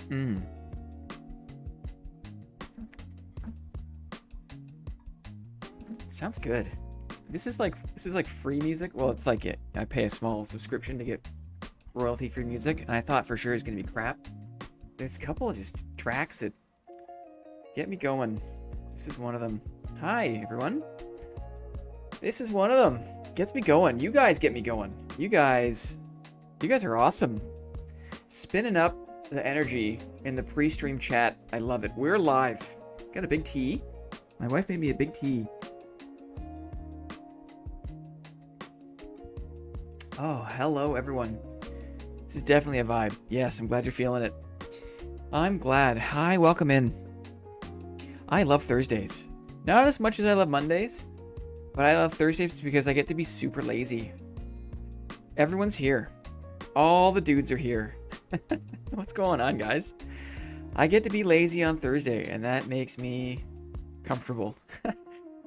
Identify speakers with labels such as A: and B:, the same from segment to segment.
A: Hmm. Sounds good. This is like free music. Well, it's like it. I pay a small subscription to get royalty-free music, and I thought for sure it was gonna be crap. There's a couple of just tracks that get me going. This is one of them. Hi, everyone. This is one of them. Gets me going. You guys get me going. You guys are awesome. Spinning up the energy in the pre-stream chat. I love it. We're live. Got a big tea. My wife made me a big tea. Oh, hello, everyone. This is definitely a vibe. Yes, I'm glad you're feeling it. I'm glad. Hi, welcome in. I love Thursdays. Not as much as I love Mondays, but I love Thursdays because I get to be super lazy. Everyone's here. All the dudes are here. What's going on, guys? I get to be lazy on Thursday, and that makes me comfortable.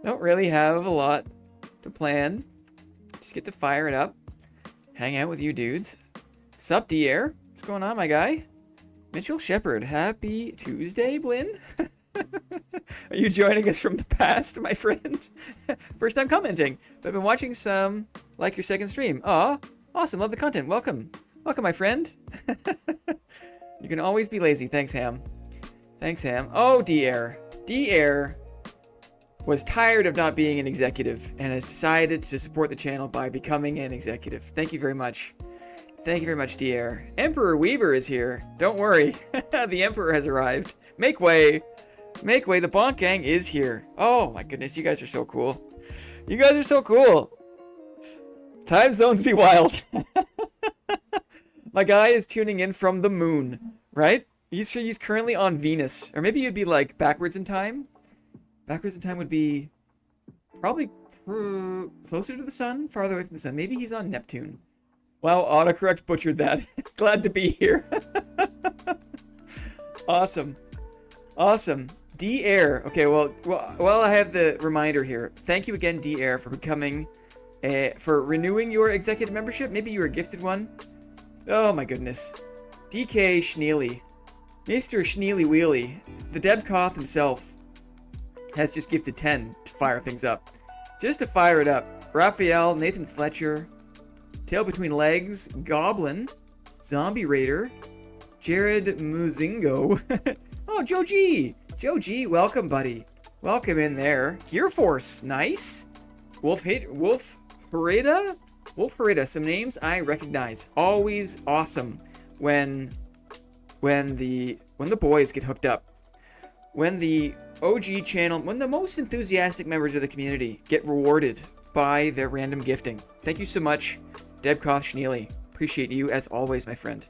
A: Don't really have a lot to plan. Just get to fire it up. Hang out with you dudes. Sup, D-Air? What's going on, my guy? Mitchell Shepard, happy Tuesday, Blinn? Are you joining us from the past, my friend? First time commenting, but I've been watching some, like your second stream. Aw, awesome, love the content. Welcome. Welcome, my friend. You can always be lazy. Thanks, Ham. Thanks, Ham. Oh, D-Air. D-Air was tired of not being an executive and has decided to support the channel by becoming an executive. Thank you very much. Thank you very much, D-Air. Emperor Weaver is here. Don't worry. The Emperor has arrived. Make way. Make way. The Bonk Gang is here. Oh, my goodness. You guys are so cool. You guys are so cool. Time zones be wild. My guy is tuning in from the moon, right? He's currently on Venus. Or maybe you'd be like backwards in time. Backwards in time would be probably closer to the sun, farther away from the sun. Maybe he's on Neptune. Wow, autocorrect butchered that. Glad to be here. Awesome. Awesome. D-Air. Okay, well, I have the reminder here. Thank you again, D-Air, for becoming, for renewing your executive membership. Maybe you were a gifted one. Oh my goodness. DK Schneely. Mr. Schneely Wheely. The Debkoth himself has just gifted 10 to fire things up. Just to fire it up. Raphael, Nathan Fletcher, Tail Between Legs, Goblin, Zombie Raider, Jared Muzingo. Oh, Joe G. Joe G, welcome, buddy. Welcome in there. Gear Force, nice. Wolf Hereda? Wolf Hereda, some names I recognize. Always awesome when the boys get hooked up. When the OG channel, when the most enthusiastic members of the community get rewarded by their random gifting. Thank you so much, Debkoth Schneely. Appreciate you as always, my friend.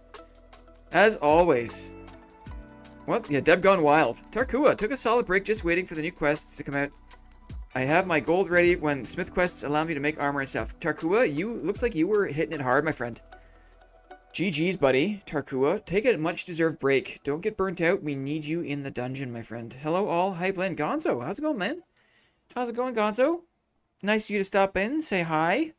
A: As always. Well, yeah, Deb gone wild. Tarkua took a solid break just waiting for the new quests to come out. I have my gold ready when Smith quests allow me to make armor and stuff. Tarkua, looks like you were hitting it hard, my friend. GG's, buddy. Tarkua, take a much-deserved break. Don't get burnt out. We need you in the dungeon, my friend. Hello, all. Hi, Blend. Gonzo, how's it going, man? How's it going, Gonzo? Nice of you to stop in, say hi.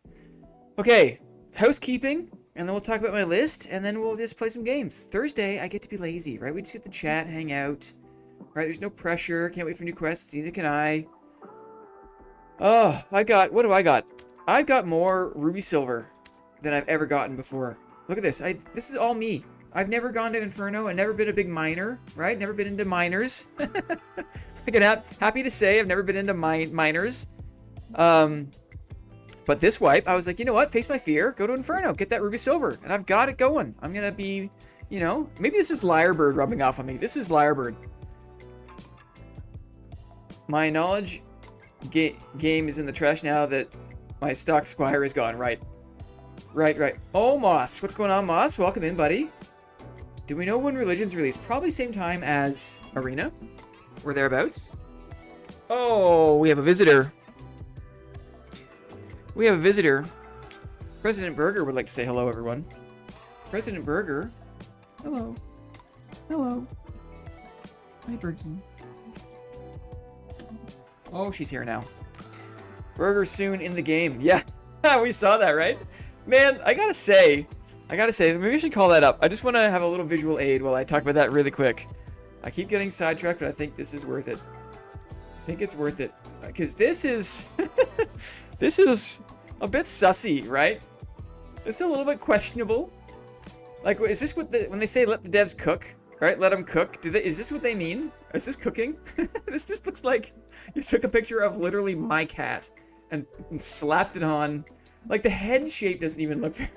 A: Okay, housekeeping, and then we'll talk about my list, and then we'll just play some games. Thursday, I get to be lazy, right? We just get to chat, hang out. Right, there's no pressure. Can't wait for new quests. Neither can I. Oh, what do I got? I've got more Ruby Silver than I've ever gotten before. Look at this. This is all me. I've never gone to Inferno and never been a big miner, right? Never been into miners. Happy to say I've never been into miners. But this wipe, I was like, you know what? Face my fear. Go to Inferno. Get that Ruby Silver. And I've got it going. I'm going to be, you know, maybe this is Lyrebird rubbing off on me. This is Lyrebird. My knowledge game is in the trash now that my stock squire is gone. Right. Oh, Moss. What's going on, Moss? Welcome in, buddy. Do we know when Religion's released? Probably same time as Arena. Or thereabouts. Oh, we have a visitor. We have a visitor. President Burger would like to say hello, everyone. President Burger. Hello. Hello. Hi, Bergie. Oh, she's here now. Burger soon in the game. Yeah, we saw that, right? Man, I gotta say, I gotta say, maybe I should call that up. I just want to have a little visual aid while I talk about that really quick. I keep getting sidetracked, but I think this is worth it. I think it's worth it. Because this is... this is a bit sussy, right? It's a little bit questionable. Like, is this what when they say let the devs cook, right? Let them cook. Is this what they mean? Is this cooking? This just looks like you took a picture of literally my cat and slapped it on. Like, the head shape doesn't even look fair.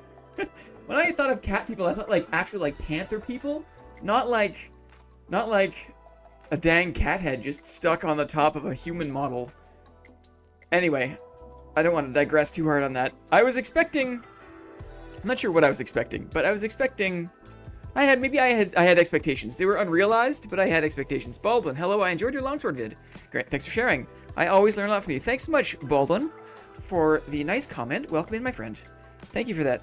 A: When I thought of cat people, I thought like actual like panther people, not like a dang cat head just stuck on the top of a human model. Anyway, I don't want to digress too hard on that. I was expecting, I'm not sure what I was expecting, but I was expecting, I had expectations. They were unrealized, but I had expectations. Baldwin, hello, I enjoyed your longsword vid. Great, thanks for sharing. I always learn a lot from you. Thanks so much, Baldwin, for the nice comment. Welcome in, my friend. Thank you for that.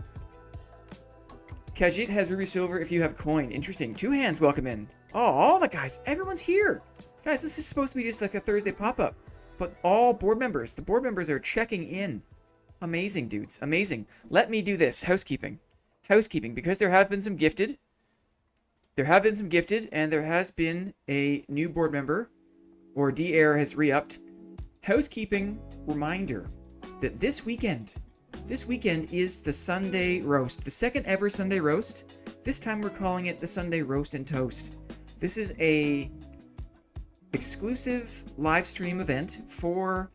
A: Khajiit has ruby silver if you have coin. Interesting. Two hands, welcome in. Oh, all the guys. Everyone's here. Guys, this is supposed to be just like a Thursday pop-up. But all board members. The board members are checking in. Amazing, dudes. Amazing. Let me do this. Housekeeping. Housekeeping. Because there have been some gifted. There have been some gifted. And there has been a new board member. Or D-Air has re-upped. Housekeeping reminder that this weekend is the Sunday roast, the second ever Sunday roast. This time we're calling it the Sunday Roast and Toast. This is a exclusive live stream event for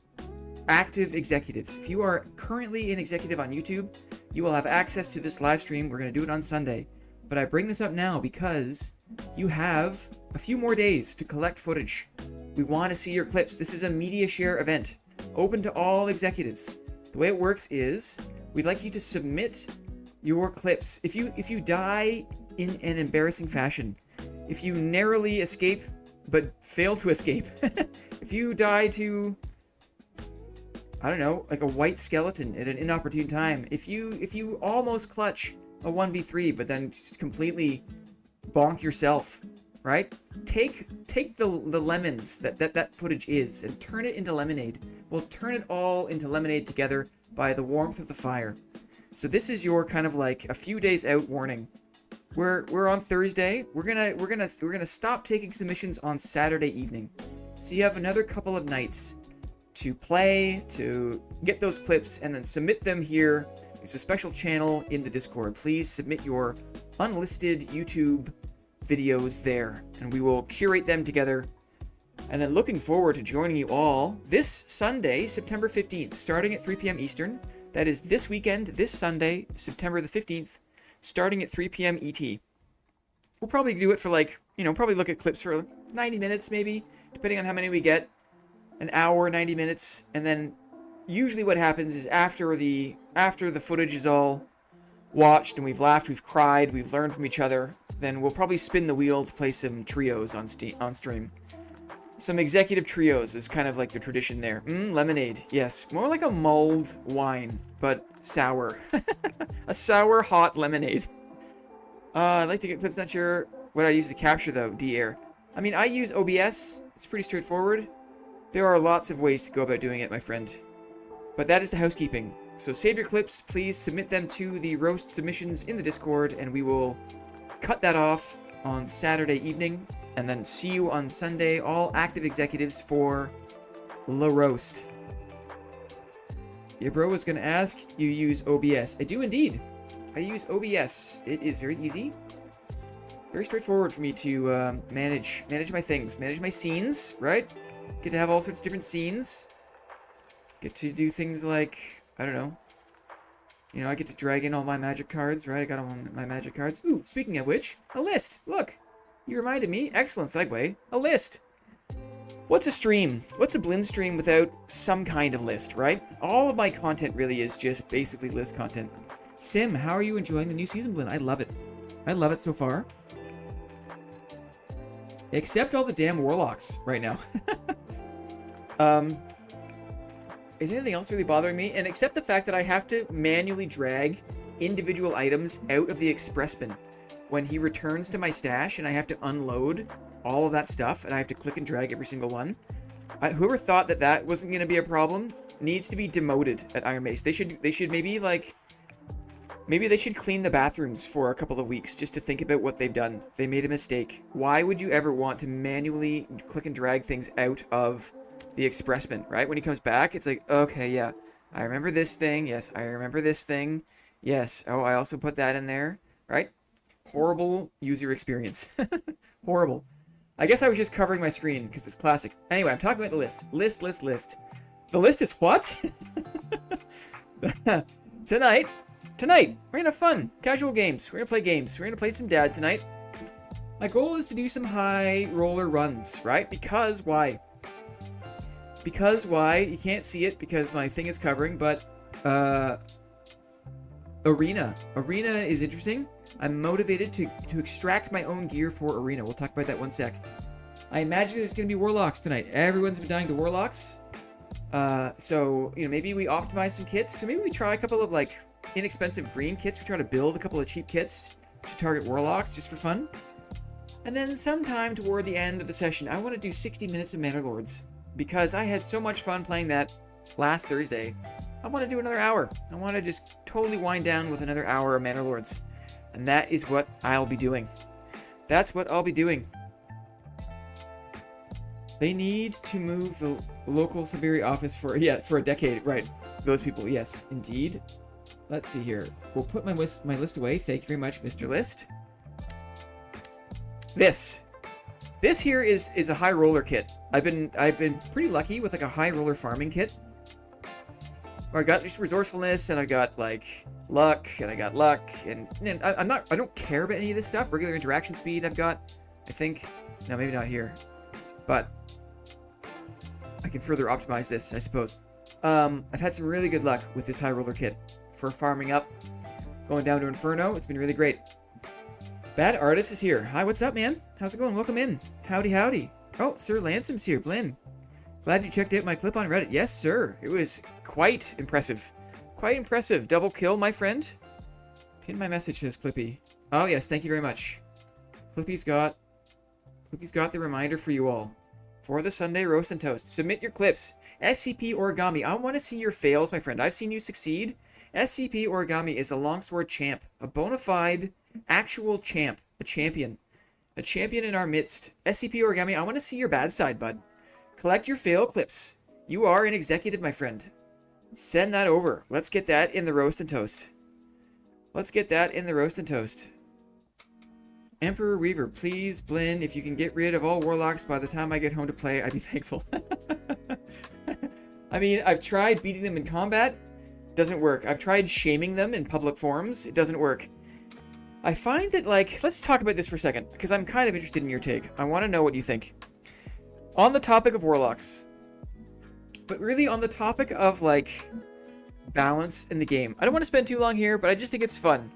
A: active executives. If you are currently an executive on YouTube, you will have access to this live stream. We're going to do it on Sunday. But I bring this up now because you have a few more days to collect footage. We want to see your clips. This is a media share event, open to all executives. The way it works is, we'd like you to submit your clips. If you die in an embarrassing fashion, if you narrowly escape but fail to escape, if you die to, I don't know, like a white skeleton at an inopportune time, if you almost clutch a 1v3 but then just completely bonk yourself, right? Take the lemons that footage is and turn it into lemonade. We'll turn it all into lemonade together by the warmth of the fire. So this is your kind of like a few days out warning. We're on Thursday. We're gonna stop taking submissions on Saturday evening. So you have another couple of nights to play, to get those clips, and then submit them here. There's a special channel in the Discord. Please submit your unlisted YouTube videos there, and we will curate them together. And then looking forward to joining you all this Sunday, September 15th, starting at 3 p.m. Eastern. That is this weekend, this Sunday, September the 15th, starting at 3 p.m. ET. We'll probably do it for like, probably look at clips for 90 minutes maybe, depending on how many we get. An hour, 90 minutes, and then usually what happens is after the footage is all watched and we've laughed, we've cried, we've learned from each other, then we'll probably spin the wheel to play some trios on stream. Some executive trios is kind of like the tradition there. Lemonade, yes. More like a mulled wine, but sour. A sour, hot lemonade. I'd like to get clips, not sure what I use to capture though, D-Air. I mean, I use OBS. It's pretty straightforward. There are lots of ways to go about doing it, my friend. But that is the housekeeping. So save your clips, please submit them to the roast submissions in the Discord, and we will cut that off on Saturday evening, and then see you on Sunday, all active executives, for La Roast. Yeah, bro was going to ask, you use OBS. I do indeed. I use OBS. It is very easy. Very straightforward for me to manage my things, manage my scenes, right? Get to have all sorts of different scenes. Get to do things like, I don't know. I get to drag in all my magic cards, right? I got all my magic cards. Ooh, speaking of which, a list. Look, you reminded me. Excellent segue. A list. What's a stream? What's a Blinn stream without some kind of list, right? All of my content really is just basically list content. Sim, how are you enjoying the new season, Blinn? I love it. I love it so far. Except all the damn warlocks right now. Is anything else really bothering me? And except the fact that I have to manually drag individual items out of the express bin when he returns to my stash, and I have to unload all of that stuff, and I have to click and drag every single one. Whoever thought that wasn't going to be a problem needs to be demoted at Iron Mace. They should maybe like Maybe they should clean the bathrooms for a couple of weeks just to think about what they've done. They made a mistake. Why would you ever want to manually click and drag things out of the express bin, right? When he comes back, it's like, okay, yeah, I remember this thing. Yes, I remember this thing. Yes. Oh, I also put that in there, right? Horrible user experience. Horrible. I guess I was just covering my screen because it's classic. Anyway, I'm talking about the list. List. The list is what? Tonight, we're gonna have fun. Casual games. We're gonna play games. We're gonna play some dad tonight. My goal is to do some high roller runs, right? Because why? Because why? You can't see it because my thing is covering, but Arena. Arena is interesting. I'm motivated to extract my own gear for Arena. We'll talk about that one sec. I imagine there's going to be warlocks tonight. Everyone's been dying to warlocks. So, you know, maybe we optimize some kits. So maybe we try a couple of, like, inexpensive green kits. We try to build a couple of cheap kits to target warlocks just for fun. And then sometime toward the end of the session, I want to do 60 minutes of Manor Lords. Because I had so much fun playing that last Thursday. I want to do another hour. I want to just totally wind down with another hour of Manor Lords. And that is what I'll be doing. That's what I'll be doing. They need to move the local Siberia office for a decade. Right. Those people. Yes, indeed. Let's see here. We'll put my list away. Thank you very much, Mr. List. This here is a high roller kit. I've been pretty lucky with like a high roller farming kit. Where I got just resourcefulness and I got like luck and I got luck and I don't care about any of this stuff. Regular interaction speed I've got. I think no, maybe not here. But I can further optimize this, I suppose. I've had some really good luck with this high roller kit for farming up, going down to Inferno. It's been really great. Bad Artist is here. Hi, what's up, man? How's it going? Welcome in. Howdy, howdy. Oh, Sir Lansom's here. Blinn. Glad you checked out my clip on Reddit. Yes, sir. It was quite impressive. Quite impressive. Double kill, my friend. Pin my message, says Clippy. Oh, yes. Thank you very much. Clippy's got the reminder for you all. For the Sunday Roast and Toast. Submit your clips. SCP Origami. I want to see your fails, my friend. I've seen you succeed. SCP Origami is a longsword champ. A bona fide, actual champ. A champion. A champion in our midst. SCP Origami, I want to see your bad side, bud. Collect your fail clips. You are an executive, my friend. Send that over. Let's get that in the Roast and Toast. Let's get that in the Roast and Toast. Emperor Weaver, please, Blinn, if you can get rid of all warlocks by the time I get home to play, I'd be thankful. I mean, I've tried beating them in combat. Doesn't work. I've tried shaming them in public forums. It doesn't work. I find that, like, let's talk about this for a second, because I'm kind of interested in your take. I want to know what you think. On the topic of warlocks, but really on the topic of, like, balance in the game. I don't want to spend too long here, but I just think it's fun.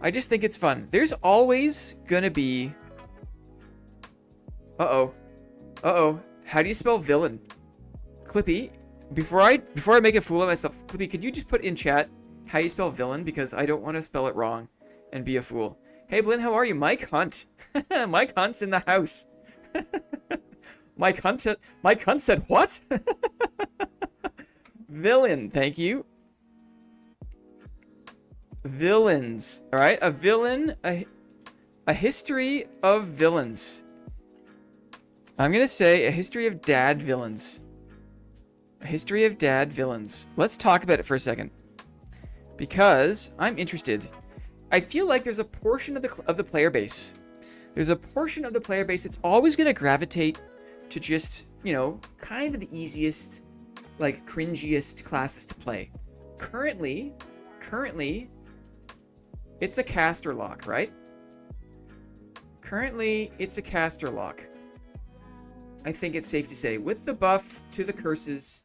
A: I just think it's fun. There's always gonna be... Uh-oh. Uh-oh. How do you spell villain? Clippy, before I make a fool of myself, Clippy, could you just put in chat how you spell villain? Because I don't want to spell it wrong and be a fool. Hey, Blinn, how are you? Mike Hunt. Mike Hunt's in the house. Mike Hunt said what? Villain, thank you. Villains. All right, a villain, a history of villains. I'm going to say a history of dad villains. A history of dad villains. Let's talk about it for a second. Because I'm interested. I feel like there's a portion of the player base. There's a portion of the player base that's always going to gravitate to just, you know, kind of the easiest, like, cringiest classes to play. Currently, it's a caster lock, right? Currently, it's a caster lock. I think it's safe to say, with the buff to the curses.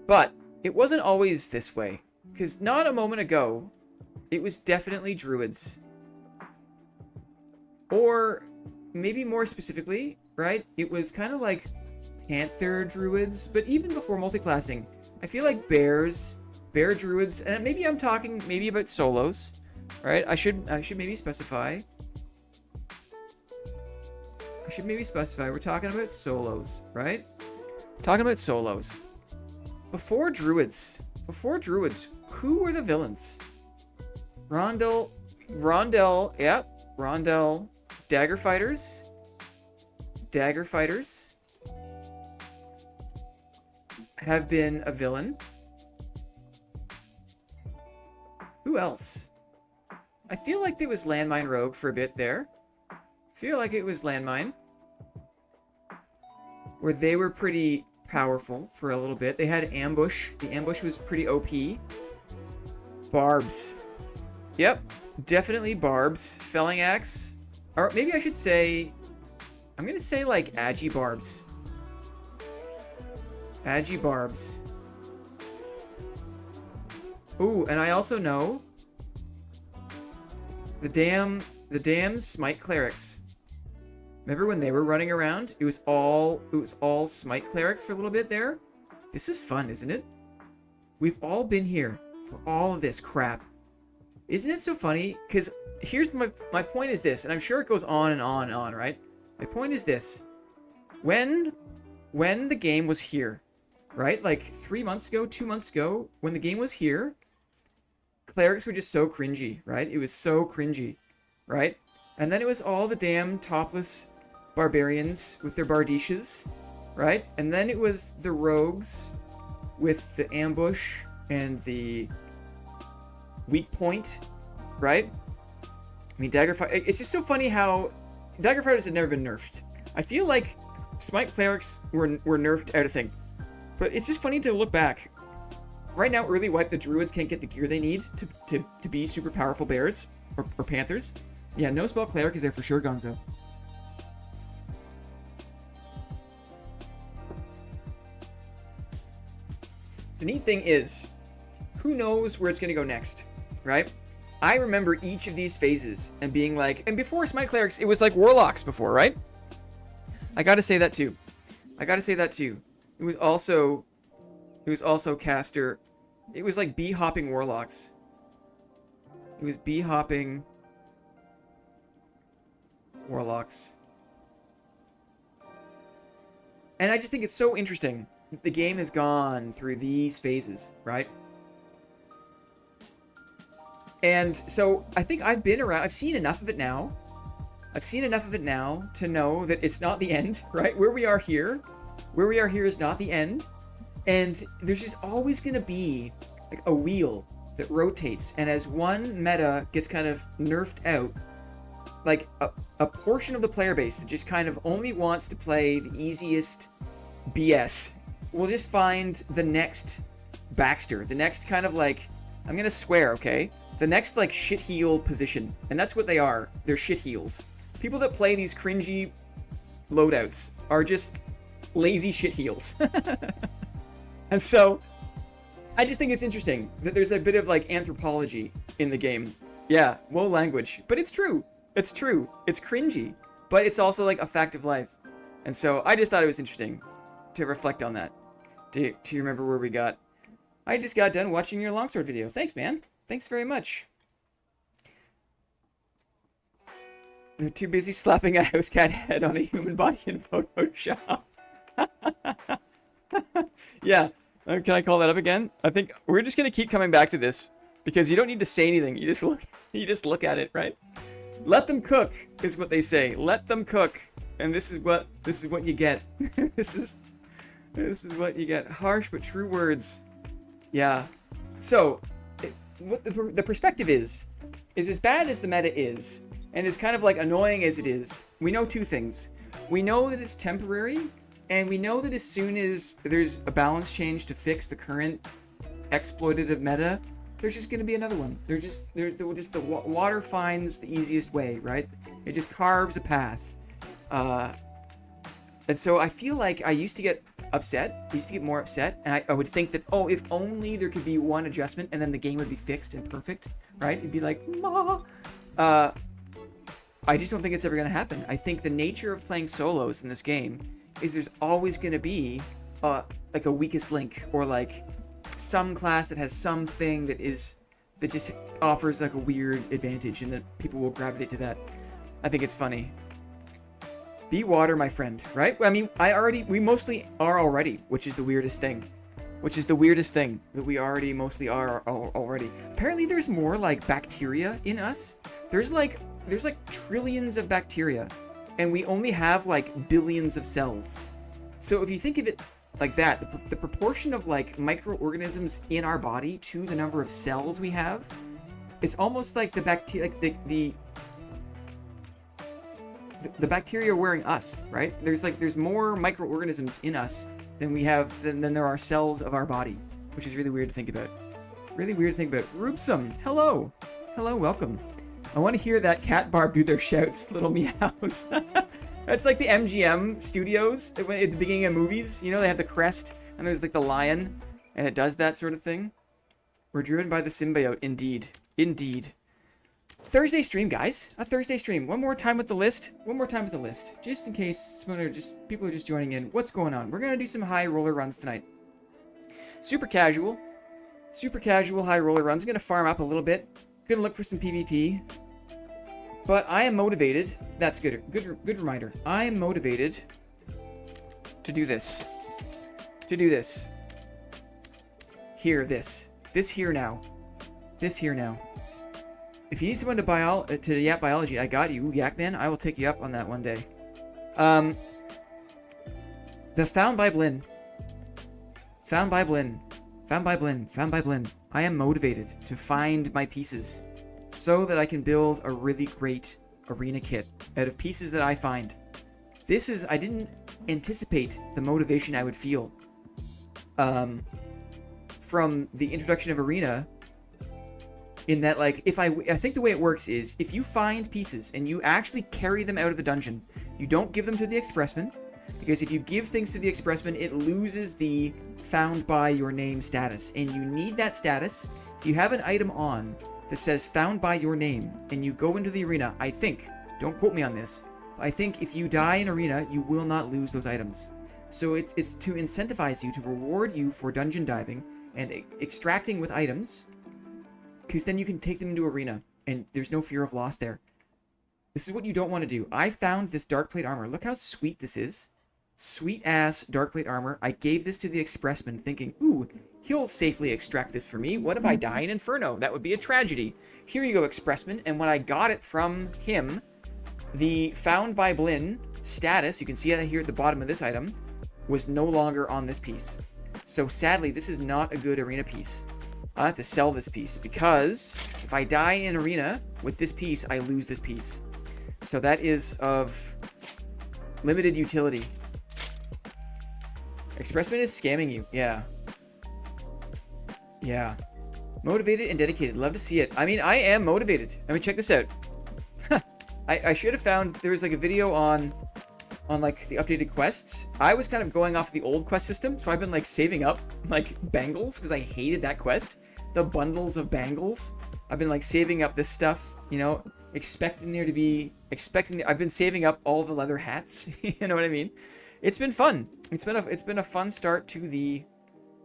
A: But it wasn't always this way. Because not a moment ago, it was definitely druids. Or maybe more specifically, right? It was kind of like panther druids. But even before multiclassing, I feel like bear druids, and maybe I'm talking maybe about solos. Right? I should maybe specify. We're talking about solos, right? Talking about solos. Before druids, who were the villains? Rondel, yep. Rondel. Dagger fighters. Dagger fighters have been a villain. Who else? I feel like there was Landmine Rogue for a bit there. Feel like it was Landmine. Where they were pretty powerful for a little bit. They had Ambush. The Ambush was pretty OP. Barbs. Yep. Definitely Barbs. Felling Axe. Or maybe I should say... I'm going to say like Agi Barbs. Agi Barbs. Ooh, and I also know... The damn Smite Clerics. Remember when they were running around? It was all Smite Clerics for a little bit there. This is fun, isn't it? We've all been here for all of this crap. Isn't it so funny? Because here's my point is this, and I'm sure it goes on and on and on, right? My point is this. When the game was here, right? Like 3 months ago, 2 months ago, when the game was here, clerics were just so cringy, right? It was so cringy, right? And then it was all the damn topless barbarians with their bardishes, right? And then it was the rogues with the ambush and the weak point, right? I mean, dagger fight. It's just so funny how dagger fighters had never been nerfed. I feel like smite clerics were nerfed out of thing, but it's just funny to look back. Right now, early wipe, the druids can't get the gear they need to be super powerful bears or panthers. Yeah, no spell cleric is there for sure, Gonzo. The neat thing is, who knows where it's going to go next, right? I remember each of these phases and being like, and before Smite Clerics, it was like Warlocks before, right? I gotta say that too. It was also Caster. It was like bee-hopping Warlocks. It was bee-hopping Warlocks. And I just think it's so interesting that the game has gone through these phases, right? And so I think I've been around, I've seen enough of it now. I've seen enough of it now to know that it's not the end, right? Where we are here is not the end. And there's just always going to be like a wheel that rotates. And as one meta gets kind of nerfed out, like a portion of the player base that just kind of only wants to play the easiest BS will just find the next Baxter, the next kind of like, I'm going to swear, okay? The next like shit heel position. And that's what they are. They're shit heels. People that play these cringy loadouts are just lazy shit heels. And so I just think it's interesting that there's a bit of like anthropology in the game. Yeah, woe language. But it's true. It's true. It's cringy. But it's also like a fact of life. And so I just thought it was interesting to reflect on that. Do you remember where we got? I just got done watching your longsword video. Thanks, man. Thanks very much. They're too busy slapping a house cat head on a human body in Photoshop. Yeah. Can I call that up again? I think we're just gonna keep coming back to this because you don't need to say anything. You just look at it, right? Let them cook is what they say. Let them cook, and this is what you get. this is what you get. Harsh but true words. Yeah. So, what the perspective is as bad as the meta is, and as kind of like annoying as it is, we know two things. We know that it's temporary, and we know that as soon as there's a balance change to fix the current exploitative meta, there's just going to be another one. The water finds the easiest way, right? It just carves a path. And so I feel like I used to get upset. I used to get more upset, and I would think that, oh, if only there could be one adjustment, and then the game would be fixed and perfect, right? It'd be like, ma. I just don't think it's ever going to happen. I think the nature of playing solos in this game is there's always going to be like a weakest link, or like some class that has something that just offers like a weird advantage, and that people will gravitate to that. I think it's funny. Be water, my friend, right? I mean, we mostly are already, which is the weirdest thing. which is the weirdest thing that we already mostly are already. Apparently there's more like bacteria in us. There's like trillions of bacteria, and we only have like billions of cells. So if you think of it like that, the proportion of like microorganisms in our body to the number of cells we have, it's almost like the bacteria, like the bacteria wearing us, right? There's more microorganisms in us than we have than there are cells of our body, which is really weird to think about. Really weird to think about. Rubesum, hello, welcome. I want to hear that cat barb do their shouts, little meows. That's like the MGM studios at the beginning of movies. You know, they have the crest and there's like the lion, and it does that sort of thing. We're driven by the symbiote, indeed. Indeed. Thursday stream, guys. A Thursday stream. One more time with the list. Just in case people are just joining in. What's going on? We're going to do some high roller runs tonight. Super casual high roller runs. I'm going to farm up a little bit. Going to look for some PvP. But I am motivated. That's good. Good reminder. I am motivated to do this. Here, this here now. If you need someone to yap biology, I got you, Yakman. I will take you up on that one day. The Found by Blinn. I am motivated to find my pieces so that I can build a really great arena kit out of pieces that I find. I didn't anticipate the motivation I would feel from the introduction of arena, in that, like, I think the way it works is, if you find pieces and you actually carry them out of the dungeon, you don't give them to the expressman, because if you give things to the expressman, it loses the found by your name status, and you need that status. If you have an item on that says found by your name and you go into the arena, I think, don't quote me on this, but I think if you die in arena, you will not lose those items. So it's to incentivize you, to reward you for dungeon diving and extracting with items, because then you can take them into arena and there's no fear of loss there. This is what you don't want to do. I found this dark plate armor. Look how sweet this is. Sweet ass dark plate armor. I gave this to the expressman thinking, ooh, he'll safely extract this for me. What if I die in Inferno? That would be a tragedy. Here you go, expressman. And when I got it from him, the Found by Blinn status, you can see it here at the bottom of this item, was no longer on this piece. So sadly, this is not a good arena piece. I'll have to sell this piece, because if I die in arena with this piece, I lose this piece. So that is of limited utility. Expressman is scamming you. Yeah. Motivated and dedicated. Love to see it. I mean, I am motivated. I mean, check this out. I should have found, there was like a video on like the updated quests. I was kind of going off the old quest system, so I've been like saving up like bangles, because I hated that quest. The bundles of bangles. I've been like saving up this stuff, you know, I've been saving up all the leather hats. You know what I mean? It's been fun. It's been a fun start to the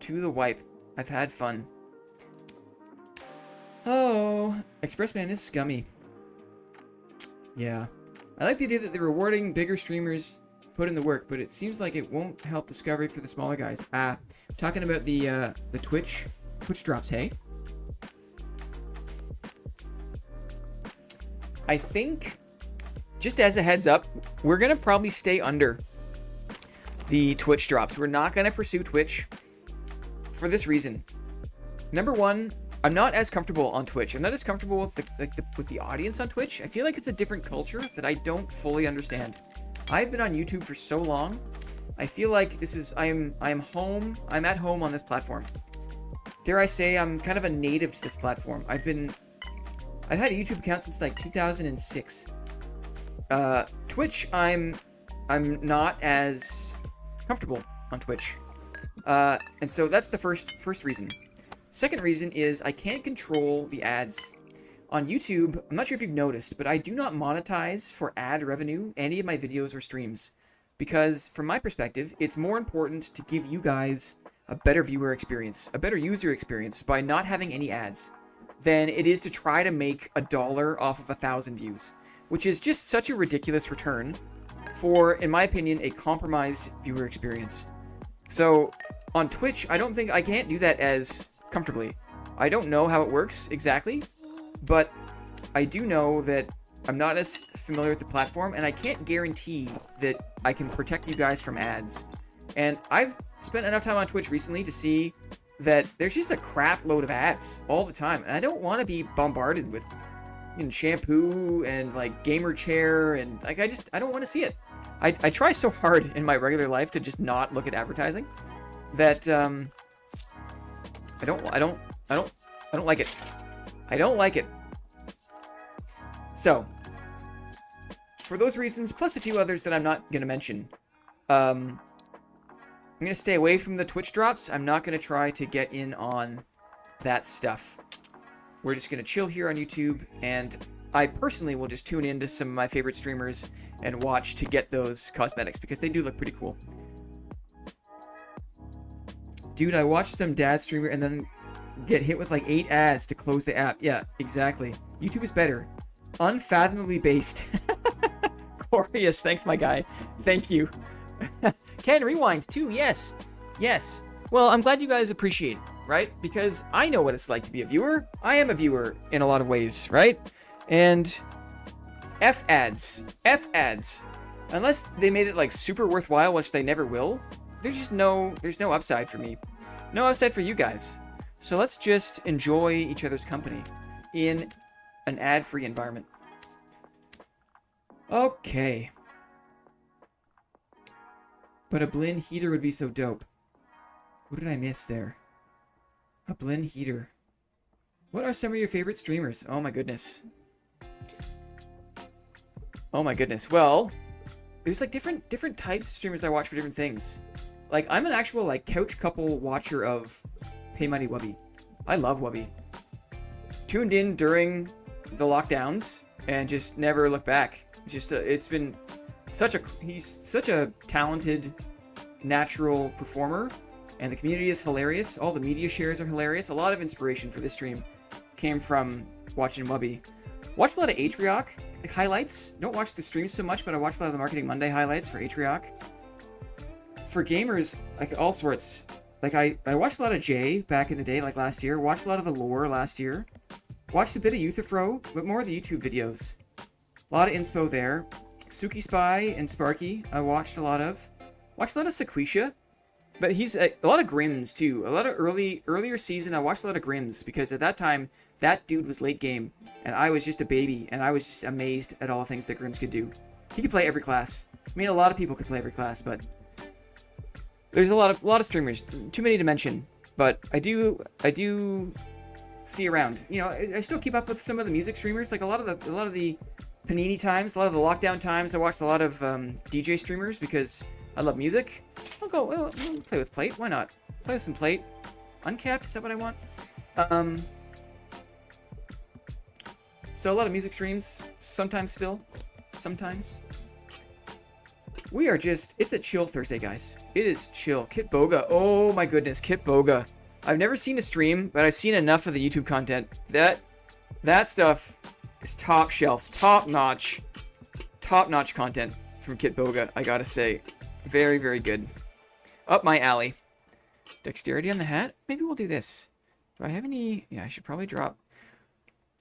A: wipe. I've had fun. Oh, Expressman is scummy. Yeah. I like the idea that they're rewarding bigger streamers put in the work, but it seems like it won't help discovery for the smaller guys. Talking about the Twitch drops, hey? I think, just as a heads up, we're going to probably stay under the Twitch drops. We're not going to pursue Twitch for this reason. Number one, I'm not as comfortable on Twitch. I'm not as comfortable with the audience on Twitch. I feel like it's a different culture that I don't fully understand. I've been on YouTube for so long. I feel like I'm at home on this platform. Dare I say, I'm kind of a native to this platform. I've had a YouTube account since like 2006. Twitch, I'm not as comfortable on Twitch. And so that's the first reason. Second reason is I can't control the ads. On YouTube, I'm not sure if you've noticed, but I do not monetize for ad revenue any of my videos or streams. Because from my perspective, it's more important to give you guys a better viewer experience, a better user experience by not having any ads, than it is to try to make $1 off of 1,000 views, which is just such a ridiculous return for, in my opinion, a compromised viewer experience. So on Twitch, I don't think I can't do that as comfortably. I don't know how it works exactly, but I do know that I'm not as familiar with the platform, and I can't guarantee that I can protect you guys from ads. And I've spent enough time on Twitch recently to see that there's just a crap load of ads all the time, and I don't want to be bombarded with, you know, shampoo and like gamer chair, and like I don't want to see it. I try so hard in my regular life to just not look at advertising that I don't like it. I don't like it. So, for those reasons, plus a few others that I'm not going to mention, I'm going to stay away from the Twitch drops. I'm not going to try to get in on that stuff. We're just going to chill here on YouTube, and I personally will just tune in to some of my favorite streamers and watch to get those cosmetics, because they do look pretty cool. Dude, I watched some dad streamer and then get hit with like 8 ads to close the app. Yeah, exactly. YouTube is better. Unfathomably based. Glorious, thanks my guy. Thank you. Can rewind too, yes. Yes. Well, I'm glad you guys appreciate it, right? Because I know what it's like to be a viewer. I am a viewer in a lot of ways, right? And F ads. F ads. Unless they made it like super worthwhile, which they never will, there's no upside for me. No upside for you guys. So let's just enjoy each other's company in an ad-free environment. Okay. But a Blinn heater would be so dope. What did I miss there? A Blinn heater. What are some of your favorite streamers? Oh my goodness. Oh my goodness. Well, there's like different types of streamers I watch for different things. Like, I'm an actual like couch couple watcher of Pay Money Wubby. I love Wubby. Tuned in during the lockdowns and just never looked back. Just it's been he's such a talented natural performer, and the community is hilarious. All the media shares are hilarious. A lot of inspiration for this stream came from watching Wubby. Watch a lot of Atrioc highlights. Don't watch the streams so much, but I watch a lot of the Marketing Monday highlights for Atrioc. For gamers, like all sorts. Like I watched a lot of Jay back in the day, like last year. Watched a lot of the lore last year. Watched a bit of Euthyphro, but more of the YouTube videos. A lot of inspo there. Suki Spy and Sparky, I watched a lot of. Watched a lot of Sequisha, but he's a lot of Grims too. A lot of earlier season, I watched a lot of Grims, because at that time, that dude was late game, and I was just a baby, and I was just amazed at all the things that Grims could do. He could play every class. I mean, a lot of people could play every class, but there's a lot of streamers. Too many to mention, but I do see around. You know, I still keep up with some of the music streamers, like a lot of the Panini times, a lot of the lockdown times. I watched a lot of DJ streamers because I love music. I'll play with Plate. Why not? Play with some Plate. Uncapped, is that what I want? So a lot of music streams, sometimes still. Sometimes. We are just, it's a chill Thursday, guys. It is chill. Kit Boga. Oh my goodness, Kit Boga. I've never seen a stream, but I've seen enough of the YouTube content. That stuff is top shelf, top notch content from Kit Boga, I gotta say. Very, very good. Up my alley. Dexterity on the hat? Maybe we'll do this. Do I have any? Yeah, I should probably drop.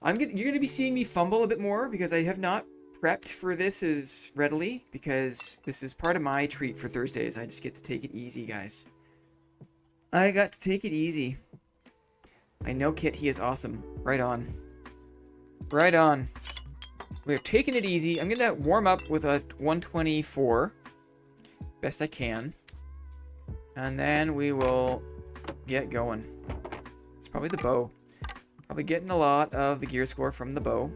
A: You're gonna be seeing me fumble a bit more because I have not prepped for this as readily, because this is part of my treat for Thursdays. I just get to take it easy, guys. I got to take it easy. I know Kit, he is awesome. Right on. Right on. We're taking it easy. I'm gonna warm up with a 124. Best I can. And then we will get going. It's probably the bow. Probably getting a lot of the gear score from the bow.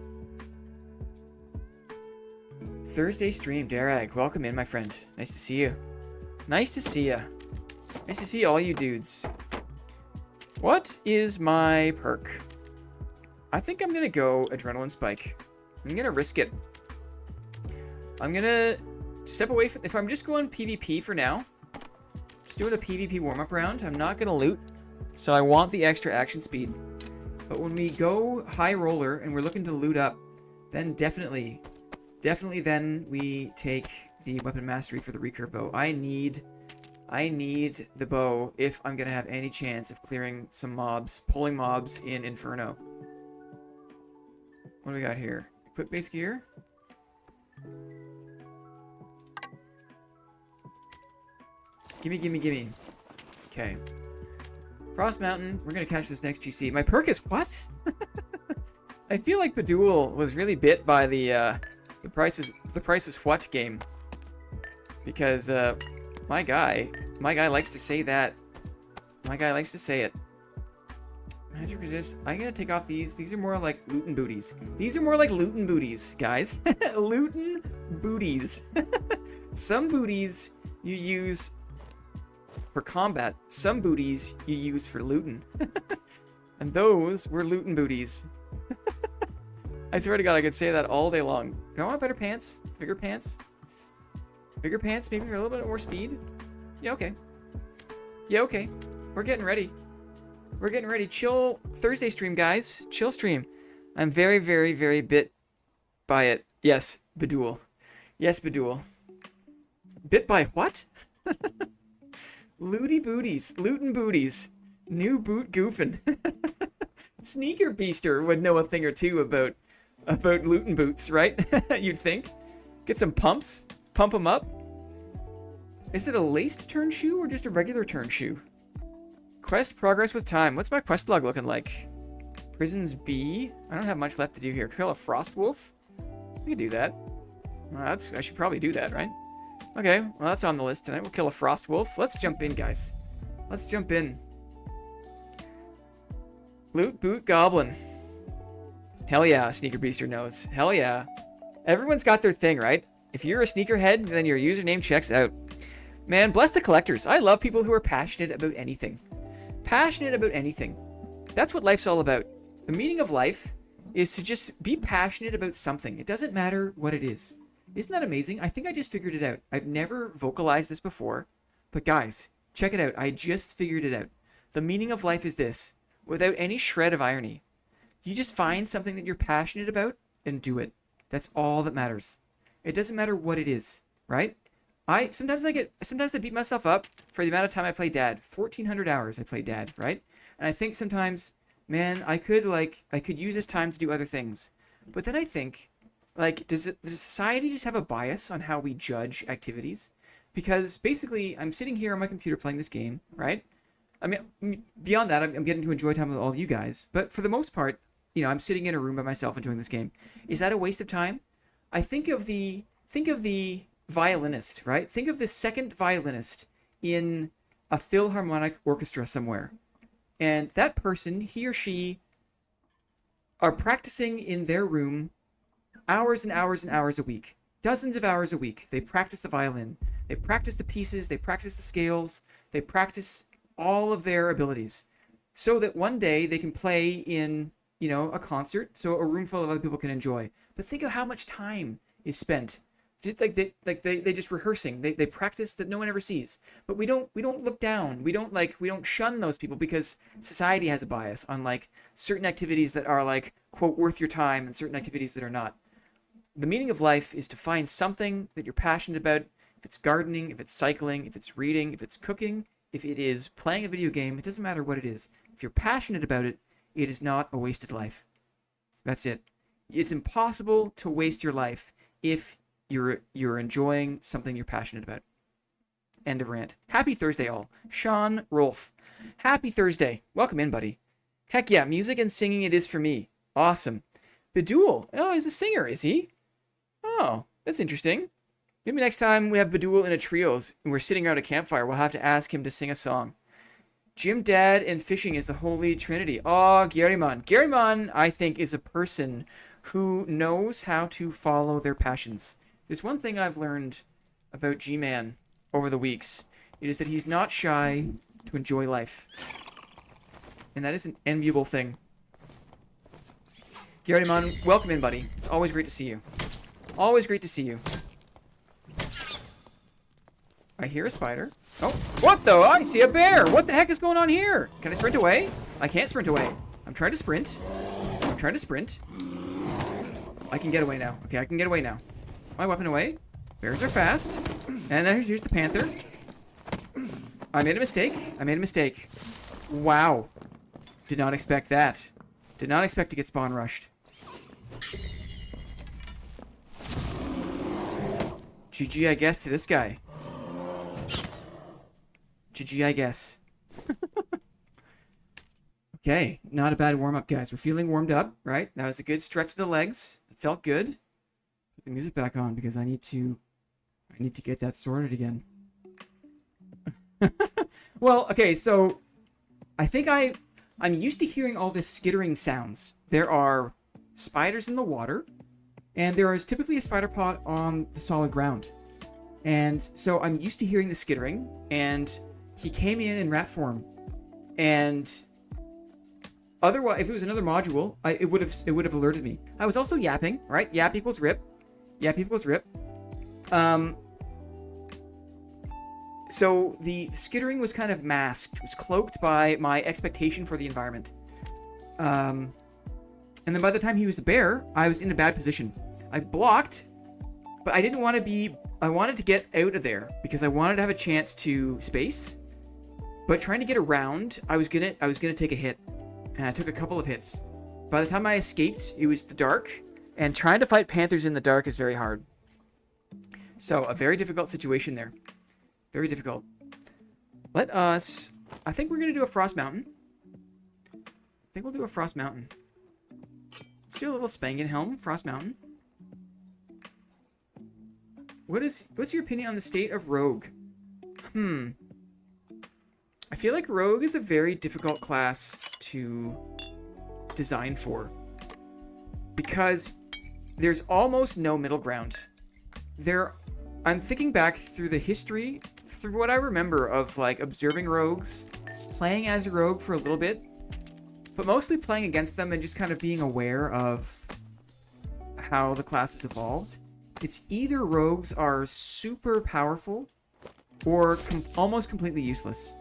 A: Thursday stream, Darag. Welcome in, my friend. Nice to see you. Nice to see you. Nice to see all you dudes. What is my perk? I think I'm gonna go Adrenaline Spike. I'm gonna risk it. I'm gonna step away from... If I'm just going PvP for now, just doing a PvP warm-up round, I'm not gonna loot, so I want the extra action speed. But when we go high roller and we're looking to loot up, then definitely then we take the weapon mastery for the recurve bow. I need I need the bow if I'm gonna have any chance of clearing some mobs, pulling mobs in Inferno. What do we got here? Equip base gear. Gimme, gimme, gimme. Okay. Frost Mountain. We're gonna catch this next GC. My perk is what? I feel like Beduel was really bit by the price is what game. Because my guy likes to say that. My guy likes to say it. Magic resist. I'm gonna take off these. These are more like lootin' booties. These are more like lootin' booties, guys. Lootin' booties. Some booties you use for combat. Some booties you use for lootin'. And those were lootin' booties. I swear to God, I could say that all day long. Do I want better pants? Bigger pants? Bigger pants, maybe for a little bit more speed? Yeah, okay. Yeah, okay. We're getting ready. We're getting ready. Chill Thursday stream, guys. Chill stream. I'm very, very, very bit by it. Yes, Beduel. Yes, Beduel. Bit by what? Looty booties. Lootin' booties. New boot goofin'. Sneaker Beaster would know a thing or two about lootin' boots, right? You'd think. Get some pumps. Pump them up. Is it a laced turn shoe or just a regular turn shoe? Quest progress with time. What's my quest log looking like? Prisons B. I don't have much left to do here. Kill a frost wolf. We could do that. Well, I should probably do that, right? Okay, well that's on the list tonight. We'll kill a frost wolf. Let's jump in, guys. Let's jump in. Loot boot goblin. Hell yeah, Sneaker Beaster knows. Hell yeah. Everyone's got their thing, right? If you're a sneakerhead, then your username checks out. Man, bless the collectors. I love people who are passionate about anything. Passionate about anything. That's what life's all about. The meaning of life is to just be passionate about something. It doesn't matter what it is. Isn't that amazing? I think I just figured it out. I've never vocalized this before. But guys, check it out. I just figured it out. The meaning of life is this. Without any shred of irony. You just find something that you're passionate about and do it. That's all that matters. It doesn't matter what it is, right? Sometimes I beat myself up for the amount of time I play Dad. 1,400 hours I play Dad, right? And I think sometimes, man, I could use this time to do other things. But then I think, like, does society just have a bias on how we judge activities? Because basically, I'm sitting here on my computer playing this game, right? I mean, beyond that, I'm getting to enjoy time with all of you guys. But for the most part, you know, I'm sitting in a room by myself enjoying this game. Is that a waste of time? I think of the violinist, right? Think of the second violinist in a philharmonic orchestra somewhere. And that person, he or she, are practicing in their room hours and hours and hours a week. Dozens of hours a week. They practice the violin. They practice the pieces. They practice the scales. They practice all of their abilities. So that one day they can play in, you know, a concert so a room full of other people can enjoy. But think of how much time is spent. They just rehearsing. They practice that no one ever sees. But we don't look down. We don't shun those people because society has a bias on like certain activities that are like, quote, worth your time and certain activities that are not. The meaning of life is to find something that you're passionate about. If it's gardening, if it's cycling, if it's reading, if it's cooking, if it is playing a video game, it doesn't matter what it is. If you're passionate about it, it is not a wasted life. That's it. It's impossible to waste your life if you're enjoying something you're passionate about. End of rant. Happy Thursday, all. Sean Rolfe. Happy Thursday. Welcome in, buddy. Heck yeah, music and singing it is for me. Awesome. Beduel. Oh, he's a singer, is he? Oh, that's interesting. Maybe next time we have Beduel in a trios and we're sitting around a campfire, we'll have to ask him to sing a song. Gym, Dad, and fishing is the holy trinity. Oh, Garyman. Garyman, I think, is a person who knows how to follow their passions. There's one thing I've learned about G-Man over the weeks. It is that he's not shy to enjoy life. And that is an enviable thing. Garyman, welcome in, buddy. It's always great to see you. Always great to see you. I hear a spider. Oh, what the? I see a bear. What the heck is going on here? Can I sprint away? I can't sprint away. I'm trying to sprint. I'm trying to sprint. I can get away now. Okay, I can get away now. My weapon away. Bears are fast. And here's the panther. I made a mistake. I made a mistake. Wow. Did not expect that. Did not expect to get spawn rushed. GG, I guess, to this guy. GG, I guess. Okay, not a bad warm-up, guys. We're feeling warmed up, right? That was a good stretch of the legs. It felt good. Put the music back on because I need to get that sorted again. Well, okay, so I think I'm used to hearing all this skittering sounds. There are spiders in the water, and there is typically a spider pot on the solid ground. And so I'm used to hearing the skittering, and he came in rat form. And otherwise, if it was another module, it would have alerted me. I was also yapping, right? Yap equals rip. Yap equals rip. So the skittering was kind of masked. It was cloaked by my expectation for the environment. And then by the time he was a bear, I was in a bad position. I blocked, but I didn't want to be... I wanted to get out of there because I wanted to have a chance to space. But trying to get around, I was gonna take a hit. And I took a couple of hits. By the time I escaped, it was the dark. And trying to fight panthers in the dark is very hard. So, a very difficult situation there. Very difficult. Let us... I think we're going to do a Frost Mountain. I think we'll do a Frost Mountain. Let's do a little Spangen Helm, Frost Mountain. What's your opinion on the state of Rogue? I feel like Rogue is a very difficult class to design for. Because there's almost no middle ground. I'm thinking back through the history, through what I remember of like observing rogues, playing as a rogue for a little bit, but mostly playing against them and just kind of being aware of how the class has evolved. It's either rogues are super powerful or almost completely useless.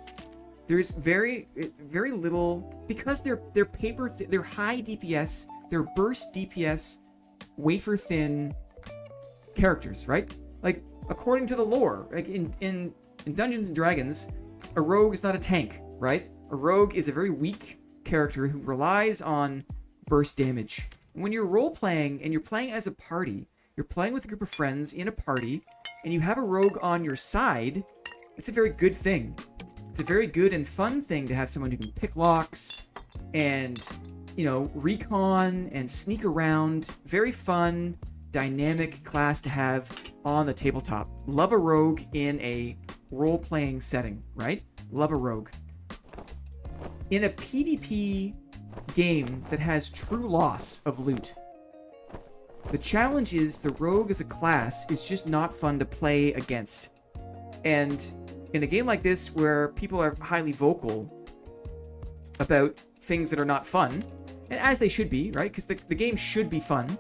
A: There's very little, because they're high DPS, they're burst DPS, wafer thin characters, right? Like, according to the lore, like in Dungeons and Dragons, a rogue is not a tank, right? A rogue is a very weak character who relies on burst damage. When you're role-playing and you're playing as a party, you're playing with a group of friends in a party, and you have a rogue on your side, it's a very good thing. It's a very good and fun thing to have someone who can pick locks and, you know, recon and sneak around. Very fun, dynamic class to have on the tabletop. Love a rogue in a role-playing setting, right? Love a rogue. In a PvP game that has true loss of loot, the challenge is the rogue as a class is just not fun to play against. And in a game like this where people are highly vocal about things that are not fun, and as they should be, right? Because the game should be fun.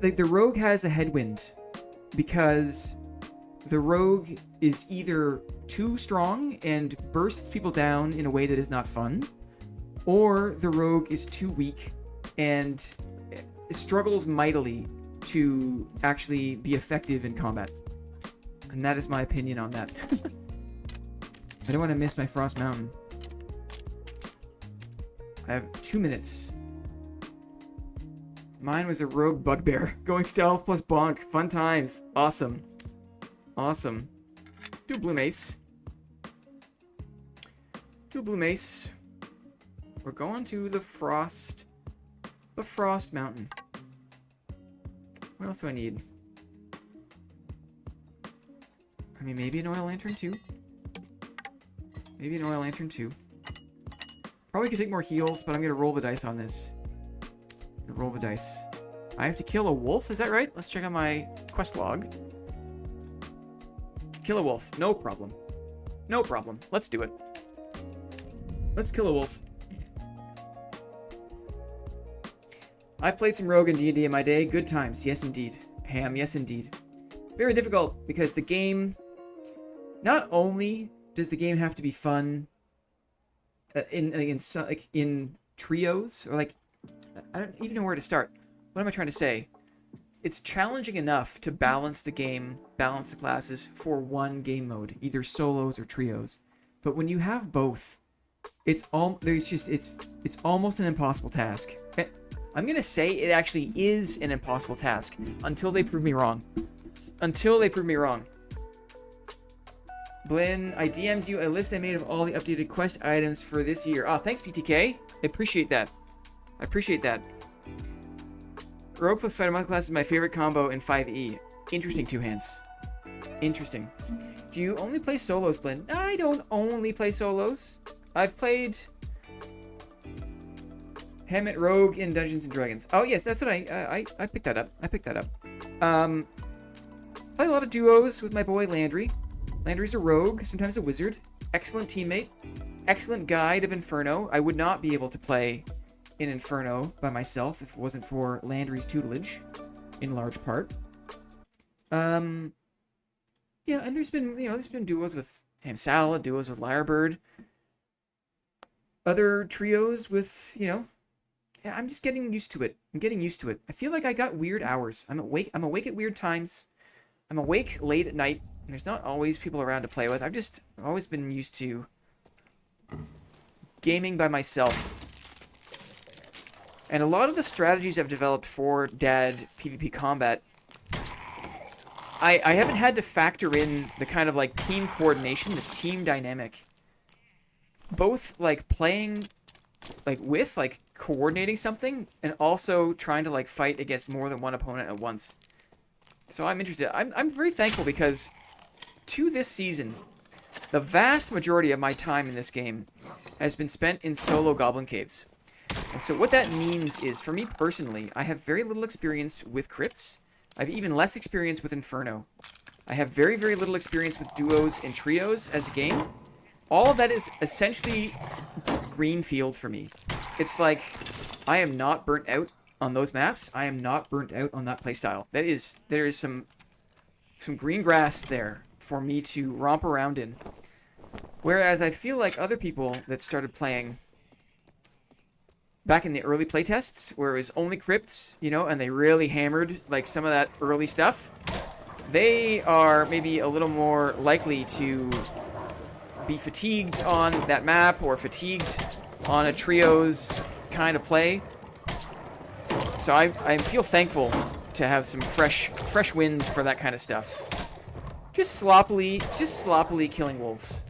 A: Like, the rogue has a headwind because the rogue is either too strong and bursts people down in a way that is not fun, or the rogue is too weak and struggles mightily to actually be effective in combat. And that is my opinion on that. I don't want to miss my Frost Mountain. I have 2 minutes. Mine was a rogue bugbear. Going stealth plus bonk. Fun times. Awesome. Awesome. Do a blue mace. Do a blue mace. We're going to the Frost Mountain. What else do I need? I mean, maybe an oil lantern too. Maybe an oil lantern too. Probably could take more heals, but I'm gonna roll the dice on this. Roll the dice. I have to kill a wolf, is that right? Let's check out my quest log. Kill a wolf, no problem. No problem, let's do it. Let's kill a wolf. I've played some rogue and D&D in my day. Good times, yes indeed. Ham, yes indeed. Very difficult because the game... Not only does the game have to be fun in trios, or like... I don't even know where to start. What am I trying to say? It's challenging enough to balance the game, balance the classes for one game mode, either solos or trios. But when you have both, it's almost an impossible task. I'm gonna say it actually is an impossible task until they prove me wrong. Until they prove me wrong. Blinn, I DM'd you a list I made of all the updated quest items for this year. Oh, thanks, PTK. I appreciate that. I appreciate that. Rogue plus Fighter Muscle Class is my favorite combo in 5e. Interesting, two hands. Interesting. Do you only play solos, Blinn? I don't only play solos. I've played Hammett Rogue in Dungeons and Dragons. Oh yes, that's what I picked that up. I picked that up. Play a lot of duos with my boy Landry. Landry's a rogue, sometimes a wizard. Excellent teammate. Excellent guide of Inferno. I would not be able to play in Inferno by myself if it wasn't for Landry's tutelage, in large part. Yeah, and there's been duos with Ham Salad, duos with Lyrebird. Other trios with, yeah, I'm just getting used to it. I'm getting used to it. I feel like I got weird hours. I'm awake at weird times. I'm awake late at night, and there's not always people around to play with. I've always been used to gaming by myself. And a lot of the strategies I've developed for Dad PvP combat, I haven't had to factor in the kind of like team coordination, the team dynamic. Both like playing like with like coordinating something and also trying to like fight against more than one opponent at once. So I'm interested. I'm very thankful because to this season, the vast majority of my time in this game has been spent in solo goblin caves. And so what that means is, for me personally, I have very little experience with crypts. I have even less experience with Inferno. I have very, very little experience with duos and trios as a game. All of that is essentially greenfield for me. It's like, I am not burnt out on those maps. I am not burnt out on that playstyle. There is some green grass there for me to romp around in. Whereas I feel like other people that started playing back in the early playtests, where it was only crypts, and they really hammered like some of that early stuff, they are maybe a little more likely to be fatigued on that map or fatigued on a trios kind of play. So I feel thankful to have some fresh wind for that kind of stuff. Just sloppily killing wolves.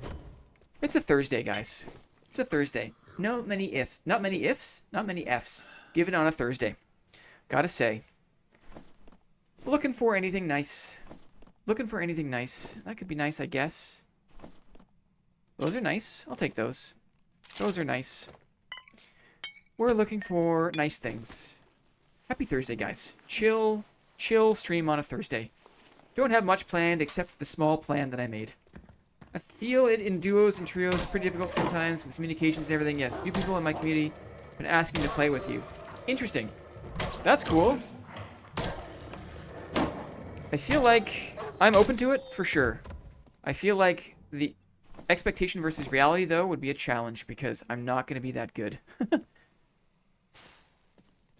A: It's a Thursday, guys. It's a Thursday. Not many ifs. Not many ifs. Not many Fs. Given on a Thursday. Gotta say. Looking for anything nice. Looking for anything nice. That could be nice, I guess. Those are nice. I'll take those. Those are nice. We're looking for nice things. Happy Thursday, guys. Chill stream on a Thursday. Don't have much planned except for the small plan that I made. I feel it in duos and trios pretty difficult sometimes with communications and everything. Yes, a few people in my community have been asking to play with you. Interesting. That's cool. I feel like I'm open to it for sure. I feel like the expectation versus reality, though, would be a challenge because I'm not going to be that good.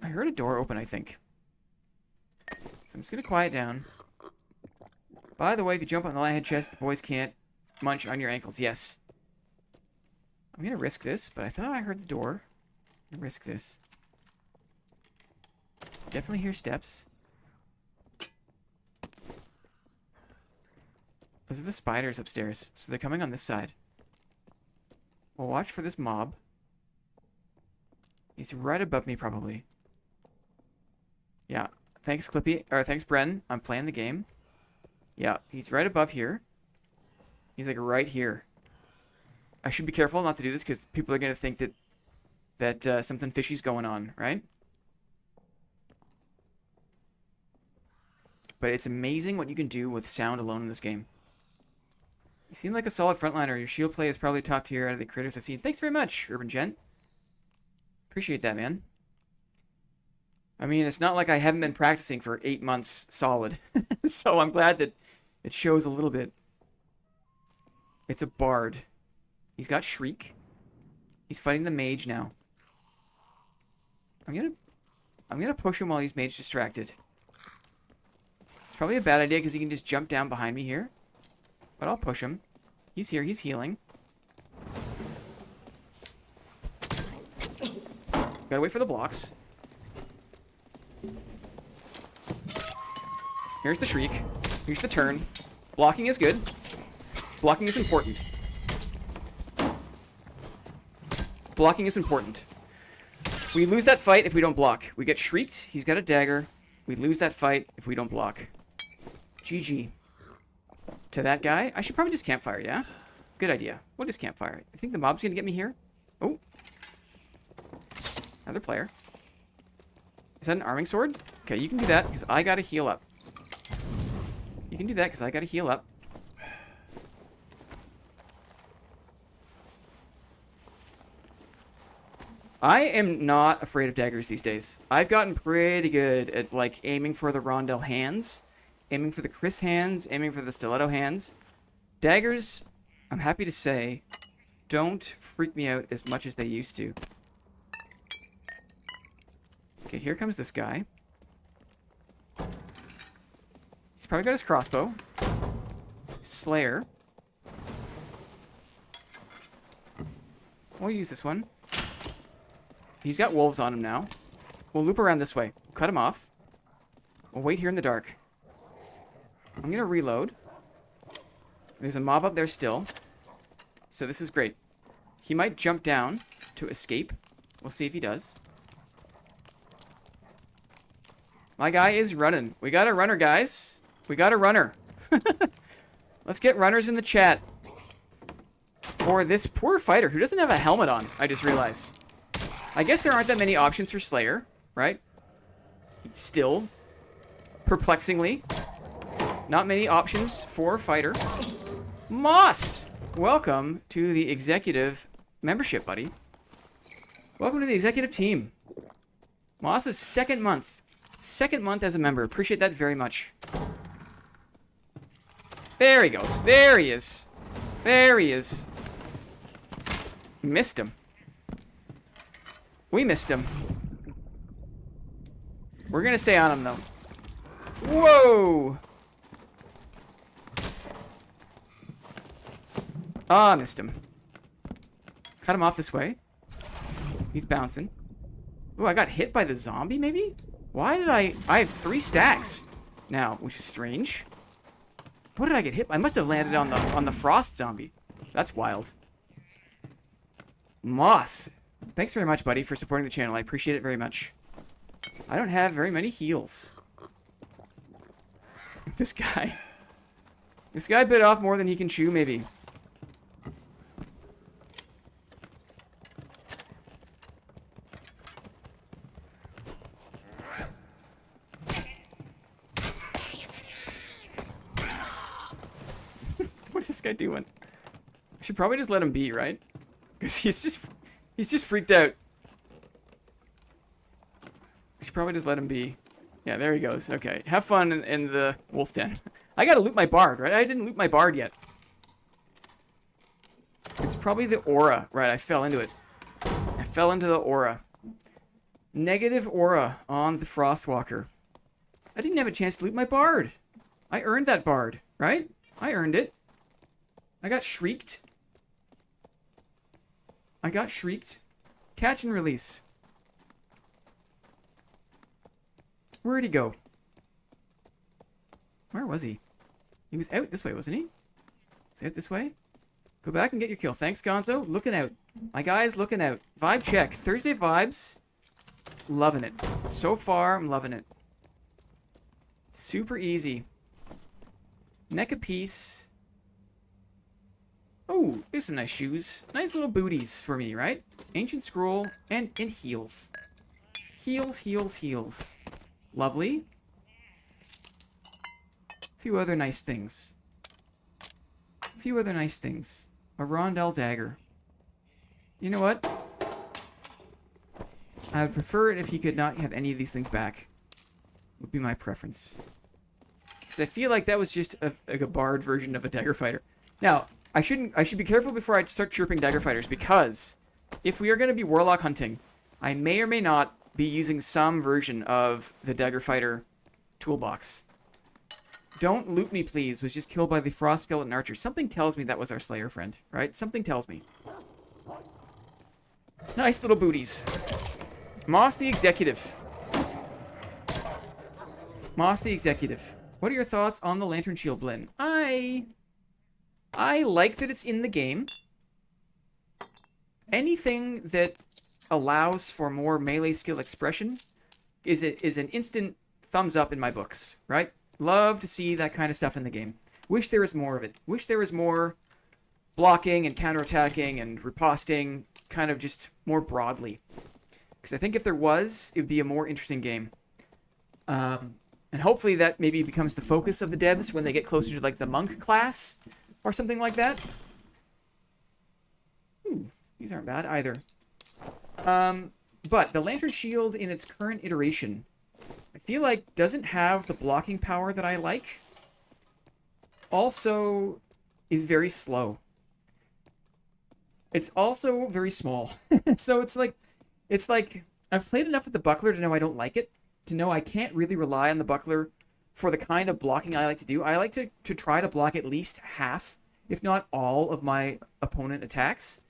A: I heard a door open, I think. So I'm just going to quiet down. By the way, if you jump on the light chest, the boys can't munch on your ankles. Yes. I'm going to risk this, but I thought I heard the door. I'm going to risk this. Definitely hear steps. Those are the spiders upstairs, so they're coming on this side. We'll watch for this mob. He's right above me, probably. Yeah. Thanks, Clippy. Or thanks, Bren. I'm playing the game. Yeah, he's right above here. He's like right here. I should be careful not to do this because people are going to think that something fishy's going on, right? But it's amazing what you can do with sound alone in this game. You seem like a solid frontliner. Your shield play is probably top tier out of the critters I've seen. Thanks very much, Urban Gent. Appreciate that, man. I mean, it's not like I haven't been practicing for 8 months solid. So I'm glad that it shows a little bit. It's a bard. He's got Shriek. He's fighting the mage now. I'm gonna push him while he's mage distracted. It's probably a bad idea because he can just jump down behind me here. But I'll push him. He's here. He's healing. Gotta wait for the blocks. Here's the shriek. Here's the turn. Blocking is good. Blocking is important. Blocking is important. We lose that fight if we don't block. We get shrieked. He's got a dagger. We lose that fight if we don't block. GG. To that guy. I should probably just campfire, yeah? Good idea. We'll just campfire. I think the mob's gonna get me here. Oh. Another player. Is that an arming sword? Okay, you can do that because I gotta heal up. You can do that because I gotta heal up. I am not afraid of daggers these days. I've gotten pretty good at, like, aiming for the rondel hands, aiming for the Chris hands, aiming for the stiletto hands. Daggers, I'm happy to say, don't freak me out as much as they used to. Okay, here comes this guy. He's probably got his crossbow. Slayer. We'll use this one. He's got wolves on him now. We'll loop around this way. Cut him off. We'll wait here in the dark. I'm going to reload. There's a mob up there still. So this is great. He might jump down to escape. We'll see if he does. My guy is running. We got a runner, guys. We got a runner. Let's get runners in the chat. For this poor fighter who doesn't have a helmet on, I just realized. I guess there aren't that many options for Slayer, right? Still, perplexingly, not many options for fighter. Moss! Welcome to the executive membership, buddy. Welcome to the executive team. Moss's second month. Second month as a member. Appreciate that very much. There he goes. There he is. There he is. Missed him. We missed him. We're gonna stay on him, though. Whoa! Ah, missed him. Cut him off this way. He's bouncing. Ooh, I got hit by the zombie, maybe? Why did I have 3 stacks now, which is strange. What did I get hit by? I must have landed on the frost zombie. That's wild. Moss. Thanks very much, buddy, for supporting the channel. I appreciate it very much. I don't have very many heals. This guy. This guy bit off more than he can chew, maybe. What is this guy doing? I should probably just let him be, right? Because he's just freaked out. I should probably just let him be. Yeah, there he goes. Okay, have fun in the wolf den. I gotta loot my bard, right? I didn't loot my bard yet. It's probably the aura, right? I fell into it. I fell into the aura. Negative aura on the Frostwalker. I didn't have a chance to loot my bard. I earned that bard, right? I earned it. I got shrieked. I got shrieked. Catch and release. Where'd he go? Where was he? He was out this way, wasn't he? Is he out this way? Go back and get your kill. Thanks, Gonzo. Looking out. My guy's looking out. Vibe check. Thursday vibes. Loving it. So far, I'm loving it. Super easy. Neck a piece. Oh, there's some nice shoes. Nice little booties for me, right? Ancient scroll and heels. Heels, heels, heels. Lovely. A few other nice things. A few other nice things. A rondel dagger. You know what? I would prefer it if you could not have any of these things back. Would be my preference. Because I feel like that was just like a bard version of a dagger fighter. Now, I should be careful before I start chirping dagger fighters, because if we are going to be warlock hunting, I may or may not be using some version of the dagger fighter toolbox. Don't loot me, please, was just killed by the frost skeleton archer. Something tells me that was our slayer friend, right? Something tells me. Nice little booties. Moss the Executive. Moss the Executive. What are your thoughts on the Lantern Shield blend? I like that it's in the game. Anything that allows for more melee skill expression is an instant thumbs up in my books, right? Love to see that kind of stuff in the game. Wish there was more of it. Wish there was more blocking and counterattacking and riposting, kind of just more broadly. Because I think if there was, it would be a more interesting game. And hopefully that maybe becomes the focus of the devs when they get closer to, like, the monk class or something like that. Ooh, these aren't bad either. But the Lantern Shield in its current iteration, I feel like doesn't have the blocking power that I like. Also is very slow. It's also very small. So it's like I've played enough with the buckler to know I don't like it. To know I can't really rely on the buckler for the kind of blocking I like to do. I like to try to block at least half, if not all, of my opponent attacks.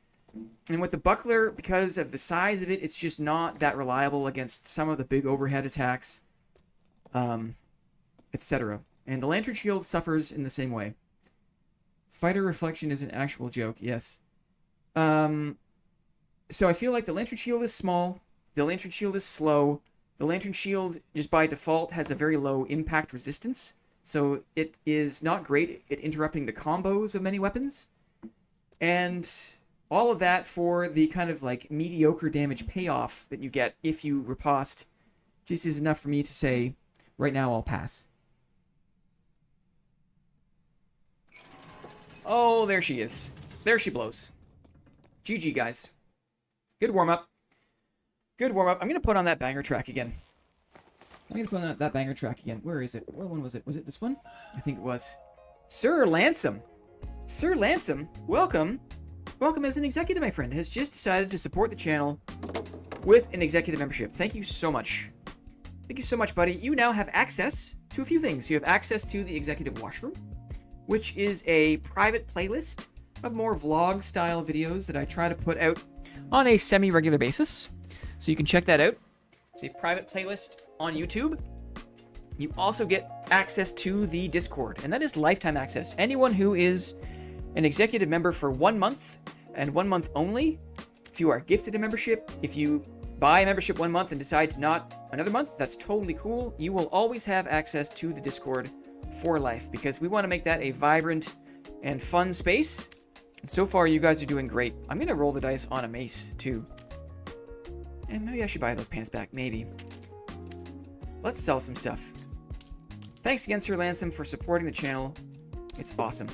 A: And with the buckler, because of the size of it, it's just not that reliable against some of the big overhead attacks, etc. And the Lantern Shield suffers in the same way. Fighter Reflection is an actual joke, yes. So I feel like the Lantern Shield is small, the Lantern Shield is slow, the Lantern Shield, just by default, has a very low impact resistance, so it is not great at interrupting the combos of many weapons. And all of that for the kind of, like, mediocre damage payoff that you get if you riposte just is enough for me to say, right now I'll pass. Oh, there she is. There she blows. GG, guys. Good warm-up. Good warm-up. I'm going to put on that banger track again. That banger track again. Where is it? What one was it? Was it this one? I think it was. Sir Lansom. Sir Lansom, welcome. Welcome as an executive, my friend. Has just decided to support the channel with an executive membership. Thank you so much. Thank you so much, buddy. You now have access to a few things. You have access to the executive washroom, which is a private playlist of more vlog-style videos that I try to put out on a semi-regular basis. So you can check that out. It's a private playlist on YouTube. You also get access to the Discord, and that is lifetime access. Anyone who is an executive member for 1 month and 1 month only, if you are gifted a membership, if you buy a membership 1 month and decide to not another month, that's totally cool. You will always have access to the Discord for life, because we want to make that a vibrant and fun space. And so far, you guys are doing great. I'm going to roll the dice on a mace, too. And maybe I should buy those pants back. Maybe. Let's sell some stuff. Thanks again, Sir Lansom, for supporting the channel. It's awesome.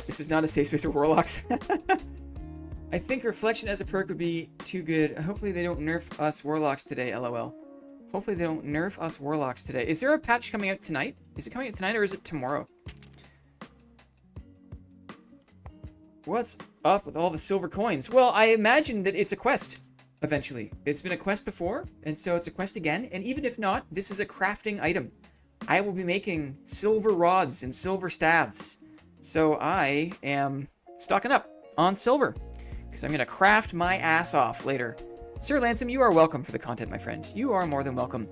A: This is not a safe space for warlocks. I think Reflection as a perk would be too good. Hopefully they don't nerf us warlocks today, lol. Hopefully they don't nerf us warlocks today. Is there a patch coming out tonight? Is it coming out tonight or is it tomorrow? What's up with all the silver coins? Well, I imagine that it's a quest, eventually. It's been a quest before, and so it's a quest again. And even if not, this is a crafting item. I will be making silver rods and silver staves. So I am stocking up on silver, because I'm going to craft my ass off later. Sir Lansom, you are welcome for the content, my friend. You are more than welcome.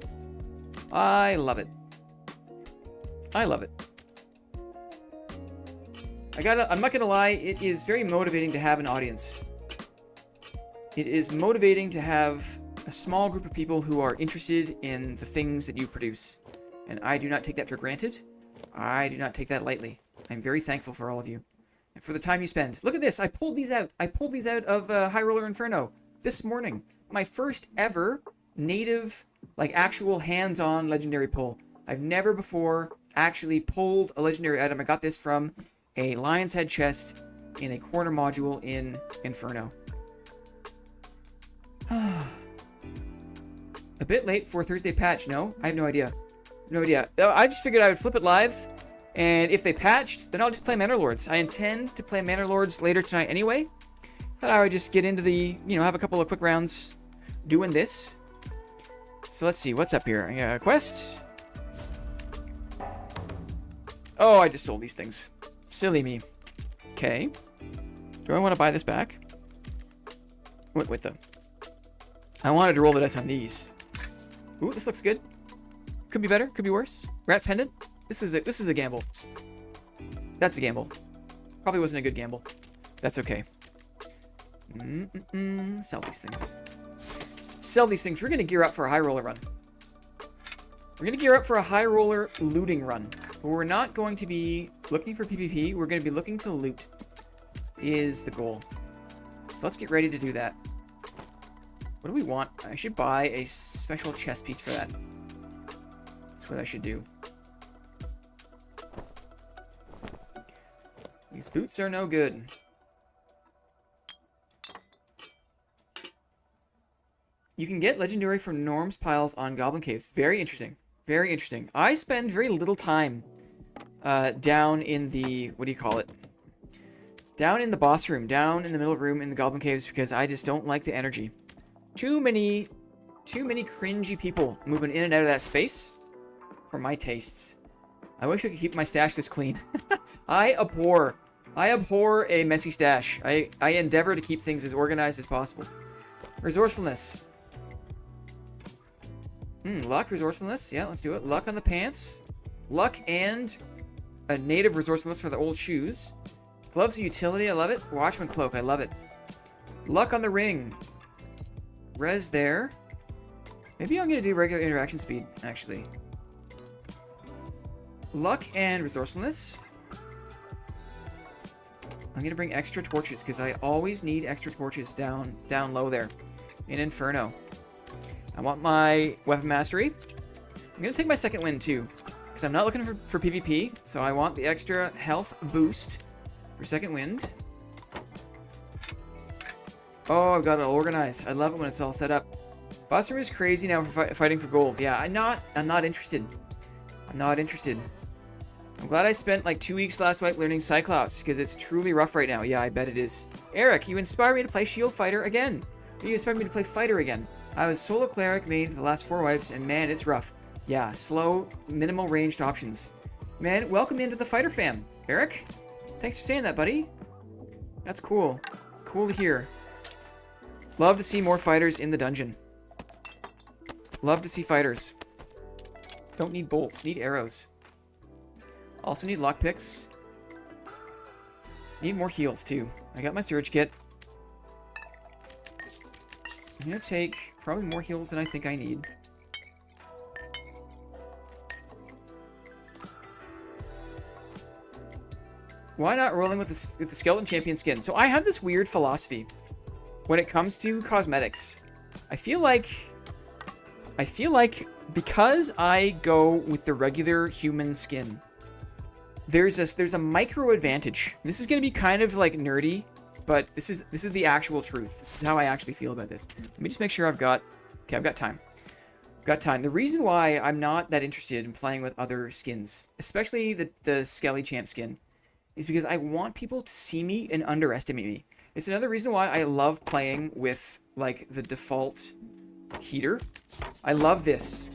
A: I love it. I love it. I'm not gonna lie, it is very motivating to have an audience. It is motivating to have a small group of people who are interested in the things that you produce. And I do not take that for granted. I do not take that lightly. I'm very thankful for all of you. And for the time you spend. Look at this, I pulled these out. I pulled these out of High Roller Inferno this morning. My first ever native, like, actual hands-on legendary pull. I've never before actually pulled a legendary item. I got this from a lion's head chest in a corner module in Inferno. A bit late for Thursday patch, no? I have no idea. No idea. I just figured I would flip it live, and if they patched, then I'll just play Manor Lords. I intend to play Manor Lords later tonight anyway. Thought I would just get into the, have a couple of quick rounds doing this. So let's see, what's up here? I got a quest. Oh, I just sold these things. Silly me. Okay. Do I want to buy this back? Wait, though. I wanted to roll the dice on these. Ooh, this looks good. Could be better. Could be worse. Rat pendant. This is a gamble. That's a gamble. Probably wasn't a good gamble. That's okay. Sell these things. Sell these things. We're gonna gear up for a high roller run. We're gonna gear up for a high roller looting run. But we're not going to be looking for PvP. We're gonna be looking to loot. Is the goal. So let's get ready to do that. What do we want? I should buy a special chest piece for that. That's what I should do. These boots are no good. You can get legendary from Norm's piles on Goblin Caves. Very interesting. Very interesting. I spend very little time down in the... What do you call it? Down in the boss room. Down in the middle room in the Goblin Caves because I just don't like the energy. Too many cringy people moving in and out of that space for my tastes. I wish I could keep my stash this clean. I abhor a messy stash. I endeavor to keep things as organized as possible. Resourcefulness. Luck, resourcefulness. Yeah, let's do it. Luck on the pants. Luck and a native resourcefulness for the old shoes. Gloves of utility, I love it. Watchman cloak, I love it. Luck on the ring. Res there. Maybe I'm going to do regular interaction speed, actually. Luck and resourcefulness. I'm going to bring extra torches, because I always need extra torches down low there. In Inferno. I want my weapon mastery. I'm going to take my second wind, too. Because I'm not looking for PvP, so I want the extra health boost for second wind. Oh, I've got it all organized. I love it when it's all set up. Boss room is crazy now for fighting for gold. Yeah, I'm not interested. I'm not interested. I'm glad I spent like 2 weeks last week learning Cyclops because it's truly rough right now. Yeah, I bet it is. Eric, you inspire me to play Shield Fighter again. You inspired me to play Fighter again. I was solo cleric main for the last 4 wipes, and man, it's rough. Yeah, slow, minimal ranged options. Man, welcome into the Fighter fam. Eric, thanks for saying that, buddy. That's cool. Cool to hear. Love to see more fighters in the dungeon. Love to see fighters. Don't need bolts, need arrows. Also need lockpicks. Need more heals too. I got my surge kit. I'm gonna take probably more heals than I think I need. Why not rolling with the Skeleton Champion skin? So I have this weird philosophy when it comes to cosmetics. I feel like because I go with the regular human skin, there's a micro advantage. This is gonna be kind of like nerdy, but this is the actual truth. This is how I actually feel about this. Let me just make sure I've got time. I've got time. The reason why I'm not that interested in playing with other skins, especially the Skelly Champ skin, is because I want people to see me and underestimate me. It's another reason why I love playing with like the default heater. I love this.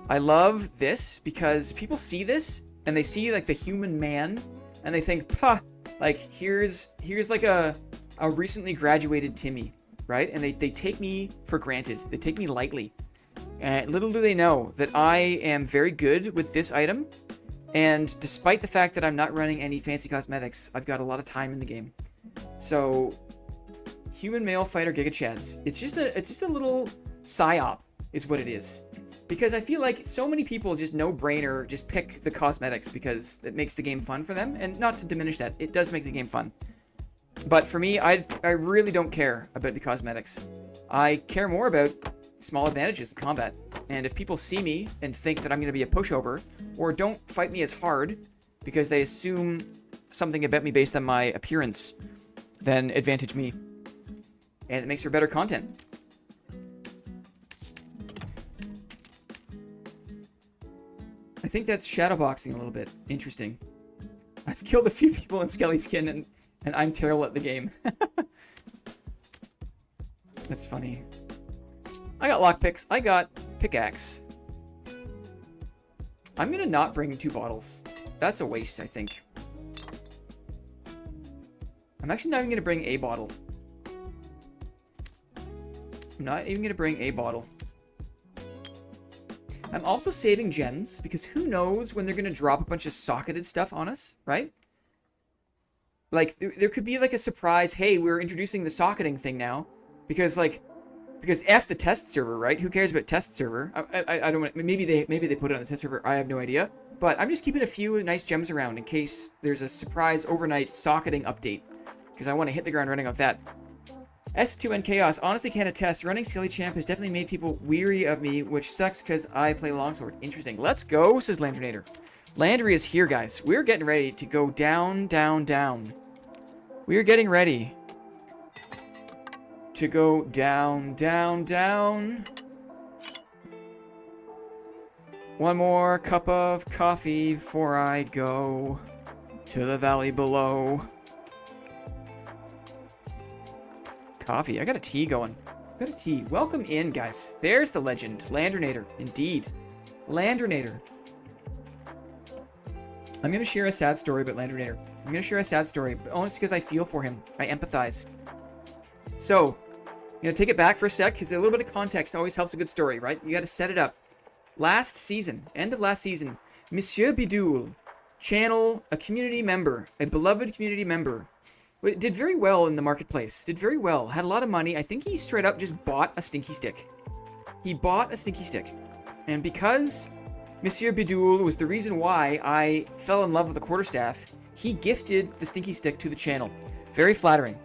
A: I love this because people see this and they see like the human man and they think, "Pah, like here's like a recently graduated Timmy," right? And they take me for granted. They take me lightly. And little do they know that I am very good with this item. And despite the fact that I'm not running any fancy cosmetics, I've got a lot of time in the game. So, human male fighter Giga Chads. It's just a little psyop, is what it is. Because I feel like so many people just no-brainer just pick the cosmetics because it makes the game fun for them. And not to diminish that, it does make the game fun. But for me, I really don't care about the cosmetics. I care more about small advantages in combat. And if people see me and think that I'm going to be a pushover, or don't fight me as hard because they assume something about me based on my appearance, then advantage me. And it makes for better content. I think that's shadowboxing a little bit. Interesting. I've killed a few people in Skelly Skin and I'm terrible at the game. That's funny. I got lockpicks. I got pickaxe. I'm gonna not bring 2 bottles. That's a waste, I think. I'm actually not even gonna bring a bottle. I'm not even going to bring a bottle. I'm also saving gems, because who knows when they're going to drop a bunch of socketed stuff on us, right? Like, there could be, like, a surprise, hey, we're introducing the socketing thing now. Because F the test server, right? Who cares about test server? I don't want, maybe they put it on the test server, I have no idea. But I'm just keeping a few nice gems around in case there's a surprise overnight socketing update. Because I want to hit the ground running off that. S2N Chaos, honestly can't attest. Running Skelly Champ has definitely made people weary of me, which sucks because I play Longsword. Interesting. Let's go, says Landrinator. Landry is here, guys. We're getting ready to go down, down, down. We're getting ready to go down, down, down. One more cup of coffee before I go to the valley below. Coffee. I got a tea going. Got a tea. Welcome in, guys. There's the legend. Landrinator. Indeed. Landrinator. I'm going to share a sad story about Landrinator. I'm going to share a sad story, but only because I feel for him. I empathize. So, I'm going to take it back for a sec, because a little bit of context always helps a good story, right? You got to set it up. Last season, end of last season, Monsieur Bidule, channel, a community member, a beloved community member, did very well in the marketplace. Did very well. Had a lot of money. I think he straight up just bought a stinky stick. He bought a stinky stick. And because Monsieur Bidule was the reason why I fell in love with the quarterstaff, he gifted the stinky stick to the channel. Very flattering.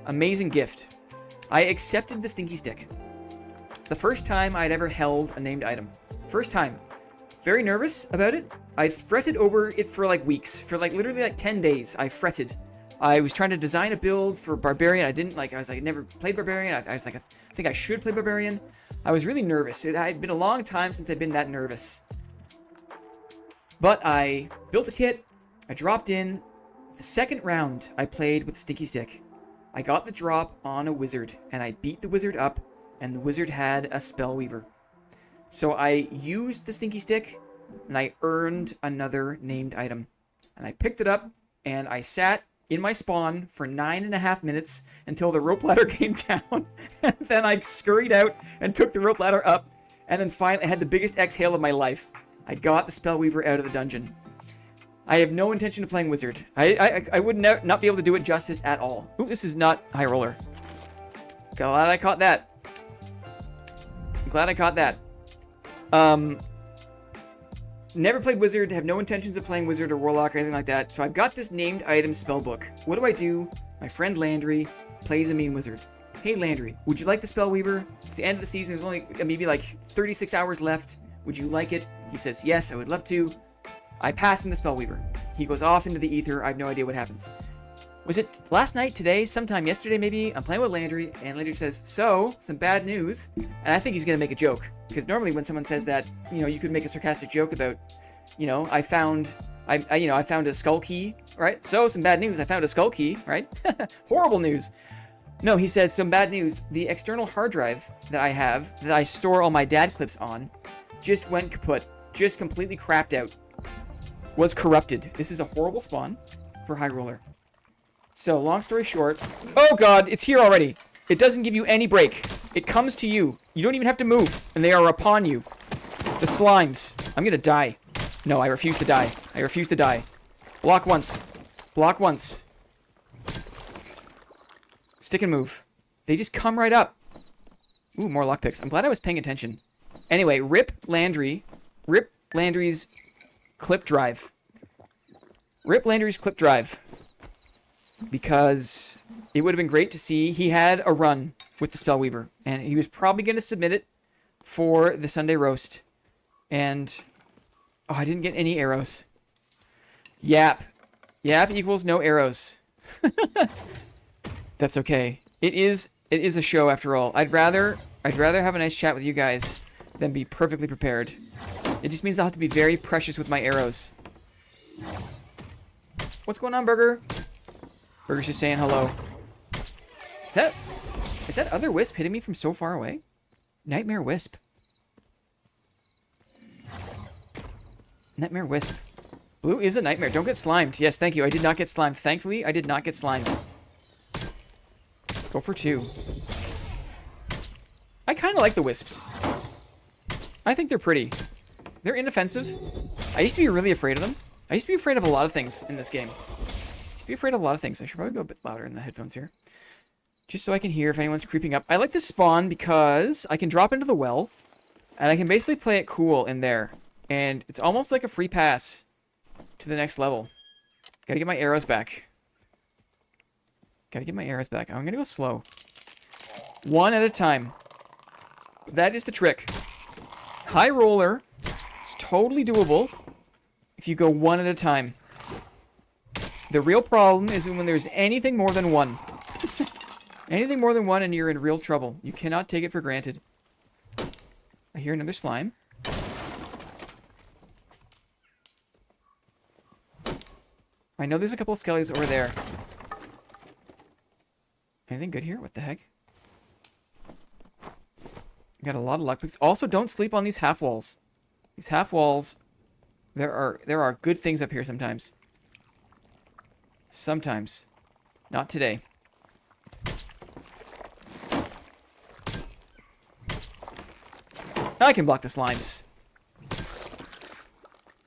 A: Amazing gift. I accepted the stinky stick. The first time I'd ever held a named item. First time. Very nervous about it. I fretted over it for like weeks. For like literally like 10 days, I fretted. I was trying to design a build for Barbarian. I was like, never played Barbarian. I was like, I think I should play Barbarian. I was really nervous. It had been a long time since I'd been that nervous. But I built a kit. I dropped in. The second round I played with the stinky stick, I got the drop on a wizard, and I beat the wizard up, and the wizard had a spellweaver. So I used the stinky stick, and I earned another named item. And I picked it up, and I sat in my spawn for 9.5 minutes until the rope ladder came down. And then I scurried out and took the rope ladder up, and then finally I had the biggest exhale of my life. I got the spellweaver out of the dungeon. I have no intention of playing wizard. I would not be able to do it justice at all. Ooh, this is not high roller. Glad I caught that. Glad I caught that. Never played wizard, have no intentions of playing wizard or warlock or anything like that. So I've got this named item spellbook. What do? My friend Landry plays a mean wizard. Hey Landry, would you like the spellweaver? It's the end of the season. There's only maybe like 36 hours left. Would you like it? He says, yes, I would love to. I pass him the spellweaver. He goes off into the ether. I have no idea what happens. Was it last night, today, sometime yesterday maybe? I'm playing with Landry, and Landry says, so, some bad news. And I think he's going to make a joke. Because normally when someone says that, you know, you could make a sarcastic joke about, you know, I found a skull key, right? So, some bad news. I found a skull key, right? Horrible news. No, he said, some bad news. The external hard drive that I have, that I store all my dad clips on, just went kaput. Just completely crapped out. Was corrupted. This is a horrible spawn for High Roller. So, long story short... Oh god, it's here already. It doesn't give you any break. It comes to you. You don't even have to move. And they are upon you. The slimes. I'm gonna die. No, I refuse to die. I refuse to die. Block once. Block once. Stick and move. They just come right up. Ooh, more lockpicks. I'm glad I was paying attention. Anyway, rip Landry. Rip Landry's clip drive. Rip Landry's clip drive. Because it would have been great to see. He had a run with the Spellweaver. And he was probably going to submit it for the Sunday roast. And... oh, I didn't get any arrows. Yap. Yap equals no arrows. That's okay. It is a show after all. I'd rather have a nice chat with you guys than be perfectly prepared. It just means I'll have to be very precious with my arrows. What's going on, Burger? Burger's just saying hello. Is that other wisp hitting me from so far away? Nightmare wisp. Nightmare wisp. Blue is a nightmare. Don't get slimed. Yes, thank you. I did not get slimed. Thankfully, I did not get slimed. Go for 2. I kind of like the wisps. I think they're pretty. They're inoffensive. I used to be really afraid of them. I used to be afraid of a lot of things in this game. I used to be afraid of a lot of things. I should probably go a bit louder in the headphones here. Just so I can hear if anyone's creeping up. I like this spawn because I can drop into the well. And I can basically play it cool in there. And it's almost like a free pass to the next level. Gotta get my arrows back. Gotta get my arrows back. I'm gonna go slow. One at a time. That is the trick. High roller is totally doable if you go one at a time. The real problem is when there's anything more than one. Anything more than one and you're in real trouble. You cannot take it for granted. I hear another slime. I know there's a couple of skellies over there. Anything good here? What the heck? Got a lot of lockpicks. Also, don't sleep on these half walls. These half walls, there are good things up here sometimes. Sometimes. Not today. I can block the slimes.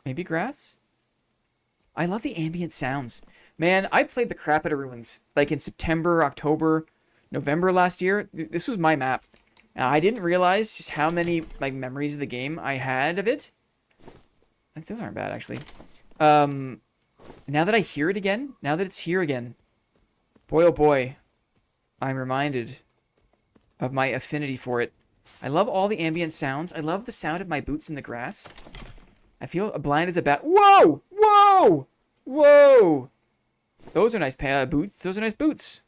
A: Maybe grass? I love the ambient sounds. Man, I played the crap out of Ruins. Like in September, October, November last year. This was my map. I didn't realize just how many like memories of the game I had of it. Those aren't bad, actually. Now that I hear it again, now that it's here again, boy oh boy, I'm reminded of my affinity for it. I love all the ambient sounds. I love the sound of my boots in the grass. I feel blind as a bat. Whoa! Whoa! Whoa! Those are nice boots. Those are nice boots.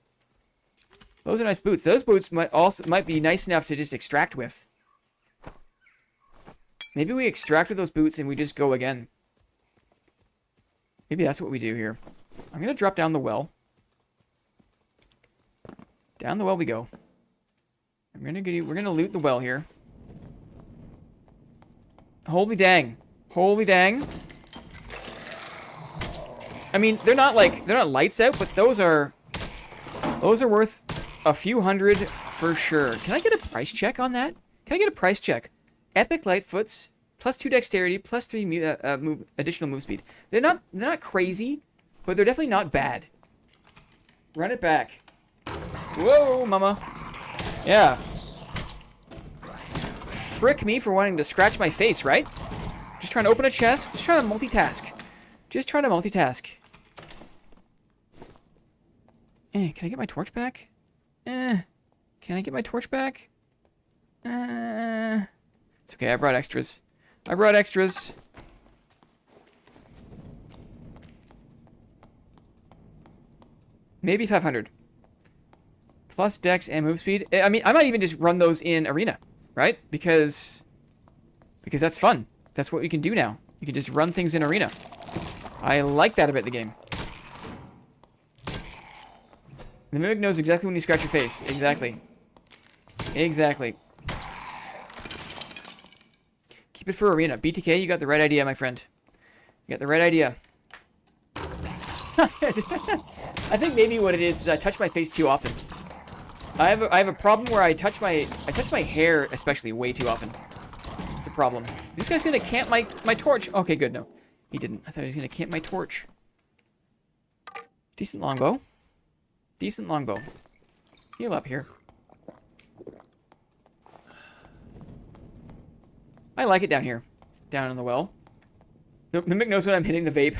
A: Those are nice boots. Those boots might be nice enough to just extract with. Maybe we extract with those boots and we just go again. Maybe that's what we do here. I'm gonna drop down the well. Down the well we go. We're gonna loot the well here. Holy dang. Holy dang. I mean, they're not lights out, but those are worth a few hundred for sure. Can I get a price check on that? Can I get a price check? Epic Lightfoots, plus 2 dexterity, plus 3 additional move speed. They're not crazy, but they're definitely not bad. Run it back. Whoa, mama. Yeah. Frick me for wanting to scratch my face, right? Just trying to open a chest. Just trying to multitask. Just trying to multitask. Can I get my torch back? Can I get my torch back? It's okay, I brought extras. I brought extras. Maybe 500. Plus dex and move speed. I mean, I might even just run those in arena, right? Because that's fun. That's what we can do now. You can just run things in arena. I like that about the game. The Mimic knows exactly when you scratch your face. Exactly. Exactly. Keep it for arena. BTK, you got the right idea, my friend. You got the right idea. I think maybe what it is I touch my face too often. I have a problem where I touch my hair especially way too often. It's a problem. This guy's gonna camp my torch. Okay, good. No, he didn't. I thought he was gonna camp my torch. Decent longbow. Decent longbow. Heal up here. I like it down here. Down in the well. The Mimic knows when I'm hitting the vape.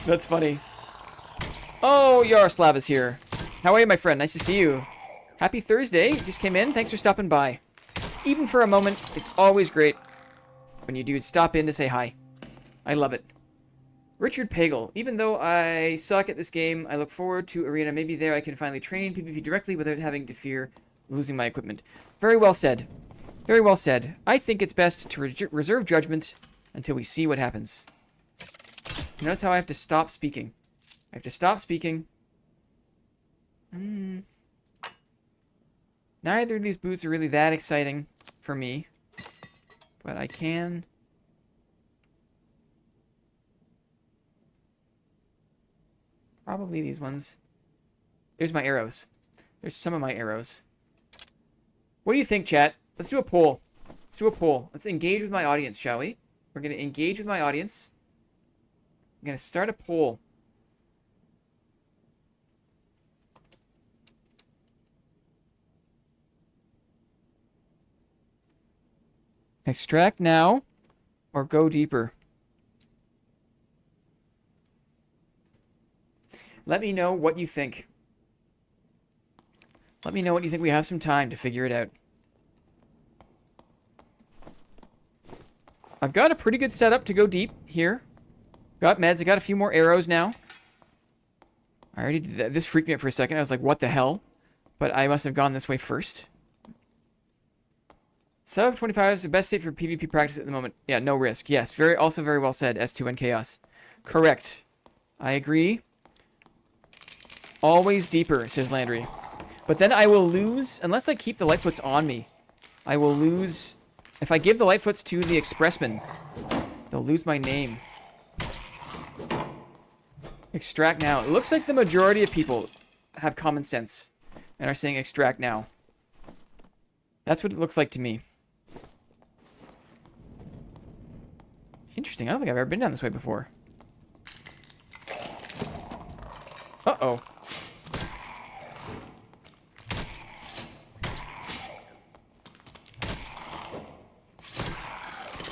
A: That's funny. Oh, Yaroslav is here. How are you, my friend? Nice to see you. Happy Thursday. Just came in. Thanks for stopping by. Even for a moment, it's always great when you dudes stop in to say hi. I love it. Richard Pagel. Even though I suck at this game, I look forward to Arena. Maybe there I can finally train PvP directly without having to fear losing my equipment. Very well said. Very well said. I think it's best to reserve judgment until we see what happens. Notice how I have to stop speaking. I have to stop speaking. Neither of these boots are really that exciting for me. But I can... Probably these ones. There's my arrows. There's some of my arrows. What do you think, chat? Let's do a poll. Let's do a poll. Let's engage with my audience, shall we? We're going to engage with my audience. I'm going to start a poll. Extract now or go deeper? Let me know what you think. Let me know what you think. We have some time to figure it out. I've got a pretty good setup to go deep here. Got meds. I got a few more arrows now. I already did that. This freaked me out for a second. I was like, what the hell? But I must have gone this way first. Sub 25 is the best state for PvP practice at the moment. Yeah, no risk. Yes, also very well said, S2N Chaos. Correct. I agree. Always deeper, says Landry. But then I will lose, unless I keep the Lightfoots on me, I will lose. If I give the Lightfoots to the Expressmen, they'll lose my name. Extract now. It looks like the majority of people have common sense and are saying extract now. That's what it looks like to me. Interesting. I don't think I've ever been down this way before. Uh-oh.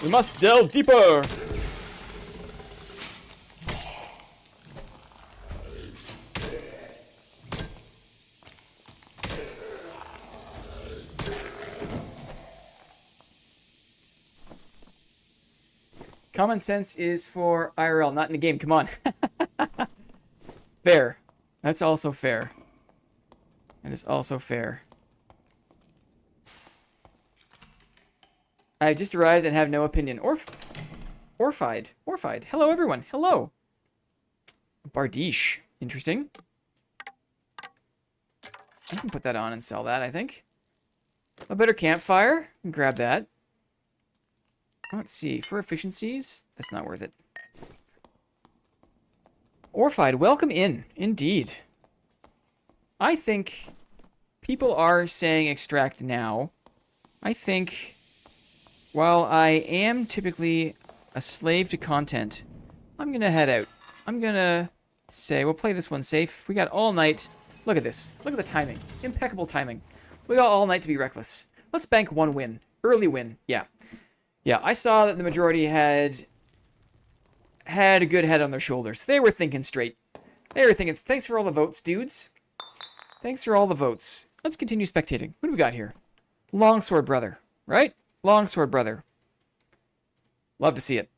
A: We must delve deeper! Common sense is for IRL, not in the game. Come on. Fair. That's also fair. That is also fair. I just arrived and have no opinion. Orphied. Hello, everyone. Hello. Bardiche. Interesting. I can put that on and sell that, I think. A better campfire. Grab that. Let's see. For efficiencies, that's not worth it. Orphied, welcome in. Indeed. I think people are saying extract now. I think, while I am typically a slave to content, I'm going to head out. I'm going to say, we'll play this one safe. We got all night. Look at this. Look at the timing. Impeccable timing. We got all night to be reckless. Let's bank one win. Early win. Yeah. Yeah, I saw that the majority had a good head on their shoulders. They were thinking straight. They were thinking, thanks for all the votes, dudes. Thanks for all the votes. Let's continue spectating. What do we got here? Longsword Brother, right? Longsword Brother. Love to see it.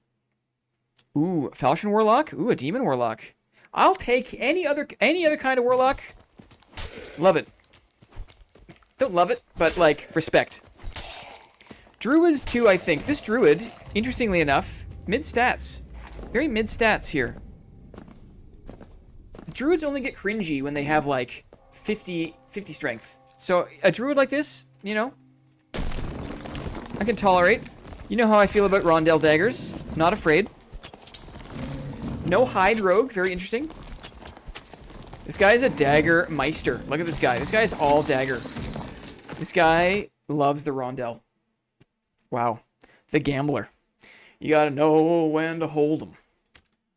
A: Ooh, Falchion Warlock. Ooh, a Demon Warlock. I'll take any other kind of Warlock. Love it. Don't love it, but, like, respect. Druids, too, I think. This Druid, interestingly enough, mid-stats. Very mid-stats here. The Druids only get cringy when they have, like, 50 strength. So, a Druid like this, you know, I can tolerate. You know how I feel about Rondell Daggers. Not afraid. No Hide Rogue. Very interesting. This guy is a Dagger Meister. Look at this guy. This guy is all Dagger. This guy loves the Rondell. Wow. The Gambler. You gotta know when to hold 'em.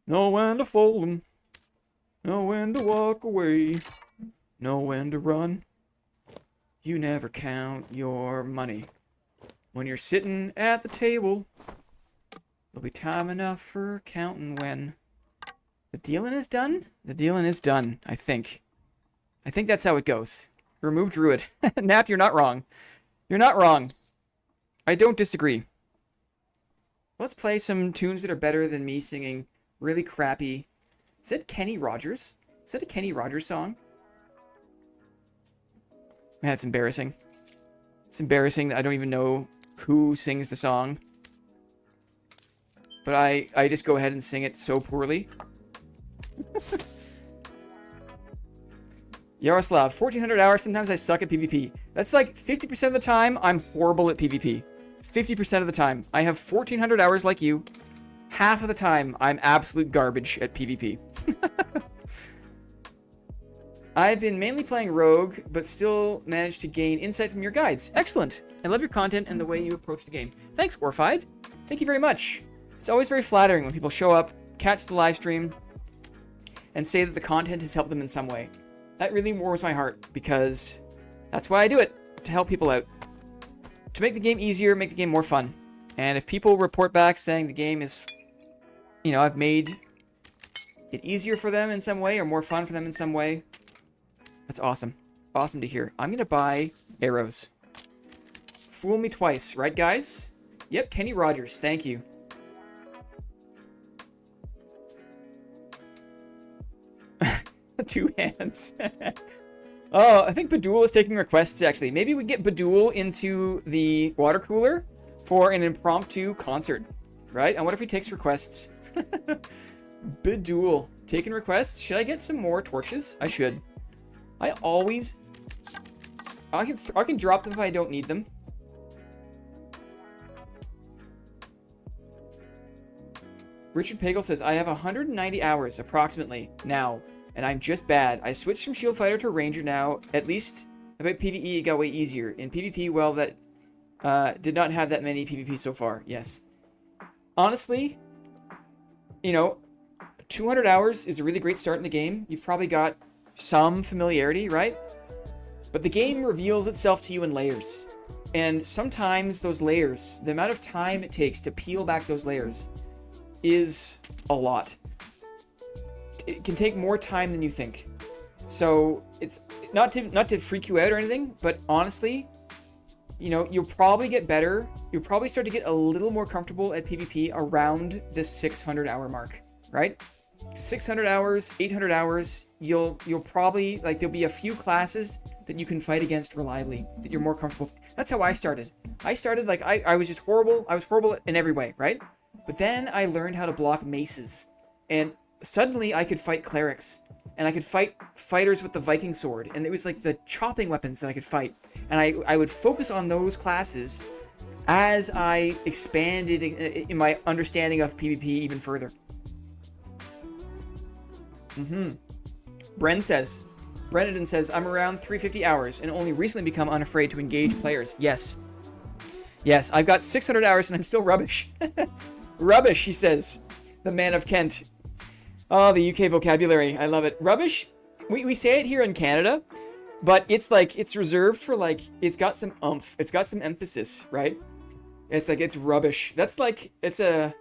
A: Know when to fold 'em. Know when to walk away. Know when to run. You never count your money. When you're sitting at the table, there'll be time enough for counting when the dealing is done. The dealing is done, I think. I think that's how it goes. Remove Druid. Nap, you're not wrong. You're not wrong. I don't disagree. Let's play some tunes that are better than me singing really crappy. Is that Kenny Rogers? Is that a Kenny Rogers song? Man, it's embarrassing. It's embarrassing that I don't even know who sings the song. But I just go ahead and sing it so poorly. Yaroslav, 1400 hours. Sometimes I suck at PvP. That's like 50% of the time I'm horrible at PvP. 50% of the time. I have 1400 hours like you. Half of the time I'm absolute garbage at PvP. I've been mainly playing Rogue, but still managed to gain insight from your guides. Excellent. I love your content and the way you approach the game. Thanks, Orfied. Thank you very much. It's always very flattering when people show up, catch the live stream, and say that the content has helped them in some way. That really warms my heart, because that's why I do it, to help people out. To make the game easier, make the game more fun. And if people report back saying the game is, you know, I've made it easier for them in some way, or more fun for them in some way, that's awesome. Awesome to hear. I'm going to buy arrows. Fool me twice, right, guys? Yep, Kenny Rogers. Thank you. Two hands. Oh, I think Badul is taking requests, actually. Maybe we get Badul into the water cooler for an impromptu concert, right? And what if he takes requests? Badul taking requests. Should I get some more torches? I should. I can drop them if I don't need them. Richard Pagel says, I have 190 hours approximately now, and I'm just bad. I switched from shield fighter to ranger now. At least about PvE it got way easier. In PvP, well, that did not have that many PvP so far. Yes. Honestly, you know, 200 hours is a really great start in the game. You've probably got some familiarity, right? But the game reveals itself to you in layers. And sometimes those layers, the amount of time it takes to peel back those layers is a lot. It can take more time than you think. So it's not to freak you out or anything, but honestly, you know, you'll probably get better. You'll probably start to get a little more comfortable at PvP around the 600 hour mark, right? 600 hours, 800 hours, you'll probably, like, there'll be a few classes that you can fight against reliably, that you're more comfortable. That's how I started. I started, like, I was just horrible. I was horrible in every way, right? But then I learned how to block maces, and suddenly I could fight clerics, and I could fight fighters with the Viking sword, and it was like the chopping weapons that I could fight. And I would focus on those classes as I expanded in my understanding of PvP even further. Brendan says, I'm around 350 hours and only recently become unafraid to engage players. Yes. Yes, I've got 600 hours and I'm still rubbish. Rubbish, he says. The man of Kent. Oh, the UK vocabulary. I love it. Rubbish, we say it here in Canada, but it's like, it's reserved for, like, it's got some oomph. It's got some emphasis, right? It's like, it's rubbish. That's like, it's an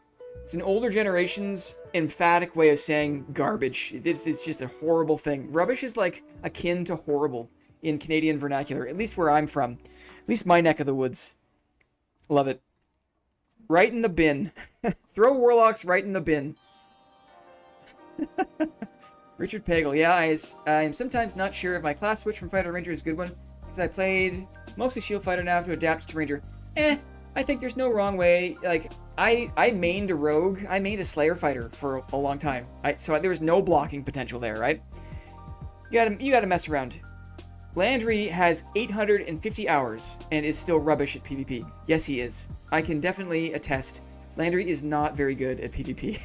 A: older generation's emphatic way of saying garbage. It's just a horrible thing. Rubbish is like akin to horrible in Canadian vernacular, at least where I'm from. At least my neck of the woods. Love it. Right in the bin. Throw warlocks right in the bin. Richard Pagel. Yeah, I am sometimes not sure if my class switch from fighter to ranger is a good one, because I played mostly shield fighter now to adapt to ranger. I think there's no wrong way. Like, I mained a rogue. I mained a slayer fighter for a long time. So there was no blocking potential there, right? You gotta mess around. Landry has 850 hours and is still rubbish at PvP. Yes, he is. I can definitely attest. Landry is not very good at PvP.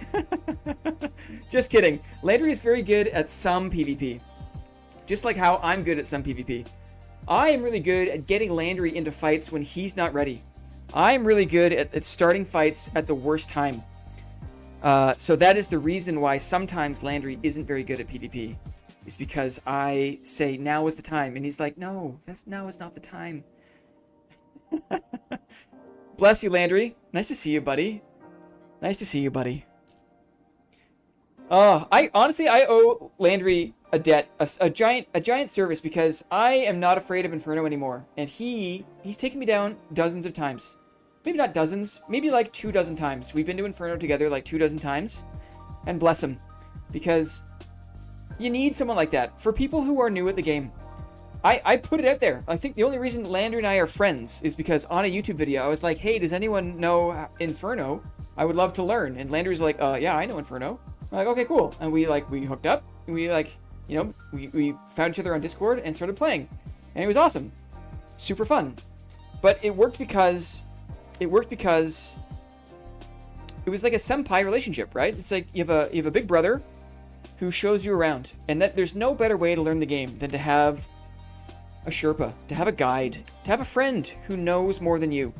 A: Just kidding. Landry is very good at some PvP. Just like how I'm good at some PvP. I am really good at getting Landry into fights when he's not ready. I'm really good at starting fights at the worst time. So that is the reason why sometimes Landry isn't very good at PvP. It's because I say, now is the time. And he's like, no, now is not the time. Bless you, Landry. Nice to see you, buddy. Nice to see you, buddy. I owe Landry a debt, a giant service, because I am not afraid of Inferno anymore. And he's taken me down dozens of times. Maybe not dozens, maybe like 24 times. We've been to Inferno together like 24 times. And bless him. Because you need someone like that. For people who are new at the game, I put it out there. I think the only reason Landry and I are friends is because on a YouTube video, I was like, hey, does anyone know Inferno? I would love to learn. And Landry's like, yeah, I know Inferno. I'm like, okay, cool. And we hooked up. And we we found each other on Discord and started playing. And it was awesome. Super fun. But it worked because it was like a senpai relationship, right? It's like you have a big brother who shows you around. And that there's no better way to learn the game than to have a Sherpa, to have a guide, to have a friend who knows more than you.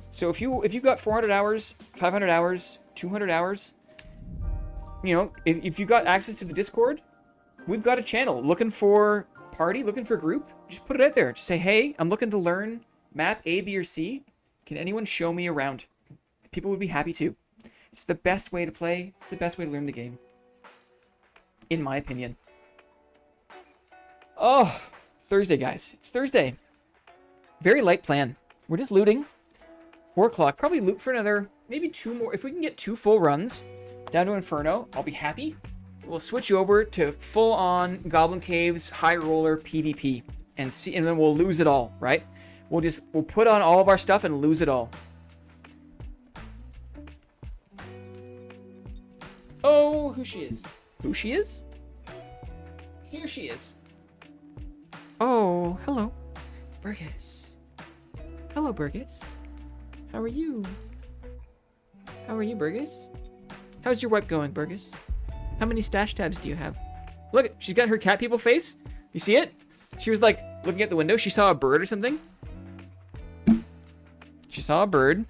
A: So if you've got 400 hours, 500 hours, 200 hours, you know, if you've got access to the Discord, we've got a channel looking for party, looking for a group. Just put it out there. Just say, hey, I'm looking to learn map A, B, or C. Can anyone show me around? People would be happy to. It's the best way to play. It's the best way to learn the game. In my opinion. Oh, Thursday, guys. It's Thursday. Very light plan. We're just looting. 4 o'clock. Probably loot for another, maybe 2 more. If we can get 2 full runs down to Inferno, I'll be happy. We'll switch over to full-on Goblin Caves, High Roller PvP, and then we'll lose it all, right? We'll put on all of our stuff and lose it all. Oh, who she is? Who she is? Here she is. Oh, hello, Burgess. Hello, Burgess. How are you? How are you, Burgess? How's your wipe going, Burgess? How many stash tabs do you have? Look, she's got her cat people face. You see it? She was like looking at the window. She saw a bird or something. She saw a bird.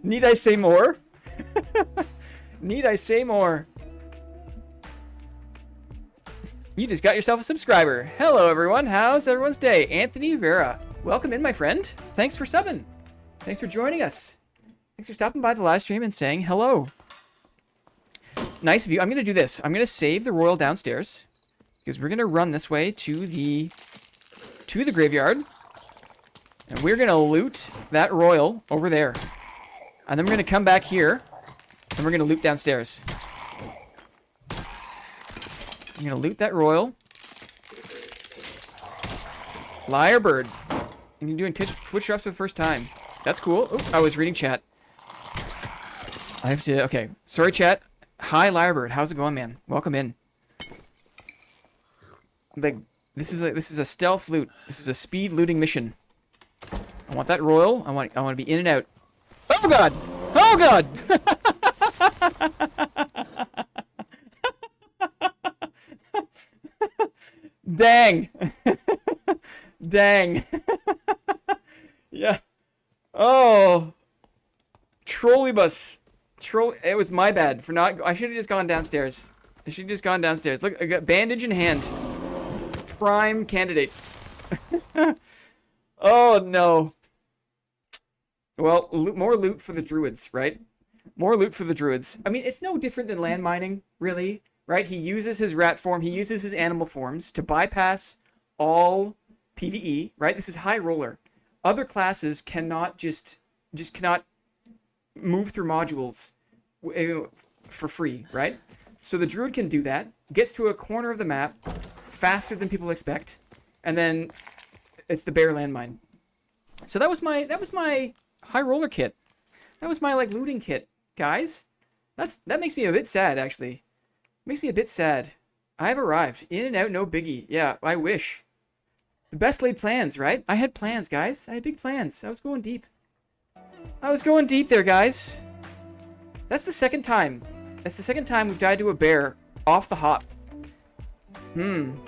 A: Need I say more? Need I say more? You just got yourself a subscriber. Hello, everyone. How's everyone's day? Anthony Vera. Welcome in, my friend. Thanks for subbing. Thanks for joining us. Thanks for stopping by the live stream and saying hello. Nice of you. I'm going to do this. I'm going to save the royal downstairs because we're going to run this way to the graveyard. And we're going to loot that royal over there. And then we're going to come back here and we're going to loot downstairs. I'm going to loot that royal. Liar bird. And you're doing Twitch drops for the first time. That's cool. Oop, I was reading chat. I have to... Okay. Sorry, chat. Hi, Liarbird. How's it going, man? Welcome in. This is a stealth loot. This is a speed looting mission. I want that royal. I want to be in and out. Oh, God! Oh, God! Dang. Dang. Yeah. Oh. Trolley-bus. It was my bad for not... I should have just gone downstairs. I should have just gone downstairs. Look, I got bandage in hand. Prime candidate. Oh, no. Well, more loot for the druids, right? More loot for the druids. I mean, it's no different than land mining, really. Right? He uses his rat form, he uses his animal forms to bypass all PvE, right? This is high roller. Other classes cannot just cannot move through modules for free, right? So the druid can do that, gets to a corner of the map faster than people expect, and then it's the bare landmine. So that was my high roller kit. That was my like looting kit, guys. That makes me a bit sad, actually. Makes me a bit sad. I've arrived. In and out, no biggie. Yeah, I wish. The best laid plans, right? I had plans, guys. I had big plans. I was going deep. I was going deep there, guys. That's the second time. That's the second time we've died to a bear off the hop. Maybe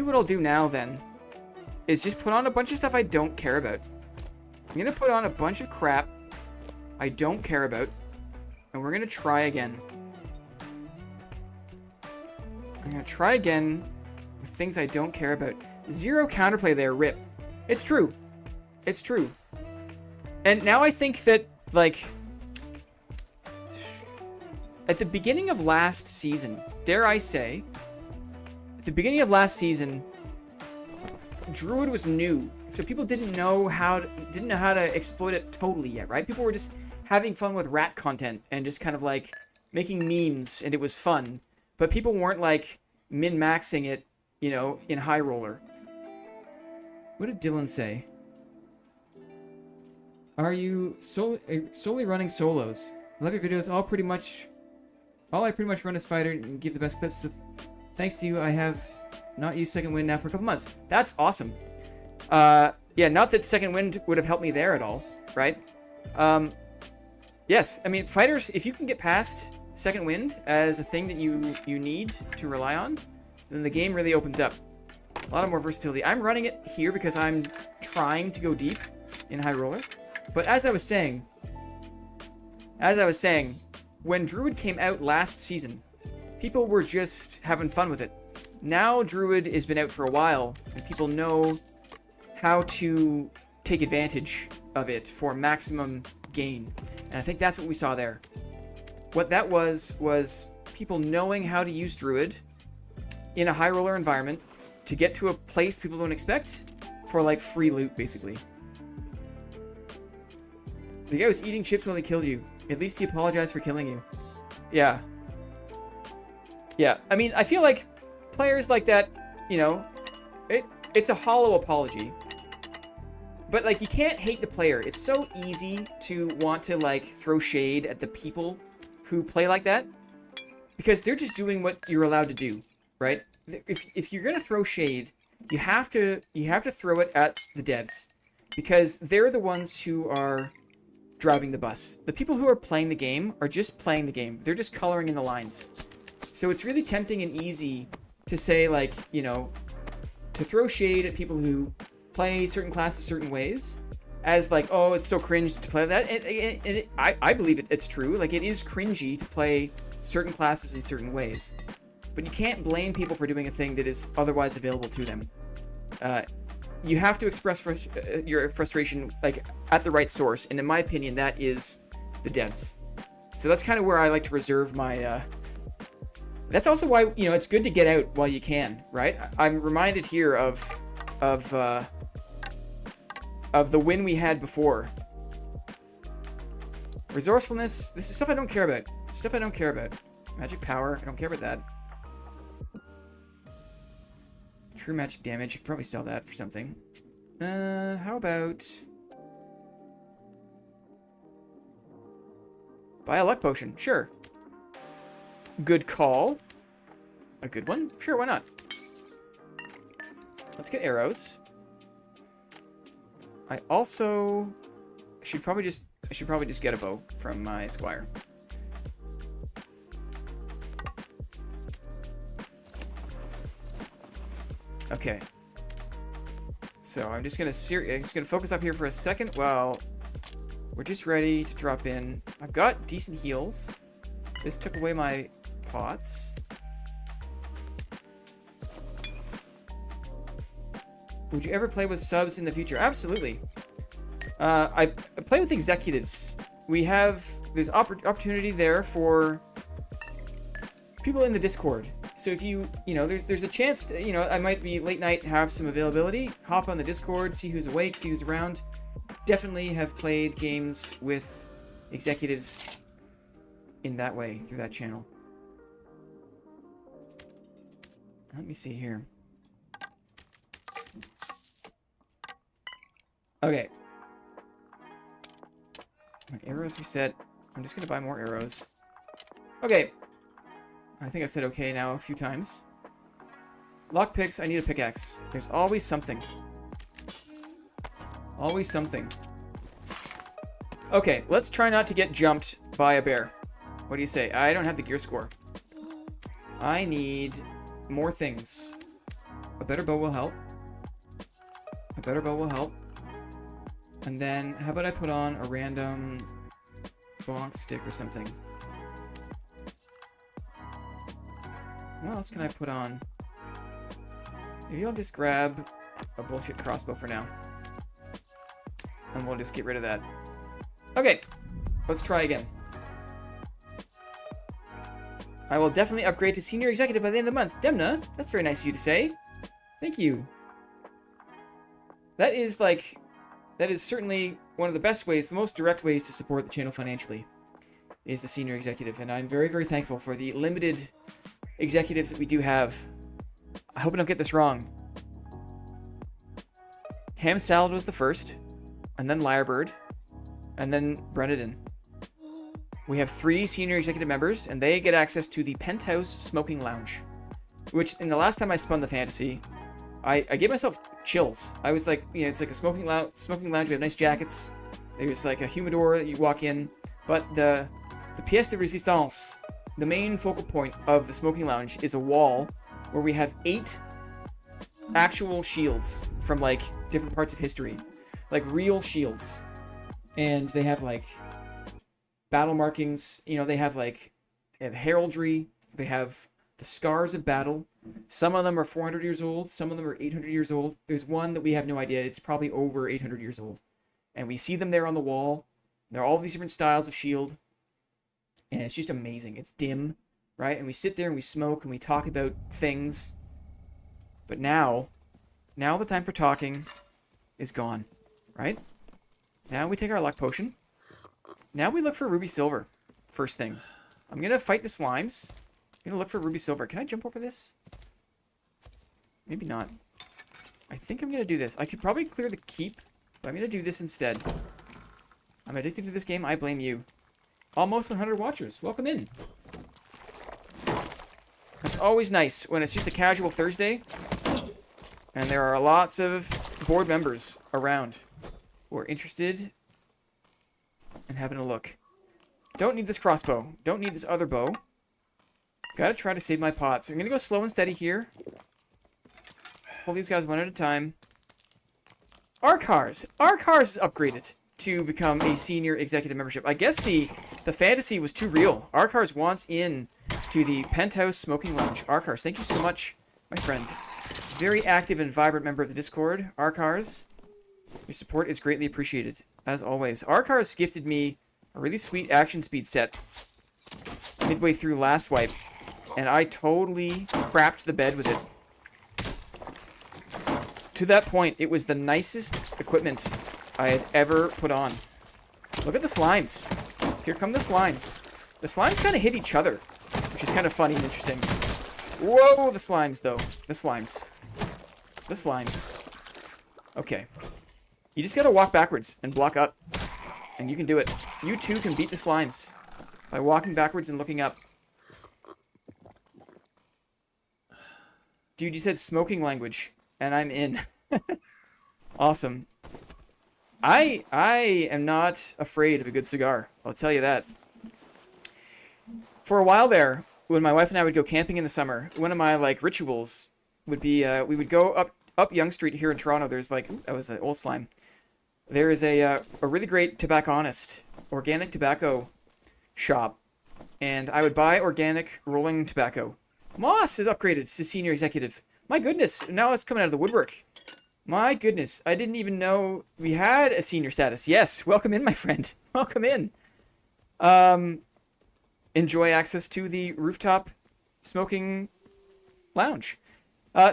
A: what I'll do now, then, is just put on a bunch of stuff I don't care about. I'm going to put on a bunch of crap I don't care about, and we're going to try again. I'm going to try again with things I don't care about. 0 counterplay there, rip. It's true. It's true. And now I think that, like, at the beginning of last season, dare I say, at the beginning of last season, Druid was new, so people didn't know how to exploit it totally yet, right? People were just having fun with rat content and just kind of like making memes, and it was fun. But people weren't like min-maxing it, you know, in high roller. What did Dylan say? Are you solely running solos? I love your videos. All I pretty much run as fighter and give the best clips. So thanks to you, I have not used second wind now for a couple months. That's awesome. Yeah, not that Second Wind would have helped me there at all, right? Yes, I mean, fighters, if you can get past Second Wind as a thing that you need to rely on, then the game really opens up. A lot more versatility. I'm running it here because I'm trying to go deep in High Roller. But as I was saying, when Druid came out last season, people were just having fun with it. Now Druid has been out for a while, and people know how to take advantage of it for maximum gain. And I think that's what we saw there. What that was people knowing how to use Druid in a high roller environment to get to a place people don't expect for like free loot, basically. The guy was eating chips while he killed you. At least he apologized for killing you. Yeah. Yeah, I mean, I feel like players like that, you know, it's a hollow apology. But, like, you can't hate the player. It's so easy to want to, like, throw shade at the people who play like that. Because they're just doing what you're allowed to do, right? If you're going to throw shade, you have to throw it at the devs. Because they're the ones who are driving the bus. The people who are playing the game are just playing the game. They're just coloring in the lines. So it's really tempting and easy to say, like, you know, to throw shade at people who play certain classes certain ways as like, oh, it's so cringe to play that. And I believe it's true. Like, it is cringy to play certain classes in certain ways. But you can't blame people for doing a thing that is otherwise available to them. You have to express your frustration, like, at the right source. And in my opinion, that is the devs. So that's kind of where I like to reserve my... That's also why, you know, it's good to get out while you can, right? I'm reminded here of the win we had before. Resourcefulness, this is stuff I don't care about. Stuff I don't care about. Magic power, I don't care about that. True magic damage, you could probably sell that for something. How about... buy a luck potion, sure. Good call. A good one? Sure, why not? Let's get arrows. I should probably just get a bow from my squire. Okay. So I'm just gonna focus up here for a second while we're just ready to drop in. I've got decent heals. This took away my pots. Would you ever play with subs in the future? Absolutely. I play with executives. There's opportunity there for people in the Discord. So if you know, there's a chance to, you know, I might be late night, have some availability, hop on the Discord, see who's awake, see who's around. Definitely have played games with executives in that way, through that channel. Let me see here. Okay. My arrows reset. I'm just gonna buy more arrows. Okay. I think I've said okay now a few times. Lockpicks, I need a pickaxe. There's always something. Always something. Okay, let's try not to get jumped by a bear. What do you say? I don't have the gear score. I need more things. A better bow will help. A better bow will help. And then, how about I put on a random bonk stick or something? What else can I put on? Maybe I'll just grab a bullshit crossbow for now. And we'll just get rid of that. Okay, let's try again. I will definitely upgrade to senior executive by the end of the month. Demna, that's very nice of you to say. Thank you. That is certainly one of the best ways, the most direct ways to support the channel financially, is the senior executive. And I'm very, very thankful for the limited executives that we do have. I hope I don't get this wrong. Ham Salad was the first, and then Lyrebird, and then Brennan. We have 3 senior executive members, and they get access to the Penthouse Smoking Lounge, which in the last time I spun the fantasy, I gave myself chills. I was like, you know, it's like a smoking lounge. We have nice jackets. There's like a humidor that you walk in. But the pièce de résistance, the main focal point of the smoking lounge, is a wall where we have 8 actual shields from like different parts of history, like real shields, and they have like battle markings. You know, they have heraldry. They have the scars of battle. Some of them are 400 years old. Some of them are 800 years old. There's one that we have no idea. It's probably over 800 years old. And we see them there on the wall. They're all these different styles of shield. And it's just amazing. It's dim, right? And we sit there and we smoke and we talk about things. But now the time for talking is gone, right? Now we take our luck potion. Now we look for ruby silver. First thing. I'm going to fight the slimes. I'm going to look for ruby silver. Can I jump over this? Maybe not. I think I'm going to do this. I could probably clear the keep, but I'm going to do this instead. I'm addicted to this game. I blame you. Almost 100 watchers. Welcome in. It's always nice when it's just a casual Thursday and there are lots of board members around who are interested in having a look. Don't need this crossbow. Don't need this other bow. Gotta try to save my pots. I'm gonna go slow and steady here. Pull these guys one at a time. Arkars. Arkars is upgraded to become a senior executive membership. I guess the fantasy was too real. Arkars wants in to the penthouse smoking lounge. Arkars, thank you so much, my friend. Very active and vibrant member of the Discord. Arkars, your support is greatly appreciated, as always. Arkars gifted me a really sweet action speed set midway through last wipe, and I totally crapped the bed with it. To that point, it was the nicest equipment I had ever put on. Look at the slimes. Here come the slimes. The slimes kind of hit each other, which is kind of funny and interesting. Whoa, the slimes, though. The slimes. The slimes. Okay. You just gotta walk backwards and block up, and you can do it. You too can beat the slimes by walking backwards and looking up. Dude, you said smoking language, and I'm in. Awesome. I am not afraid of a good cigar. I'll tell you that. For a while there, when my wife and I would go camping in the summer, one of my like rituals would be we would go up Yonge Street here in Toronto. There's like, ooh, that was an old slime. There is a really great tobacconist, organic tobacco shop, and I would buy organic rolling tobacco. Moss is upgraded to senior executive. My goodness, now it's coming out of the woodwork. My goodness, I didn't even know we had a senior status. Yes, welcome in, my friend. Welcome in. Enjoy access to the rooftop smoking lounge.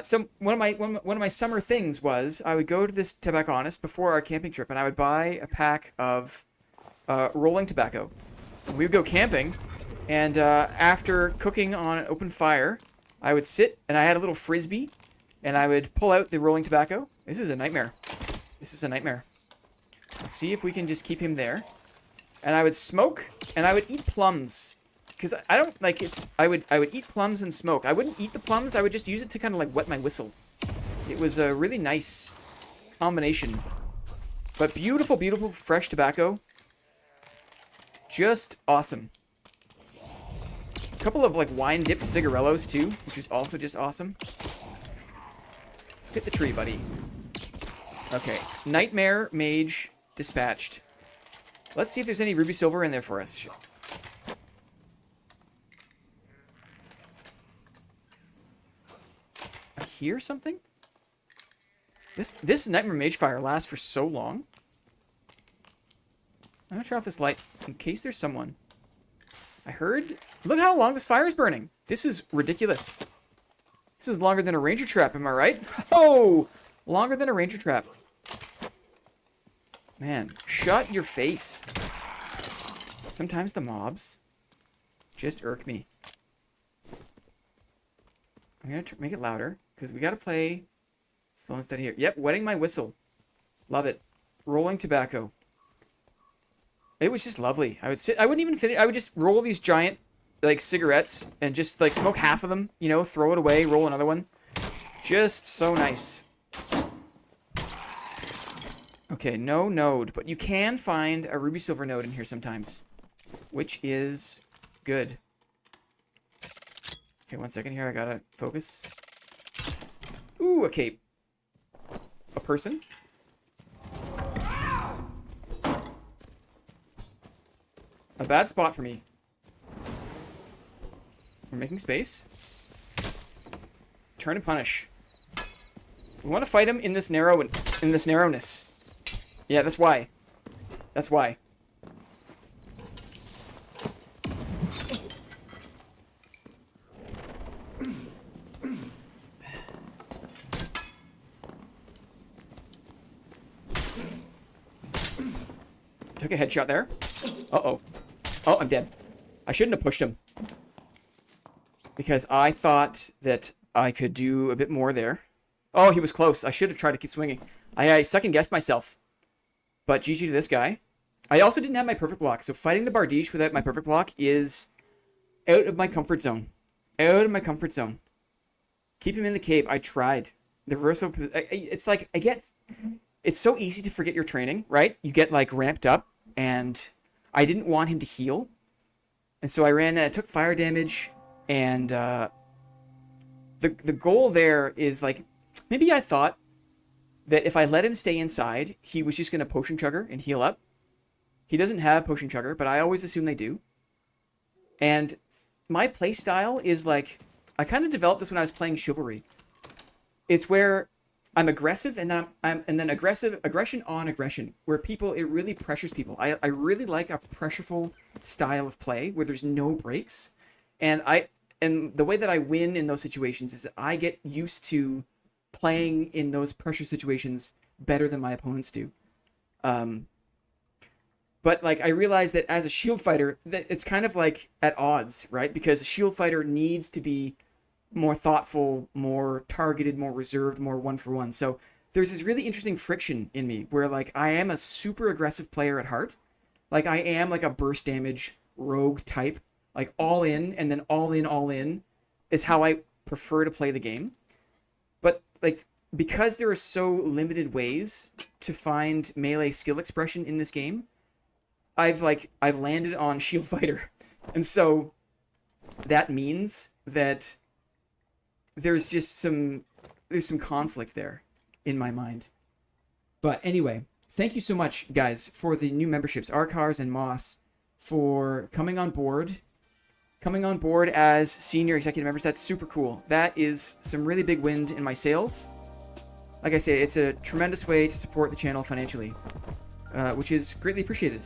A: So one of my summer things was I would go to this tobacconist before our camping trip, and I would buy a pack of rolling tobacco. We would go camping, and after cooking on an open fire, I would sit, and I had a little frisbee, and I would pull out the rolling tobacco. This is a nightmare. This is a nightmare. Let's see if we can just keep him there. And I would smoke, and I would eat plums. Because I don't, like, I would eat plums and smoke. I wouldn't eat the plums, I would just use it to kind of, like, wet my whistle. It was a really nice combination. But beautiful, beautiful, fresh tobacco. Just awesome. A couple of, like, wine-dipped cigarillos, too, which is also just awesome. Hit the tree, buddy. Okay. Nightmare Mage dispatched. Let's see if there's any ruby silver in there for us. I hear something? This Nightmare Mage fire lasts for so long. I'm gonna turn off this light in case there's someone. I heard... Look how long this fire is burning. This is ridiculous. This is longer than a ranger trap, am I right? Oh! Longer than a ranger trap. Man, shut your face. Sometimes the mobs just irk me. I'm gonna make it louder, because we gotta play slow and steady here. Yep, wetting my whistle. Love it. Rolling tobacco. It was just lovely. I wouldn't even finish. I would just roll these giant, like, cigarettes and just, like, smoke half of them, you know, throw it away, roll another one. Just so nice. Okay, no node, but you can find a ruby silver node in here sometimes, which is good. Okay, 1 second here. I gotta focus. Ooh, a cape. A person. A bad spot for me. We're making space. Turn and punish. We want to fight him in this narrowness. Yeah, that's why. That's why. Took a headshot there. Uh-oh. Oh, I'm dead. I shouldn't have pushed him. Because I thought that I could do a bit more there. Oh, he was close. I should have tried to keep swinging. I second-guessed myself. But GG to this guy. I also didn't have my perfect block, so fighting the Bardiche without my perfect block is out of my comfort zone. Out of my comfort zone. Keep him in the cave. I tried. The reversal... It's like, I get... It's so easy to forget your training, right? You get, like, ramped up, and I didn't want him to heal. And so I ran and I took fire damage, and the goal there is, like... Maybe I thought that if I let him stay inside, he was just going to potion chugger and heal up. He doesn't have potion chugger, but I always assume they do. And my playstyle is like... I kind of developed this when I was playing Chivalry. It's where I'm aggressive, and then aggression on aggression, where people, it really pressures people. I really like a pressureful style of play where there's no breaks. And the way that I win in those situations is that I get used to playing in those pressure situations better than my opponents do. But like, I realized that as a shield fighter, that it's kind of like at odds, right? Because a shield fighter needs to be more thoughtful, more targeted, more reserved, more one-for-one. So there's this really interesting friction in me where, like, I am a super aggressive player at heart. Like, I am like a burst damage rogue type, like all in, and then all in is how I prefer to play the game. But like, because there are so limited ways to find melee skill expression in this game, I've landed on shield fighter. And so that means that there's some conflict there in my mind. But anyway, thank you so much, guys, for the new memberships, Arkars and Moss, for coming on board as senior executive members. That's super cool. That is some really big wind in my sails. Like I say, it's a tremendous way to support the channel financially, which is greatly appreciated.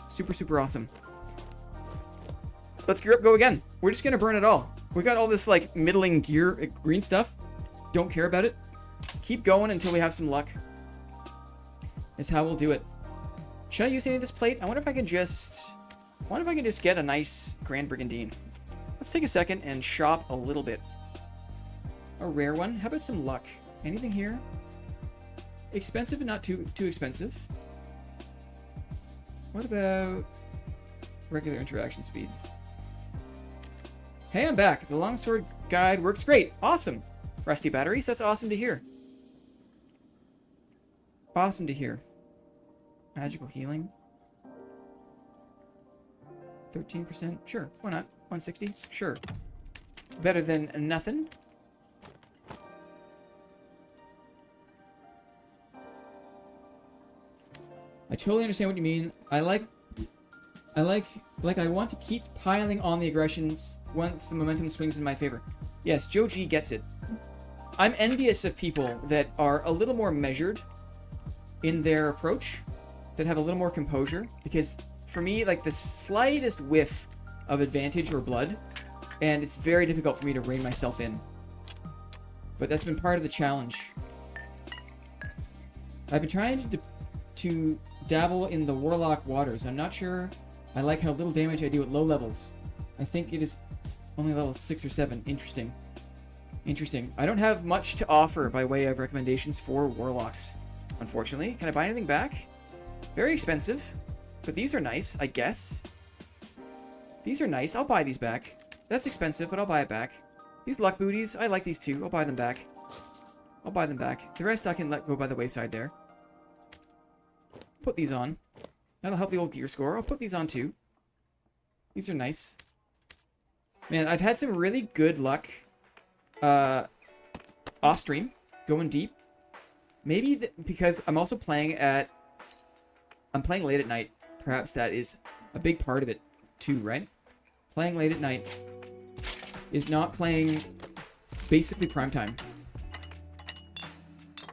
A: Super, super awesome. Let's gear up, go again. We're just gonna burn it all. We got all this like middling gear, green stuff. Don't care about it. Keep going until we have some luck. Is how we'll do it. Should I use any of this plate? I wonder if I can just get a nice Grand Brigandine. Let's take a second and shop a little bit. A rare one. How about some luck? Anything here? Expensive but not too expensive. What about regular interaction speed? Hey, I'm back. The longsword guide works great. Awesome. Rusty batteries. That's awesome to hear. Awesome to hear. Magical healing. 13%. Sure. Why not? 160. Sure. Better than nothing. I totally understand what you mean. I want to keep piling on the aggressions once the momentum swings in my favor. Yes, Joe G gets it. I'm envious of people that are a little more measured in their approach, that have a little more composure, because for me, like, the slightest whiff of advantage or blood, and it's very difficult for me to rein myself in. But that's been part of the challenge. I've been trying to dabble in the warlock waters. I'm not sure I like how little damage I do at low levels. I think it is only level 6 or 7. Interesting. Interesting. I don't have much to offer by way of recommendations for warlocks, unfortunately. Can I buy anything back? Very expensive, but these are nice, I guess. These are nice. I'll buy these back. That's expensive, but I'll buy it back. These luck booties, I like these too. I'll buy them back. I'll buy them back. The rest I can let go by the wayside there. Put these on. That'll help the old gear score. I'll put these on too. These are nice. Man, I've had some really good luck off stream, going deep. Maybe because I'm also playing I'm playing late at night. Perhaps that is a big part of it too, right? Playing late at night is not playing basically prime time.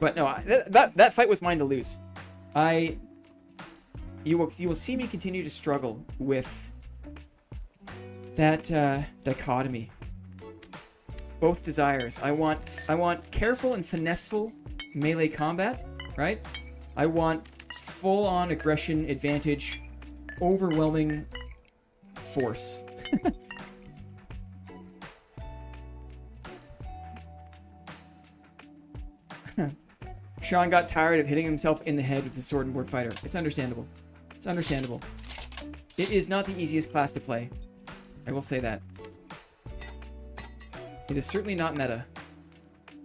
A: But no, that fight was mine to lose. You will see me continue to struggle with that dichotomy. Both desires. I want careful and finesseful melee combat, right? I want full-on aggression, advantage, overwhelming force. Sean got tired of hitting himself in the head with the sword and board fighter. It's understandable. It's understandable. It is not the easiest class to play. I will say that. It is certainly not meta.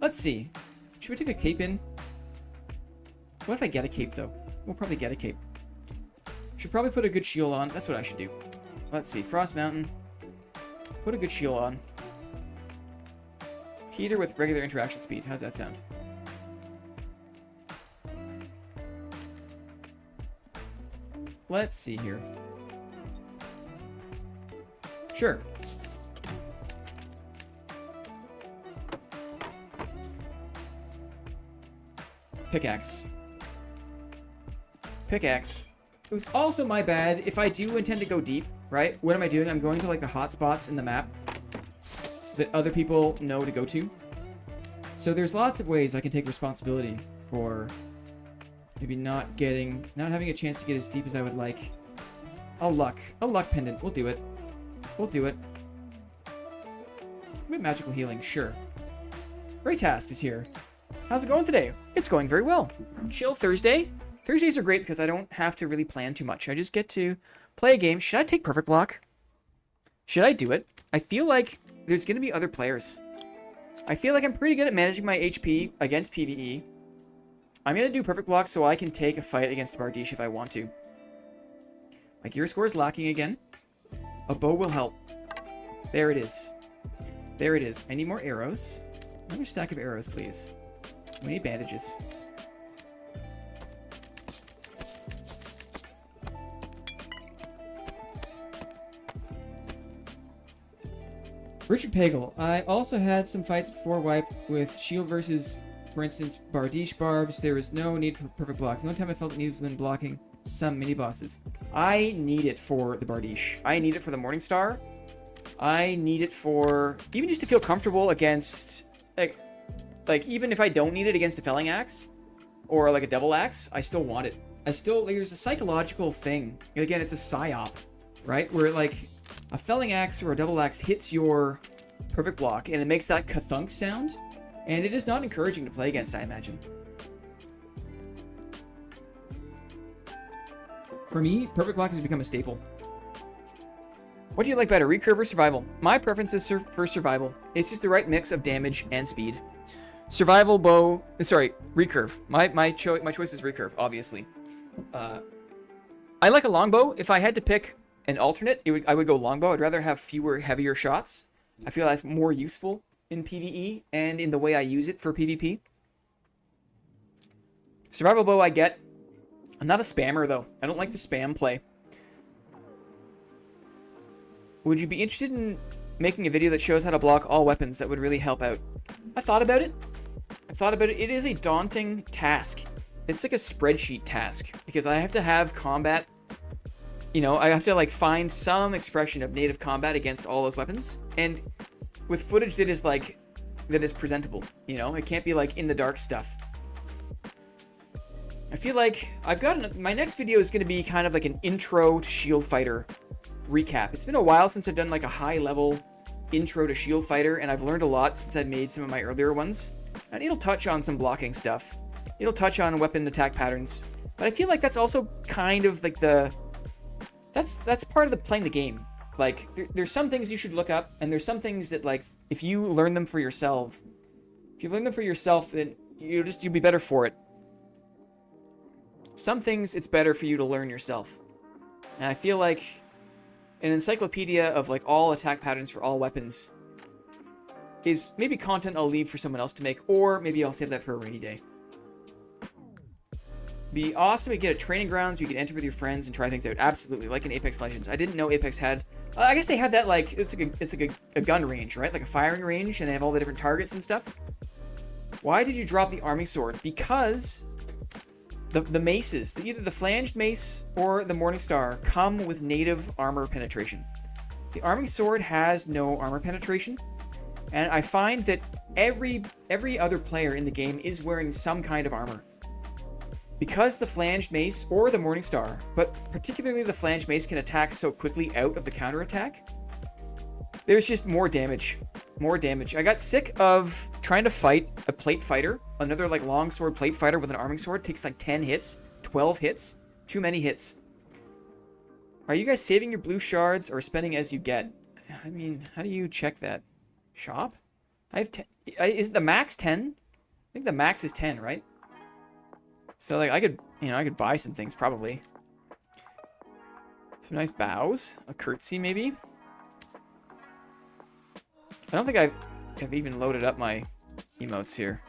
A: Let's see. Should we take a cape in? What if I get a cape, though? We'll probably get a cape. Should probably put a good shield on. That's what I should do. Let's see. Frost Mountain. Put a good shield on. Heater with regular interaction speed. How's that sound? Let's see here. Sure. Pickaxe. Pickaxe. It was also my bad if I do intend to go deep, right? What am I doing? I'm going to like the hot spots in the map that other people know to go to. So there's lots of ways I can take responsibility for maybe not having a chance to get as deep as I would like. A luck pendant. We'll do it. We'll do it. Maybe magical healing, sure. Raytast is here. How's it going today? It's going very well. Chill Thursday. Thursdays are great because I don't have to really plan too much. I just get to play a game. Should I take Perfect Block? Should I do it? I feel like there's going to be other players. I feel like I'm pretty good at managing my HP against PvE. I'm going to do Perfect Block so I can take a fight against Bardiche if I want to. My gear score is lacking again. A bow will help. There it is. There it is. I need more arrows. Another stack of arrows, please. We need bandages. Richard Pagel. I also had some fights before wipe with shield versus, for instance, Bardiche barbs. There is no need for Perfect Block. The only time I felt it needed when blocking some mini bosses. I need it for the Bardiche. I need it for the Morningstar. I need it for even just to feel comfortable against like even if I don't need it against a felling axe or like a double axe, I still want it. There's a psychological thing. Again, it's a psyop, right? Where like a felling axe or a double axe hits your Perfect Block and it makes that kathunk sound, and it is not encouraging to play against, I imagine. For me, Perfect Block has become a staple. What do you like better, recurve or survival? My preference is for survival. It's just the right mix of damage and speed. Survival bow, sorry, recurve. My choice is recurve, obviously. I like a longbow. If I had to pick an alternate, I would go longbow. I'd rather have fewer, heavier shots. I feel that's more useful in PvE and in the way I use it for PvP. Survival bow I get. I'm not a spammer, though. I don't like the spam play. Would you be interested in making a video that shows how to block all weapons? That would really help out. I thought about it. It is a daunting task. It's like a spreadsheet task because I have to have combat. You know, I have to like find some expression of native combat against all those weapons. And with footage that is presentable, you know, it can't be like in the dark stuff. I feel like my next video is going to be kind of like an intro to Shield Fighter recap. It's been a while since I've done like a high level intro to Shield Fighter, and I've learned a lot since I've made some of my earlier ones. And it'll touch on some blocking stuff. It'll touch on weapon attack patterns. But I feel like that's also kind of like that's part of the playing the game. Like there's some things you should look up, and there's some things that like if you learn them for yourself, then you'll be better for it. Some things it's better for you to learn yourself. And I feel like an encyclopedia of like all attack patterns for all weapons is maybe content I'll leave for someone else to make, or maybe I'll save that for a rainy day. Be awesome to get a training grounds you can enter with your friends and try things out. Absolutely, like in Apex Legends. I didn't know Apex had... I guess they have that, like, it's like a gun range, right? Like a firing range, and they have all the different targets and stuff. Why did you drop the arming sword? Because the maces, either the flanged mace or the Morningstar, come with native armor penetration. The arming sword has no armor penetration, and I find that every other player in the game is wearing some kind of armor. Because the flanged mace or the Morningstar, but particularly the flanged mace, can attack so quickly out of the counterattack, there's just more damage. More damage. I got sick of trying to fight a plate fighter, another like longsword plate fighter with an arming sword. Takes like 10 hits, 12 hits. Too many hits. Are you guys saving your blue shards or spending as you get? I mean, how do you check that? Shop? I have 10. Is the max 10? I think the max is 10, right? So like I could buy some things probably. Some nice bows, a curtsy maybe. I don't think I've even loaded up my emotes here.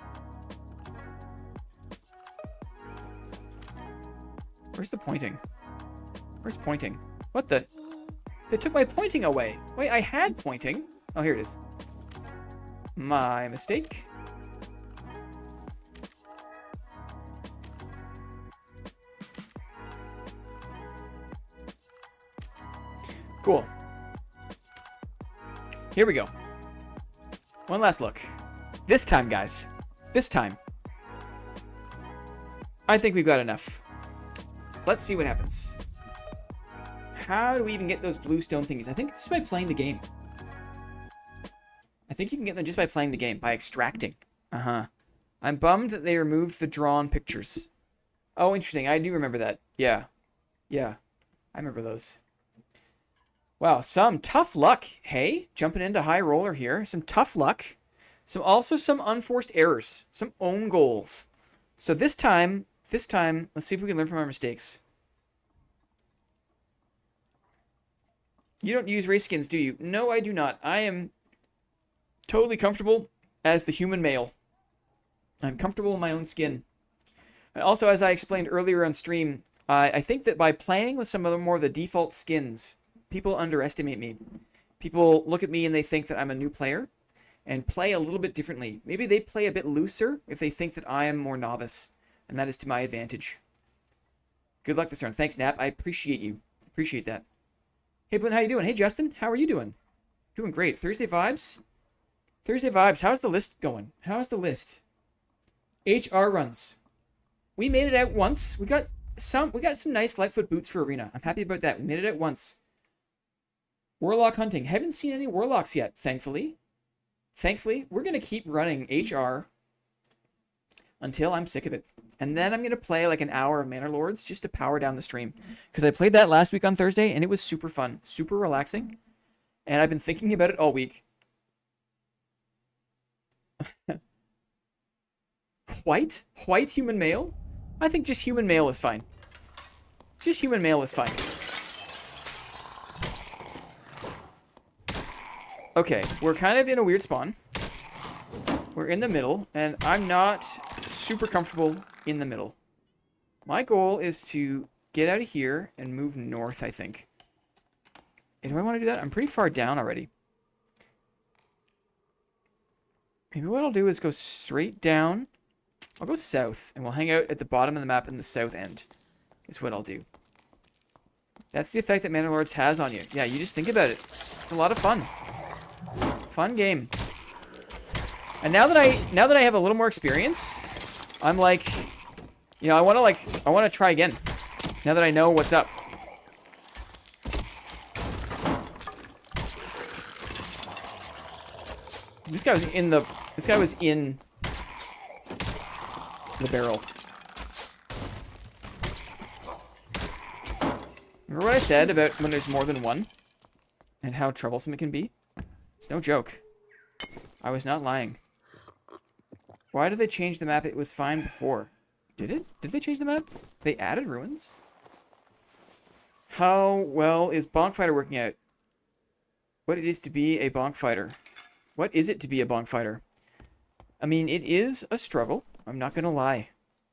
A: Where's the pointing? Where's pointing? What the? They took my pointing away. Wait, I had pointing. Oh, here it is. My mistake. Cool. Here we go. One last look. This time, guys. This time. I think we've got enough. Let's see what happens. How do we even get those blue stone thingies? I think just by playing the game. I think you can get them just by playing the game, by extracting. I'm bummed that they removed the drawn pictures. Oh, interesting. I do remember that. Yeah. Yeah. I remember those. Wow, some tough luck, hey? Jumping into high roller here. Some tough luck. Also some unforced errors. Some own goals. So this time, let's see if we can learn from our mistakes. You don't use race skins, do you? No, I do not. I am totally comfortable as the human male. I'm comfortable in my own skin. And also, as I explained earlier on stream, I think that by playing with some of the more of the default skins, people underestimate me. People look at me and they think that I'm a new player and play a little bit differently. Maybe they play a bit looser if they think that I am more novice, and that is to my advantage. Good luck this round. Thanks, Nap. I appreciate you. Appreciate that. Hey, Blint, how you doing? Hey, Justin, how are you doing? Doing great. Thursday vibes? Thursday vibes. How's the list going? How's the list? HR runs. We made it out once. We got some nice Lightfoot boots for Arena. I'm happy about that. We made it out once. Warlock hunting. Haven't seen any warlocks yet, thankfully. Thankfully, we're going to keep running HR until I'm sick of it. And then I'm going to play like an hour of Manor Lords just to power down the stream. Because I played that last week on Thursday, and it was super fun. Super relaxing. And I've been thinking about it all week. White? White human male? I think just human male is fine. Just human male is fine. Okay, we're kind of in a weird spawn. We're in the middle, and I'm not super comfortable in the middle. My goal is to get out of here and move north, I think. And do I want to do that? I'm pretty far down already. Maybe what I'll do is go straight down. I'll go south, and we'll hang out at the bottom of the map in the south end. Is what I'll do. That's the effect that Manor Lords has on you. Yeah, you just think about it. It's a lot of fun. Fun game. And now that I have a little more experience, I'm like, you know, I want to try again. Now that I know what's up. This guy was in the barrel. Remember what I said about when there's more than one and how troublesome it can be? It's no joke. I was not lying. Why did they change the map? It was fine before. Did it? Did they change the map? They added ruins? How well is Bonk Fighter working out? What it is to be a Bonk Fighter. What is it to be a Bonk Fighter? I mean, it is a struggle. I'm not going to lie.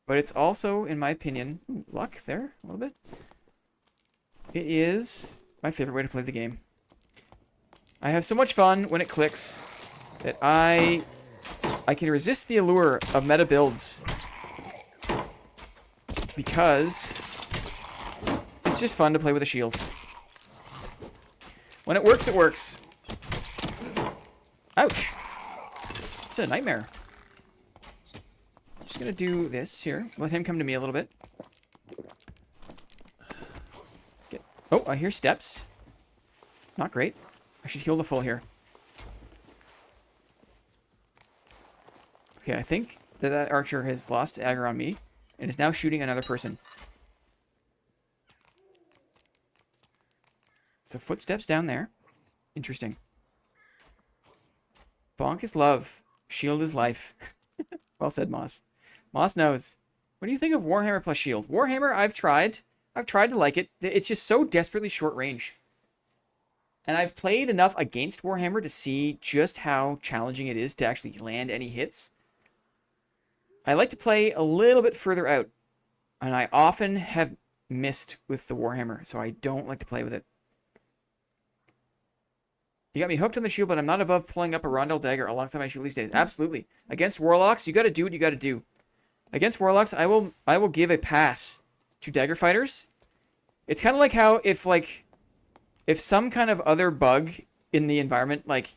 A: But it's also, in my opinion, luck there a little bit. It is my favorite way to play the game. I have so much fun when it clicks that I can resist the allure of meta builds because it's just fun to play with a shield. When it works, it works. Ouch. It's a nightmare. Just gonna do this here. Let him come to me a little bit. Oh, I hear steps. Not great. I should heal the full here. Okay, I think that archer has lost aggro on me and is now shooting another person. So footsteps down there. Interesting. Bonk is love. Shield is life. Well said, Moss. Moss knows. What do you think of Warhammer plus Shield? Warhammer, I've tried. I've tried to like it. It's just so desperately short range. And I've played enough against Warhammer to see just how challenging it is to actually land any hits. I like to play a little bit further out. And I often have missed with the Warhammer, so I don't like to play with it. You got me hooked on the shield, but I'm not above pulling up a Rondel Dagger alongside my shield these days. Absolutely. Against Warlocks, you got to do what you got to do. Against Warlocks, I will give a pass to Dagger Fighters. It's kind of like how if some kind of other bug in the environment like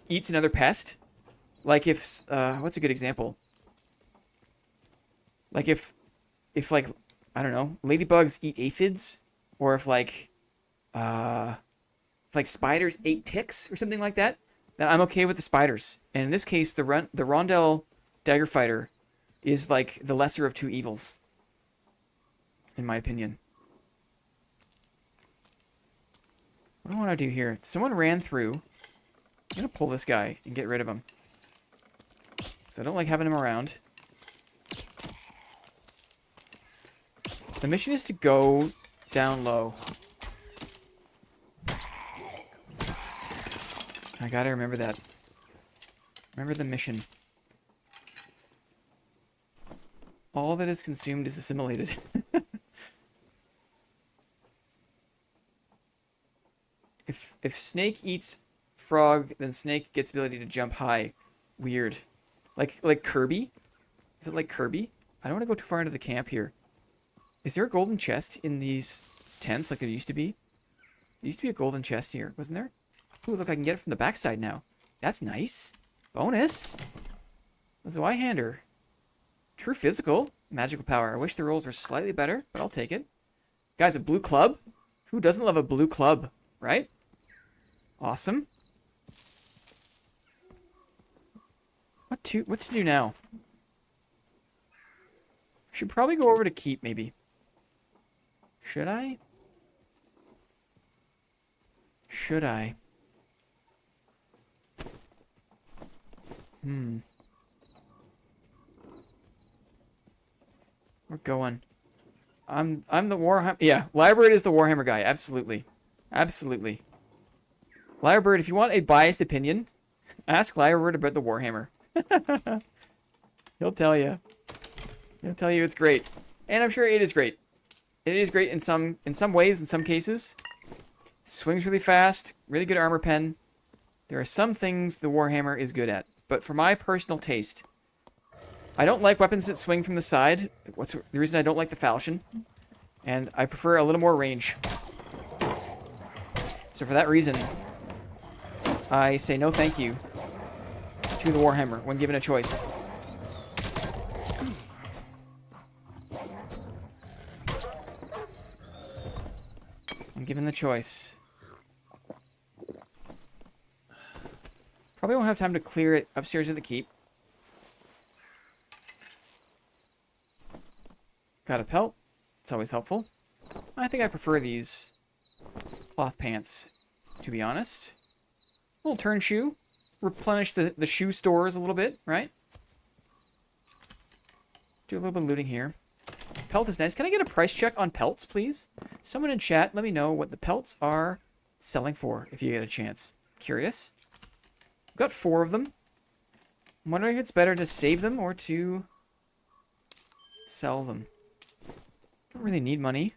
A: eats another pest, like if what's a good example? Like if like I don't know, ladybugs eat aphids, or if like spiders ate ticks or something like that, then I'm okay with the spiders. And in this case, the Rondel Dagger Fighter is like the lesser of two evils, in my opinion. What do I want to do here? Someone ran through. I'm going to pull this guy and get rid of him. So I don't like having him around. The mission is to go down low. I gotta remember that. Remember the mission. All that is consumed is assimilated. If snake eats frog, then snake gets ability to jump high. Weird. Like Kirby? Is it like Kirby? I don't want to go too far into the camp here. Is there a golden chest in these tents like there used to be? There used to be a golden chest here, wasn't there? Ooh, look, I can get it from the backside now. That's nice. Bonus. A Zweihander. True physical. Magical power. I wish the rolls were slightly better, but I'll take it. Guys, a blue club? Who doesn't love a blue club, right? Awesome. What to do now? Should probably go over to keep, maybe. Should I? Should I? We're going. I'm the Warhammer. Yeah, Lyrebird is the Warhammer guy. Absolutely. Absolutely. Lyrebird, if you want a biased opinion, ask Lyrebird about the Warhammer. He'll tell you. He'll tell you it's great. And I'm sure it is great. It is great in some ways, in some cases. Swings really fast, really good armor pen. There are some things the Warhammer is good at. But for my personal taste, I don't like weapons that swing from the side. What's the reason I don't like the falchion? And I prefer a little more range. So for that reason, I say no thank you to the Warhammer when given a choice. When given the choice. Probably won't have time to clear it upstairs at the keep. Got a pelt. It's always helpful. I think I prefer these cloth pants, to be honest. Little turn shoe. Replenish the shoe stores a little bit, right? Do a little bit of looting here. Pelt is nice. Can I get a price check on pelts, please? Someone in chat, let me know what the pelts are selling for if you get a chance. Curious. We've got 4 of them. I'm wondering if it's better to save them or to sell them. Don't really need money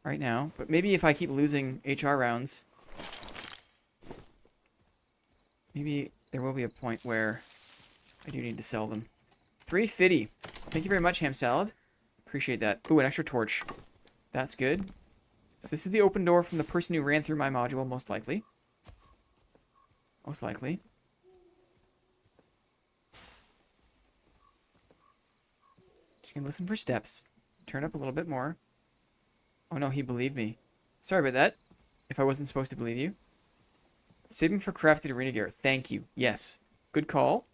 A: right now, but maybe if I keep losing HR rounds, maybe there will be a point where I do need to sell them. 350. Thank you very much, Ham Salad. Appreciate that. Ooh, an extra torch. That's good. So this is the open door from the person who ran through my module, most likely. Most likely. Just gonna listen for steps. Turn up a little bit more. Oh no, he believed me. Sorry about that. If I wasn't supposed to believe you. Saving for crafted arena gear. Thank you. Yes. Good call.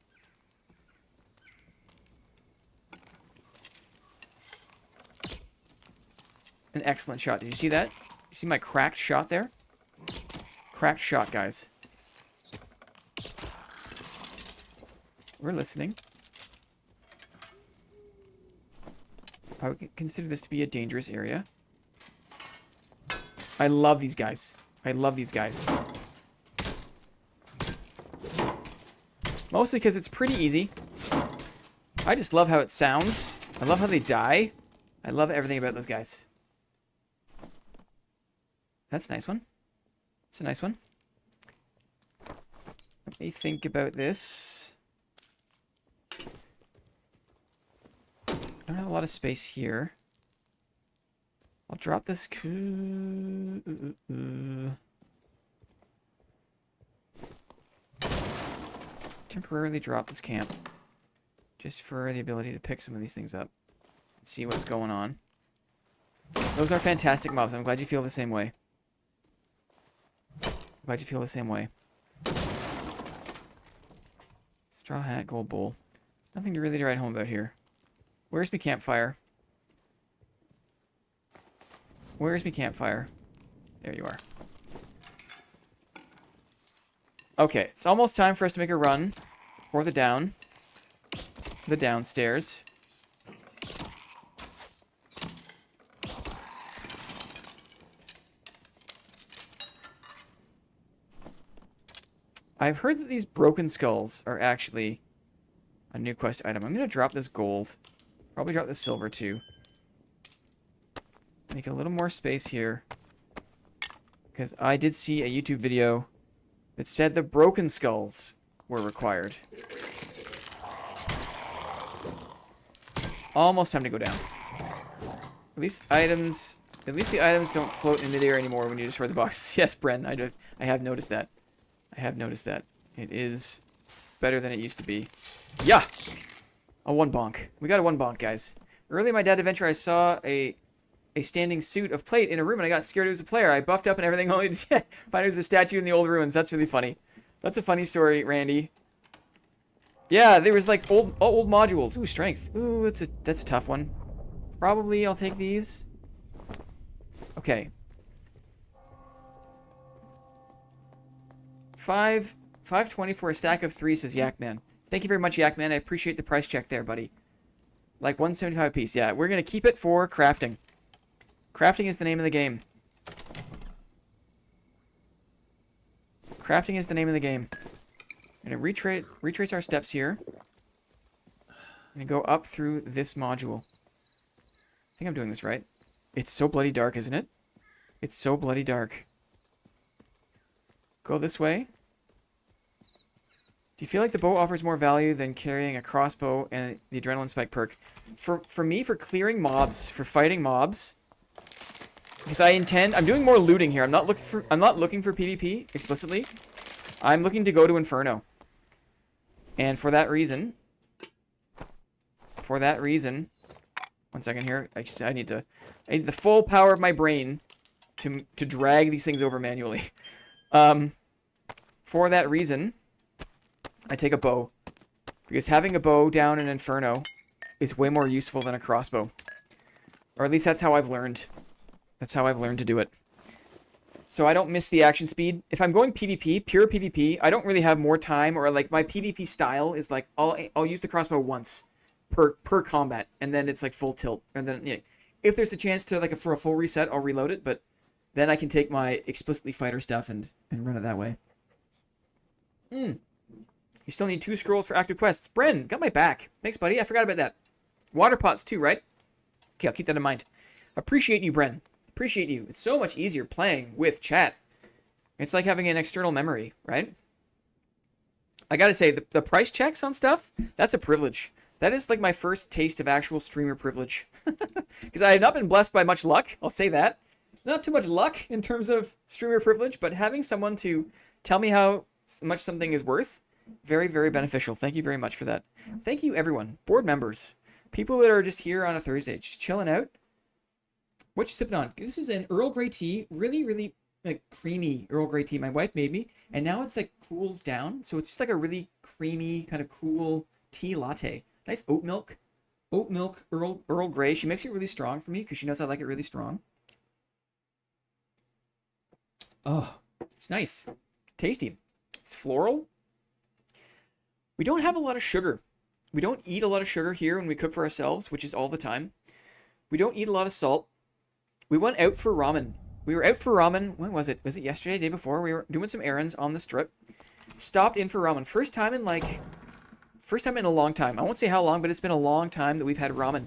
A: An excellent shot. Did you see that? You see my cracked shot there? Cracked shot, guys. We're listening. I would consider this to be a dangerous area. I love these guys. I love these guys. Mostly because it's pretty easy. I just love how it sounds. I love how they die. I love everything about those guys. That's a nice one. It's a nice one. Let me think about this. I don't have a lot of space here. I'll drop this. Temporarily drop this camp. Just for the ability to pick some of these things up. And see what's going on. Those are fantastic mobs. I'm glad you feel the same way. Glad you feel the same way. Straw hat, gold bowl. Nothing to really write home about here. Where's my campfire? Where's my campfire? There you are. Okay, it's almost time for us to make a run for the downstairs. I've heard that these broken skulls are actually a new quest item. I'm going to drop this gold. Probably drop this silver too. Make a little more space here. Because I did see a YouTube video that said the broken skulls were required. Almost time to go down. At least the items don't float in midair anymore when you destroy the boxes. Yes, Bren, I have noticed that. I have noticed that. It is better than it used to be. Yeah! A 1 bonk. We got a 1 bonk, guys. Early in my dad adventure, I saw a standing suit of plate in a room, and I got scared it was a player. I buffed up and everything, only to find it was a statue in the old ruins. That's really funny. That's a funny story, Randy. Yeah, there was like old modules. Ooh, strength. Ooh, that's a tough one. Probably I'll take these. Okay. 520 for a stack of 3, says Yakman. Thank you very much, Yakman. I appreciate the price check there, buddy. Like 175 a piece. Yeah, we're going to keep it for crafting. Crafting is the name of the game. Crafting is the name of the game. I'm going to retrace our steps here. I'm going to go up through this module. I think I'm doing this right. It's so bloody dark, isn't it? It's so bloody dark. Go this way. Do you feel like the bow offers more value than carrying a crossbow and the adrenaline spike perk? For me, for clearing mobs, for fighting mobs, because I'm doing more looting here. I'm not looking for PvP explicitly. I'm looking to go to Inferno. And for that reason, one second here. I need the full power of my brain to drag these things over manually. For that reason, I take a bow. Because having a bow down in Inferno is way more useful than a crossbow. Or at least that's how I've learned. That's how I've learned to do it. So I don't miss the action speed. If I'm going PvP, pure PvP, I don't really have more time, or like my PvP style is like I'll use the crossbow once. per combat, and then it's like full tilt. And then yeah, if there's a chance to like for a full reset, I'll reload it. But then I can take my explicitly fighter stuff and run it that way. You still need 2 scrolls for active quests. Bren, got my back. Thanks, buddy. I forgot about that. Water pots too, right? Okay, I'll keep that in mind. Appreciate you, Bren. Appreciate you. It's so much easier playing with chat. It's like having an external memory, right? I gotta say, the price checks on stuff, that's a privilege. That is like my first taste of actual streamer privilege. Because I have not been blessed by much luck, I'll say that. Not too much luck in terms of streamer privilege, but having someone to tell me how much something is worth, very, very beneficial. Thank you very much for that. Thank you, everyone. Board members. People that are just here on a Thursday, just chilling out. What you sipping on? This is an Earl Grey tea. Really, really like creamy Earl Grey tea my wife made me. And now it's like cooled down. So it's just like a really creamy, kind of cool tea latte. Nice oat milk. Oat milk Earl Grey. She makes it really strong for me because she knows I like it really strong. Oh, it's nice. Tasty. It's floral. We don't have a lot of sugar. We don't eat a lot of sugar here when we cook for ourselves, which is all the time. We don't eat a lot of salt. We went out for ramen. We were out for ramen. When was it? Was it yesterday, day before? We were doing some errands on the strip. Stopped in for ramen. First time in a long time. I won't say how long, but it's been a long time that we've had ramen.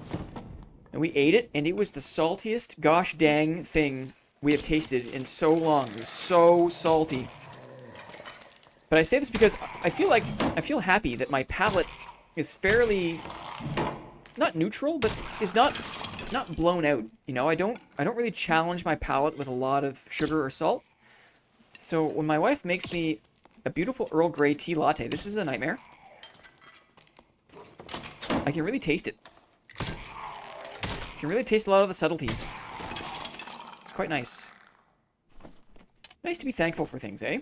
A: And we ate it, and it was the saltiest gosh dang thing we have tasted in so long. It was so salty. But I say this because I feel happy that my palate is fairly not neutral, but is not blown out. You know, I don't really challenge my palate with a lot of sugar or salt. So when my wife makes me a beautiful Earl Grey tea latte, this is a nightmare. I can really taste it. I can really taste a lot of the subtleties. It's quite nice. Nice to be thankful for things, eh?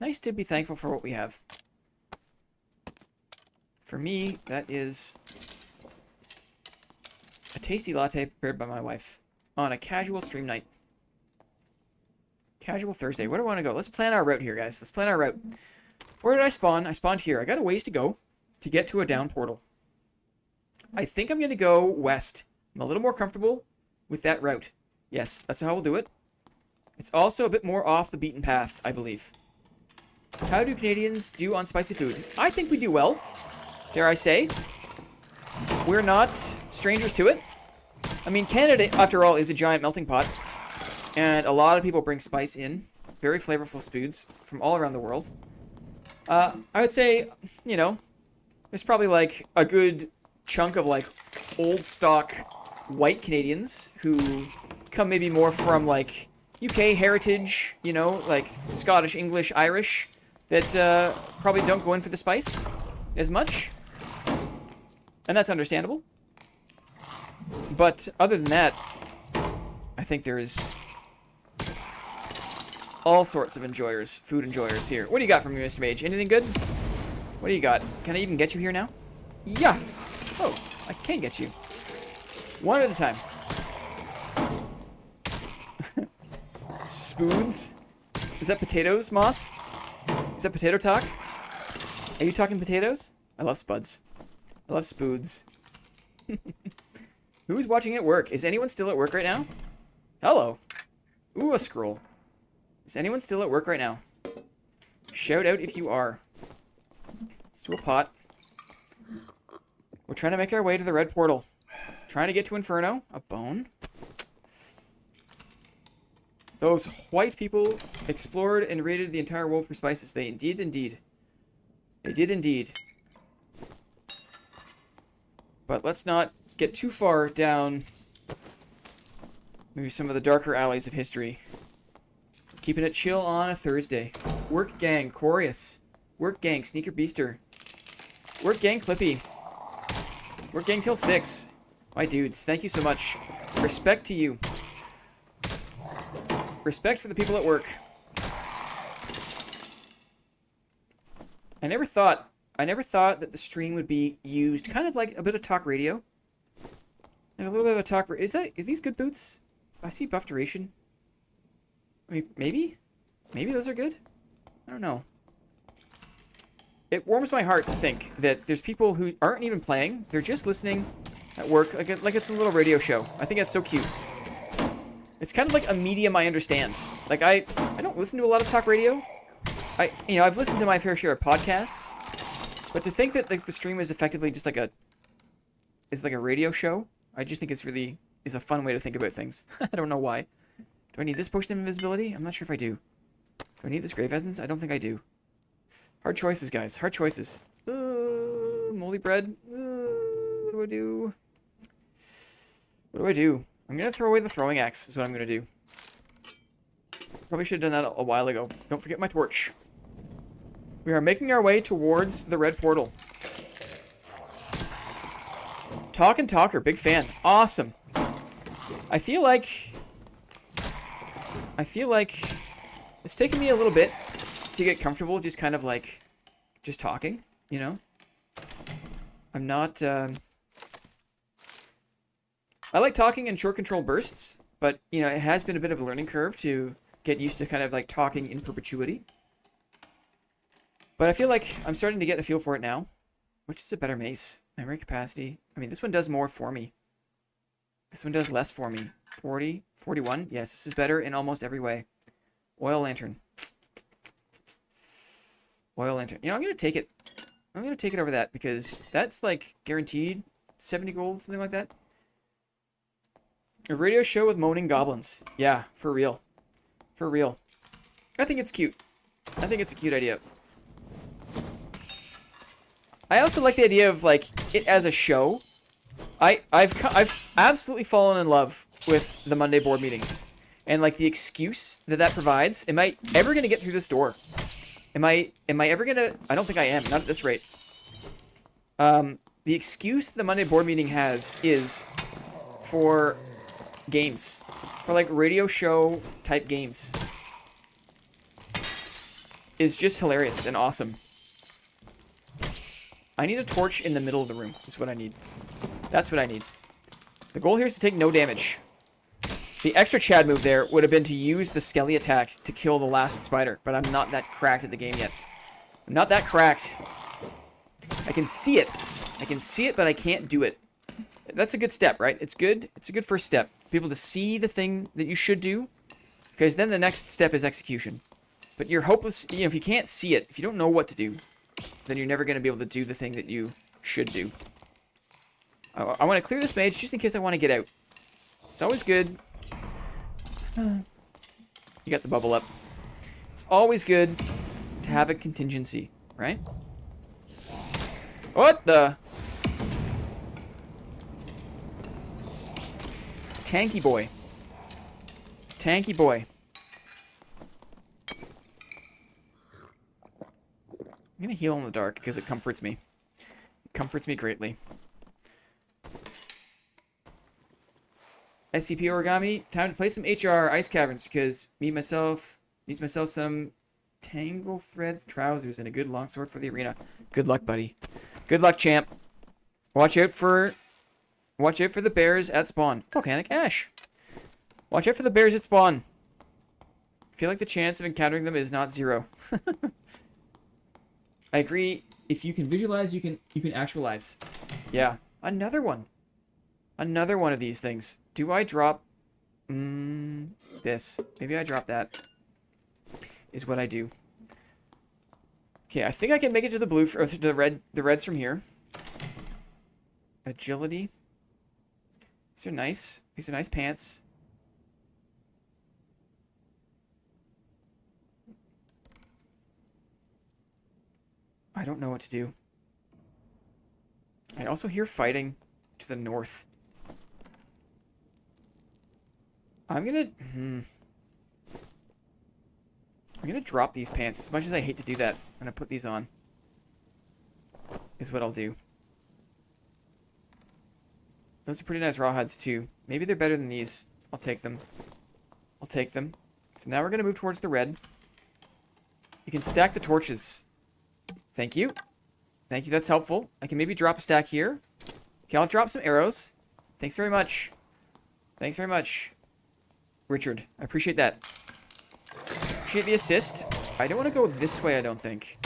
A: Nice to be thankful for what we have. For me, that is a tasty latte prepared by my wife on a casual stream night. Casual Thursday. Where do I want to go? Let's plan our route here, guys. Let's plan our route. Where did I spawn? I spawned here. I got a ways to go to get to a down portal. I think I'm going to go west. I'm a little more comfortable with that route. Yes, that's how we'll do it. It's also a bit more off the beaten path, I believe. How do Canadians do on spicy food? I think we do well, dare I say. We're not strangers to it. I mean, Canada, after all, is a giant melting pot. And a lot of people bring spice in. Very flavorful foods from all around the world. I would say, you know, there's probably like a good chunk of like old stock white Canadians who come maybe more from like UK heritage, you know, like Scottish, English, Irish, that probably don't go in for the spice as much. And that's understandable. But other than that, I think there is all sorts of enjoyers, food enjoyers here. What do you got from me, Mr. Mage? Anything good? What do you got? Can I even get you here now? Yeah. Oh, I can get you. One at a time. Spoons? Is that potatoes, Moss? Is that potato talk? Are you talking potatoes? I love spuds. I love spoons. Who's watching at work? Is anyone still at work right now? Hello. Ooh, a scroll. Is anyone still at work right now? Shout out if you are. Let's do a pot. We're trying to make our way to the red portal. Trying to get to Inferno. A bone. Those white people explored and raided the entire world for spices. They indeed. They did indeed. But let's not get too far down maybe some of the darker alleys of history. Keeping it chill on a Thursday. Work gang, Corius. Work gang, Sneaker Beaster. Work gang, Clippy. Work gang till 6. My dudes, thank you so much. Respect to you. Respect for the people at work. I never thought that the stream would be used kind of like a bit of talk radio. Like a little bit of a talk. Are these good boots? I see buff duration. I mean, maybe those are good. I don't know. it warms my heart to think that there's people who aren't even playing. They're just listening at work, like it's a little radio show. I think that's so cute. It's kind of like a medium I understand. Like, I don't listen to a lot of talk radio. I've listened to my fair share of podcasts. But to think that, like, the stream is effectively just like a radio show, I just think is a fun way to think about things. I don't know why. Do I need this potion of invisibility? I'm not sure if I do. Do I need this grave essence? I don't think I do. Hard choices, guys. Hard choices. Moldy bread. What do I do? What do I do? I'm going to throw away the throwing axe is what I'm going to do. Probably should have done that a while ago. Don't forget my torch. We are making our way towards the red portal. Talk and Talker. Big fan. Awesome. I feel like it's taken me a little bit to get comfortable just kind of like just talking, you know? I'm not... I like talking in short control bursts, but, you know, it has been a bit of a learning curve to get used to kind of like talking in perpetuity. But I feel like I'm starting to get a feel for it now. Which is a better mace? Memory capacity. I mean, this one does more for me. This one does less for me. 40, 41. Yes, this is better in almost every way. Oil lantern. Oil lantern. You know, I'm going to take it. I'm going to take it over that because that's like guaranteed 70 gold, something like that. A radio show with moaning goblins. Yeah, for real. For real. I think it's cute. I think it's a cute idea. I also like the idea of, like, it as a show. I've absolutely fallen in love with the Monday board meetings. And, like, the excuse that provides. Am I ever going to get through this door? Am I ever going to... I don't think I am. Not at this rate. The excuse the Monday board meeting has is for... games. For like radio show type games. Is just hilarious and awesome. I need a torch in the middle of the room. Is what I need. That's what I need. The goal here is to take no damage. The extra Chad move there would have been to use the Skelly attack to kill the last spider, but I'm not that cracked at the game yet. I'm not that cracked. I can see it. I can see it, but I can't do it. That's a good step, right? It's good. It's a good first step. Be able to see the thing that you should do, because then the next step is execution. But you're hopeless, you know, if you can't see it, if you don't know what to do, then you're never going to be able to do the thing that you should do. I want to clear this mage just in case I want to get out. It's always good. You got the bubble up. It's always good to have a contingency, right? What the... Tanky boy. Tanky boy. I'm gonna heal in the dark because it comforts me. It comforts me greatly. SCP origami. Time to play some HR ice caverns because needs myself some tangle thread trousers and a good longsword for the arena. Good luck, buddy. Good luck, champ. Watch out for the bears at spawn. Volcanic ash. Watch out for the bears at spawn. I feel like the chance of encountering them is not 0. I agree. If you can visualize, you can actualize. Yeah. Another one. Another one of these things. Do I drop this? Maybe I drop that. Is what I do. Okay, I think I can make it to the blue or to the reds from here. Agility. These are nice. These are nice pants. I don't know what to do. I also hear fighting to the north. I'm gonna drop these pants. As much as I hate to do that, I'm gonna put these on. Is what I'll do. Those are pretty nice rawhides too. Maybe they're better than these. I'll take them. I'll take them. So now we're gonna move towards the red. You can stack the torches. Thank you. Thank you, that's helpful. I can maybe drop a stack here. Okay, I'll drop some arrows. Thanks very much. Thanks very much, Richard. I appreciate that. Appreciate the assist. I don't want to go this way, I don't think.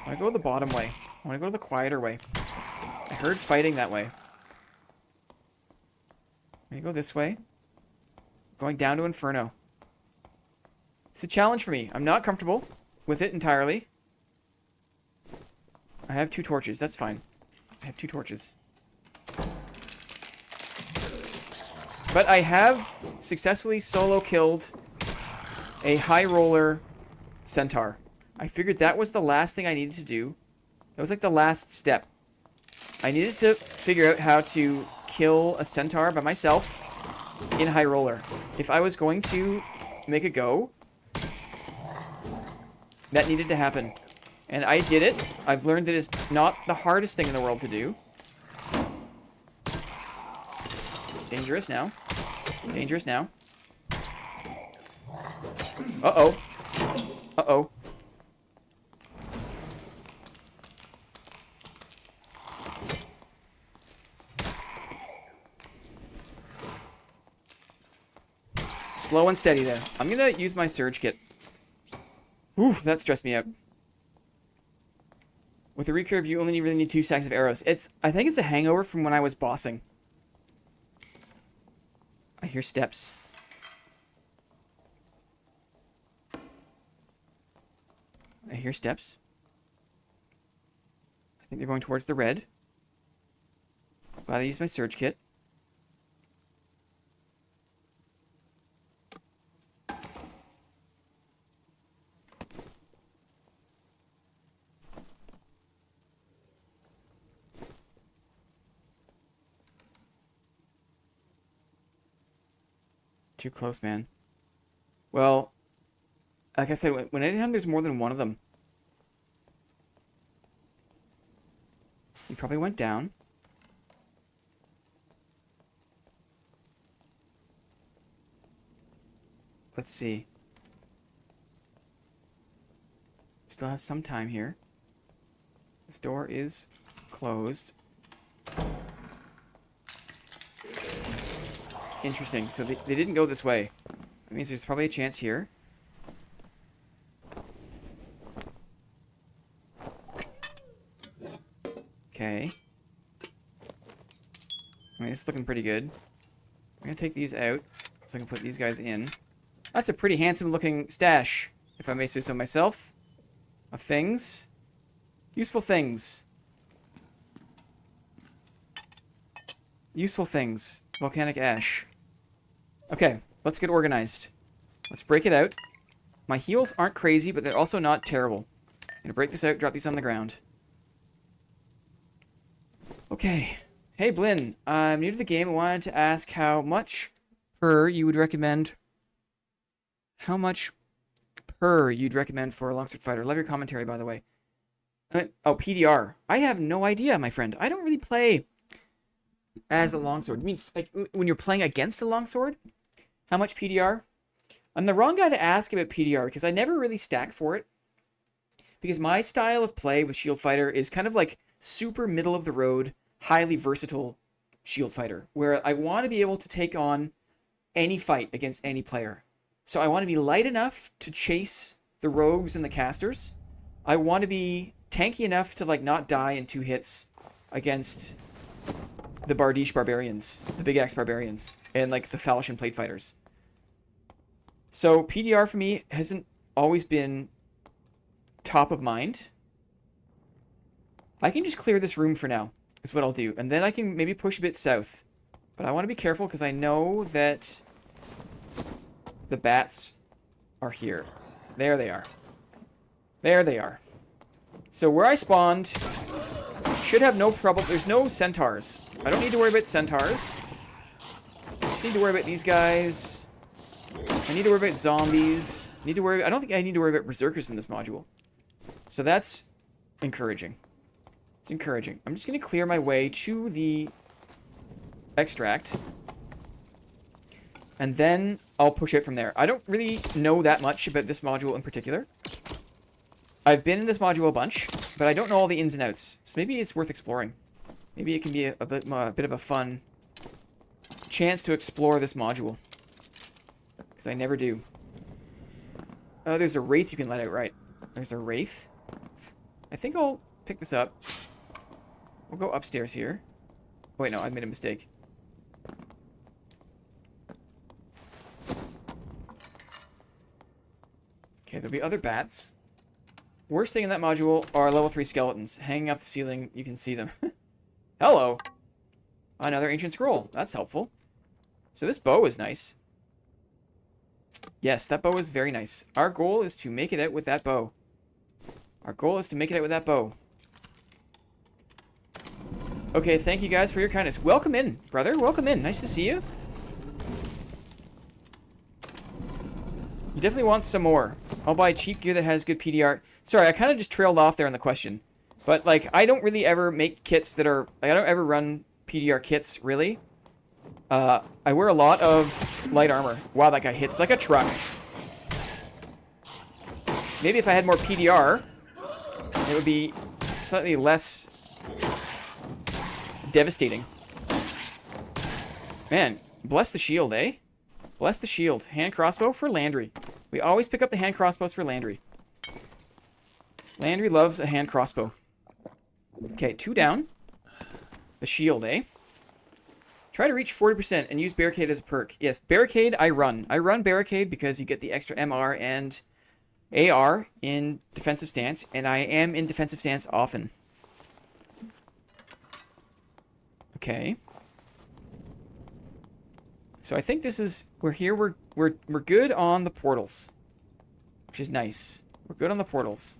A: I want to go the bottom way. I want to go the quieter way. I heard fighting that way. I'm going to go this way. Going down to Inferno. It's a challenge for me. I'm not comfortable with it entirely. I have 2 torches. That's fine. I have 2 torches. But I have successfully solo killed a high roller centaur. I figured that was the last thing I needed to do. That was like the last step. I needed to figure out how to kill a centaur by myself in high roller. If I was going to make a go, that needed to happen. And I did it. I've learned that it's not the hardest thing in the world to do. Dangerous now. Dangerous now. Uh-oh. Uh-oh. Slow and steady there. I'm gonna use my surge kit. Ooh, that stressed me out. With a recurve, you only really need 2 stacks of arrows. I think it's a hangover from when I was bossing. I hear steps. I hear steps. I think they're going towards the red. Glad I used my surge kit. Too close, man. Well, like I said, when anytime there's more than one of them, he probably went down. Let's see. Still have some time here. This door is closed. Interesting. So they didn't go this way. That means there's probably a chance here. Okay. I mean, it's looking pretty good. I'm going to take these out so I can put these guys in. That's a pretty handsome looking stash, if I may say so myself, of things. Useful things. Useful things. Volcanic ash. Okay, let's get organized. Let's break it out. My heals aren't crazy, but they're also not terrible. I'm gonna break this out, drop these on the ground. Okay. Hey, Blinn. I'm new to the game. I wanted to ask how much per you would recommend... How much per you'd recommend for a longsword fighter? Love your commentary, by the way. Oh, PDR. I have no idea, my friend. I don't really play as a longsword. I mean, like, when you're playing against a longsword? How much PDR? I'm the wrong guy to ask about PDR because I never really stack for it. Because my style of play with Shield Fighter is kind of like super middle of the road, highly versatile Shield Fighter, where I want to be able to take on any fight against any player. So I want to be light enough to chase the rogues and the casters. I want to be tanky enough to like not die in 2 hits against the Bardiche Barbarians, the Big Axe Barbarians, and like the Falchion Plate Fighters. So PDR for me hasn't always been top of mind. I can just clear this room for now, is what I'll do. And then I can maybe push a bit south. But I want to be careful because I know that the bats are here. There they are. There they are. So where I spawned should have no trouble. There's no centaurs. I don't need to worry about centaurs. I just need to worry about these guys. I need to worry about zombies. I don't think I need to worry about berserkers in this module. So that's encouraging. It's encouraging. I'm just going to clear my way to the extract. And then I'll push it from there. I don't really know that much about this module in particular. I've been in this module a bunch, but I don't know all the ins and outs. So maybe it's worth exploring. Maybe it can be a bit of a fun chance to explore this module. Because I never do. Oh, there's a wraith you can let out, right? There's a wraith. I think I'll pick this up. We'll go upstairs here. Oh, wait, no, I made a mistake. Okay, there'll be other bats. Worst thing in that module are level 3 skeletons. Hanging off the ceiling, you can see them. Hello! Another ancient scroll. That's helpful. So this bow is nice. Yes, that bow is very nice. Our goal is to make it out with that bow. Our goal is to make it out with that bow. Okay, thank you guys for your kindness. Welcome in, brother. Welcome in. Nice to see you. You definitely want some more. I'll buy cheap gear that has good PDR. Sorry, I kind of just trailed off there on the question. But, like, I don't really ever make kits that are... Like, I don't ever run PDR kits, really. I wear a lot of light armor. Wow, that guy hits like a truck. Maybe if I had more PDR, it would be slightly less devastating. Man, bless the shield, eh? Bless the shield. Hand crossbow for Landry. We always pick up the hand crossbows for Landry. Landry loves a hand crossbow. Okay, 2 down. The shield, eh? Try to reach 40% and use barricade as a perk. Yes, barricade I run. I run barricade because you get the extra MR and AR in defensive stance, and I am in defensive stance often. Okay. So I think this is... We're here. We're good on the portals, which is nice. We're good on the portals.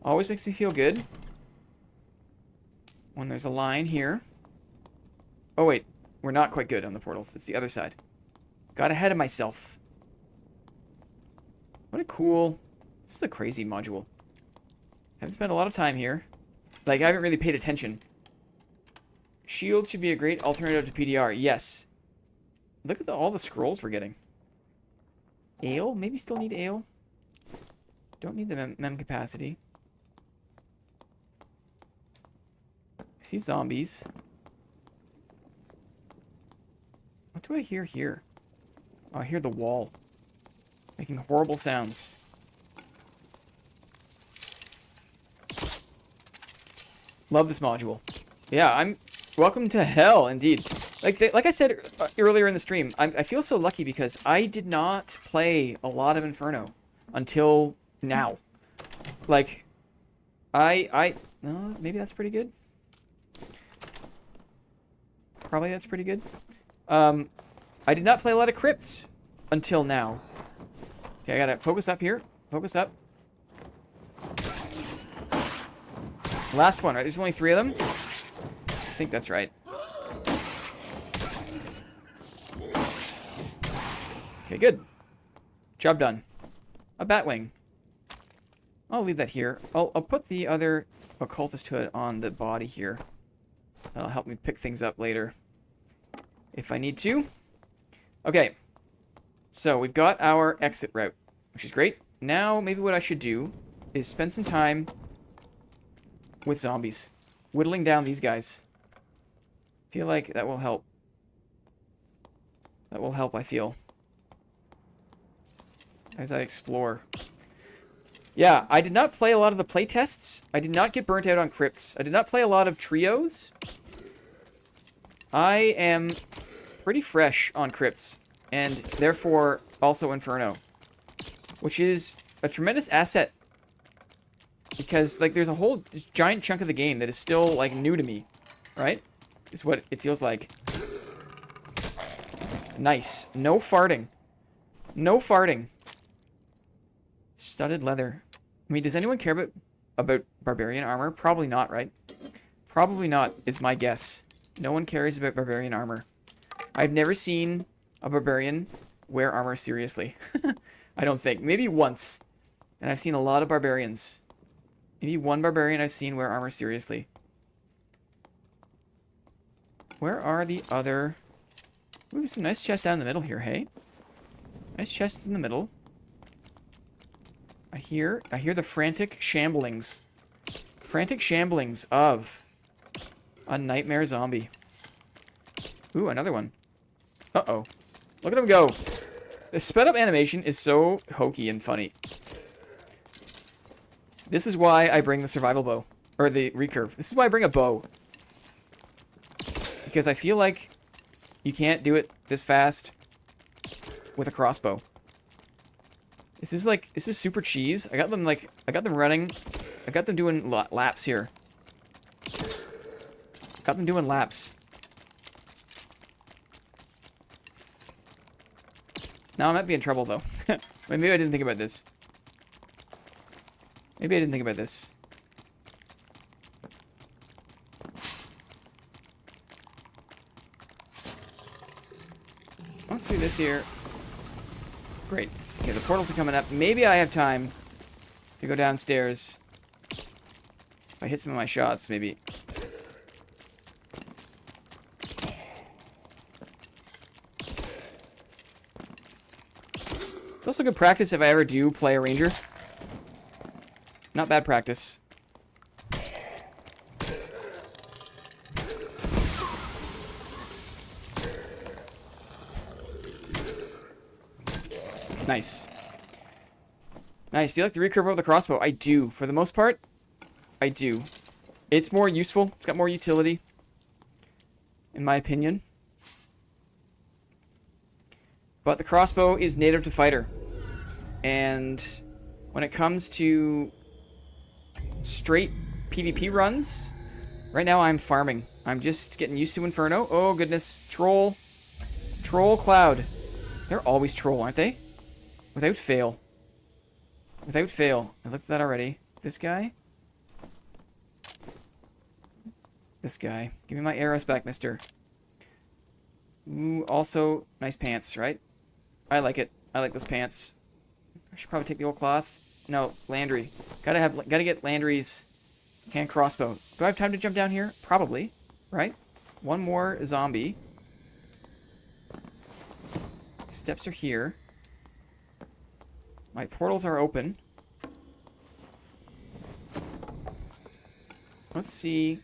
A: Always makes me feel good when there's a line here. Oh, wait. We're not quite good on the portals. It's the other side. Got ahead of myself. What a cool... This is a crazy module. Haven't spent a lot of time here. Like, I haven't really paid attention. Shield should be a great alternative to PDR. Yes. Look at all the scrolls we're getting. Ale? Maybe still need ale. Don't need the mem capacity. I see zombies. What do I hear here? Oh, I hear the wall. Making horrible sounds. Love this module. Yeah, I'm... Welcome to hell, indeed. Like I said earlier in the stream, I feel so lucky because I did not play a lot of Inferno until now. Like, maybe that's pretty good. Probably that's pretty good. I did not play a lot of crypts until now. Okay, I gotta focus up here. Focus up. Last one, right? There's only 3 of them. I think that's right. Okay, good. Job done. A batwing. I'll leave that here. I'll put the other occultist hood on the body here. That'll help me pick things up later if I need to. Okay. So we've got our exit route, which is great. Now maybe what I should do is spend some time with zombies. Whittling down these guys. Feel like that will help. That will help, I feel. As I explore. Yeah, I did not play a lot of the playtests. I did not get burnt out on crypts. I did not play a lot of trios. I am pretty fresh on crypts. And therefore, also Inferno. Which is a tremendous asset. Because, like, there's a whole giant chunk of the game that is still, like, new to me. Right? Is what it feels like. Nice. No farting. No farting. Studded leather. I mean, does anyone care about barbarian armor? Probably not, right? Probably not, is my guess. No one cares about barbarian armor. I've never seen a barbarian wear armor seriously. I don't think. Maybe once. And I've seen a lot of barbarians. Maybe one barbarian I've seen wear armor seriously. Where are the other... Ooh, there's some nice chests down in the middle here, hey? Nice chests in the middle. I hear the frantic shamblings. Frantic shamblings of a nightmare zombie. Ooh, another one. Uh-oh. Look at him go. The sped up animation is so hokey and funny. This is why I bring the survival bow. Or the recurve. This is why I bring a bow. Because I feel like you can't do it this fast with a crossbow. This is super cheese. I got them running. I got them doing laps here. Got them doing laps. Now I might be in trouble though. Maybe I didn't think about this. Maybe I didn't think about this. Let's do this here. Great. Okay, the portals are coming up. Maybe I have time to go downstairs. If I hit some of my shots, maybe. It's also good practice if I ever do play a ranger. Not bad practice. Nice. Nice. Do you like the recurve over the crossbow? I do. For the most part, I do. It's more useful. It's got more utility, in my opinion. But the crossbow is native to fighter. And when it comes to straight PvP runs, right now I'm farming. I'm just getting used to Inferno. Oh, goodness. Troll. Troll cloud. They're always troll, aren't they? Without fail. Without fail. I looked at that already. This guy. This guy. Give me my arrows back, mister. Ooh, also, nice pants, right? I like it. I like those pants. I should probably take the old cloth. No, Landry. Gotta get Landry's hand crossbow. Do I have time to jump down here? Probably. Right? One more zombie. Steps are here. My portals are open. Let's see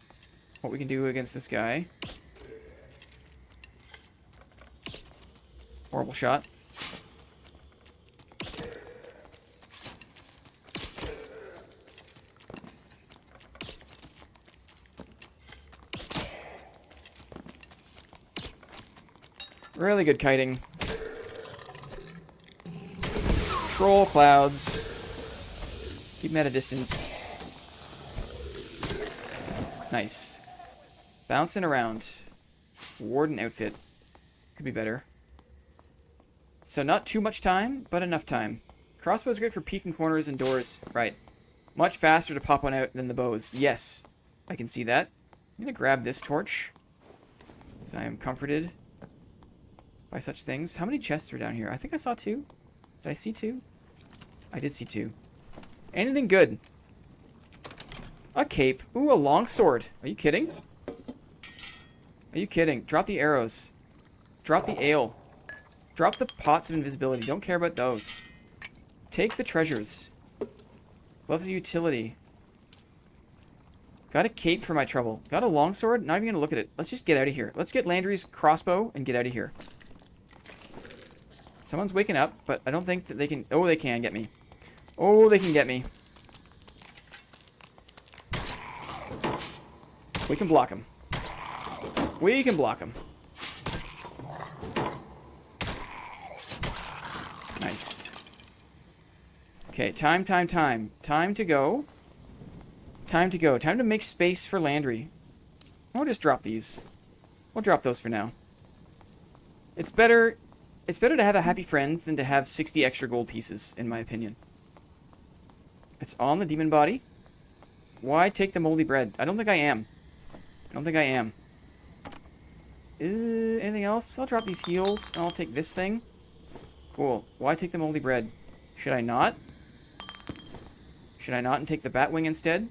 A: what we can do against this guy. Horrible shot. Really good kiting. Troll clouds. Keep them at a distance. Nice. Bouncing around. Warden outfit. Could be better. So not too much time, but enough time. Crossbow's great for peeking corners and doors. Right. Much faster to pop one out than the bows. Yes. I can see that. I'm going to grab this torch. Because I am comforted by such things. How many chests are down here? I think I saw 2. Did I see 2? I did see 2. Anything good? A cape. Ooh, a long sword. Are you kidding? Are you kidding? Drop the arrows. Drop the ale. Drop the pots of invisibility. Don't care about those. Take the treasures. Gloves of utility. Got a cape for my trouble. Got a longsword? Not even gonna look at it. Let's just get out of here. Let's get Landry's crossbow and get out of here. Someone's waking up, but I don't think that they can... Oh, they can get me. Oh, they can get me. We can block him. We can block him. Nice. Okay, time. Time to go. Time to go. Time to make space for Landry. We'll just drop these. We'll drop those for now. It's better to have a happy friend than to have 60 extra gold pieces, in my opinion. It's on the demon body. Why take the moldy bread? I don't think I am. I don't think I am. Anything else? I'll drop these heals, and I'll take this thing. Cool. Why take the moldy bread? Should I not? Should I not and take the bat wing instead?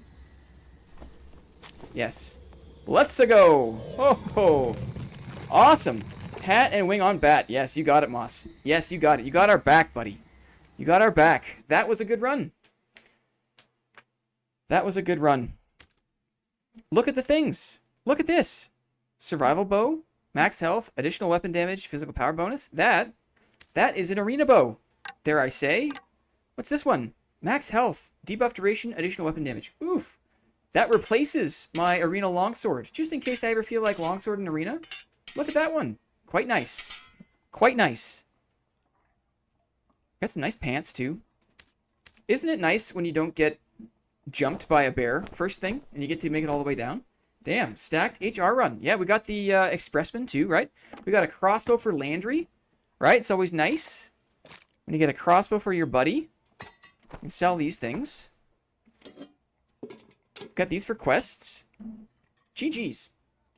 A: Yes. Let's go! Ho ho! Awesome! Hat and wing on bat. Yes, you got it, Moss. Yes, you got it. You got our back, buddy. You got our back. That was a good run. That was a good run. Look at the things. Look at this. Survival bow, max health, additional weapon damage, physical power bonus. That is an arena bow. Dare I say? What's this one? Max health. Debuff duration. Additional weapon damage. Oof. That replaces my arena longsword. Just in case I ever feel like longsword in arena. Look at that one. Quite nice. Quite nice. Got some nice pants, too. Isn't it nice when you don't get jumped by a bear first thing, and you get to make it all the way down? Damn, stacked HR run. Yeah, we got the expressman, too, right? We got a crossbow for Landry, right? It's always nice when you get a crossbow for your buddy. You can sell these things. Got these for quests. GG's.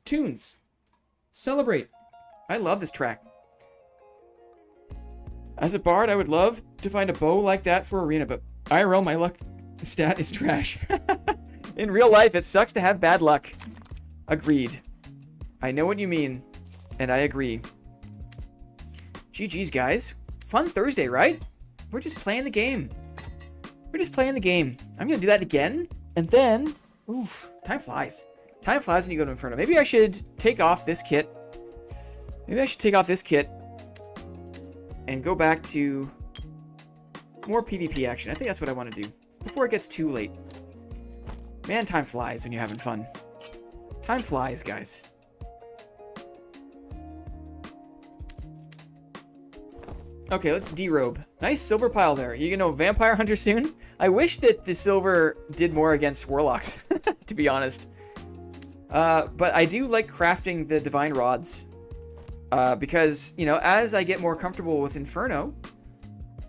A: Tunes. Celebrate. I love this track. As a bard, I would love to find a bow like that for arena, but IRL, my luck stat is trash. In real life, it sucks to have bad luck. Agreed. I know what you mean, and I agree. GG's, guys. Fun Thursday, right? We're just playing the game. We're just playing the game. I'm going to do that again, and then... Oof, time flies. Time flies when you go to Inferno. Maybe I should take off this kit. Maybe I should take off this kit and go back to more PvP action. I think that's what I want to do before it gets too late. Man, time flies when you're having fun. Time flies, guys. Okay, let's derobe. Nice silver pile there. You gonna Vampire Hunter soon? I wish that the silver did more against warlocks, to be honest. But I do like crafting the divine rods. Because, you know, as I get more comfortable with Inferno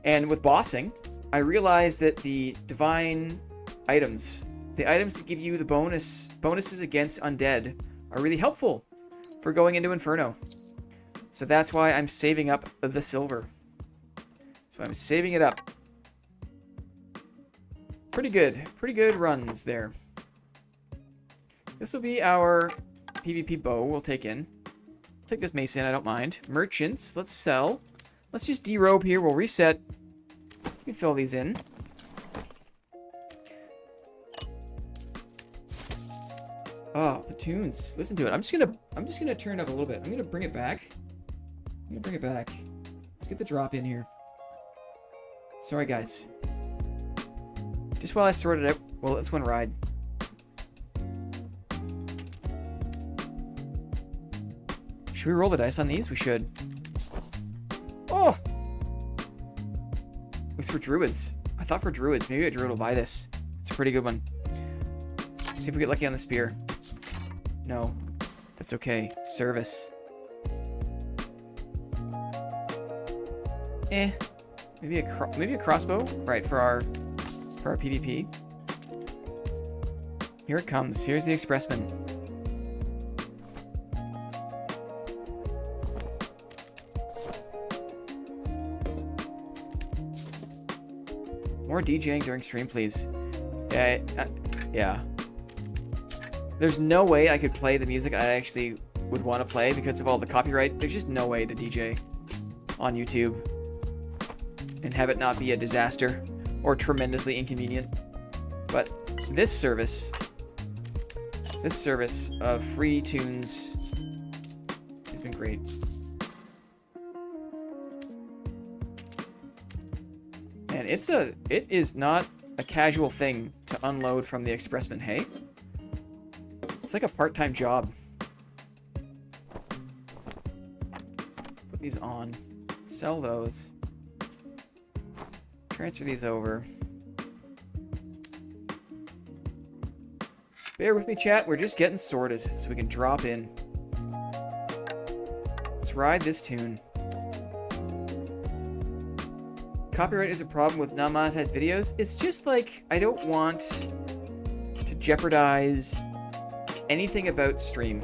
A: and with bossing, I realize that the divine items, the items that give you the bonuses against undead, are really helpful for going into Inferno. So that's why I'm saving up the silver. So I'm saving it up. Pretty good runs there. This will be our PvP bow we'll take in. Take this mace in, I don't mind. Merchants, let's sell. Let's just derobe here, we'll reset. We can fill these in. Oh, the tunes. Listen to it. I'm just gonna turn it up a little bit. I'm gonna bring it back. Let's get the drop in here. Sorry, guys. Just while I sort it out, well, let's one ride. Should we roll the dice on these? We should. Oh! It's for druids. I thought for druids. Maybe a druid will buy this. It's a pretty good one. See if we get lucky on the spear. No. That's okay. Service. Eh. Maybe a crossbow? Right, for our PvP. Here it comes. Here's the expressman. More DJing during stream, please. Yeah, yeah. There's no way I could play the music I actually would want to play because of all the copyright. There's just no way to DJ on YouTube and have it not be a disaster or tremendously inconvenient. But this service of free tunes has been great. And it is not a casual thing to unload from the expressman, hey? It's like a part-time job. Put these on. Sell those. Transfer these over. Bear with me, chat. We're just getting sorted so we can drop in. Let's ride this tune. Copyright is a problem with non-monetized videos. It's just like, I don't want to jeopardize anything about stream.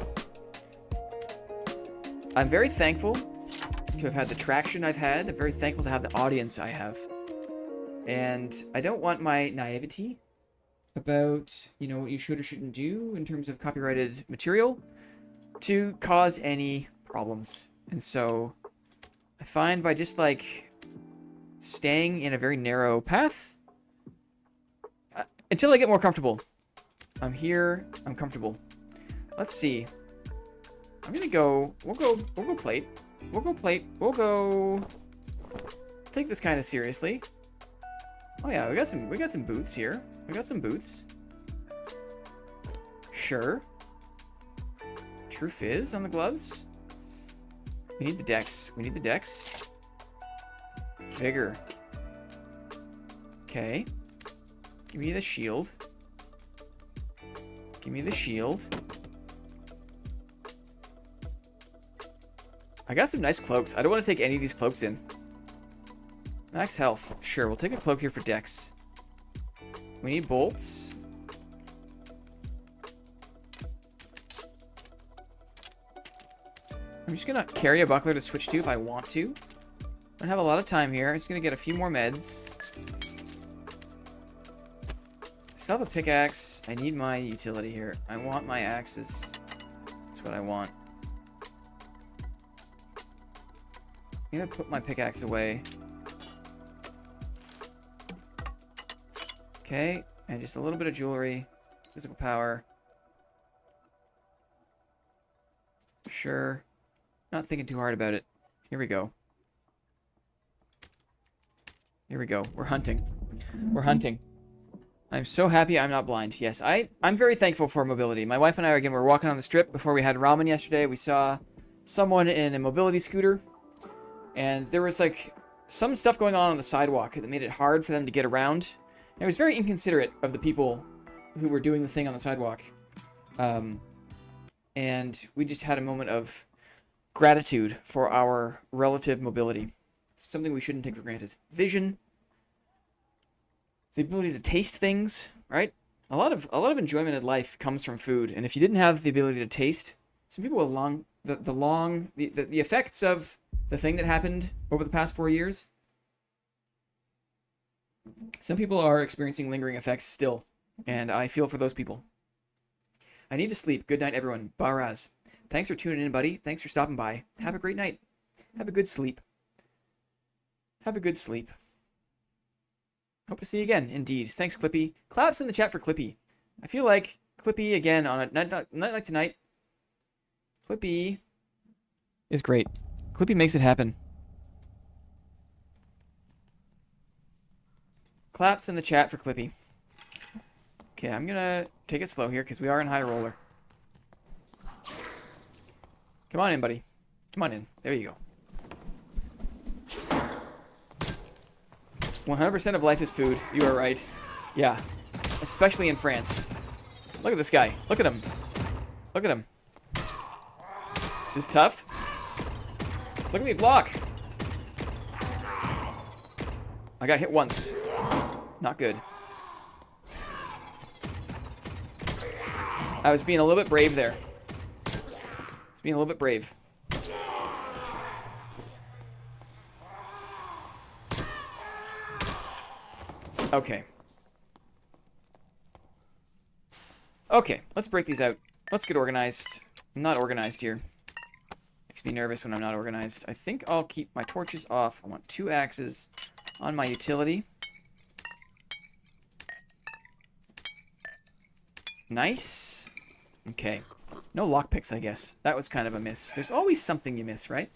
A: I'm very thankful to have had the traction I've had. I'm very thankful to have the audience I have. And I don't want my naivety about, you know, what you should or shouldn't do in terms of copyrighted material to cause any problems. And so I find by just like staying in a very narrow path until I get more comfortable. I'm here, I'm comfortable. Let's see. I'm gonna go, we'll go plate. We'll go take this kind of seriously. Oh yeah, we got some boots here. We got some boots. Sure. True fizz on the gloves. We need the dex. We need the dex. Vigor. Okay. Give me the shield. Give me the shield. I got some nice cloaks. I don't want to take any of these cloaks in. Max health. Sure, we'll take a cloak here for dex. We need bolts. I'm just gonna carry a buckler to switch to if I want to. I don't have a lot of time here. I'm just gonna get a few more meds. I still have a pickaxe. I need my utility here. I want my axes. That's what I want. I'm gonna put my pickaxe away. Okay, and just a little bit of jewelry. Physical power. Sure. Not thinking too hard about it. Here we go. Here we go. We're hunting. We're hunting. I'm so happy I'm not blind. Yes, I'm very thankful for mobility. My wife and I, again, were walking on the strip before we had ramen yesterday. We saw someone in a mobility scooter. And there was, like, some stuff going on the sidewalk that made it hard for them to get around. And it was very inconsiderate of the people who were doing the thing on the sidewalk. And we just had a moment of gratitude for our relative mobility. It's something we shouldn't take for granted. Vision. The ability to taste things, right? A lot of enjoyment in life comes from food. And if you didn't have the ability to taste, some people with the effects of the thing that happened over the past 4 years, some people are experiencing lingering effects still, and I feel for those people. I need to sleep. Good night, everyone. Baraz. Thanks for tuning in, buddy. Thanks for stopping by. Have a great night. Have a good sleep. Have a good sleep. Hope to see you again, indeed. Thanks, Clippy. Claps in the chat for Clippy. I feel like Clippy, again, on a night like tonight, Clippy is great. Clippy makes it happen. Claps in the chat for Clippy. Okay, I'm gonna take it slow here because we are in high roller. Come on in, buddy. Come on in. There you go. 100% of life is food. You are right. Yeah. Especially in France. Look at this guy. Look at him. Look at him. This is tough. Look at me block. I got hit once. Not good. I was being a little bit brave there. Being a little bit brave. Okay. Okay, let's break these out. Let's get organized. I'm not organized here. Makes me nervous when I'm not organized. I think I'll keep my torches off. I want 2 axes on my utility. Nice. Okay. No lockpicks, I guess. That was kind of a miss. There's always something you miss, right?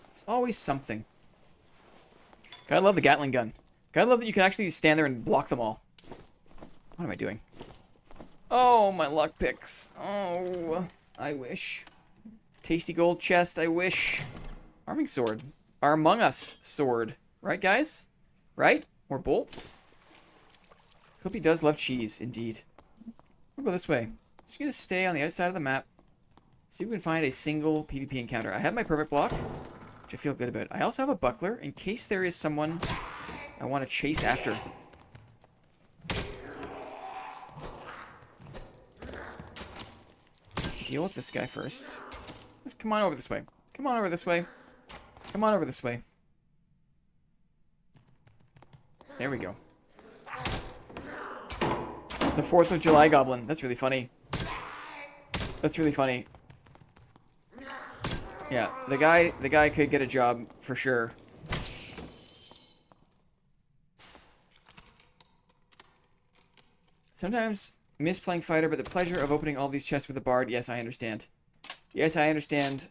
A: There's always something. Gotta love the Gatling gun. Gotta love that you can actually stand there and block them all. What am I doing? Oh, my lockpicks. Oh, I wish. Tasty gold chest, I wish. Arming sword. Our Among Us sword. Right, guys? Right? More bolts? Clippy does love cheese, indeed. We'll go this way. Just gonna stay on the outside of the map. See if we can find a single PvP encounter. I have my perfect block, which I feel good about. I also have a buckler in case there is someone I want to chase after. Deal with this guy first. Let's come on over this way. Come on over this way. Come on over this way. There we go. The 4th of July goblin. That's really funny. That's really funny. Yeah, the guy could get a job for sure. Sometimes miss playing fighter, but the pleasure of opening all these chests with a bard. Yes, I understand. Yes, I understand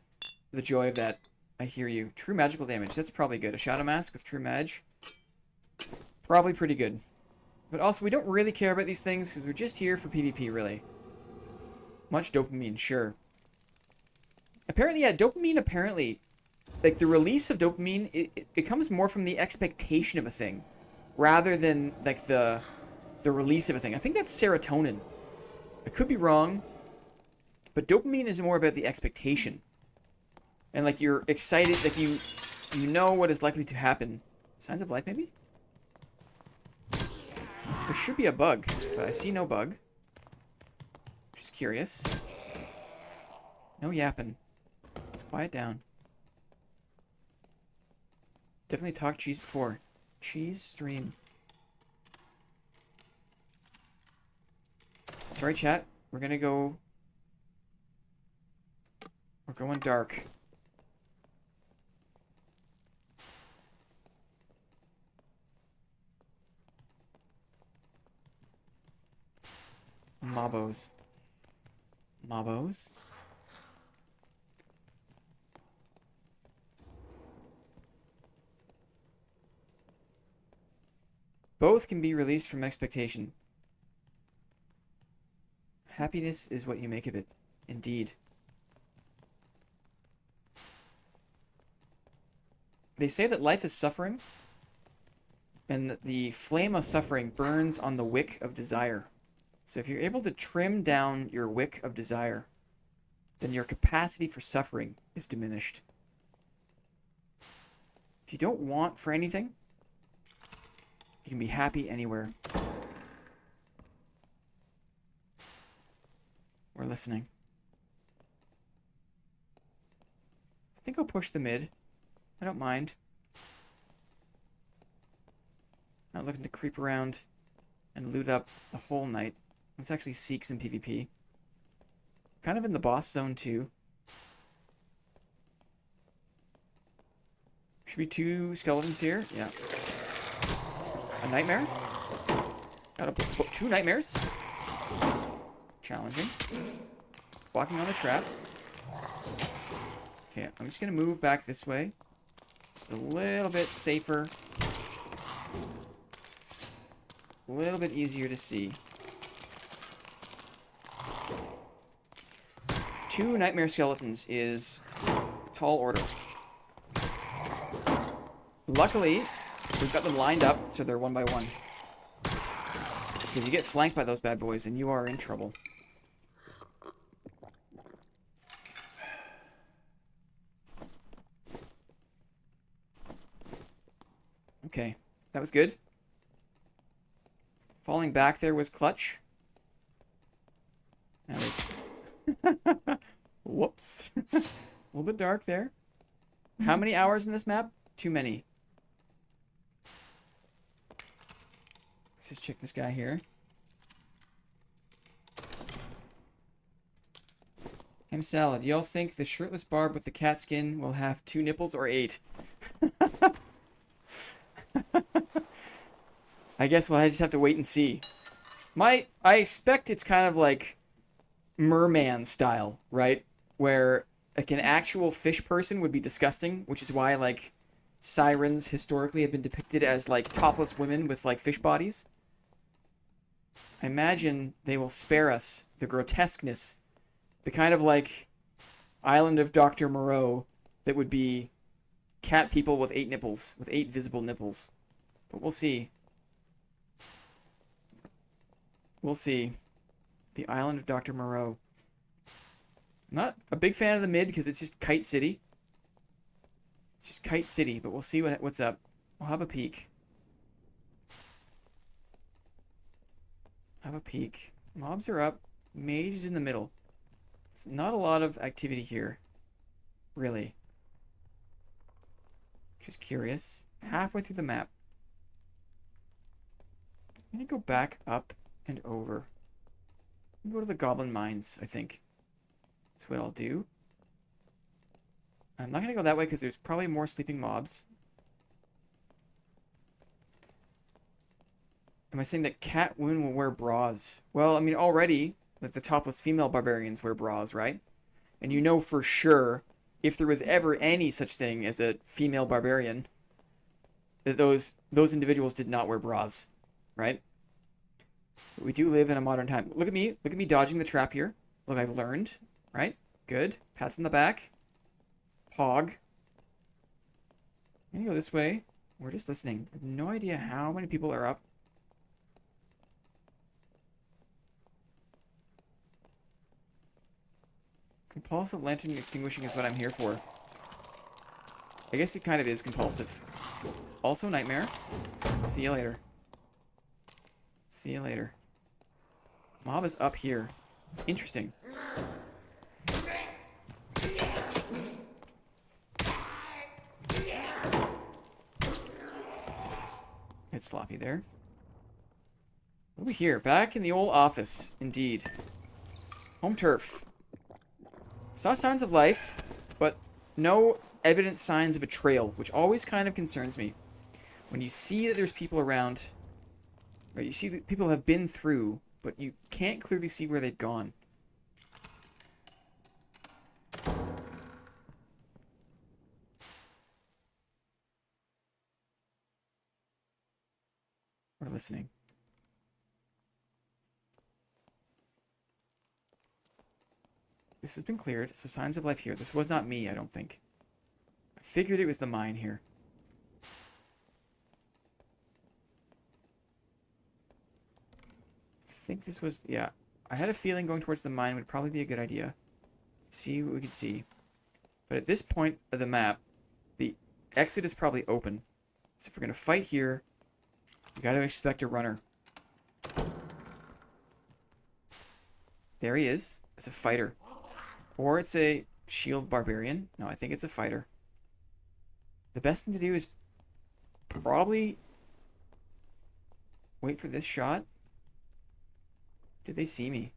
A: the joy of that. I hear you. True magical damage. That's probably good. A shadow mask with true mag. Probably pretty good. But also, we don't really care about these things because we're just here for PvP, really. Much dopamine, sure. Apparently, yeah, dopamine apparently... Like, the release of dopamine, it comes more from the expectation of a thing. Rather than, like, the release of a thing. I think that's serotonin. I could be wrong. But dopamine is more about the expectation. And, like, you're excited, like, you know what is likely to happen. Signs of life, maybe? There should be a bug, but I see no bug. Just curious. No yapping. Let's quiet down. Definitely talked cheese before. Cheese stream. Sorry, chat. We're gonna go... We're going dark. Mobos. Mobos? Both can be released from expectation. Happiness is what you make of it. Indeed. They say that life is suffering, and that the flame of suffering burns on the wick of desire. So if you're able to trim down your wick of desire, then your capacity for suffering is diminished. If you don't want for anything, you can be happy anywhere. We're listening. I think I'll push the mid. I don't mind. Not looking to creep around and loot up the whole night. Let's actually seek some PvP. Kind of in the boss zone too. Should be 2 skeletons here. Yeah. A nightmare. Got 2 nightmares. Challenging. Walking on the trap. Okay, I'm just gonna move back this way. It's a little bit safer. A little bit easier to see. 2 nightmare skeletons is tall order. Luckily, we've got them lined up so they're 1 by 1. Because you get flanked by those bad boys and you are in trouble. Okay, that was good. Falling back there was clutch. Whoops. A little bit dark there. How many hours in this map? Too many. Let's just check this guy here. Ham salad. Y'all think the shirtless barb with the cat skin will have 2 nipples or 8? I guess we'll just have to wait and see. I expect it's kind of like merman style, right? Where like an actual fish person would be disgusting, which is why like sirens historically have been depicted as like topless women with like fish bodies. I imagine they will spare us the grotesqueness, the kind of like island of Dr. Moreau that would be cat people with 8 nipples, with 8 visible nipples. But we'll see. We'll see. The island of Dr. Moreau. Not a big fan of the mid because it's just Kite City. It's just Kite City, but we'll see what's up. We'll have a peek. Have a peek. Mobs are up. Mage is in the middle. It's not a lot of activity here. Really. Just curious. Halfway through the map. I'm gonna go back up and over. Go to the goblin mines, I think. That's what I'll do. I'm not gonna go that way because there's probably more sleeping mobs. Am I saying that Cat Woon will wear bras? Well, I mean, already, that the topless female barbarians wear bras, right? And you know for sure, if there was ever any such thing as a female barbarian, that those individuals did not wear bras, right? But we do live in a modern time. Look at me. Look at me dodging the trap here. Look, I've learned. Right? Good. Pats on the back. Pog. I'm gonna go this way. We're just listening. I have no idea how many people are up. Compulsive lantern extinguishing is what I'm here for. I guess it kind of is compulsive. Also nightmare. See you later. See you later. Mob is up here. Interesting. Bit sloppy there. Over here, back in the old office, indeed. Home turf. Saw signs of life, but no evident signs of a trail, which always kind of concerns me. When you see that there's people around, or you see that people have been through, but you can't clearly see where they've gone. We're listening. This has been cleared, so signs of life here. This was not me, I don't think. I figured it was the mine here. I think this was... yeah. I had a feeling going towards the mine would probably be a good idea. See what we could see. But at this point of the map, the exit is probably open. So if we're going to fight here, we got to expect a runner. There he is. It's a fighter. Or it's a shield barbarian. No, I think it's a fighter. The best thing to do is probably wait for this shot. Did they see me?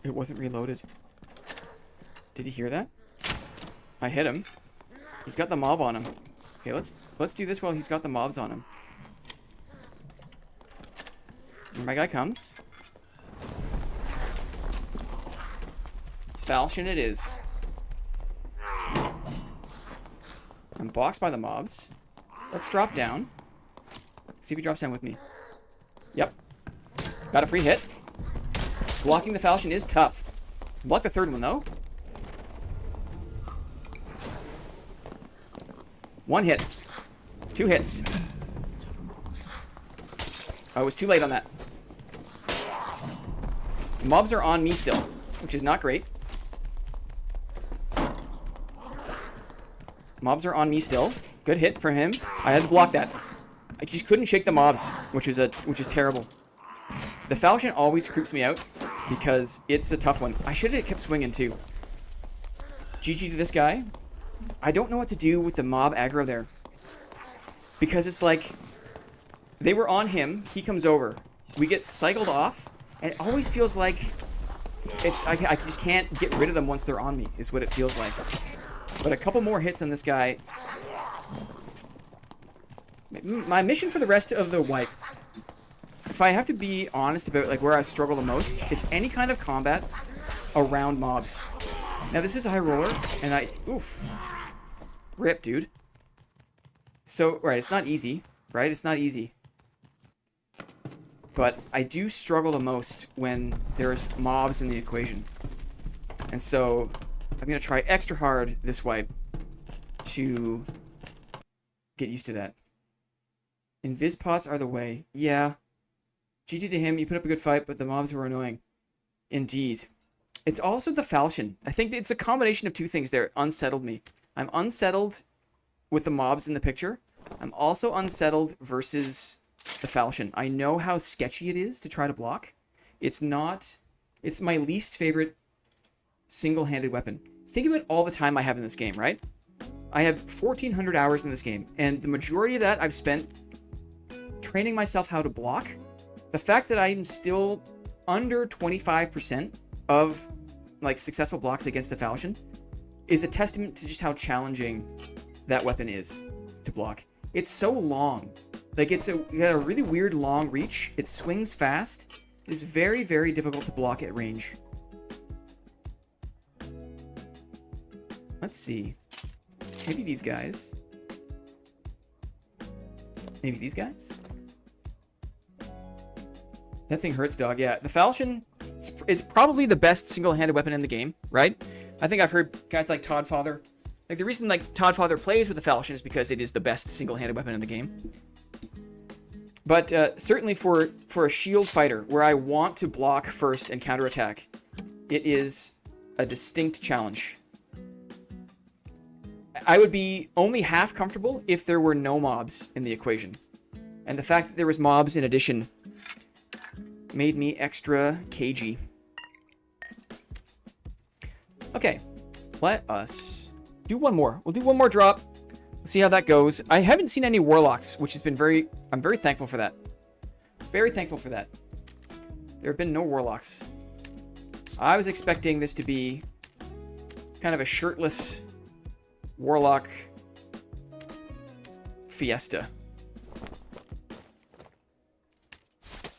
A: It wasn't reloaded. Did he hear that? I hit him. He's got the mob on him. Okay, let's do this while he's got the mobs on him. Here my guy comes. Falchion it is. I'm boxed by the mobs. Let's drop down. See if he drops down with me. Yep. Got a free hit. Blocking the Falchion is tough. Block the third one, though. One hit. 2 hits. Oh, I was too late on that. The mobs are on me still, which is not great. Mobs are on me still. Good hit for him. I had to block that. I just couldn't shake the mobs, which is terrible. The Falchion always creeps me out because it's a tough one. I should have kept swinging too. GG to this guy. I don't know what to do with the mob aggro there. Because it's like, they were on him, he comes over. We get cycled off, and it always feels like I just can't get rid of them once they're on me, is what it feels like. But a couple more hits on this guy. My mission for the rest of the wipe, if I have to be honest about like where I struggle the most, it's any kind of combat around mobs. Now this is a high roller, and oof. Rip, dude. So, right, it's not easy, right? It's not easy. But I do struggle the most when there's mobs in the equation. And so, I'm going to try extra hard this wipe to get used to that. Invis pots are the way. Yeah. GG to him, you put up a good fight, but the mobs were annoying. Indeed. It's also the Falchion. I think it's a combination of two things there. Unsettled me. I'm unsettled with the mobs in the picture. I'm also unsettled versus the Falchion. I know how sketchy it is to try to block. It's my least favorite single-handed weapon. Think about all the time I have in this game, right? I have 1,400 hours in this game, and the majority of that I've spent training myself how to block. The fact that I'm still under 25% of like successful blocks against the Falchion is a testament to just how challenging that weapon is to block. It's so long. Like it got a really weird long reach. It swings fast. It's very, very difficult to block at range. Let's see. Maybe these guys. Maybe these guys? That thing hurts, dog. Yeah, the falchion is probably the best single-handed weapon in the game, right? I think I've heard guys like Toddfather. Like, the reason, like, Toddfather plays with the falchion is because it is the best single-handed weapon in the game. But certainly for a shield fighter, where I want to block first and counterattack, it is a distinct challenge. I would be only half comfortable if there were no mobs in the equation. And the fact that there was mobs in addition made me extra cagey. Okay, let us do one more. We'll do one more drop. See how that goes. I haven't seen any warlocks, which has been I'm very thankful for that. Very thankful for that. There have been no warlocks. I was expecting this to be kind of a shirtless warlock fiesta.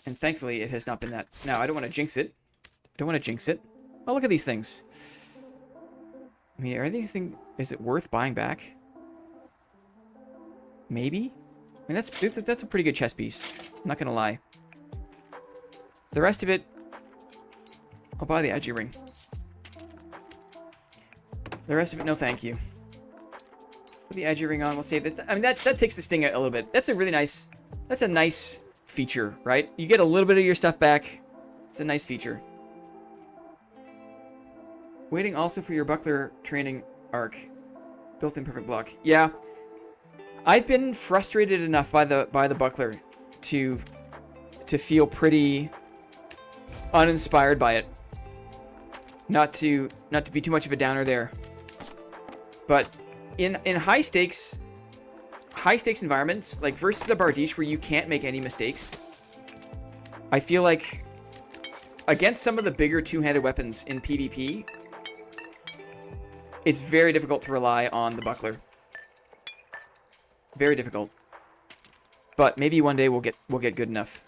A: And thankfully, it has not been that. Now, I don't want to jinx it. I don't want to jinx it. Oh, look at these things. I mean, are these things... Is it worth buying back? Maybe? I mean, that's a pretty good chess piece. I'm not going to lie. The rest of it... I'll buy the Agi ring. The rest of it, no thank you. Put the Agi ring on. We'll save this. I mean, that takes the sting a little bit. That's a really nice... That's a nice feature, right? You get a little bit of your stuff back. It's a nice feature. Waiting also for your buckler training arc. Built-in perfect block. Yeah. I've been frustrated enough by the buckler to feel pretty uninspired by it. Not to be too much of a downer there. But in high stakes environments, like versus a Bardiche where you can't make any mistakes, I feel like against some of the bigger two-handed weapons in PvP, it's very difficult to rely on the buckler. Very difficult. But maybe one day we'll get good enough.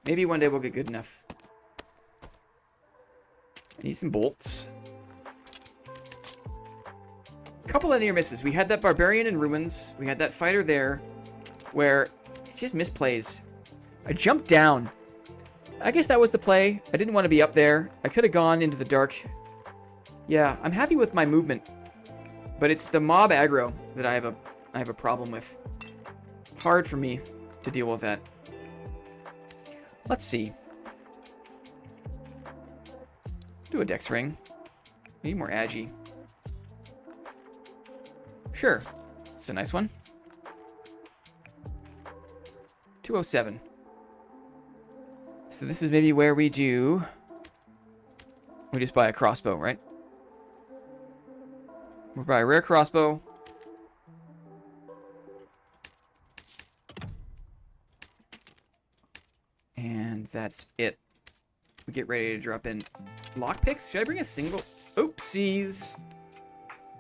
A: Maybe one day we'll get good enough. I need some bolts. Couple of near misses. We had that barbarian in ruins. We had that fighter there where it just misplays. I jumped down. I guess that was the play. I didn't want to be up there. I could have gone into the dark. Yeah, I'm happy with my movement. But it's the mob aggro that I have a problem with. Hard for me to deal with that. Let's see. Do a dex ring. Need more Agi. Sure. It's a nice one. 207. So this is maybe where we just buy a crossbow, right? We'll buy a rare crossbow. And that's it. We get ready to drop in lockpicks. Should I bring a single? Oopsies.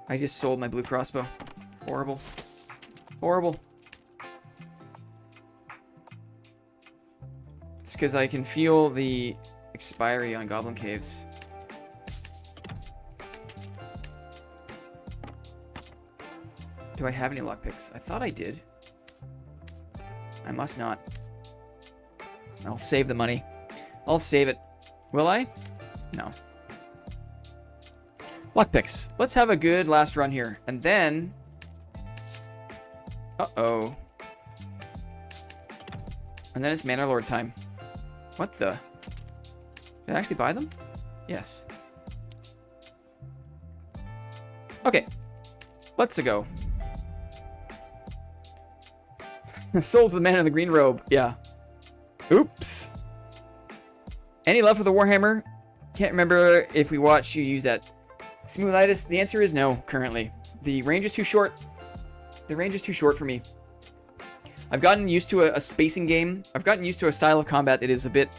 A: I just sold my blue crossbow. Horrible. Horrible. It's because I can feel the expiry on Goblin Caves. Do I have any lockpicks? I thought I did. I must not. I'll save the money. I'll save it. Will I? No. Lockpicks. Let's have a good last run here. And then... Uh-oh. And then it's Manor Lord time. What the? Did I actually buy them? Yes. Okay. Let's go. Sold to the man in the green robe. Yeah. Oops. Any love for the Warhammer? Can't remember if we watched you use that. Smoothitis, the answer is no, currently. The range is too short. The range is too short for me. I've gotten used to a spacing game. I've gotten used to a style of combat that is a bit...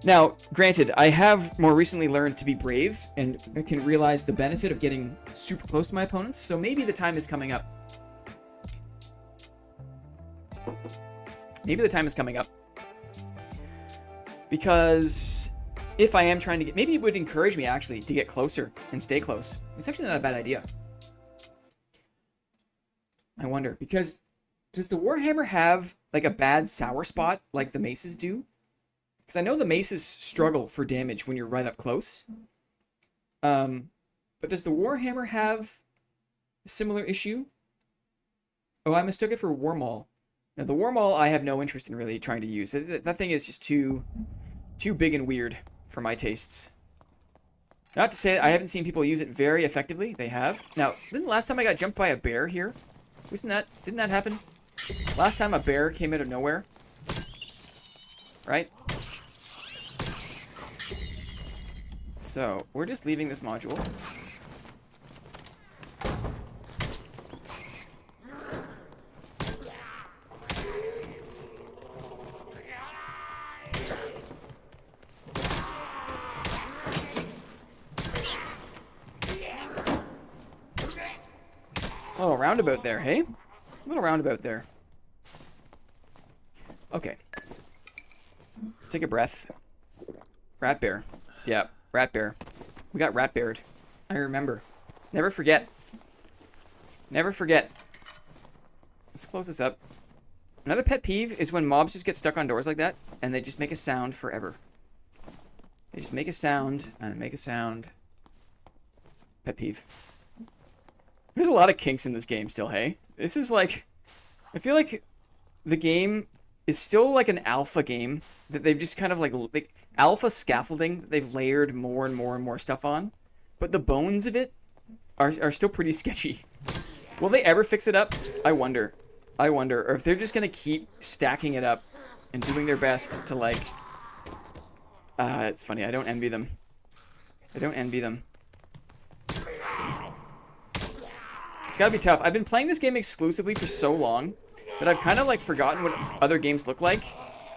A: Now, granted, I have more recently learned to be brave and I can realize the benefit of getting super close to my opponents, so maybe the time is coming up. Maybe the time is coming up. Because if I am trying to get, maybe it would encourage me actually to get closer and stay close. It's actually not a bad idea. I wonder, because does the Warhammer have like a bad sour spot like the maces do? Because I know the maces struggle for damage when you're right up close. But does the Warhammer have a similar issue? Oh, I mistook it for Warmaul. Now the Warmaul I have no interest in really trying to use. That thing is just too big and weird for my tastes. Not to say that I haven't seen people use it very effectively. They have. Now, didn't last time I got jumped by a bear here? Didn't that happen? Last time a bear came out of nowhere. Right? So, we're just leaving this module. Oh, roundabout there, hey? A little roundabout there. Okay. Let's take a breath. Rat bear. Yeah, rat bear. We got rat beared. I remember. Never forget. Never forget. Let's close this up. Another pet peeve is when mobs just get stuck on doors like that, and they just make a sound forever. They just make a sound, and make a sound. Pet peeve. There's a lot of kinks in this game still, hey? This is like... I feel like the game is still like an alpha game that they've just kind of like alpha scaffolding that they've layered more and more and more stuff on. But the bones of it are still pretty sketchy. Will they ever fix it up? I wonder. I wonder. Or if they're just going to keep stacking it up and doing their best to like... it's funny. I don't envy them. I don't envy them. It's gotta be tough. I've been playing this game exclusively for so long that I've kind of like forgotten what other games look like.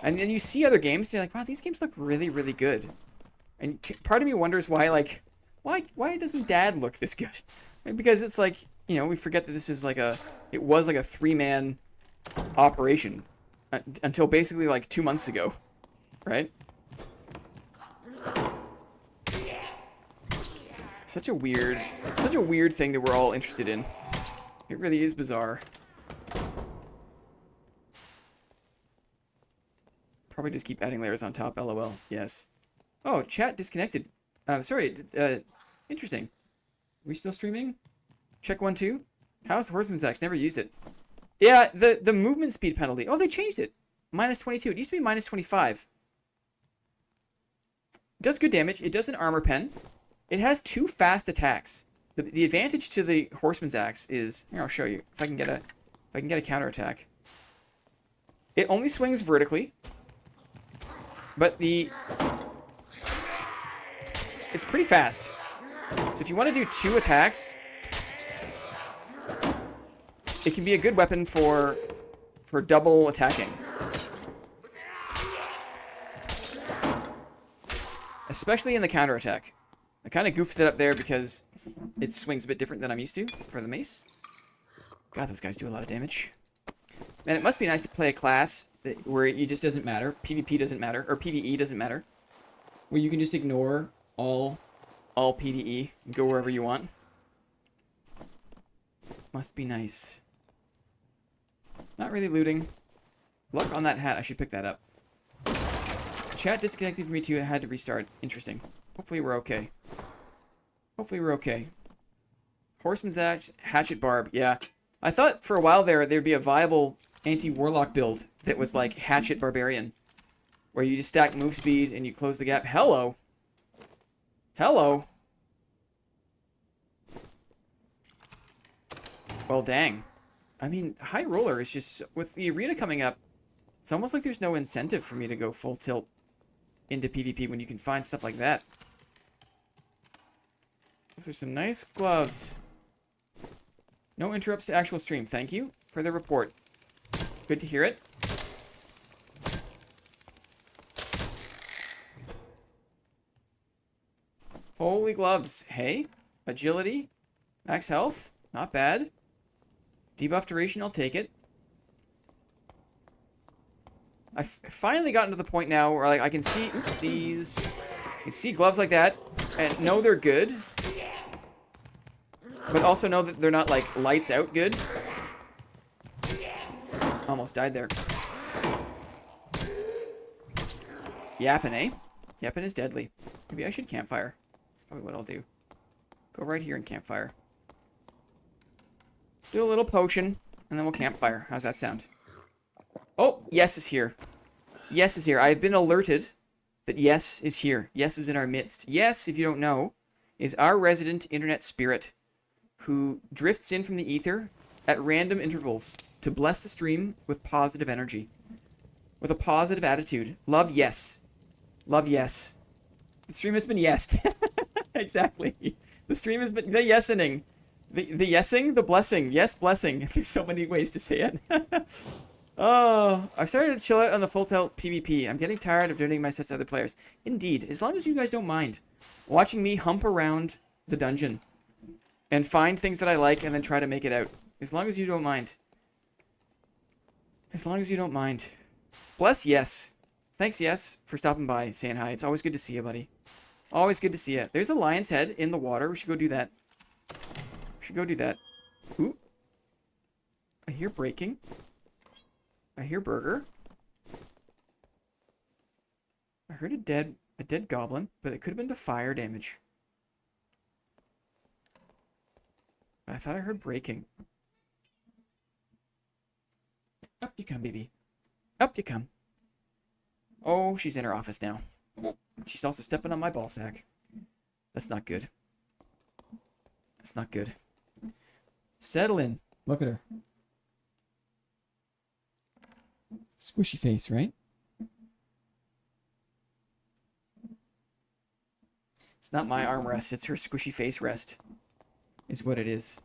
A: And then you see other games and you're like, wow, these games look really, really good. And part of me wonders why, like, why doesn't Dad look this good? Because it's like, you know, we forget that this is like it was like a 3-man operation until basically like 2 months ago, right? Such a weird thing that we're all interested in. It really is bizarre. Probably just keep adding layers on top, lol. Yes. Oh, chat disconnected. Sorry, interesting. Are we still streaming? Check 1, 2. How's Horseman's Axe? Never used it. Yeah, the movement speed penalty. Oh, they changed it. -22. It used to be -25. It does good damage. It does an armor pen. It has 2 fast attacks. The advantage to the Horseman's Axe is, here, I'll show you if I can get a counterattack. It only swings vertically, but it's pretty fast. So if you want to do 2 attacks, it can be a good weapon for double attacking. Especially in the counterattack. I kind of goofed it up there because it swings a bit different than I'm used to for the mace. God, those guys do a lot of damage. Man, it must be nice to play a class where it just doesn't matter. PvP doesn't matter, or PvE doesn't matter. Where you can just ignore all PvE and go wherever you want. Must be nice. Not really looting. Luck on that hat, I should pick that up. Chat disconnected for me too, I had to restart. Interesting. Hopefully we're okay. Hopefully we're okay. Horseman's Axe, Hatchet Barb. Yeah. I thought for a while there'd be a viable anti-warlock build that was like Hatchet Barbarian. Where you just stack move speed and you close the gap. Hello! Hello! Well, dang. I mean, High Roller is just... With the arena coming up, it's almost like there's no incentive for me to go full tilt into PvP when you can find stuff like that. Those are some nice gloves. No interrupts to actual stream. Thank you for the report. Good to hear it. Holy gloves. Hey, agility, max health, not bad. Debuff duration, I'll take it. I've finally gotten to the point now where like I can see, oopsies. You see gloves like that, and know they're good, but also know that they're not, like, lights out good. Almost died there. Yappin', eh? Yappin' is deadly. Maybe I should campfire. That's probably what I'll do. Go right here and campfire. Do a little potion, and then we'll campfire. How's that sound? Oh, Yes is here. Yes is here. I've been alerted that Yes is here. Yes is in our midst. Yes, if you don't know, is our resident internet spirit who drifts in from the ether at random intervals to bless the stream with positive energy. With a positive attitude. Love Yes. Love Yes. The stream has been yesed. Exactly. The stream has been the yesening. The yesing, the blessing. Yes, blessing. There's so many ways to say it. Oh, I've started to chill out on the full tilt PvP. I'm getting tired of donating my sets to other players. Indeed, as long as you guys don't mind watching me hump around the dungeon and find things that I like and then try to make it out. As long as you don't mind. As long as you don't mind. Bless Yes. Thanks, Yes, for stopping by, saying hi. It's always good to see you, buddy. Always good to see you. There's a lion's head in the water. We should go do that. We should go do that. Ooh. I hear breaking. I hear burger. I heard a dead goblin, but it could have been to fire damage. I thought I heard breaking. Up you come, baby. Up you come. Oh, she's in her office now. She's also stepping on my ball sack. That's not good. That's not good. Settle in. Look at her. Squishy face, right? It's not my armrest, it's her squishy face rest. Is what it is.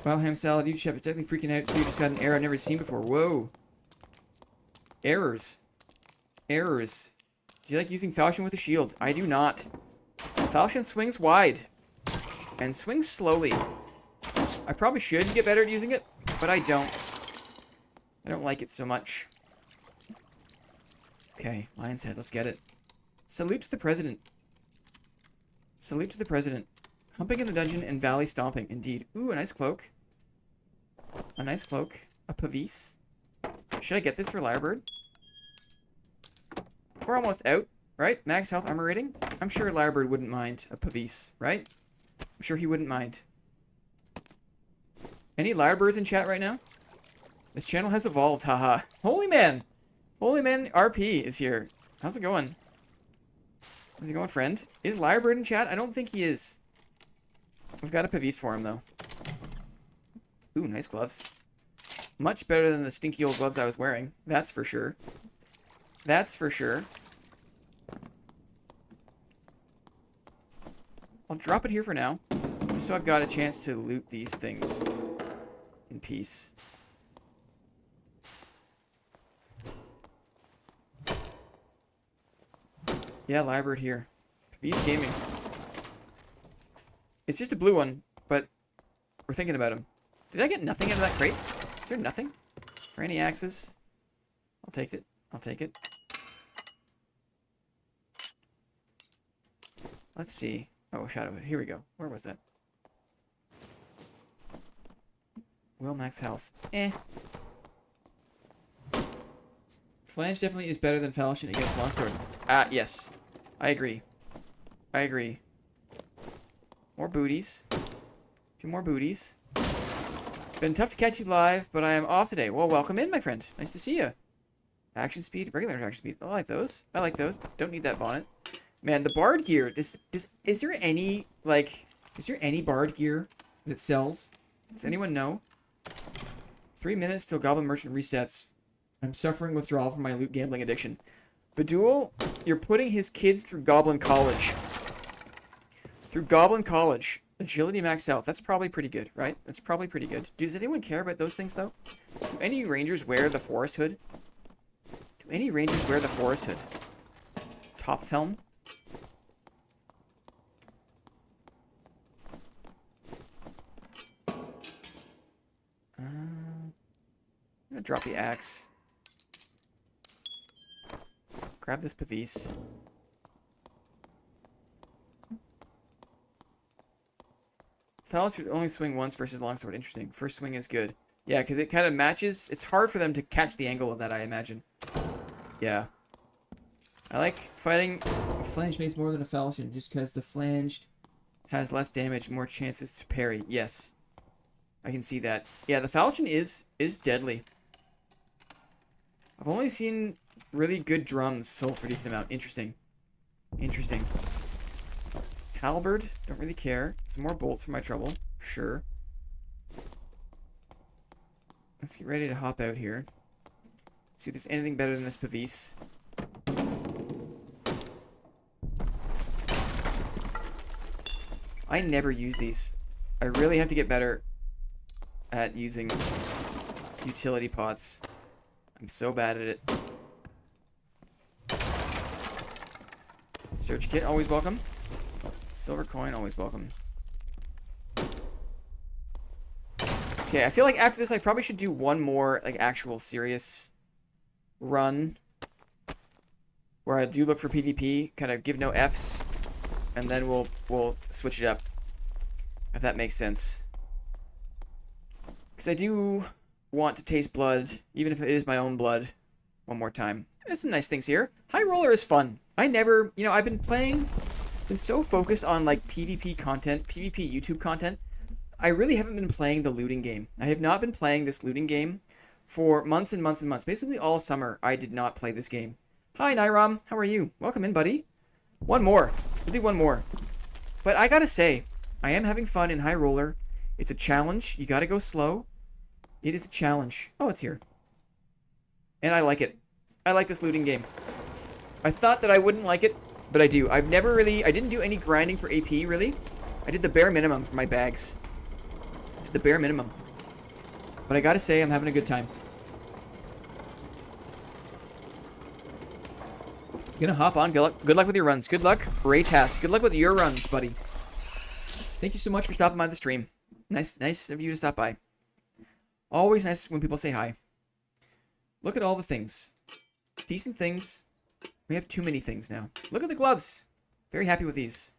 A: Wow, ham salad, you chef is definitely freaking out too. You just got an error I've never seen before. Whoa. Errors. Errors. Do you like using falchion with a shield? I do not. Falchion swings wide. And swings slowly. I probably should get better at using it, but I don't. I don't like it so much. Okay, lion's head, let's get it. Salute to the president. Salute to the president. Humping in the dungeon and valley stomping, indeed. Ooh, a nice cloak. A nice cloak. A pavis. Should I get this for Lyrebird? We're almost out, right? Max health armor rating? I'm sure Lyrebird wouldn't mind a pavis, right? I'm sure he wouldn't mind. Any Lyrebirds in chat right now? This channel has evolved, haha. Holy man! Holy man RP is here. How's it going? How's it going, friend? Is Lyrebird in chat? I don't think he is. We've got a pavis for him, though. Ooh, nice gloves. Much better than the stinky old gloves I was wearing. That's for sure. That's for sure. I'll drop it here for now. Just so I've got a chance to loot these things in peace. Yeah, Lyrebird here. Pavis Gaming. It's just a blue one, but we're thinking about him. Did I get nothing out of that crate? Is there nothing? For any axes? I'll take it. I'll take it. Let's see. Oh, Shadow. Here we go. Where was that? Will max health. Eh. Flange definitely is better than Falchion against Longsword. Ah, yes. I agree. I agree. More booties. A few more booties. Been tough to catch you live, but I am off today. Well, welcome in, my friend. Nice to see you. Action speed, regular action speed. I like those. I like those. Don't need that bonnet. Man, the bard gear. Is there any, like, is there any bard gear that sells? Does anyone know? 3 minutes till Goblin Merchant resets. I'm suffering withdrawal from my loot gambling addiction. Badul, you're putting his kids through Goblin College. Through Goblin College. Agility maxed out. That's probably pretty good, right? That's probably pretty good. Does anyone care about those things, though? Do any rangers wear the forest hood? Do any rangers wear the forest hood? Top helm? I'm gonna drop the axe. Grab this pavis. Phallus would only swing once versus longsword. Interesting. First swing is good. Yeah, because it kind of matches. It's hard for them to catch the angle of that, I imagine. Yeah. I like fighting a flange mace more than a falchion, just because the flanged has less damage, more chances to parry. Yes. I can see that. Yeah, the falchion is deadly. I've only seen really good drums sold for a decent amount. Interesting. Interesting. Halberd, don't really care. Some more bolts for my trouble. Sure. Let's get ready to hop out here. See if there's anything better than this Pavis. I never use these. I really have to get better at using utility pots. I'm so bad at it. Search kit, always welcome. Silver coin, always welcome. Okay, I feel like after this I probably should do one more like actual serious run where I do look for PvP, kind of give no Fs, and then we'll switch it up, if that makes sense. Because I do want to taste blood, even if it is my own blood, one more time. There's some nice things here. High Roller is fun. I never, you know, I've been so focused on like PvP content, PvP YouTube content. I really haven't been playing the looting game. I have not been playing this looting game for months and months and months. Basically all summer, I did not play this game. Hi, Nairam. How are you? Welcome in, buddy. One more. We'll do one more. But I gotta say, I am having fun in High Roller. It's a challenge. You gotta go slow. It is a challenge. Oh, it's here. And I like it. I like this looting game. I thought that I wouldn't like it, but I do. I didn't do any grinding for AP, really. I did the bare minimum for my bags. The bare minimum. But I gotta say, I'm having a good time. You're gonna hop on. Good luck with your runs. Good luck, Raytas. Good luck with your runs, buddy. Thank you so much for stopping by the stream. Nice of you to stop by. Always nice when people say hi. Look at all the things. Decent things. We have too many things now. Look at the gloves. Very happy with these.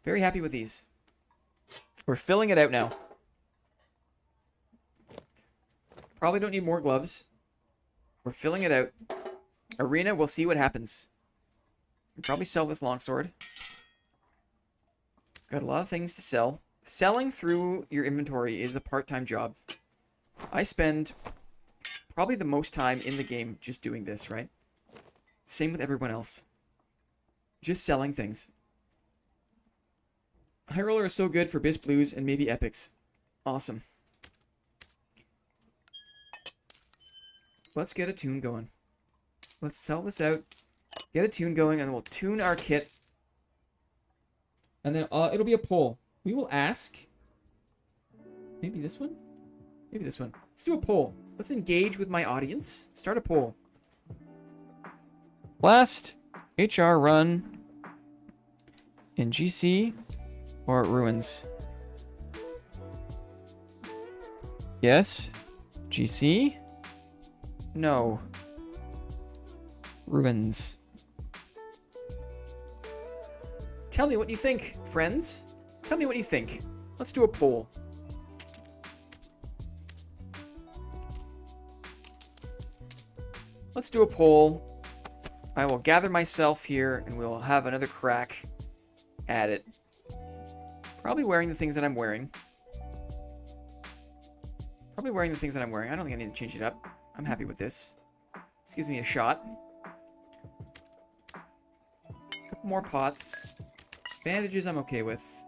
A: Very happy with these. We're filling it out now. Probably don't need more gloves. We're filling it out. Arena, we'll see what happens. We'll probably sell this longsword. Got a lot of things to sell. Selling through your inventory is a part-time job. I spend probably the most time in the game just doing this, right? Same with everyone else. Just selling things. High Roller is so good for Bis Blues and maybe Epics. Awesome. Let's get a tune going. Let's sell this out. Get a tune going, and we'll tune our kit. And then it'll be a poll. We will ask. Maybe this one? Maybe this one. Let's do a poll. Let's engage with my audience. Start a poll. Last HR run in GC or Ruins? Yes. GC? No. Ruins. Tell me what you think, friends. Tell me what you think. Let's do a poll. Let's do a poll. I will gather myself here and we'll have another crack at it. Probably wearing the things that I'm wearing. I don't think I need to change it up. I'm happy with this. This gives me a shot. A couple more pots. Bandages I'm okay with.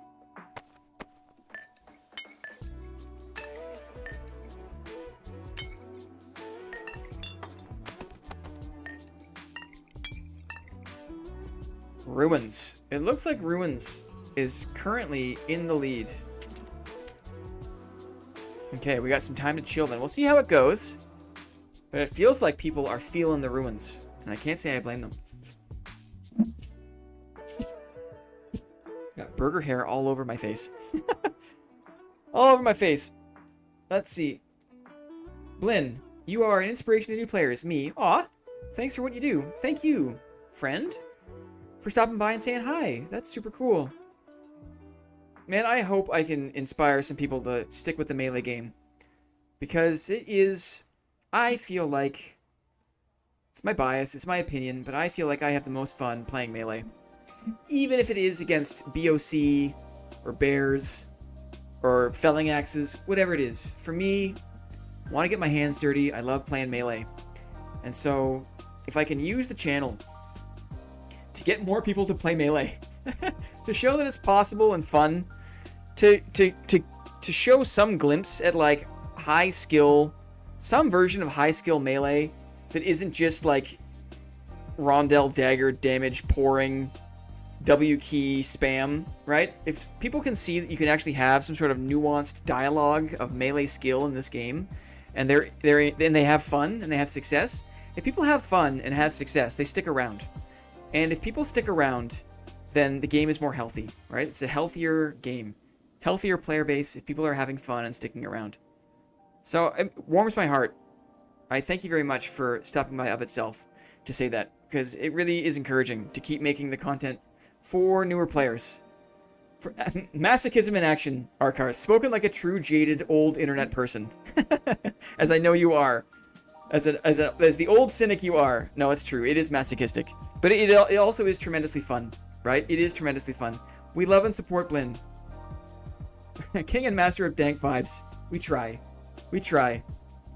A: Ruins. It looks like Ruins is currently in the lead. Okay, we got some time to chill then. We'll see how it goes. But it feels like people are feeling the Ruins. And I can't say I blame them. Got burger hair all over my face. All over my face. Let's see. Blinn, you are an inspiration to new players. Me. Aw. Thanks for what you do. Thank you, friend, for stopping by and saying hi. That's super cool. man, I hope I can inspire some people to stick with the melee game. Because it is, I feel like, it's my bias, it's my opinion, but I feel like I have the most fun playing melee. Even if it is against BOC, or bears, or felling axes, whatever it is. For me, I want to get my hands dirty, I love playing melee. And so, if I can use the channel to get more people to play melee, to show that it's possible and fun, to show some glimpse at like high skill, some version of high skill melee that isn't just like rondel dagger damage pouring W key spam, right? If people can see that you can actually have some sort of nuanced dialogue of melee skill in this game, and they have fun and they have success. If people have fun and have success, they stick around. And if people stick around, then the game is more healthy, right? It's a healthier game. Healthier player base if people are having fun and sticking around. So it warms my heart. I thank you very much for stopping by of itself to say that, because it really is encouraging to keep making the content for newer players. For masochism in action, Arkar, spoken like a true jaded old internet person. As I know you are. As the old cynic you are. No, it's true. It is masochistic. But it also is tremendously fun, right? It is tremendously fun. We love and support Blinn. King and master of dank vibes. We try. We try.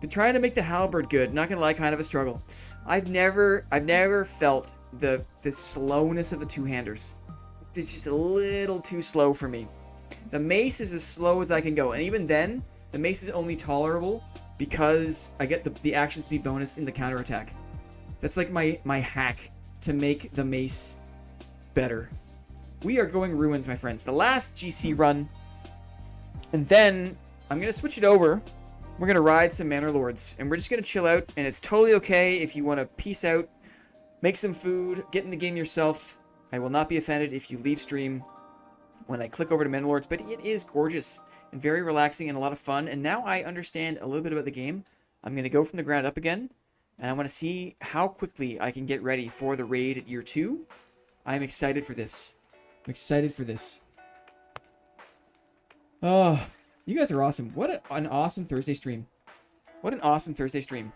A: Been trying to make the halberd good. Not gonna lie, kind of a struggle. I've never felt the slowness of the two-handers. It's just a little too slow for me. The mace is as slow as I can go, and even then, the mace is only tolerable because I get the action speed bonus in the counterattack. That's like my hack to make the mace better. We are going ruins, my friends. The last GC run, and then I'm gonna switch it over. We're gonna ride some Manor Lords, and we're just gonna chill out, and it's totally okay if you want to peace out, make some food, get in the game yourself. I will not be offended if you leave stream when I click over to Manor Lords, but it is gorgeous and very relaxing and a lot of fun, and now I understand a little bit about the game. I'm gonna go from the ground up again, and I want to see how quickly I can get ready for the raid at year 2. I'm excited for this. I'm excited for this. Oh, you guys are awesome. What an awesome Thursday stream. What an awesome Thursday stream.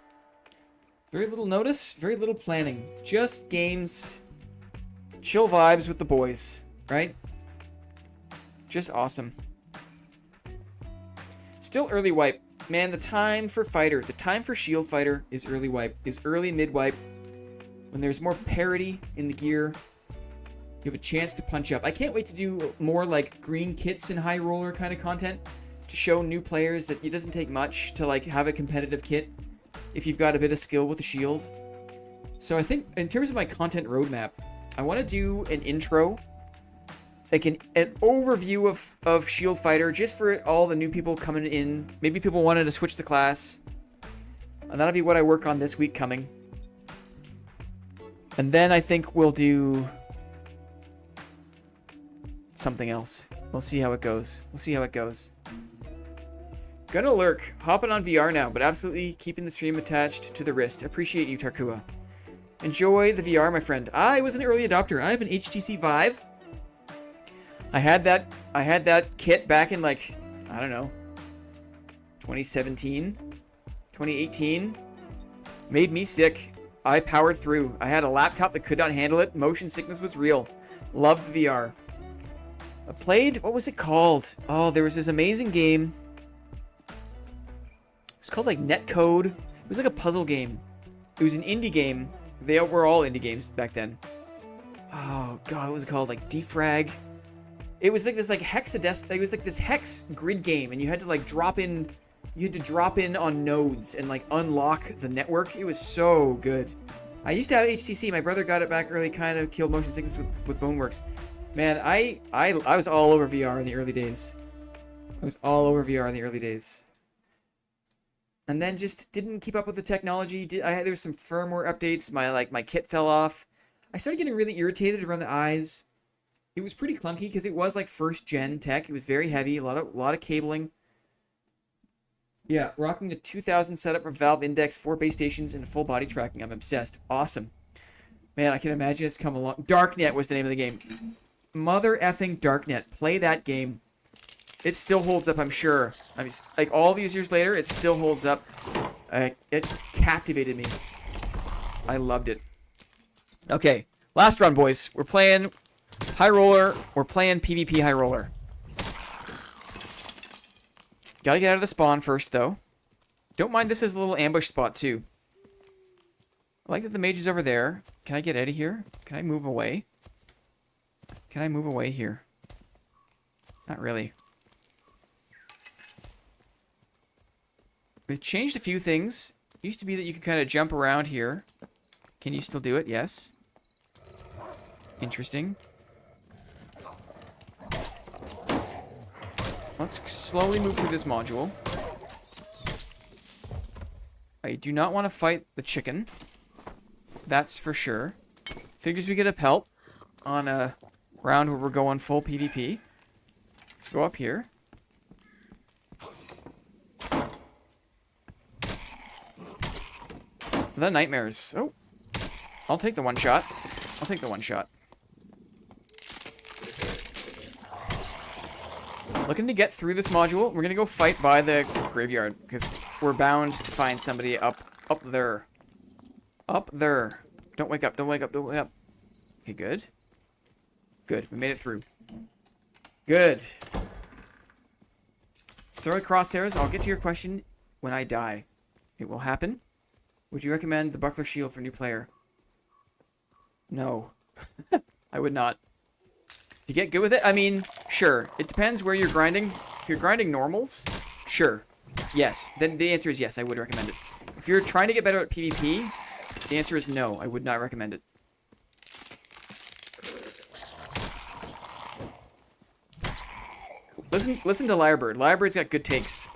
A: Very little notice, very little planning. Just games, chill vibes with the boys, right? Just awesome. Still early wipe. Man, the time for fighter, the time for shield fighter is early wipe, is early mid wipe. When there's more parity in the gear, you have a chance to punch up. I can't wait to do more like green kits and high roller kind of content to show new players that it doesn't take much to like have a competitive kit if you've got a bit of skill with the shield. So I think in terms of my content roadmap, I want to do an intro, like an overview of shield fighter just for all the new people coming in. Maybe people wanted to switch the class, and that'll be what I work on this week coming. And then I think we'll do something else. We'll see how it goes. We'll see how it goes. Gonna lurk. Hopping on VR now, but absolutely keeping the stream attached to the wrist. Appreciate you, Tarkua. Enjoy the VR, my friend. I was an early adopter. I have an HTC Vive. I had that kit back in like, I don't know, 2017, 2018. Made me sick. I powered through. I had a laptop that could not handle it. Motion sickness was real. Loved VR. I played, what was it called? Oh, there was this amazing game. It was called like Netcode. It was like a puzzle game. It was an indie game. They were all indie games back then. Oh god, what was it called? Like Defrag. It was like this like hexadecimal. It was like this hex grid game, and you had to like drop in. You had to drop in on nodes and like unlock the network. It was so good. I used to have HTC. My brother got it back early, kind of killed motion sickness with Boneworks. Man, I was all over VR in the early days. I was all over VR in the early days. And then just didn't keep up with the technology. There was some firmware updates. My kit fell off. I started getting really irritated around the eyes. It was pretty clunky because it was like first gen tech. It was very heavy, a lot of cabling. Yeah, rocking the 2000 setup from Valve Index, 4 base stations, and full body tracking. I'm obsessed. Awesome. Man, I can imagine it's come along. Darknet was the name of the game. Mother effing Darknet. Play that game. It still holds up, I'm sure. I mean, like, all these years later, it still holds up. It captivated me. I loved it. Okay, last run, boys. We're playing High Roller. We're playing PvP High Roller. Gotta get out of the spawn first, though. Don't mind this as a little ambush spot, too. I like that the mage is over there. Can I get out of here? Can I move away? Can I move away here? Not really. We've changed a few things. It used to be that you could kind of jump around here. Can you still do it? Yes. Interesting. Let's slowly move through this module. I do not want to fight the chicken. That's for sure. Figures we get a pelt on a round where we're going full PvP. Let's go up here. The nightmares. Oh. I'll take the one shot. I'll take the one shot. Looking to get through this module. We're going to go fight by the graveyard because we're bound to find somebody up there. Up there. Don't wake up. Don't wake up. Don't wake up. Okay, good. Good. We made it through. Good. Sorry, crosshairs. I'll get to your question when I die. It will happen. Would you recommend the buckler shield for new player? No. I would not. To get good with it? I mean, sure. It depends where you're grinding. If you're grinding normals, sure. Yes. Then the answer is yes, I would recommend it. If you're trying to get better at PvP, the answer is no, I would not recommend it. Listen to Lyrebird. Lyrebird's got good takes.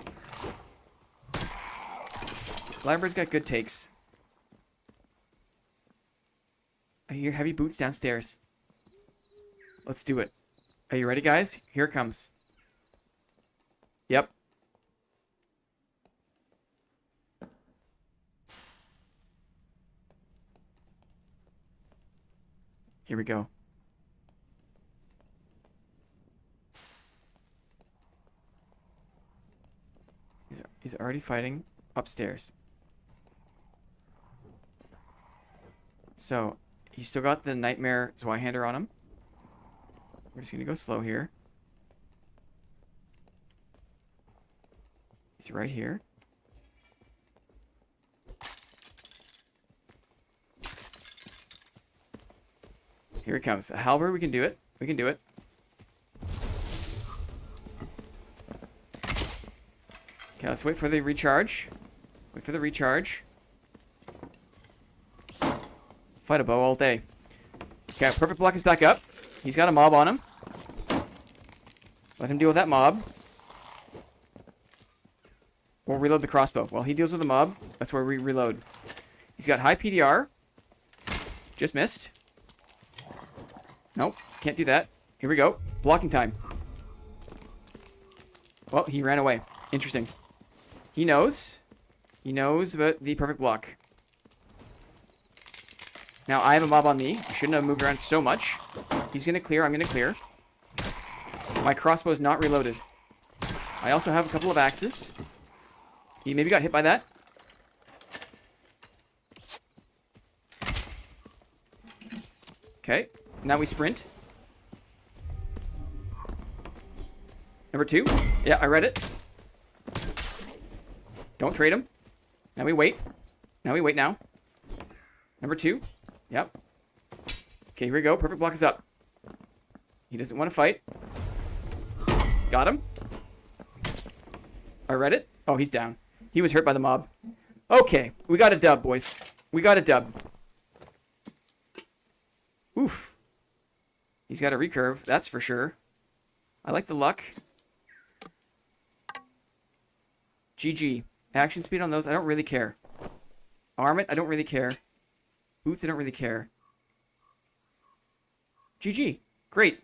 A: Lyrebird's got good takes. I hear heavy boots downstairs. Let's do it. Are you ready, guys? Here it comes. Yep. Here we go. He's already fighting upstairs. So, he's still got the Nightmare Zweihander on him. We're just gonna go slow here. He's right here. Here it comes. A halberd, we can do it. We can do it. Okay, let's wait for the recharge. Wait for the recharge. Fight a bow all day. Okay, perfect block is back up. He's got a mob on him. Let him deal with that mob. We'll reload the crossbow. While he deals with the mob, that's where we reload. He's got high PDR. Just missed. Nope, can't do that. Here we go. Blocking time. Well, he ran away. Interesting. He knows. He knows about the perfect block. Now, I have a mob on me. I shouldn't have moved around so much. He's going to clear. I'm going to clear. My crossbow is not reloaded. I also have a couple of axes. He maybe got hit by that. Okay. Now we sprint. Number 2. Yeah, I read it. Don't trade him. Now we wait. Now we wait now. Number 2. Yep. Okay, here we go. Perfect block is up. He doesn't want to fight. Got him. I read it. Oh, he's down. He was hurt by the mob. Okay, we got a dub, boys. We got a dub. Oof. He's got a recurve, that's for sure. I like the luck. GG. Action speed on those, I don't really care. Armament, I don't really care. Boots, I don't really care. GG. Great.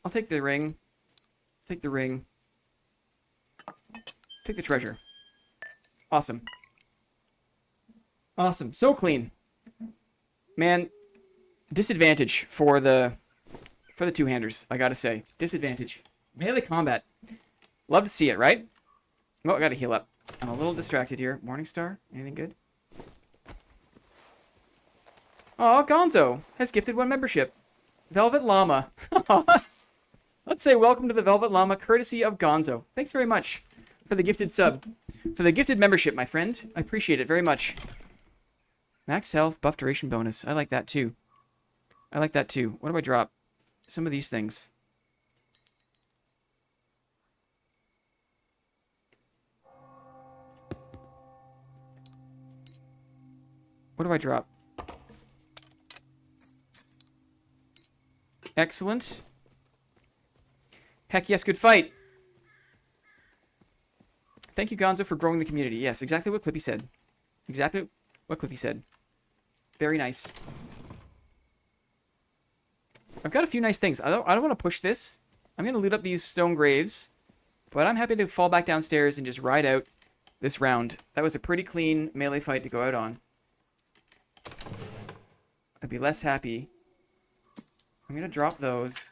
A: I'll take the ring. Take the ring. Take the treasure. Awesome. Awesome. So clean. Man, disadvantage for the two-handers, I gotta say. Disadvantage. Melee combat. Love to see it, right? Oh, I gotta heal up. I'm a little distracted here. Morningstar, anything good? Oh, Gonzo has gifted 1 membership. Velvet Llama. Let's say welcome to the Velvet Llama, courtesy of Gonzo. Thanks very much for the gifted sub. For the gifted membership, my friend. I appreciate it very much. Max health, buff duration bonus. I like that too. I like that too. What do I drop? Some of these things. What do I drop? Excellent. Heck yes, good fight. Thank you, Gonzo, for growing the community. Yes, exactly what Clippy said. Exactly what Clippy said. Very nice. I've got a few nice things. I don't want to push this. I'm going to loot up these stone graves. But I'm happy to fall back downstairs and just ride out this round. That was a pretty clean melee fight to go out on. I'd be less happy. I'm going to drop those.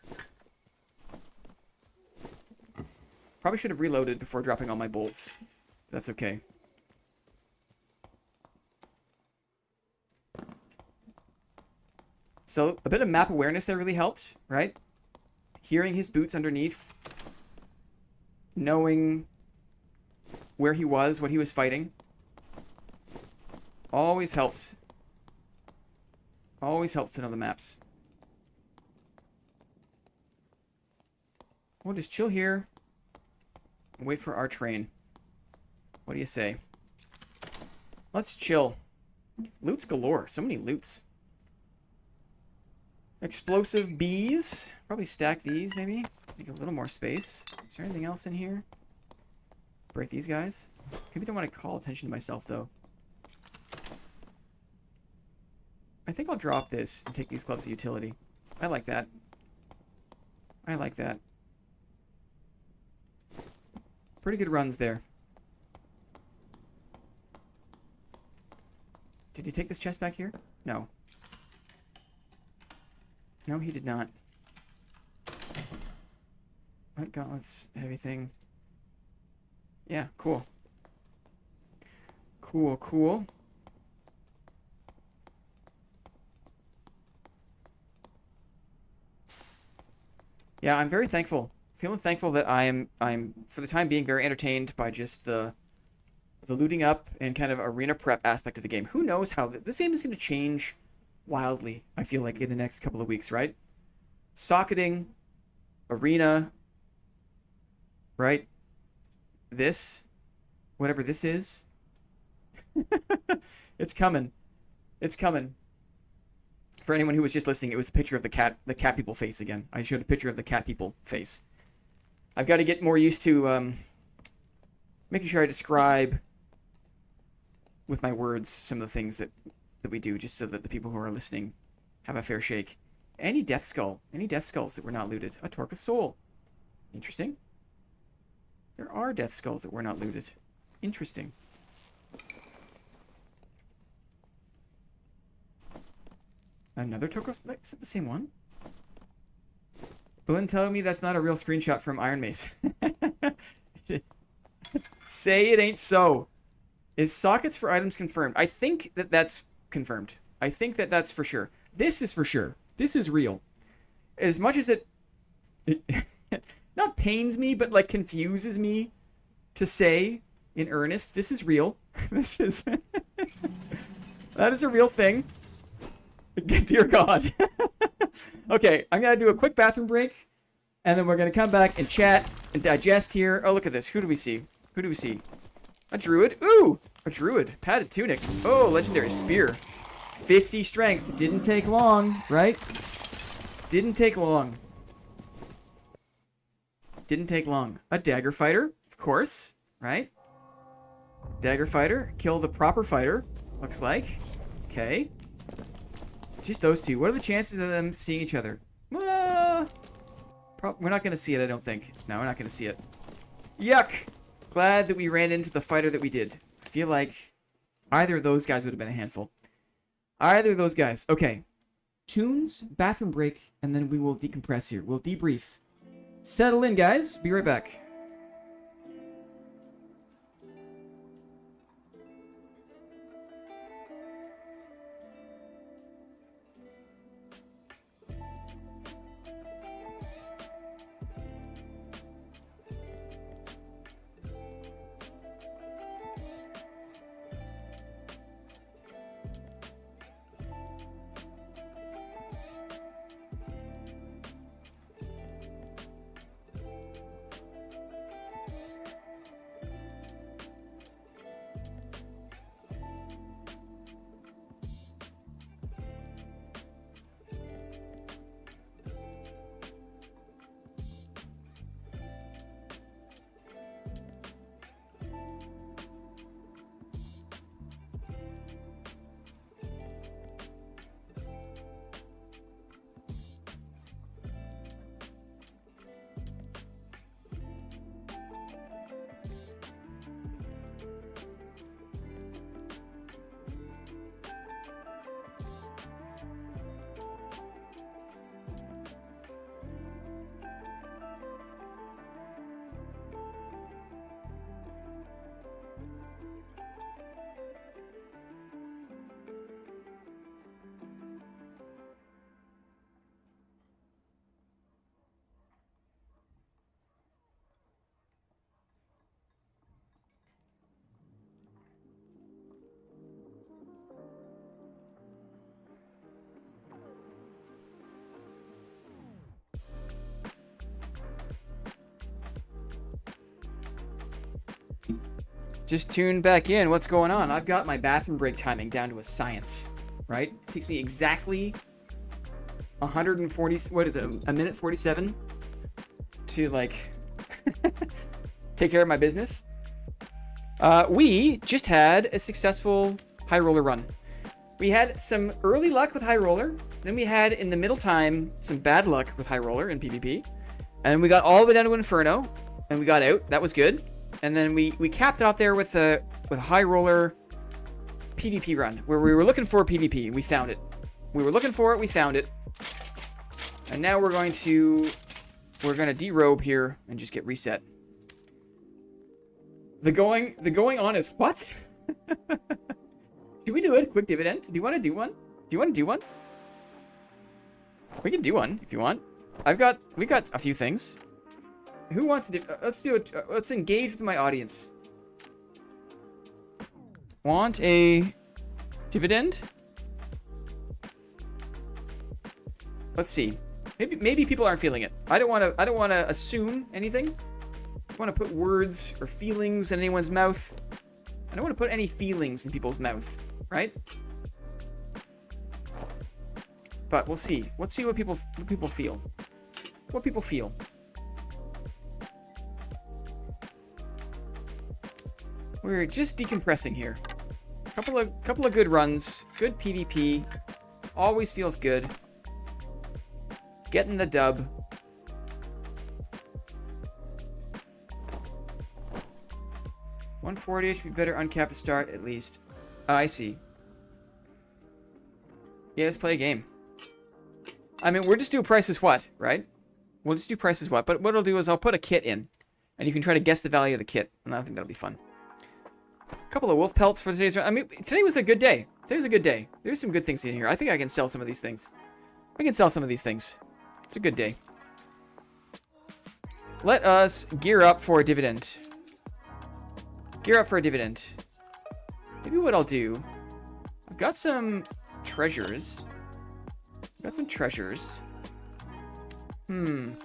A: Probably should have reloaded before dropping all my bolts. That's okay. So, a bit of map awareness there really helped, right? Hearing his boots underneath. Knowing where he was, what he was fighting. Always helps. Always helps to know the maps. We'll just chill here. And wait for our train. What do you say? Let's chill. Loots galore. So many loots. Explosive bees. Probably stack these, maybe. Make a little more space. Is there anything else in here? Break these guys. Maybe don't want to call attention to myself, though. I think I'll drop this and take these gloves of utility. I like that. I like that. Pretty good runs there. Did he take this chest back here? No. No, he did not. What gauntlets? Heavy thing. Yeah, cool. Cool, cool. Yeah, I'm very thankful. Feeling thankful that I'm for the time being very entertained by just the looting up and kind of arena prep aspect of the game. Who knows how this game is going to change wildly, I feel like, in the next couple of weeks, right? Socketing, arena, right? This, whatever this is. It's coming. It's coming. For anyone who was just listening, it was a picture of the cat people face again. I showed a picture of the cat people face. I've got to get more used to making sure I describe with my words some of the things that we do, just so that the people who are listening have a fair shake. Any death skull? Any death skulls that were not looted? A torque of soul. Interesting. There are death skulls that were not looted. Interesting. Another torque of... Is it the same one? Blinn telling me that's not a real screenshot from Iron Mace. Say it ain't so. Is sockets for items confirmed? I think that that's confirmed. I think that that's for sure. This is for sure. This is real. As much as it not pains me, but like confuses me to say in earnest, this is real. This is... that is a real thing. Dear God. Okay, I'm going to do a quick bathroom break, and then we're going to come back and chat and digest here. Oh, look at this. Who do we see? Who do we see? A druid. Ooh, a druid. Padded tunic. Oh, legendary spear. 50 strength. Didn't take long, right? Didn't take long. Didn't take long. A dagger fighter, of course, right? Dagger fighter. Kill the proper fighter, looks like. Okay. Just those two. What are the chances of them seeing each other? We're not going to see it, I don't think. No, we're not going to see it. Yuck! Glad that we ran into the fighter that we did. I feel like either of those guys would have been a handful. Either of those guys. Okay. Tunes, bathroom break, and then we will decompress here. We'll debrief. Settle in, guys. Be right back. Just tuned back in. What's going on? I've got my bathroom break timing down to a science, right? It takes me exactly 140, what is it, a minute 47 to, like, take care of my business. We just had a successful high roller run. We had some early luck with high roller. Then we had, in the middle time, some bad luck with high roller in PvP. And we got all the way down to Inferno, and we got out. That was good. And then we capped it off there with a high roller PvP run, where we were looking for PvP, and we found it. We were looking for it, we found it. And now we're going to derobe here and just get reset. The going on is what? Should we do a quick dividend? Do you want to do one? Do you want to do one? We can do one if you want. We got a few things. Who wants to do? Let's do it. Let's engage with my audience. Want a dividend? Let's see. Maybe people aren't feeling it. I don't want to assume anything. I want to put words or feelings in anyone's mouth. I don't want to put any feelings in people's mouth, right? But we'll see. Let's see what people feel. What people feel. We're just decompressing here. Couple of good runs, good PvP. Always feels good. Getting the dub. 140 should be better uncapped to start at least. Oh, I see. Yeah, let's play a game. I mean, we're just doing price is what, right? We'll just do price is what. But what I'll do is I'll put a kit in, and you can try to guess the value of the kit. And I think that'll be fun. Couple of wolf pelts for today's run. I mean, today was a good day. Today was a good day. There's some good things in here. I think I can sell some of these things. I can sell some of these things. It's a good day. Let us gear up for a dividend. Gear up for a dividend. Maybe what I'll do... I've got some treasures. I've got some treasures. What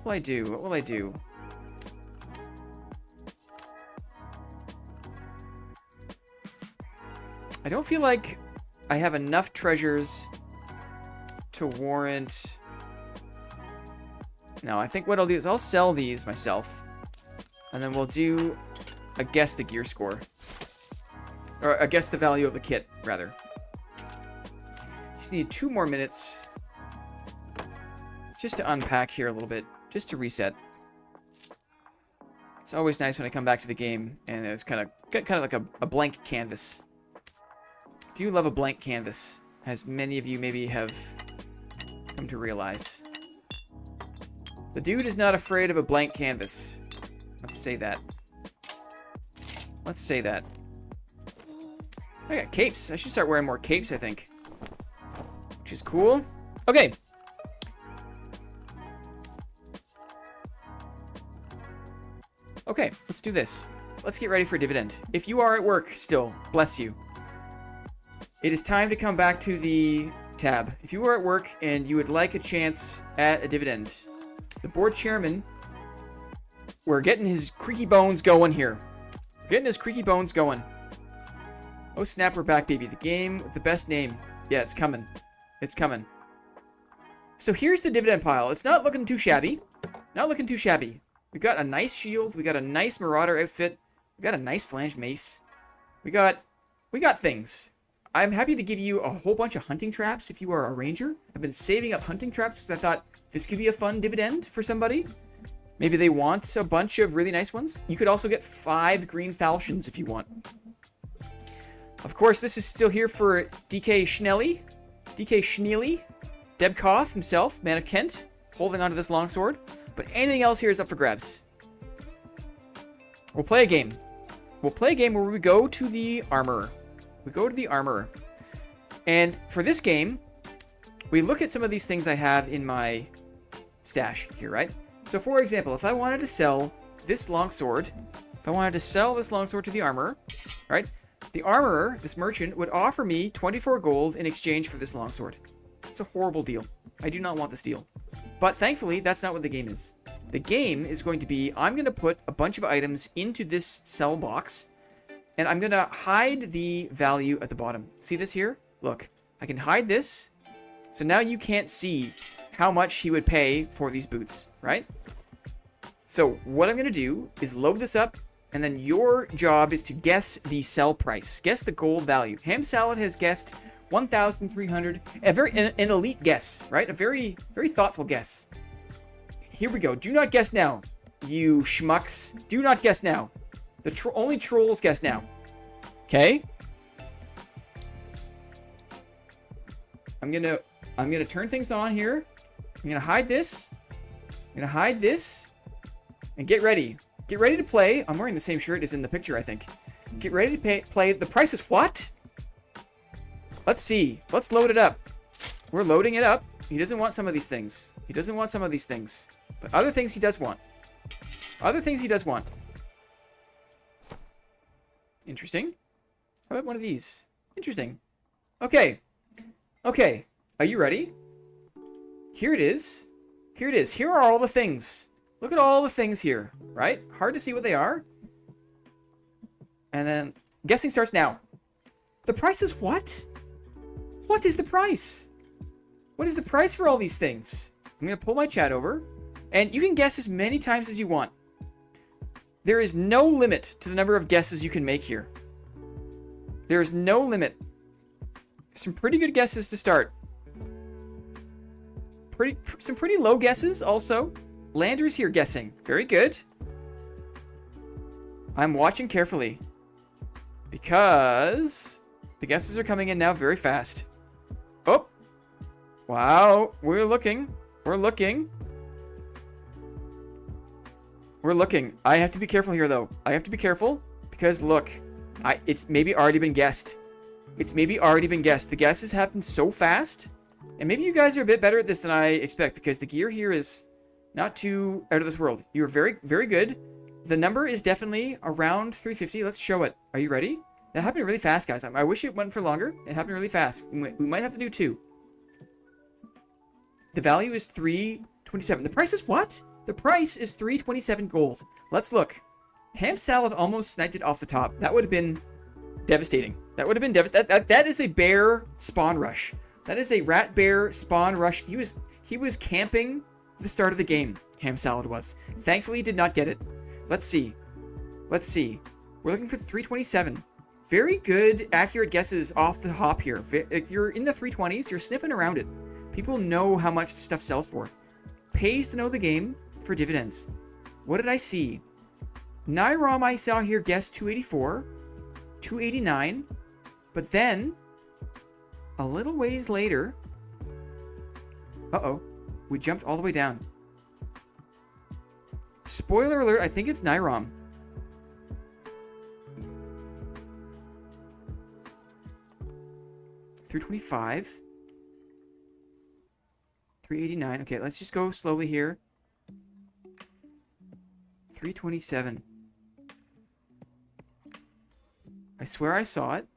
A: will I do? What will I do? I don't feel like I have enough treasures to warrant... No, I think what I'll do is I'll sell these myself. And then we'll do a guess the gear score. Or a guess the value of the kit, rather. Just need 2 more minutes. Just to unpack here a little bit. Just to reset. It's always nice when I come back to the game and it's kind of like a blank canvas. Do you love a blank canvas? As many of you maybe have come to realize. The dude is not afraid of a blank canvas. Let's say that. Let's say that. I got capes. I should start wearing more capes, I think. Which is cool. Okay. Okay, let's do this. Let's get ready for a dividend. If you are at work still, bless you. It is time to come back to the tab. If you are at work and you would like a chance at a dividend, the board chairman, we're getting his creaky bones going here. Getting his creaky bones going. Oh snap, we're back, baby. The game with the best name. Yeah, it's coming. It's coming. So here's the dividend pile. It's not looking too shabby. Not looking too shabby. We got a nice shield. We got a nice marauder outfit. We got a nice flanged mace. We got things. I'm happy to give you a whole bunch of hunting traps if you are a ranger. I've been saving up hunting traps because I thought this could be a fun dividend for somebody. Maybe they want a bunch of really nice ones. You could also get 5 green falchions if you want. Of course, this is still here for DK Schnelly. DK Schneely. Debkoff himself, Man of Kent, holding onto this longsword. But anything else here is up for grabs. We'll play a game. We'll play a game where we go to the armorer. We go to the armorer. And for this game, we look at some of these things I have in my stash here, right? So for example, if I wanted to sell this longsword, to the armorer, right? The armorer, this merchant, would offer me 24 gold in exchange for this longsword. It's a horrible deal. I do not want this deal. But thankfully, that's not what the game is. The game is going to be, I'm going to put a bunch of items into this sell box, and I'm going to hide the value at the bottom. See this here? Look, I can hide this, so now you can't see how much he would pay for these boots, right? So what I'm going to do is load this up, and then your job is to guess the sell price. Guess the gold value. Ham Salad has guessed 1,300. An elite guess, right? A very, very thoughtful guess. Here we go. Do not guess now, you schmucks. Do not guess now. The only trolls guess now. Okay? I'm gonna turn things on here. I'm gonna hide this. And get ready. Get ready to play. I'm wearing the same shirt as in the picture, I think. Get ready to play. The price is what? Let's see. Let's load it up. We're loading it up. He doesn't want some of these things. But other things he does want. Interesting. How about one of these? Interesting. Okay. Okay. Are you ready? Here it is. Here are all the things. Look at all the things here, right? Hard to see what they are. And then guessing starts now. The price is what? What is the price? What is the price for all these things? I'm going to pull my chat over. And you can guess as many times as you want. There is no limit to the number of guesses you can make here. There is no limit. Some pretty good guesses to start. Some pretty low guesses also. Lander's here guessing. Very good. I'm watching carefully. Because the guesses are coming in now very fast. Oh. Wow. We're looking. I have to be careful here, though. Because, look. It's maybe already been guessed. The guesses happen so fast. And maybe you guys are a bit better at this than I expect. Because the gear here is not too out of this world. You're very, very good. The number is definitely around 350. Let's show it. Are you ready? That happened really fast, guys. I wish it went for longer. It happened really fast. We might have to do 2. The value is 327. The price is what? The price is 327 gold. Let's look. Ham Salad almost sniped it off the top. That would have been devastating. That is a bear spawn rush. That is a rat bear spawn rush. He was camping the start of the game. Ham Salad was. Thankfully, he did not get it. Let's see. We're looking for 327. Very good, accurate guesses off the hop here. If you're in the 320s, you're sniffing around it. People know how much stuff sells for. Pays to know the game for dividends. What did I see? Nyrom I saw here guess 284, 289, but then a little ways later, we jumped all the way down. Spoiler alert, I think it's Nyrom. $325. $389. Okay, let's just go slowly here. $327. I swear I saw it.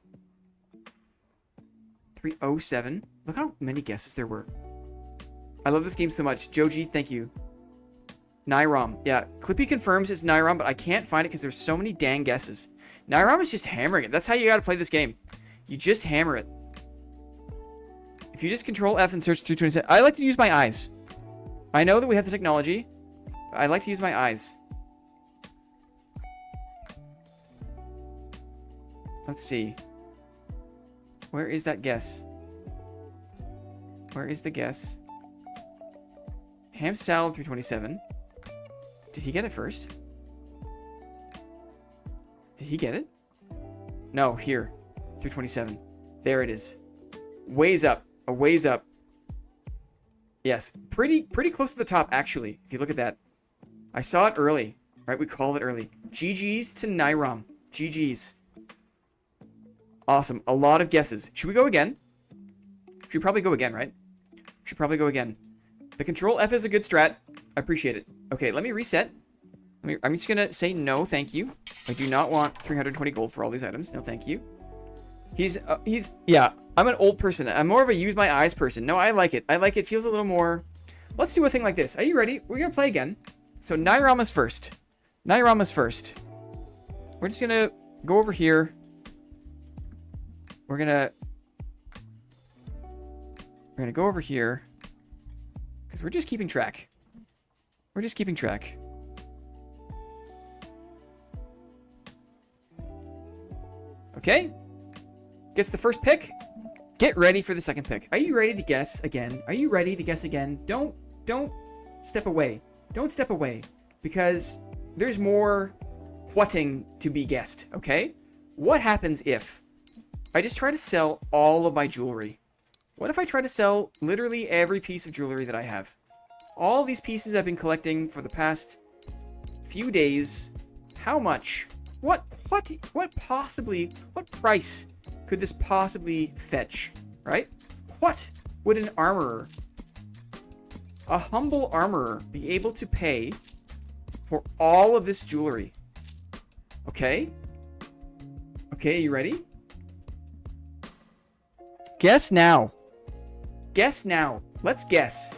A: $307. Look how many guesses there were. I love this game so much. Joji, thank you. Nyrom. Yeah, Clippy confirms it's Nyrom, but I can't find it because there's so many dang guesses. Nyrom is just hammering it. That's how you gotta play this game. You just hammer it. If you just control F and search 327. I like to use my eyes. I know that we have the technology, but I like to use my eyes. Let's see. Where is that guess? Where is the guess? Ham salad 327. Did he get it first? Did he get it? No, here. 327. There it is. Ways up. A ways up. Yes. Pretty close to the top, actually. If you look at that. I saw it early. Right? We called it early. GG's to Nyrom. GG's. Awesome. A lot of guesses. Should we go again? Should probably go again, right? Should probably go again. The control F is a good strat. I appreciate it. Okay, let me reset. I'm just gonna say no, thank you. I do not want 320 gold for all these items. No, thank you. Yeah, I'm an old person. I'm more of a use my eyes person. No, I like it. I like it. Feels a little more... Let's do a thing like this. Are you ready? We're gonna play again. So Nyrom is first. Nyrom is first. We're just gonna go over here. We're gonna go over here. Because we're just keeping track. We're just keeping track. Okay. Gets the first pick. Get ready for the second pick. Are you ready to guess again? Are you ready to guess again? Don't step away. Don't step away. Because there's more whatting to be guessed, okay? What happens if I just try to sell all of my jewelry? What if I try to sell literally every piece of jewelry that I have? All these pieces I've been collecting for the past few days. How much? What price could this possibly fetch, right? What would an armorer, a humble armorer, be able to pay for all of this jewelry? Okay? Okay, you ready? Guess now. Guess now. Let's guess.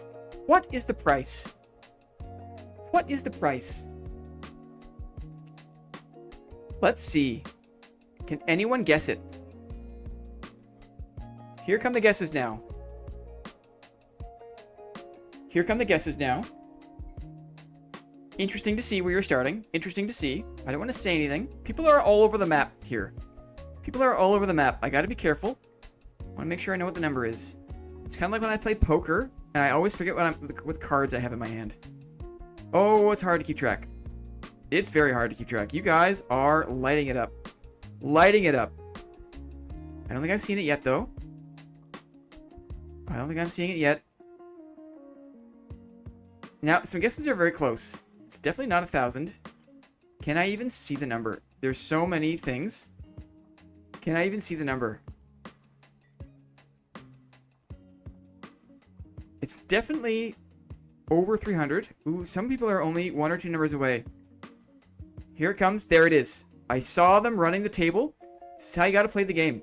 A: What is the price? What is the price? Let's see. Can anyone guess it? Here come the guesses now. Here come the guesses now. Interesting to see where you're starting. Interesting to see. I don't want to say anything. People are all over the map here. People are all over the map. I gotta be careful. I want to make sure I know what the number is. It's kind of like when I play poker, and I always forget what cards I have in my hand. Oh, it's hard to keep track. It's very hard to keep track. You guys are lighting it up. Lighting it up. I don't think I've seen it yet, though. I don't think I'm seeing it yet. Now, some guesses are very close. It's definitely not 1,000. Can I even see the number? There's so many things. Can I even see the number? It's definitely over 300. Ooh, some people are only 1 or 2 numbers away. Here it comes. There it is. I saw them running the table. This is how you got to play the game.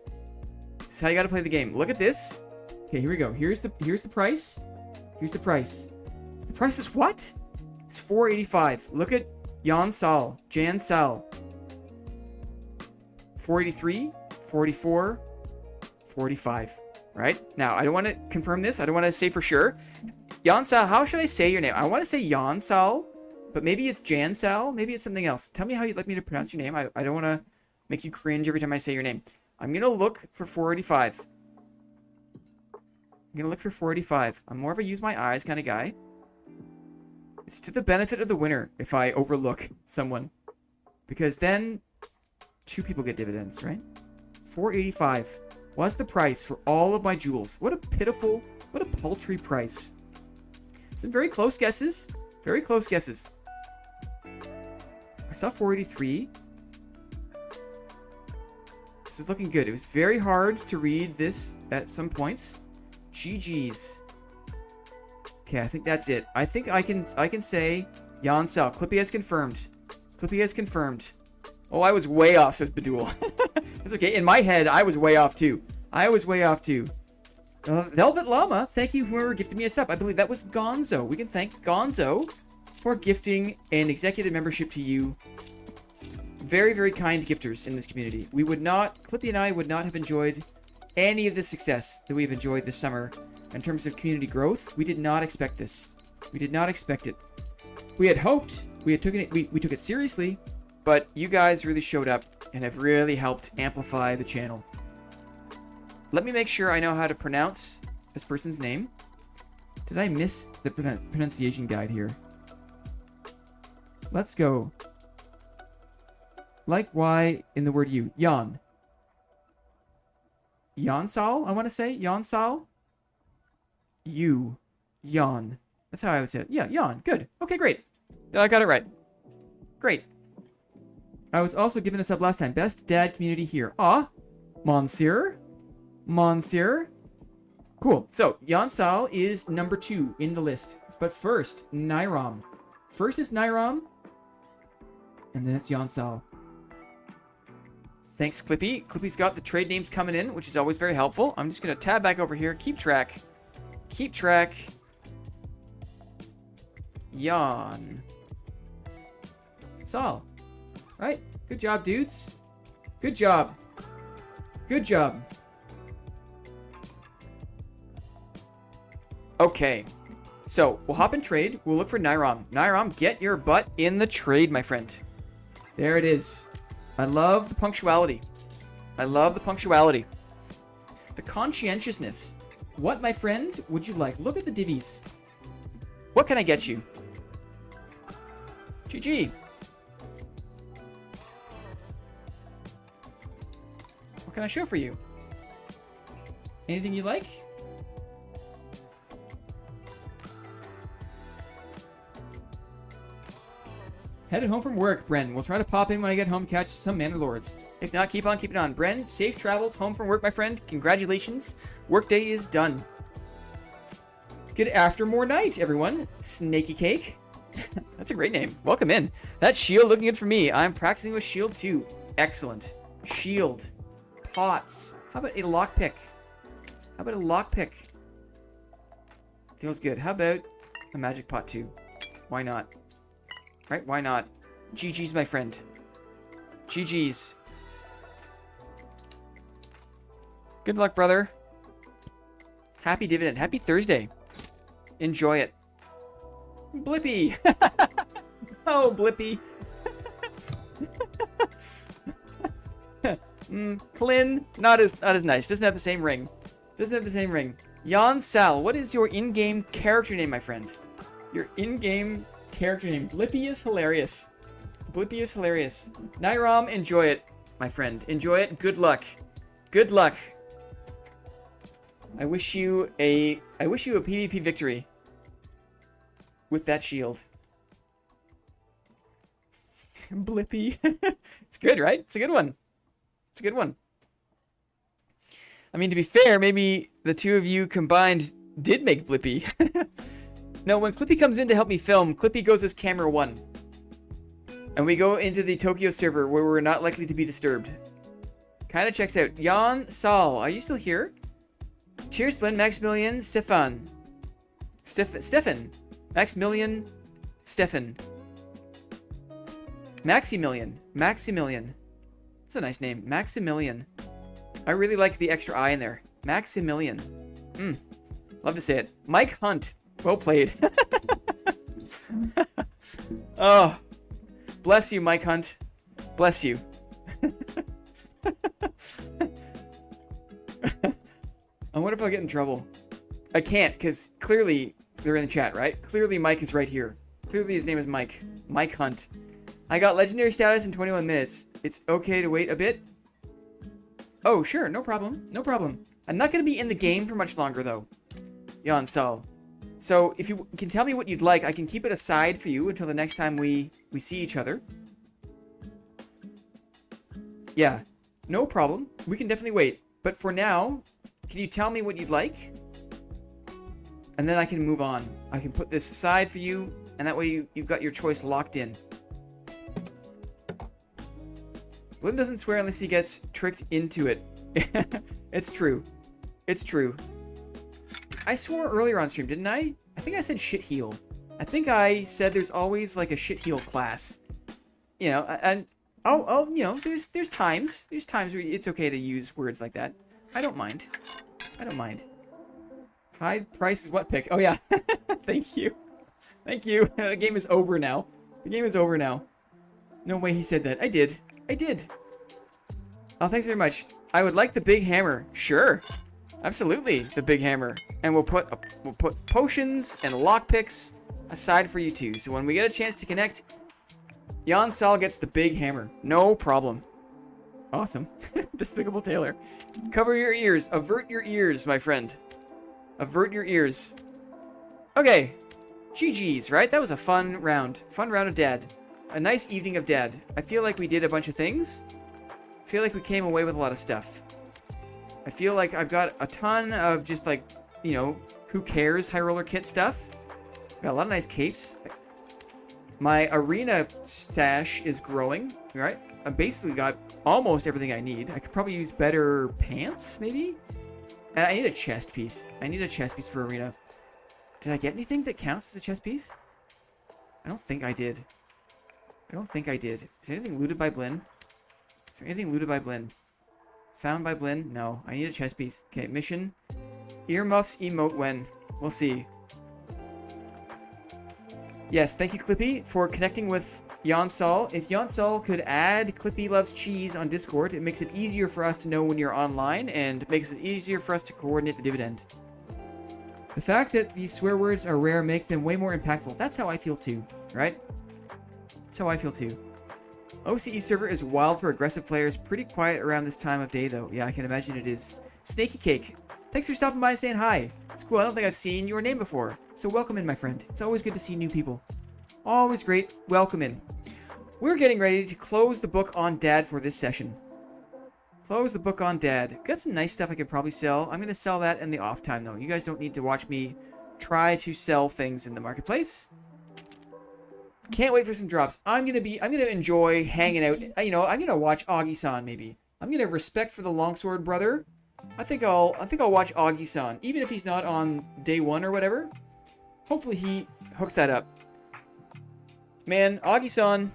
A: This is how you got to play the game. Look at this. Okay, here we go. Here's the price. Here's the price. The price is what? It's 485. Look at Jan Sal. 483, 44, 45. Right? Now, I don't want to confirm this. I don't want to say for sure. Jansal, how should I say your name? I want to say Jansal, but maybe it's Jansal. Maybe it's something else. Tell me how you'd like me to pronounce your name. I don't want to make you cringe every time I say your name. I'm going to look for 485. I'm going to look for 485. I'm more of a use my eyes kind of guy. It's to the benefit of the winner if I overlook someone. Because then 2 people get dividends, right? 485. What's the price for all of my jewels? What a pitiful, what a paltry price. Some very close guesses. Very close guesses. I saw 483. This is looking good. It was very hard to read this at some points. GG's. Okay, I think that's it. I think I can say Jan Sal. Clippy has confirmed. Clippy has confirmed. Oh, I was way off, says Badul. That's okay. In my head, I was way off too. I was way off too. Velvet Llama, thank you whoever gifted me a sub. I believe that was Gonzo. We can thank Gonzo for gifting an executive membership to you. Very, very kind gifters in this community. We would not, Clippy and I would not have enjoyed any of the success that we've enjoyed this summer in terms of community growth. We did not expect this. We did not expect it. We had hoped, we took it seriously, but you guys really showed up and have really helped amplify the channel. Let me make sure I know how to pronounce this person's name. Did I miss the pronunciation guide here? Let's go. Like Y in the word you. Jan. Jansal, I want to say. Jansal. You. Jan. That's how I would say it. Yeah, Jan. Good. Okay, great. I got it right. Great. I was also given a sub last time. Best dad community here. Ah. Monsieur. Monsieur. Cool. So, Jansal is number 2 in the list. But first, Nairam. First is Nairam. And then it's Jansal. Thanks, Clippy. Clippy's got the trade names coming in, which is always very helpful. I'm just going to tab back over here. Keep track. Keep track. Jan. Sal. Right? Good job, dudes. Good job. Good job. Okay. So, we'll hop in trade. We'll look for Nairam. Nairam, get your butt in the trade, my friend. There it is. I love the punctuality. I love the punctuality. The conscientiousness. What, my friend, would you like? Look at the divvies. What can I get you? GG. What can I show for you? Anything you like? Headed home from work, Bren. We'll try to pop in when I get home, catch some Manor Lords. If not, keep on keeping on. Bren, safe travels home from work, my friend. Congratulations. Workday is done. Good after more night, everyone. Snaky Cake. That's a great name. Welcome in. That shield looking good for me. I'm practicing with shield too. Excellent. Shield. Pots. How about a lockpick? How about a lockpick? Feels good. How about a magic pot too? Why not? Right? Why not? GG's, my friend. GG's. Good luck, brother. Happy dividend. Happy Thursday. Enjoy it. Blippy. Oh, Blippy. Clin, not as nice. Doesn't have the same ring. Doesn't have the same ring. Jan Sal, what is your in-game character name, my friend? Your in-game character name. Blippy is hilarious. Blippy is hilarious. Nairam, enjoy it, my friend. Enjoy it. Good luck. Good luck. I wish you a PvP victory with that shield. Blippy. It's good, right? It's a good one. It's a good one. I mean, to be fair, maybe the two of you combined did make Blippy. No, when Clippy comes in to help me film, Clippy goes as camera 1. And we go into the Tokyo server where we're not likely to be disturbed. Kinda checks out. Jan Sal, are you still here? Cheers, Blend, Maximilian, Stefan. Stefan. Maximilian, Stefan. Maximilian. Maximilian. That's a nice name. Maximilian. I really like the extra I in there. Maximilian. Love to say it. Mike Hunt. Well played. Oh. Bless you, Mike Hunt. Bless you. I wonder if I'll get in trouble. I can't, because clearly they're in the chat, right? Clearly Mike is right here. Clearly his name is Mike. Mike Hunt. I got legendary status in 21 minutes. It's okay to wait a bit? Oh, sure. No problem. No problem. I'm not going to be in the game for much longer, though. Jan Sal. So, if you can tell me what you'd like, I can keep it aside for you until the next time we see each other. Yeah, no problem. We can definitely wait. But for now, can you tell me what you'd like? And then I can move on. I can put this aside for you, and that way you've got your choice locked in. Blinn doesn't swear unless he gets tricked into it. It's true. It's true. I swore earlier on stream, didn't I? I think I said shit heal. I think I said there's always like a shit heal class. You know, and you know, there's times where it's okay to use words like that. I don't mind. I don't mind. Hide price is what pick? Oh yeah. Thank you. Thank you. The game is over now. The game is over now. No way he said that. I did. I did. Oh, thanks very much. I would like the big hammer. Sure. Absolutely, the big hammer. And we'll put potions and lockpicks aside for you too. So when we get a chance to connect, Jan Sal gets the big hammer. No problem. Awesome. Despicable Taylor. Cover your ears. Avert your ears, my friend. Avert your ears. Okay. GG's, right? That was a fun round. Fun round of Dad. A nice evening of Dad. I feel like we did a bunch of things. I feel like we came away with a lot of stuff. I feel like I've got a ton of just like, you know, who cares high roller kit stuff. Got a lot of nice capes. My arena stash is growing, right? I've basically got almost everything I need. I could probably use better pants, maybe? And I need a chest piece. I need a chest piece for arena. Did I get anything that counts as a chest piece? I don't think I did. I don't think I did. Is there anything looted by Blinn? Is there anything looted by Blinn? Found by Blinn? No. I need a chest piece. Okay, mission. Earmuffs emote when. We'll see. Yes, thank you, Clippy, for connecting with Jan Sol. If Jan Sol could add Clippy Loves Cheese on Discord, it makes it easier for us to know when you're online, and makes it easier for us to coordinate the dividend. The fact that these swear words are rare makes them way more impactful. That's how I feel too, right? That's how I feel too. OCE server is wild for aggressive players. Pretty quiet around this time of day, though. Yeah, I can imagine it is. Snaky Cake, thanks for stopping by and saying hi. It's cool. I don't think I've seen your name before. So welcome in, my friend. It's always good to see new people. Always great. Welcome in. We're getting ready to close the book on Dad for this session. Close the book on Dad. Got some nice stuff I could probably sell. I'm going to sell that in the off time, though. You guys don't need to watch me try to sell things in the marketplace. Can't wait for some drops. I'm gonna enjoy hanging out. You know, I'm gonna watch Augie-san maybe. I'm gonna respect for the longsword brother. I think I'll watch Augie-san, even if he's not on day one or whatever. Hopefully he hooks that up. Man, Augie-san,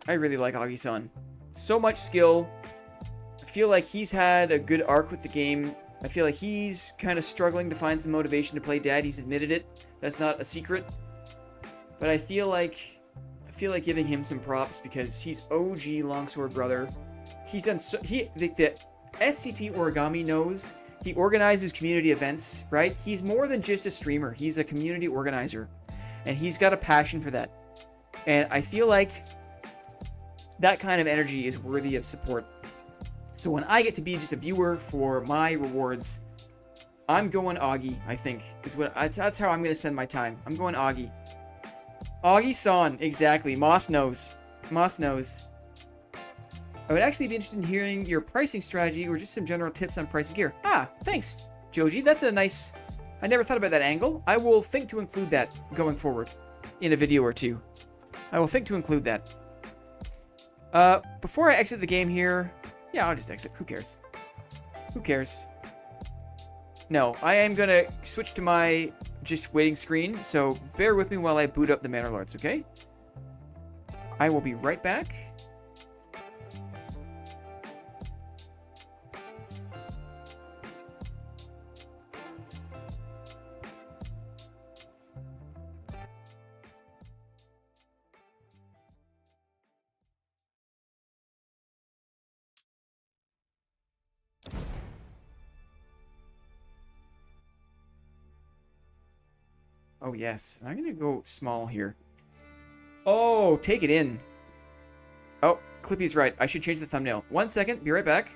A: I really like Augie-san. So much skill. I feel like he's had a good arc with the game. I feel like he's kind of struggling to find some motivation to play Dad. He's admitted it. That's not a secret. But I feel like giving him some props because he's OG longsword brother. He's done so. The SCP Origami knows he organizes community events, right? He's more than just a streamer. He's a community organizer, and he's got a passion for that. And I feel like that kind of energy is worthy of support. So when I get to be just a viewer for my rewards, I'm going Augie. I think that's how I'm going to spend my time. I'm going Augie. Augie-san, exactly. Moss knows. Moss knows. I would actually be interested in hearing your pricing strategy or just some general tips on pricing gear. Ah, thanks, Joji. That's a nice... I never thought about that angle. I will think to include that going forward in a video or two. I will think to include that. Before I exit the game here... Yeah, I'll just exit. Who cares? Who cares? No, I am going to switch to my... just waiting screen, so bear with me while I boot up the Manor Lords, okay? I will be right back. Oh, yes. I'm going to go small here. Oh, take it in. Oh, Clippy's right. I should change the thumbnail. 1 second. Be right back.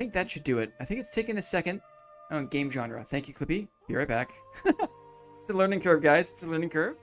A: think that should do it. I think it's taken a second. Oh, game genre. Thank you, Clippy. Be right back. It's a learning curve, guys. It's a learning curve.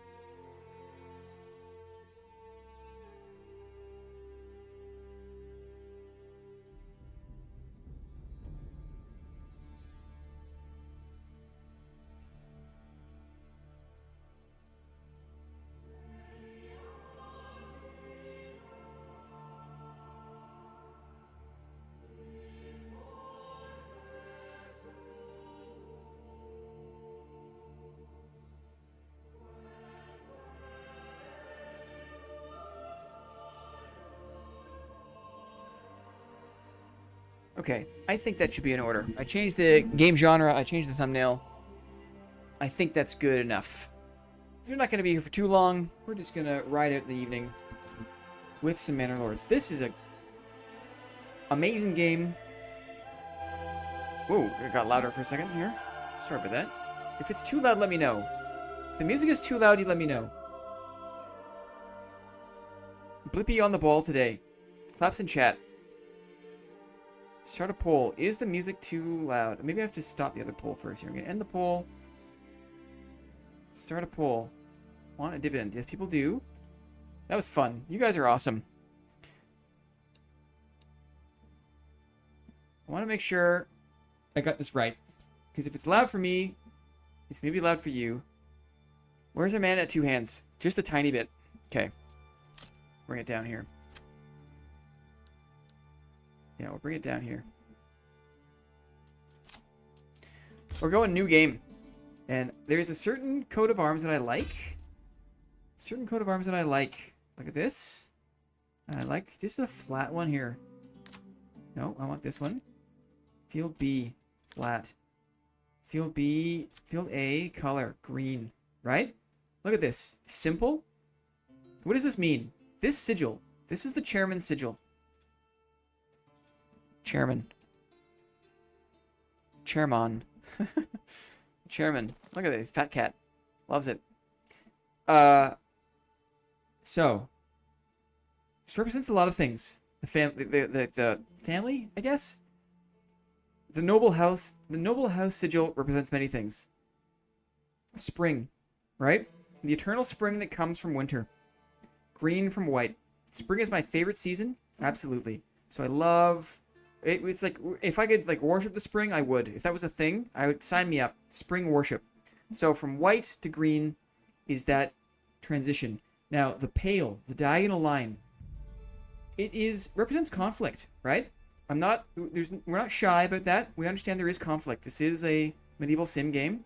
A: Okay, I think that should be in order. I changed the game genre, I changed the thumbnail. I think that's good enough. So we're not going to be here for too long. We're just going to ride out the evening with some Manor Lords. This is a amazing game. Whoa, it got louder for a second here. Sorry about that. If it's too loud, let me know. If the music is too loud, you let me know. Blippy on the ball today. Claps in chat. Start a poll. Is the music too loud? Maybe I have to stop the other poll first here. I'm going to end the poll. Start a poll. Want a dividend? Yes, people do. That was fun. You guys are awesome. I want to make sure I got this right. Because if it's loud for me, it's maybe loud for you. Where's our man at two hands? Just a tiny bit. Okay. Bring it down here. Yeah, we'll bring it down here. We're going new game. And there's a certain coat of arms that I like. Certain coat of arms that I like. Look at this. I like just a flat one here. No, I want this one. Field B, flat. Field B, Field A, color, green. Right? Look at this. Simple. What does this mean? This sigil. This is the chairman's sigil. Chairman. Chairman. Chairman. Look at this. Fat cat. Loves it. So. This represents a lot of things. The family, I guess? The noble house sigil represents many things. Spring. Right? The eternal spring that comes from winter. Green from white. Spring is my favorite season. Absolutely. So I love... It's like, if I could, like, worship the spring, I would. If that was a thing, I would sign me up. Spring worship. So from white to green is that transition. Now, the pale, the diagonal line, represents conflict, right? We're not shy about that. We understand there is conflict. This is a medieval sim game.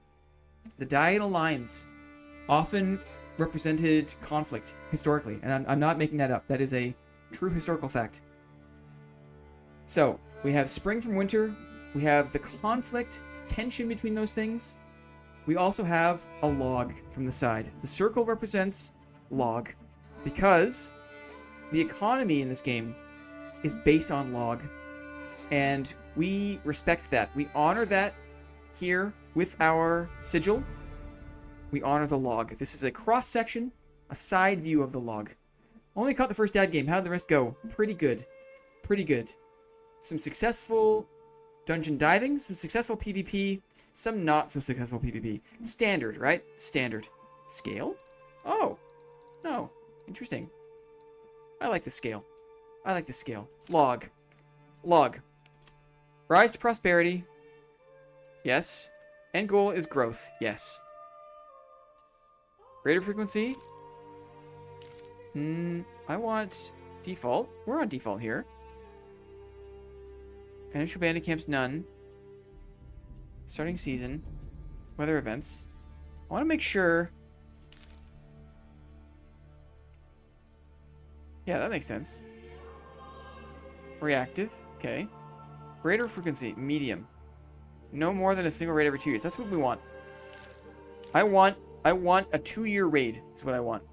A: The diagonal lines often represented conflict historically, and I'm not making that up. That is a true historical fact. So, we have spring from winter, we have the conflict, tension between those things. We also have a log from the side. The circle represents log, because the economy in this game is based on log, and we respect that. We honor that here with our sigil. We honor the log. This is a cross-section, a side view of the log. Only caught the first dad game. How did the rest go? Pretty good. Pretty good. Some successful dungeon diving, some successful PvP, some not so successful PvP. Standard, right? Standard. Scale? Oh. No. Interesting. I like the scale. I like the scale. Log. Log. Rise to prosperity. Yes. End goal is growth. Yes. Rate of frequency. I want default. We're on default here. Initial bandit camps, none. Starting season. Weather events. I want to make sure. Yeah, that makes sense. Reactive. Okay. Rate of frequency, medium. No more than a single raid every 2 years. That's what we want. I want a 2-year raid is what I want.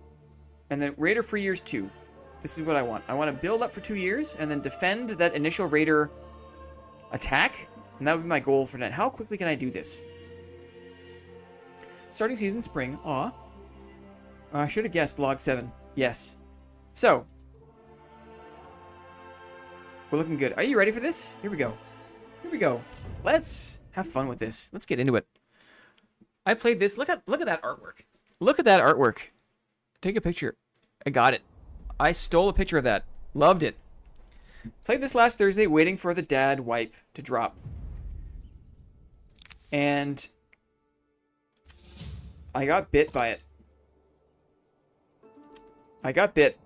A: And then raider free years 2. This is what I want. I want to build up for 2 years and then defend that initial raider attack. And that would be my goal for that. How quickly can I do this? Starting season, spring. Aw. I should have guessed log 7. Yes. So. We're looking good. Are you ready for this? Here we go. Here we go. Let's have fun with this. Let's get into it. I played this. Look at that artwork. Look at that artwork. Take a picture. I got it. I stole a picture of that. Loved it. Played this last Thursday, waiting for the dad wipe to drop. And I got bit by it. I got bit.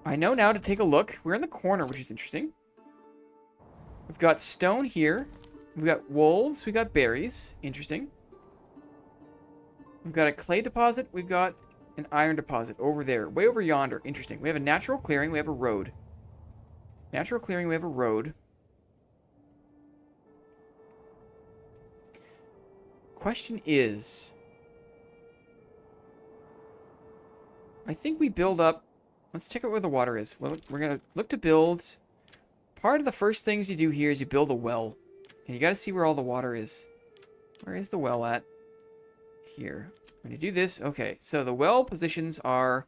A: I know now to take a look. We're in the corner, which is interesting. We've got stone here. We've got wolves. We've got berries. Interesting. We've got a clay deposit. We've got an iron deposit over there. Way over yonder. Interesting. We have a natural clearing. We have a road. Natural clearing. We have a road. Question is, I think we build up. Let's check out where the water is. Well, we're going to look to build. Part of the first things you do here is you build a well. And you got to see where all the water is. Where is the well at? Here. When you do this, okay. So the well positions are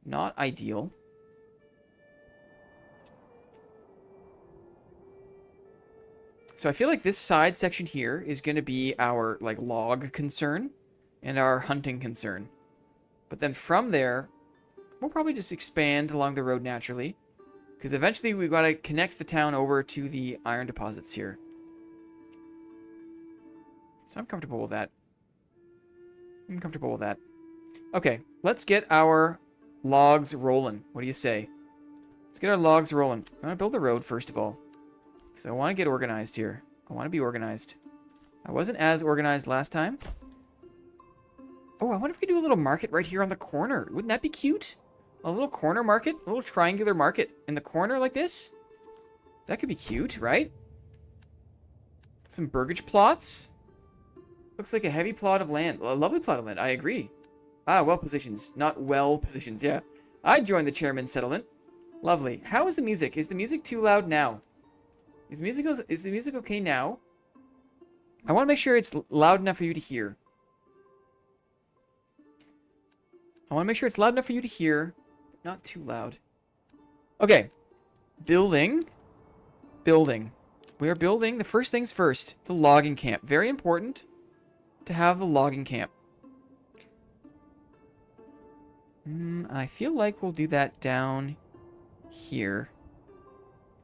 A: not ideal. So I feel like this side section here is going to be our like log concern and our hunting concern. But then from there, we'll probably just expand along the road naturally. Because eventually we've got to connect the town over to the iron deposits here. So I'm comfortable with that. I'm comfortable with that. Okay, let's get our logs rolling. What do you say? Let's get our logs rolling. I'm going to build the road first of all. Because I want to get organized here. I want to be organized. I wasn't as organized last time. Oh, I wonder if we could do a little market right here on the corner. Wouldn't that be cute? A little corner market? A little triangular market in the corner like this? That could be cute, right? Some burgage plots. Looks like a heavy plot of land. A lovely plot of land, I agree. Ah, well positions. Not well positions, yeah. I'd join the chairman's settlement. Lovely. How is the music? Is the music too loud now? Is the music okay now? I want to make sure it's loud enough for you to hear. I want to make sure it's loud enough for you to hear, but not too loud. Okay. Building. Building. We are building, the first things first, the logging camp. Very important to have the logging camp. I feel like we'll do that down here.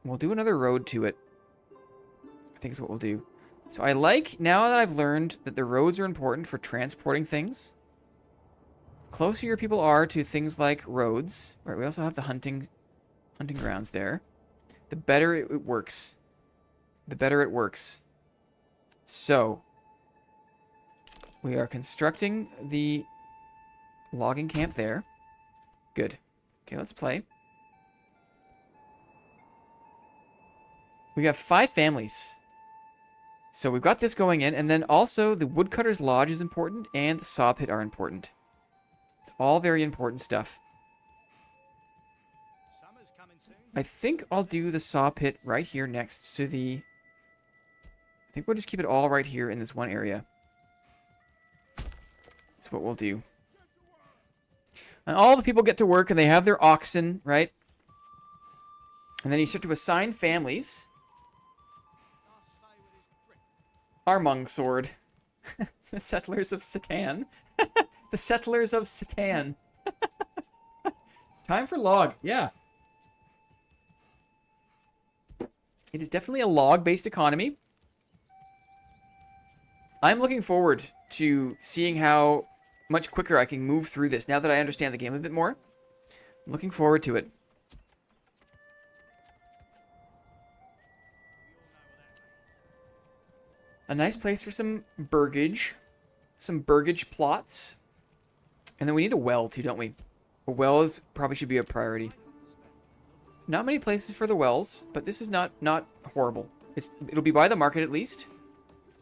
A: We'll do another road to it. I think is what we'll do. So I like, now that I've learned that the roads are important for transporting things, the closer your people are to things like roads, right, we also have the hunting grounds there, the better it works. The better it works. So, we are constructing the logging camp there. Good. Okay, let's play. We got 5 families. So we've got this going in, and then also the woodcutter's lodge is important, and the saw pit are important. It's all very important stuff. I think I'll do the saw pit right here next to the... I think we'll just keep it all right here in this one area. That's what we'll do. And all the people get to work, and they have their oxen, right? And then you start to assign families. Armung sword. The settlers of Satan. The settlers of Satan. Time for log. Yeah. It is definitely a log-based economy. I'm looking forward to seeing how much quicker I can move through this now that I understand the game a bit more. I'm looking forward to it. A nice place for some burgage. Some burgage plots. And then we need a well too, don't we? A well probably should be a priority. Not many places for the wells, but this is not horrible. It'll be by the market at least.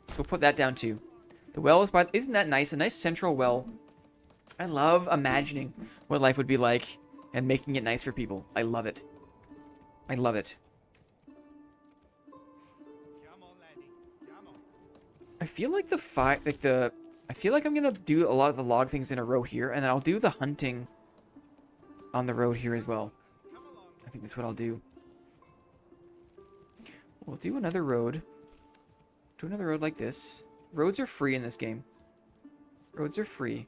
A: So we'll put that down too. The well is by... Isn't that nice? A nice central well. I love imagining what life would be like and making it nice for people. I love it. I love it. I feel like I feel like I'm gonna do a lot of the log things in a row here, and then I'll do the hunting on the road here as well. I think that's what I'll do. We'll do another road Do another road like this. Roads are free in this game. Roads are free.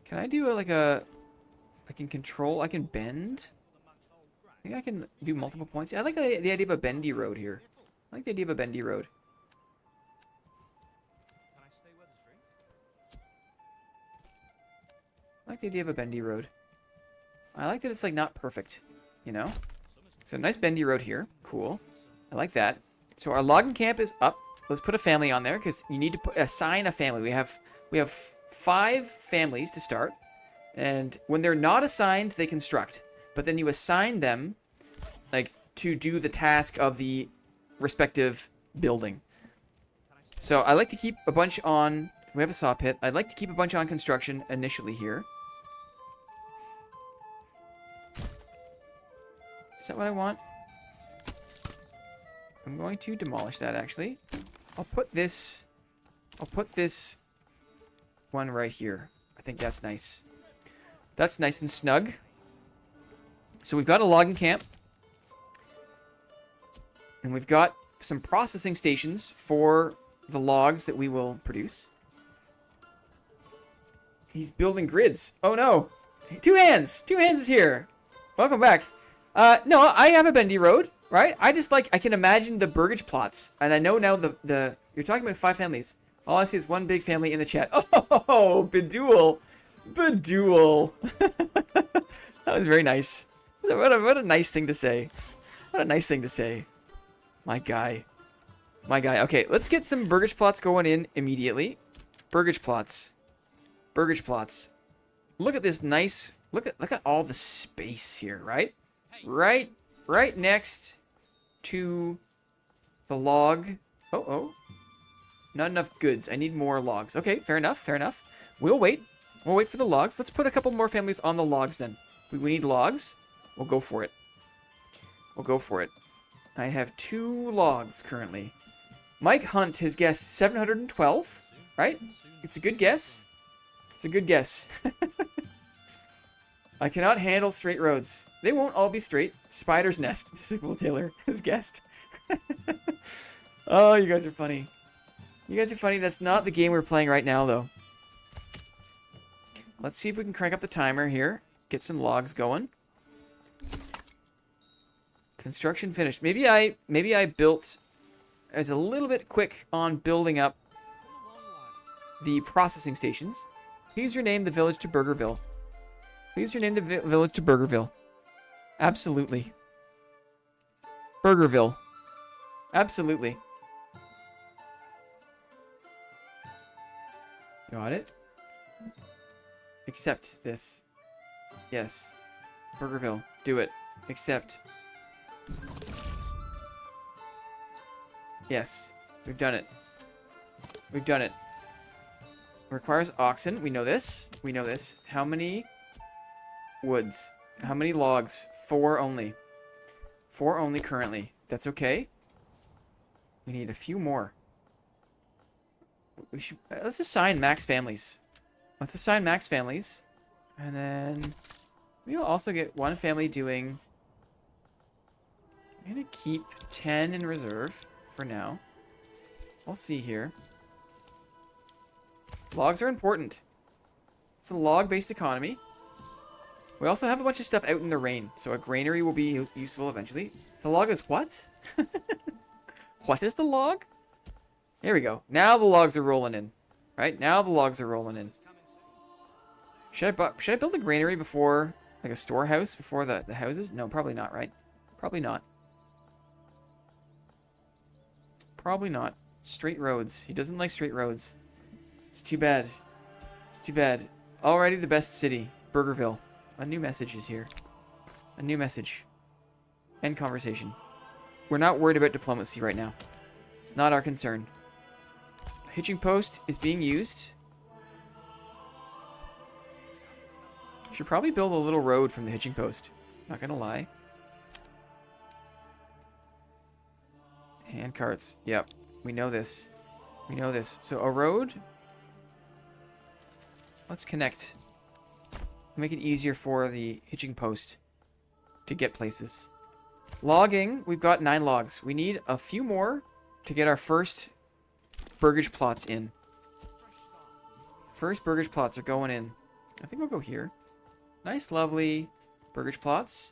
A: Can I do I can control, I can bend? I think I can do multiple points. I like the idea of a bendy road here. I like the idea of a bendy road. I like the idea of a bendy road. I like that it's like not perfect, you know? So nice bendy road here. Cool. I like that. So our logging camp is up. Let's put a family on there because you need to assign a family. We have 5 families to start. And when they're not assigned, they construct. But then you assign them like to do the task of the respective building. So I like to keep a bunch on... We have a saw pit. I'd like to keep a bunch on construction initially here. Is that what I want? I'm going to demolish that, actually. I'll put this one right here. I think that's nice. That's nice and snug. So we've got a logging camp. And we've got some processing stations for the logs that we will produce. He's building grids. Oh no! Two Hands! Two Hands is here! Welcome back. No, I have a bendy road, right? I can imagine the burgage plots. And I know now you're talking about 5 families. All I see is one big family in the chat. Oh, Bedoul. Bedoul. That was very nice. What a nice thing to say. What a nice thing to say. My guy. My guy. Okay, let's get some burgage plots going in immediately. Burgage plots. Burgage plots. Look at this nice... Look at all the space here, right? Right next to the log. Oh. Not enough goods. I need more logs. Okay, fair enough, fair enough. We'll wait. We'll wait for the logs. Let's put a couple more families on the logs then. We need logs. We'll go for it. We'll go for it. I have 2 logs currently. Mike Hunt has guessed 712, right? It's a good guess. It's a good guess. I cannot handle straight roads. They won't all be straight. Spider's Nest, Despicable Taylor has guessed. Oh, you guys are funny. You guys are funny. That's not the game we're playing right now, though. Let's see if we can crank up the timer here. Get some logs going. Construction finished. Maybe I built... I was a little bit quick on building up the processing stations. Please rename the village to Burgerville. Please rename the village to Burgerville. Absolutely. Burgerville. Absolutely. Got it. Accept this. Yes. Burgerville. Do it. Accept. Yes. We've done it. We've done it. Requires oxen. We know this. We know this. How many woods? How many logs? 4 only. 4 only currently. That's okay. We need a few more. We should... Let's assign max families. Let's assign max families. And then... we'll also get 1 family doing... I'm going to keep 10 in reserve for now. We'll see here. Logs are important. It's a log-based economy. We also have a bunch of stuff out in the rain, so a granary will be useful eventually. The log is what? What is the log? There we go. Now the logs are rolling in. Right? Now the logs are rolling in. Should I build a granary before, like a storehouse before the houses? No, probably not, right? Probably not. Probably not. Straight roads. He doesn't like straight roads. It's too bad. It's too bad. Already the best city. Burgerville. A new message is here. A new message. End conversation. We're not worried about diplomacy right now. It's not our concern. A hitching post is being used. Should probably build a little road from the hitching post. Not gonna lie. Hand carts. Yep. We know this. We know this. So a road. Let's connect. Make it easier for the hitching post to get places. Logging, we've got 9 logs. We need a few more to get our first burgage plots in. First burgage plots are going in. I think we'll go here. Nice, lovely burgage plots.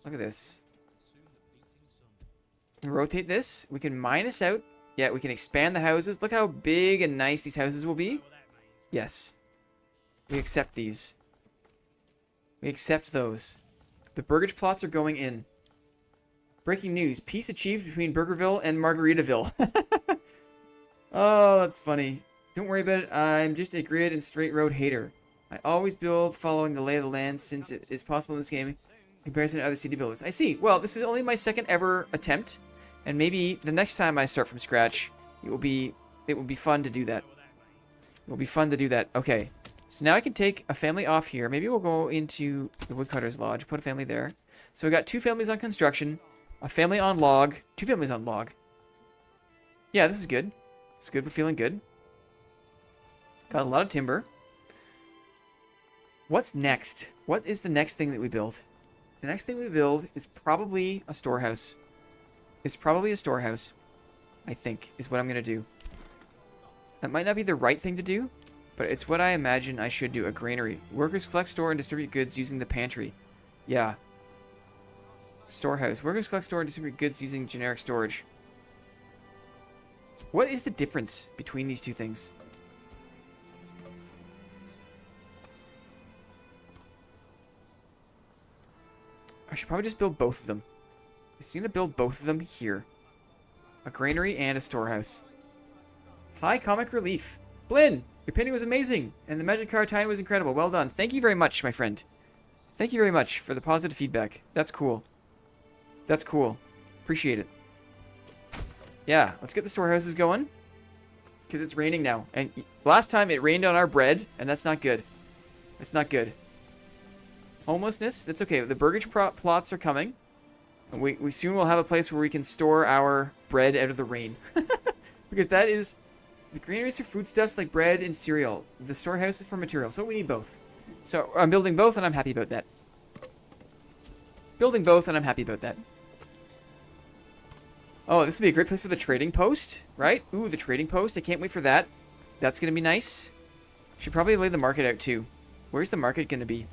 A: Look at this. We rotate this. We can minus out. Yeah, we can expand the houses. Look how big and nice these houses will be. Yes. We accept these. We accept those. The burgage plots are going in. Breaking news. Peace achieved between Burgerville and Margaritaville. Oh, that's funny. Don't worry about it. I'm just a grid and straight road hater. I always build following the lay of the land since it is possible in this game in comparison to other city builders. I see. Well, this is only my second ever attempt. And maybe the next time I start from scratch, it will be fun to do that. It will be fun to do that. Okay. So now I can take a family off here. Maybe we'll go into the Woodcutter's Lodge. Put a family there. So we got 2 families on construction. A family on log. 2 families on log. Yeah, this is good. It's good. We're feeling good. Got a lot of timber. What's next? What is the next thing that we build? The next thing we build is probably a storehouse. It's probably a storehouse, I think, is what I'm going to do. That might not be the right thing to do, but it's what I imagine I should do. A granary. Workers collect, store, and distribute goods using the pantry. Yeah. Storehouse. Workers collect, store, and distribute goods using generic storage. What is the difference between these two things? I should probably just build both of them. I'm just going to build both of them here. A granary and a storehouse. Hi, comic relief. Blinn, your painting was amazing, and the magic card tie was incredible. Well done. Thank you very much, my friend. Thank you very much for the positive feedback. That's cool. That's cool. Appreciate it. Yeah, let's get the storehouses going. Because it's raining now. And last time it rained on our bread, and that's not good. It's not good. Homelessness, that's okay. The burgage plots are coming. And we soon will have a place where we can store our bread out of the rain. Because that is... The granaries are foodstuffs like bread and cereal. The storehouse is for material, so we need both. So I'm building both, and I'm happy about that. Building both, and I'm happy about that. Oh, this would be a great place for the trading post, right? Ooh, the trading post. I can't wait for that. That's going to be nice. Should probably lay the market out, too. Where's the market going to be?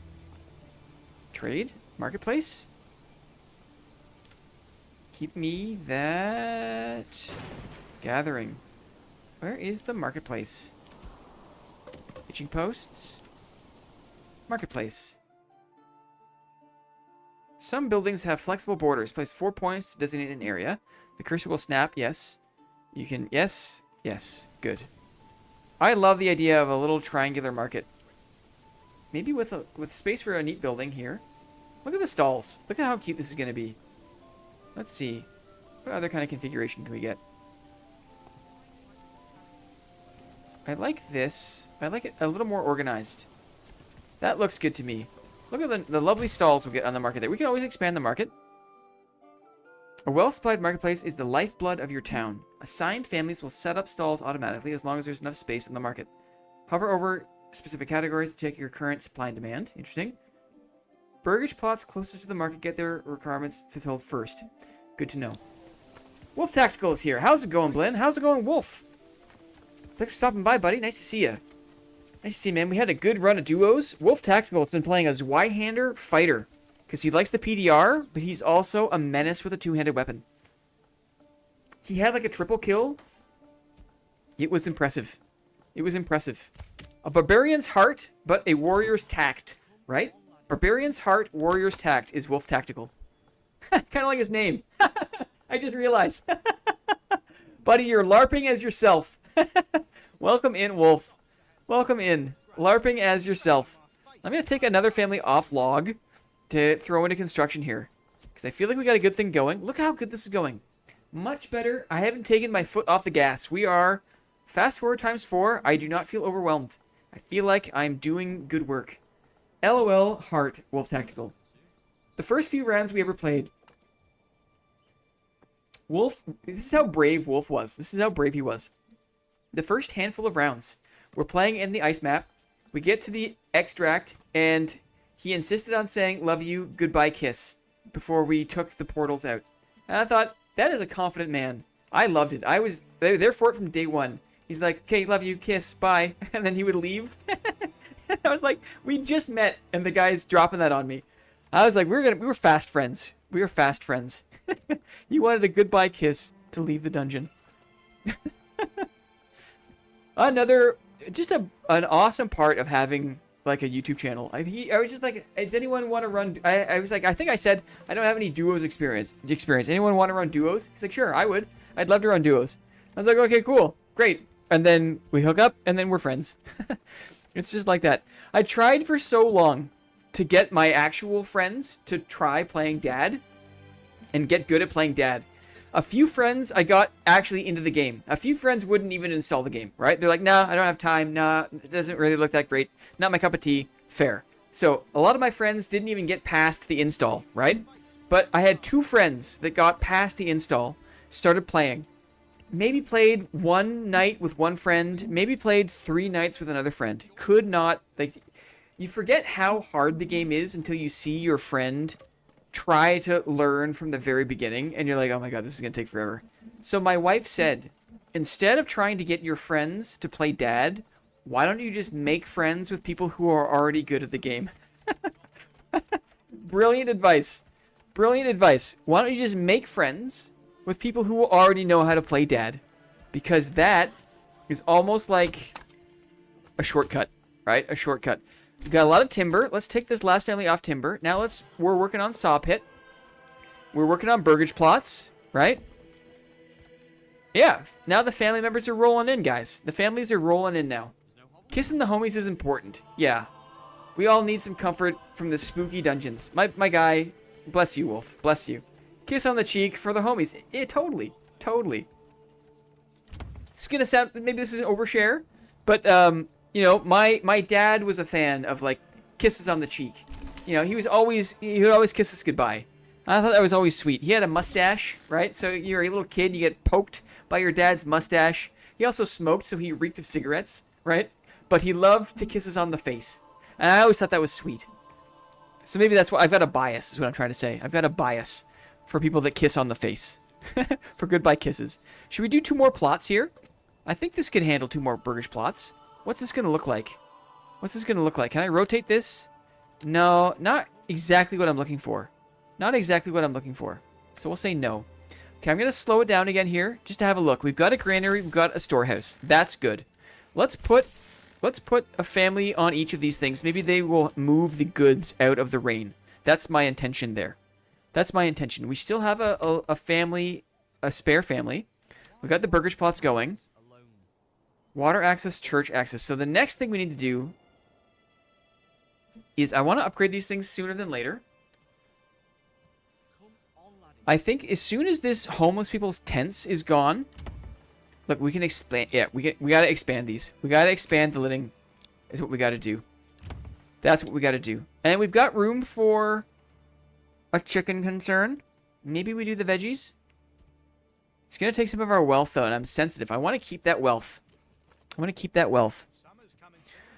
A: Trade? Marketplace? Keep me that... Gathering. Where is the marketplace? Hitching posts? Marketplace. Some buildings have flexible borders. Place 4 points to designate an area. The cursor will snap. Yes. You can... Yes. Yes. Good. I love the idea of a little triangular market. Maybe with space for a neat building here. Look at the stalls. Look at how cute this is going to be. Let's see. What other kind of configuration can we get? I like this. I like it a little more organized. That looks good to me. Look at the lovely stalls we'll get on the market there. We can always expand the market. A well-supplied marketplace is the lifeblood of your town. Assigned families will set up stalls automatically as long as there's enough space in the market. Hover over specific categories to check your current supply and demand. Interesting. Burgage plots closest to the market get their requirements fulfilled first. Good to know. Wolf Tactical is here. How's it going, Blinn? How's it going, Wolf? Thanks for stopping by, buddy. Nice to see you. Nice to see you, man. We had a good run of duos. Wolf Tactical has been playing a Zweihander fighter because he likes the PDR, but he's also a menace with a two-handed weapon. He had like a triple kill. It was impressive. It was impressive. A barbarian's heart, but a warrior's tact, right? Barbarian's heart, warrior's tact is Wolf Tactical. Kind of like his name. I just realized. Buddy, you're LARPing as yourself. Welcome in, Wolf. Welcome in. LARPing as yourself. I'm going to take another family off log to throw into construction here. Because I feel like we got a good thing going. Look how good this is going. Much better. I haven't taken my foot off the gas. We are fast forward times 4. I do not feel overwhelmed. I feel like I'm doing good work. LOL heart, Wolf Tactical. The first few rounds we ever played, Wolf, this is how brave Wolf was. This is how brave he was. The first handful of rounds, we're playing in the ice map. We get to the extract, and he insisted on saying, love you, goodbye, kiss. before we took the portals out. And I thought, that is a confident man. I loved it. I was there for it from day one. He's like, okay, love you, kiss, bye. And then he would leave. And I was like, we just met, and the guy's dropping that on me. I was like, we were fast friends. We were fast friends. You wanted a goodbye kiss to leave the dungeon. Another, just an awesome part of having like a YouTube channel. I was just like, does anyone want to run? I was like, I think I said I don't have any duos experience. Anyone want to run duos? He's like, sure, I would. I'd love to run duos. I was like, okay, cool, great. And then we hook up, and then we're friends. It's just like that. I tried for so long to get my actual friends to try playing Dad and get good at playing Dad. A few friends I got actually into the game. A few friends wouldn't even install the game, right? They're like, nah, I don't have time. Nah, it doesn't really look that great. Not my cup of tea. Fair. So a lot of my friends didn't even get past the install, right? But I had 2 friends that got past the install, started playing. Maybe played 1 night with 1 friend. Maybe played 3 nights with another friend. Could not, like, you forget how hard the game is until you see your friend try to learn from the very beginning, and you're like, oh my god, this is gonna take forever. So my wife said, instead of trying to get your friends to play Dad, why don't you just make friends with people who are already good at the game? Brilliant advice. Brilliant advice. Why don't you just make friends with people who already know how to play Dad? Because that is almost like a shortcut, right? A shortcut. We've got a lot of timber. Let's take this last family off timber. Now we're working on saw pit. We're working on burgage plots, right? Yeah, now the family members are rolling in, guys. The families are rolling in now. Kissing the homies is important. Yeah. We all need some comfort from the spooky dungeons. My guy, bless you, Wolf. Bless you. Kiss on the cheek for the homies. Yeah, totally. Totally. It's gonna sound, maybe this is an overshare, but, you know, my dad was a fan of, like, kisses on the cheek. You know, he would always kiss us goodbye. I thought that was always sweet. He had a mustache, right? So you're a little kid, you get poked by your dad's mustache. He also smoked, so he reeked of cigarettes, right? But he loved to kiss us on the face. And I always thought that was sweet. So maybe that's why I've got a bias, is what I'm trying to say. I've got a bias for people that kiss on the face. For goodbye kisses. Should we do 2 more plots here? I think this could handle 2 more burgage plots. What's this going to look like? What's this going to look like? Can I rotate this? No, not exactly what I'm looking for. Not exactly what I'm looking for. So we'll say no. Okay, I'm going to slow it down again here just to have a look. We've got a granary, we've got a storehouse. That's good. Let's put a family on each of these things. Maybe they will move the goods out of the rain. That's my intention there. That's my intention. We still have a family, a spare family. We've got the burgage plots going. Water access, church access. So the next thing we need to do is I want to upgrade these things sooner than later. I think as soon as this homeless people's tents is gone, look, we can expand. Yeah, we got to expand these. We got to expand the living is what we got to do. That's what we got to do. And we've got room for a chicken concern. Maybe we do the veggies. It's going to take some of our wealth, though, and I'm sensitive. I want to keep that wealth. I want to keep that wealth.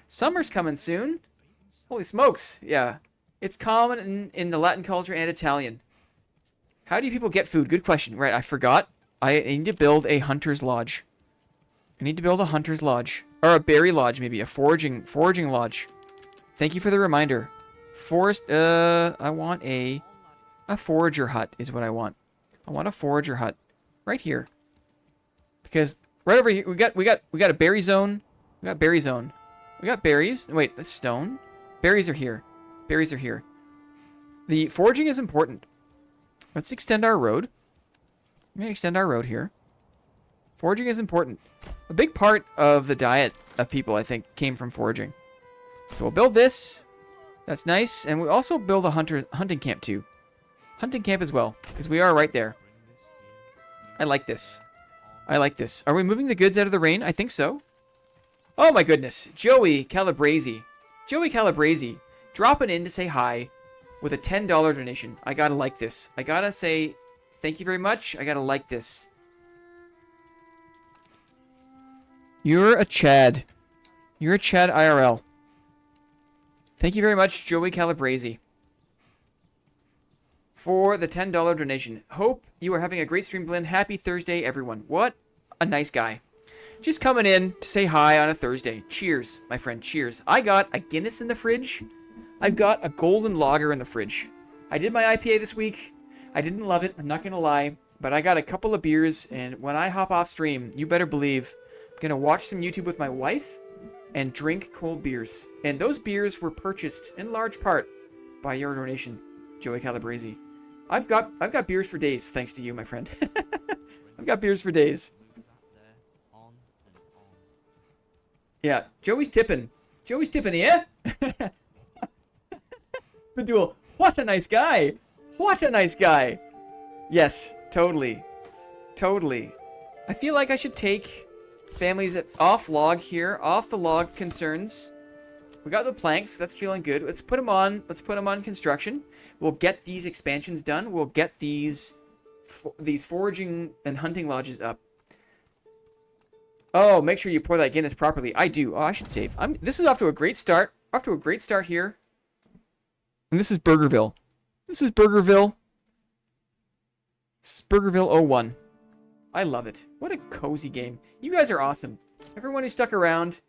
A: Summer's coming soon. Holy smokes. Yeah. It's common in the Latin culture and Italian. How do people get food? Good question. Right, I forgot. I need to build a hunter's lodge. I need to build a hunter's lodge. Or a berry lodge, maybe. A foraging lodge. Thank you for the reminder. Forest, I want a forager hut is what I want. I want a forager hut. Right here. Because right over here, we got a berry zone. We got berry zone. We got berries. Wait, that's stone. Berries are here. Berries are here. The foraging is important. Let's extend our road. I'm going to extend our road here. Foraging is important. A big part of the diet of people, I think, came from foraging. So we'll build this. That's nice. And we also build a hunting camp too. Hunting camp as well, because we are right there. I like this. I like this. Are we moving the goods out of the rain? I think so. Oh my goodness. Joey Calabrese. Joey Calabrese dropping in to say hi with a $10 donation. I gotta like this. I gotta say thank you very much. I gotta like this. You're a Chad. You're a Chad IRL. Thank you very much, Joey Calabrese. for the $10 donation. Hope you are having a great stream, Blinn. Happy Thursday, everyone. What a nice guy. Just coming in to say hi on a Thursday. Cheers, my friend. Cheers. I got a Guinness in the fridge. I've got a golden lager in the fridge. I did my IPA this week. I didn't love it. I'm not going to lie. But I got a couple of beers. And when I hop off stream, you better believe I'm going to watch some YouTube with my wife and drink cold beers. And those beers were purchased in large part by your donation, Joey Calabrese. I've got beers for days, thanks to you, my friend. I've got beers for days. Yeah, Joey's tipping. Joey's tipping, yeah? Badul, what a nice guy. What a nice guy. Yes, totally. Totally. I feel like I should take families off log here, off the log concerns. We got the planks, that's feeling good. Let's put them on construction. We'll get these expansions done. We'll get these foraging and hunting lodges up. Oh, make sure you pour that Guinness properly. I do. Oh, I should save. This is off to a great start. Off to a great start here. And this is Burgerville. This is Burgerville. This is Burgerville 01. I love it. What a cozy game. You guys are awesome. Everyone who stuck around.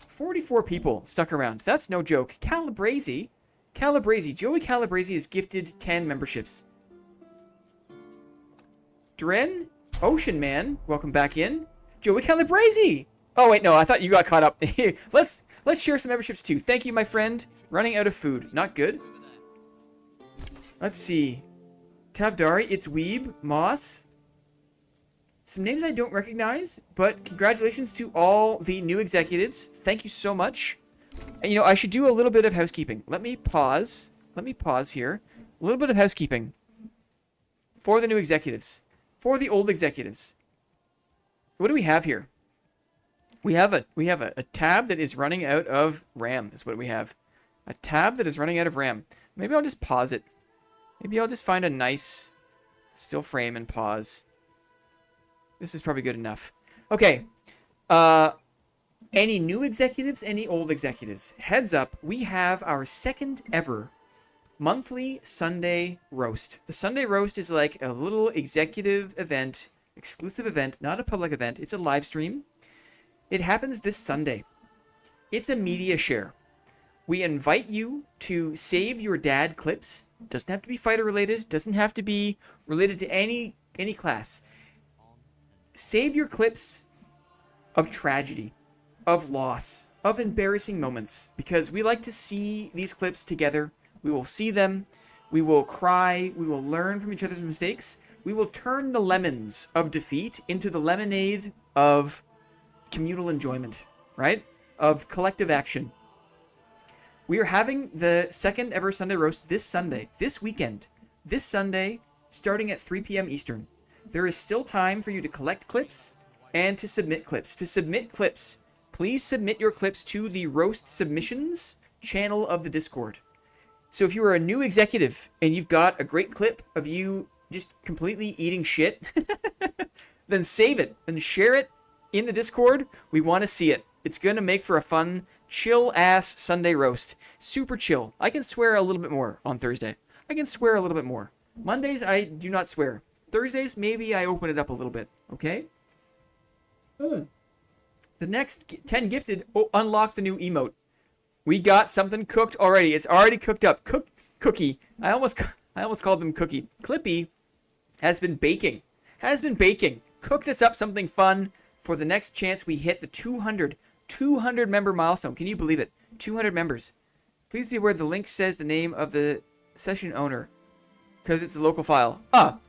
A: 44 people stuck around. That's no joke. Calabrese, Joey Calabrese is gifted 10 memberships. Dren, Ocean Man, welcome back in. Joey Calabrese. Oh wait, no, I thought you got caught up. let's share some memberships too. Thank you, my friend. Running out of food. Not good. Let's see. Tavdari, It's Weeb, Moss. Some names I don't recognize, but congratulations to all the new executives. Thank you so much. And, you know, I should do a little bit of housekeeping. Let me pause. Let me pause here. A little bit of housekeeping for the new executives. For the old executives. What do we have here? We have a tab that is running out of RAM, is what we have. A tab that is running out of RAM. Maybe I'll just pause it. Maybe I'll just find a nice still frame and pause. This is probably good enough. Okay. Any new executives, any old executives? Heads up, we have our second ever monthly Sunday roast. The Sunday roast is like a little executive event, exclusive event, not a public event. It's a live stream. It happens this Sunday. It's a media share. We invite you to save your dad clips. Doesn't have to be fighter related. Doesn't have to be related to any class. Save your clips of tragedy, of loss, of embarrassing moments, because we like to see these clips together. We will see them. We will cry. We will learn from each other's mistakes. We will turn the lemons of defeat into the lemonade of communal enjoyment, right? Of collective action. We are having the second ever Sunday roast this Sunday, this weekend, this Sunday, starting at 3 p.m. Eastern. There is still time for you to collect clips and to submit clips. To submit clips, please submit your clips to the Roast Submissions channel of the Discord. So if you are a new executive and you've got a great clip of you just completely eating shit, then save it and share it in the Discord. We want to see it. It's going to make for a fun, chill-ass Sunday roast. Super chill. I can swear a little bit more on Thursday. I can swear a little bit more. Mondays, I do not swear. Thursdays, maybe I open it up a little bit, okay? The next 10 gifted unlock the new emote. We got something cooked already. It's already cooked up. Cookie. I almost called them Cookie. Clippy has been baking. Cooked us up something fun for the next chance we hit the 200 member milestone. Can you believe it? 200 members. Please be aware the link says the name of the session owner, because it's a local file.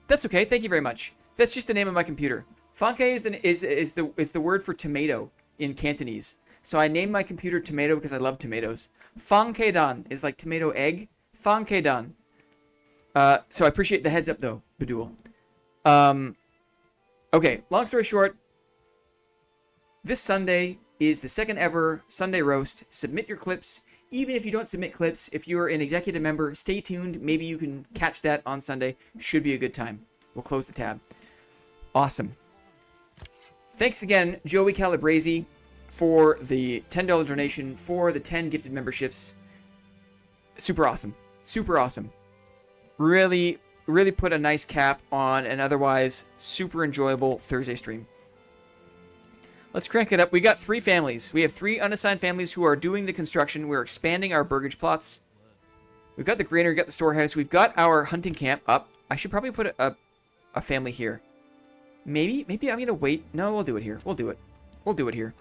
A: That's okay. Thank you very much. That's just the name of my computer. Fanke is the word for tomato in Cantonese. So I named my computer Tomato because I love tomatoes. Fanke Dan is like tomato egg. Fanke Dan. So I appreciate the heads up though, Badul. Okay, long story short, this Sunday is the second ever Sunday roast. Submit your clips. Even if you don't submit clips, if you're an executive member, stay tuned. Maybe you can catch that on Sunday. Should be a good time. We'll close the tab. Awesome. Thanks again, Joey Calabrese, for the $10 donation, for the 10 gifted memberships. Super awesome. Super awesome. Really, really put a nice cap on an otherwise super enjoyable Thursday stream. Let's crank it up. We got 3 families. We have 3 unassigned families who are doing the construction. We're expanding our burgage plots. We've got the granary, we've got the storehouse. We've got our hunting camp up. I should probably put a family here. Maybe I'm going to wait. No, we'll do it here. We'll do it. We'll do it here.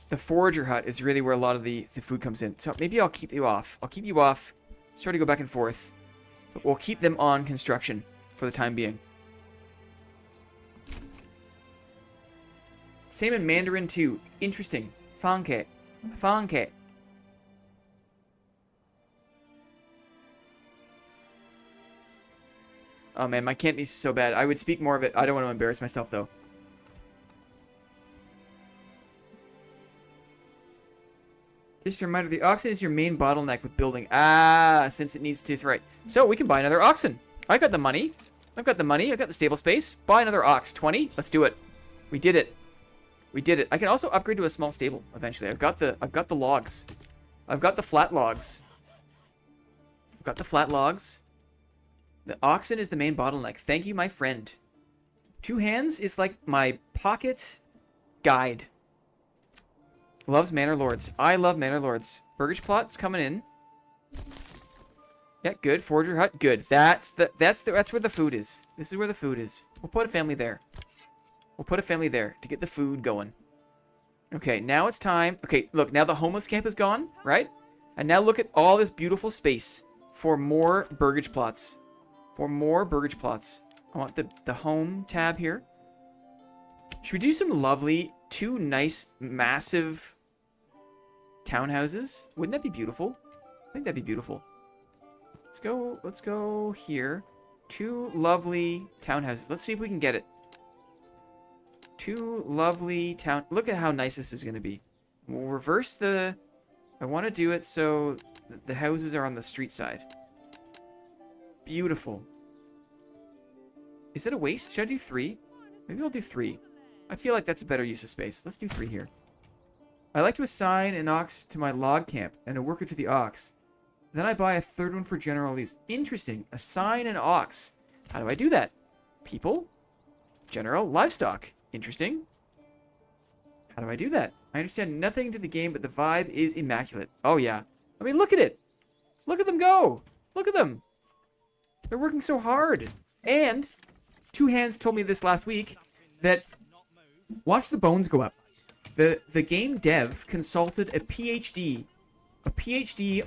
A: The forager hut is really where a lot of the food comes in. So maybe I'll keep you off. I'll keep you off. Sorry to go back and forth. But we'll keep them on construction for the time being. Same in Mandarin too. Interesting. Fanke. Fanke. Oh man, my Cantonese is so bad. I would speak more of it. I don't want to embarrass myself though. Just a reminder, the oxen is your main bottleneck with building. Ah, since it needs to right. So we can buy another oxen. I got the money. I've got the money. I've got the stable space. Buy another ox. 20. Let's do it. We did it. We did it. I can also upgrade to a small stable eventually. I've got the logs. I've got the flat logs. I've got the flat logs. The oxen is the main bottleneck. Thank you, my friend. 2 hands is like my pocket guide. Loves Manor Lords. I love Manor Lords. Burgage plot's coming in. Yeah, good. Forager hut, good. That's where the food is. This is where the food is. We'll put a family there. We'll put a family there to get the food going. Okay, now it's time. Okay, look, now the homeless camp is gone, right? And now look at all this beautiful space for more burgage plots. For more burgage plots. I want the home tab here. Should we do some lovely, 2 nice, massive townhouses? Wouldn't that be beautiful? I think that'd be beautiful. Let's go here. 2 lovely townhouses. Let's see if we can get it. 2 lovely town. Look at how nice this is going to be. We'll reverse the. I want to do it so the houses are on the street side. Beautiful. Is it a waste? Should I do 3? Maybe I'll do 3. I feel like that's a better use of space. Let's do 3 here. I like to assign an ox to my log camp and a worker to the ox. Then I buy a 3rd one for general use. Interesting. Assign an ox. How do I do that? People? General? Livestock. Interesting. How do I do that? I understand nothing to the game, but the vibe is immaculate. Oh, yeah. I mean, look at it. Look at them go. Look at them. They're working so hard. And 2 hands told me this last week that watch the bones go up. The game dev consulted a PhD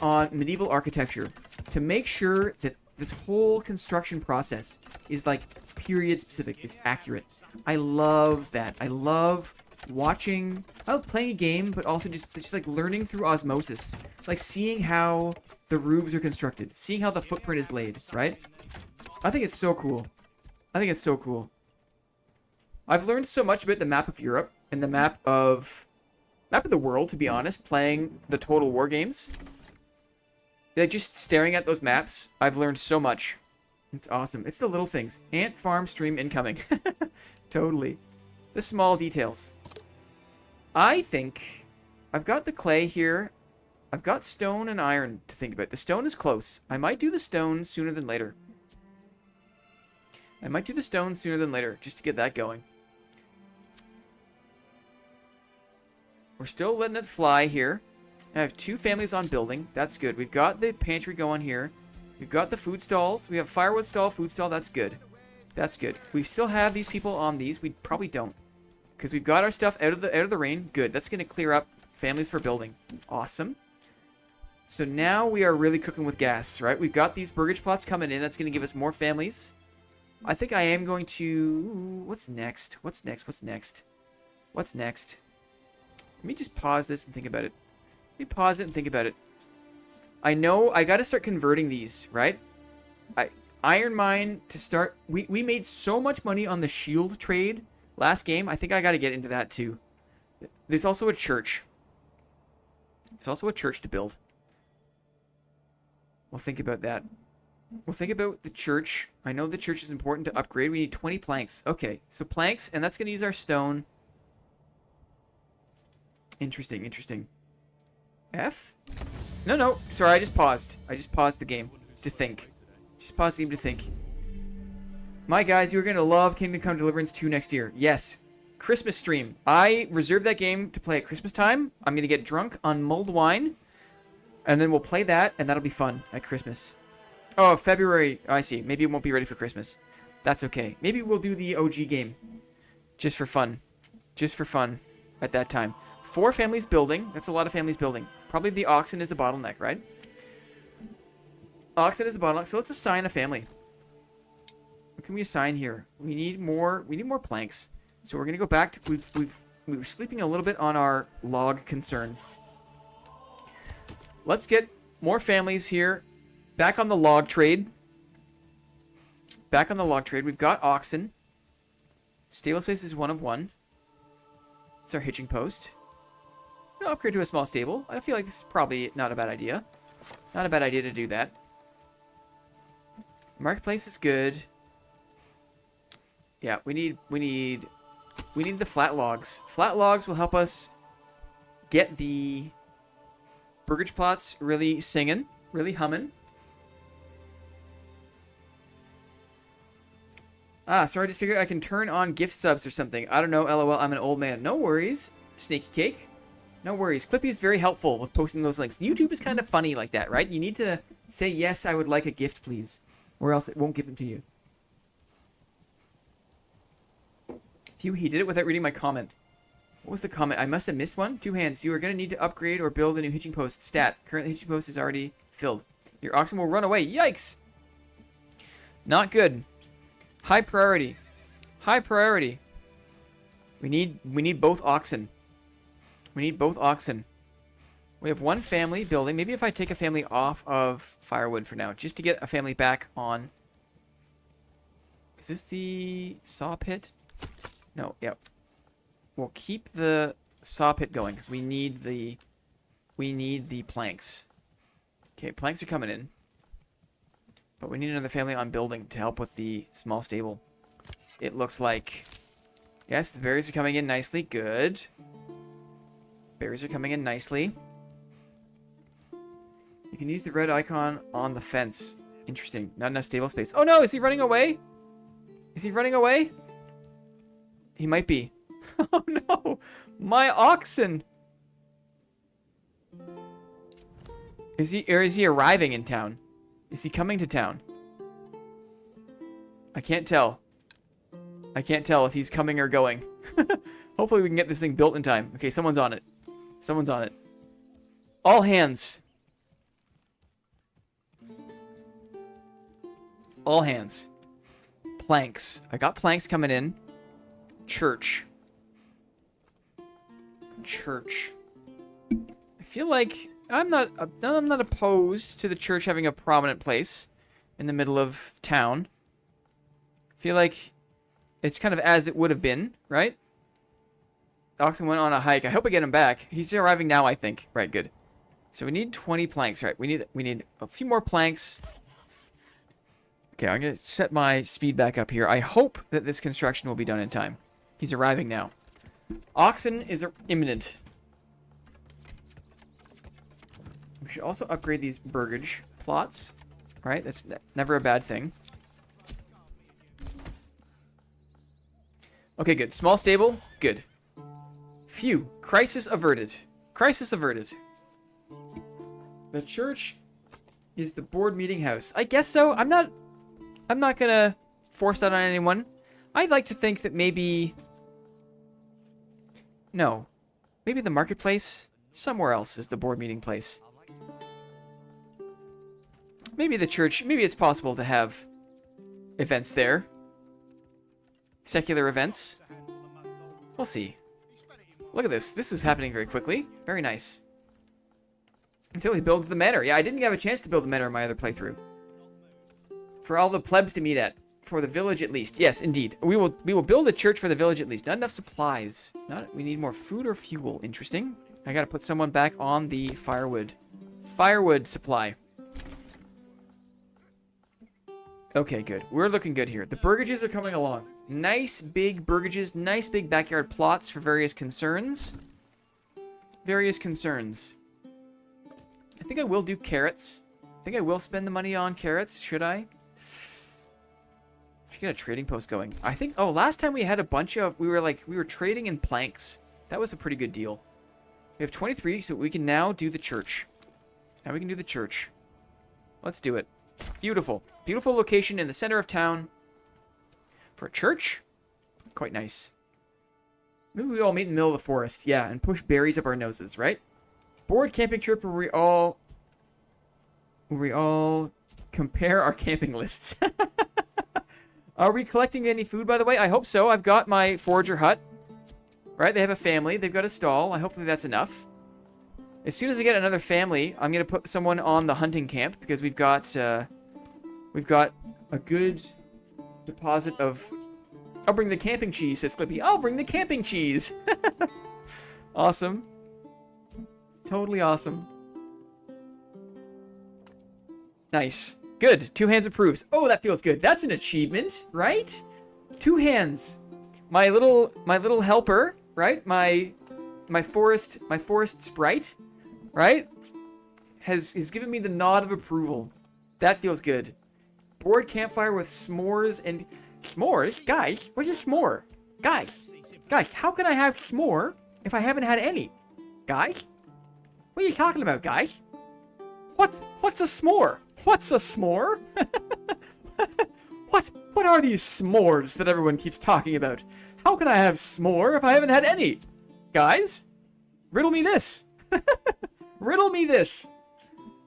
A: on medieval architecture to make sure that this whole construction process is like period specific, is accurate. I love that. I love watching, I love playing a game, but also just like learning through osmosis, like seeing how the roofs are constructed, seeing how the footprint is laid, right? I think it's so cool. I think it's so cool. I've learned so much about the map of Europe and the map of the world, to be honest, playing the Total War games. Like, just staring at those maps, I've learned so much. It's awesome. It's the little things. Ant farm stream incoming. Totally. The small details. I think I've got the clay here. I've got stone and iron to think about. The stone is close. I might do the stone sooner than later. I might do the stone sooner than later, just to get that going. We're still letting it fly here. I have 2 families on building. That's good. We've got the pantry going here. We've got the food stalls. We have firewood stall, food stall. That's good. That's good. We still have these people on these. We probably don't, because we've got our stuff out of the rain. Good. That's going to clear up families for building. Awesome. So now we are really cooking with gas, right? We've got these burgage plots coming in. That's going to give us more families. I think I am going to... What's next? What's next? What's next? What's next? Let me just pause this and think about it. Let me pause it and think about it. I know I got to start converting these, right? Iron mine to start. We made so much money on the shield trade last game. I think I got to get into that too. There's also a church. There's also a church to build. We'll think about that. We'll think about the church. I know the church is important to upgrade. We need 20 planks. Okay, so planks, and that's going to use our stone. Interesting, interesting. F? No, sorry, I just paused. I just paused the game. to think. Just pausing to think. My guys, you're going to love Kingdom Come Deliverance 2 next year. Yes. Christmas stream. I reserved that game to play at Christmas time. I'm going to get drunk on mulled wine. And then we'll play that, and that'll be fun at Christmas. Oh, February. Oh, I see. Maybe it won't be ready for Christmas. That's okay. Maybe we'll do the OG game. Just for fun. Just for fun at that time. 4 families building. That's a lot of families building. Probably the oxen is the bottleneck, right? Oxen is the bottleneck. So let's assign a family. What can we assign here? We need more planks. So we're going to go back to... We were sleeping a little bit on our log concern. Let's get more families here. Back on the log trade. Back on the log trade. We've got oxen. Stable space is 1 of 1. It's our hitching post. We'll upgrade to a small stable. I feel like this is probably not a bad idea. Not a bad idea to do that. Marketplace is good. Yeah, we need the flat logs. Flat logs will help us get the burgage plots really singing, really humming. Ah, sorry, I just figured I can turn on gift subs or something. I don't know, lol, I'm an old man. No worries, Snaky Cake. No worries. Clippy is very helpful with posting those links. YouTube is kind of funny like that, right? You need to say, yes, I would like a gift, please. Or else it won't give them to you. Phew, he did it without reading my comment. What was the comment? I must have missed one. 2 hands. You are going to need to upgrade or build a new hitching post. Stat. Current hitching post is already filled. Your oxen will run away. Yikes! Not good. High priority. High priority. We need both oxen. We need both oxen. We have 1 family building. Maybe if I take a family off of firewood for now, just to get a family back on. Is this the saw pit? No, yep. We'll keep the saw pit going because we need the planks. Okay, planks are coming in. But we need another family on building to help with the small stable. It looks like. Yes, the berries are coming in nicely. Good. Berries are coming in nicely. You can use the red icon on the fence. Interesting. Not enough stable space. Oh no, is he running away? Is he running away? He might be. Oh no! My oxen! Is he arriving in town? Is he coming to town? I can't tell. I can't tell if he's coming or going. Hopefully we can get this thing built in time. Okay, someone's on it. Someone's on it. All hands. All hands. Planks. I got planks coming in. Church. Church. I feel like I'm not opposed to the church having a prominent place in the middle of town. I feel like it's kind of as it would have been, right? The oxen went on a hike. I hope I get him back. He's arriving now, I think. Right, good. So we need 20 planks, right? We need a few more planks. Okay, I'm going to set my speed back up here. I hope that this construction will be done in time. He's arriving now. Oxen is imminent. We should also upgrade these burgage plots. Right? That's never a bad thing. Okay, good. Small stable. Good. Phew. Crisis averted. Crisis averted. The church is the board meeting house. I guess so. I'm not gonna force that on anyone. I'd like to think that maybe... No. Maybe the marketplace? Somewhere else is the board meeting place. Maybe the church... Maybe it's possible to have events there. Secular events. We'll see. Look at this. This is happening very quickly. Very nice. Until he builds the manor. Yeah, I didn't have a chance to build the manor in my other playthrough. For all the plebs to meet at. For the village at least. Yes, indeed. We will build a church for the village at least. Not enough supplies. We need more food or fuel. Interesting. I gotta put someone back on the firewood. Firewood supply. Okay, good. We're looking good here. The burgages are coming along. Nice big burgages. Nice big backyard plots for various concerns. Various concerns. I think I will do carrots think I will spend the money on carrots. Should I? Should get a trading post going. I think, oh, last time we had a bunch of, we were trading in planks. That was a pretty good deal. We have 23, so we can now do the church. Now we can do the church. Let's do it. Beautiful. Beautiful location in the center of town. For a church? Quite nice. Maybe we all meet in the middle of the forest. Yeah, and push berries up our noses, right? Board camping trip where we all compare our camping lists. Are we collecting any food, by the way? I hope so. I've got my forager hut. Right? They have a family. They've got a stall. I hope that's enough. As soon as I get another family, I'm going to put someone on the hunting camp because we've got a good deposit of... I'll bring the camping cheese, says Clippy. I'll bring the camping cheese. Awesome. Totally awesome. Nice. Good. 2 hands approves. Oh, that feels good. That's an achievement, right? 2 hands. My little helper, right? My forest sprite, right? Has given me the nod of approval. That feels good. Board campfire with s'mores and s'mores? Guys, what's a s'more? Guys, how can I have s'more if I haven't had any? Guys? What are you talking about, guys? What's a s'more? What's a s'more? What are these s'mores that everyone keeps talking about? How can I have s'more if I haven't had any? Guys, riddle me this. Riddle me this.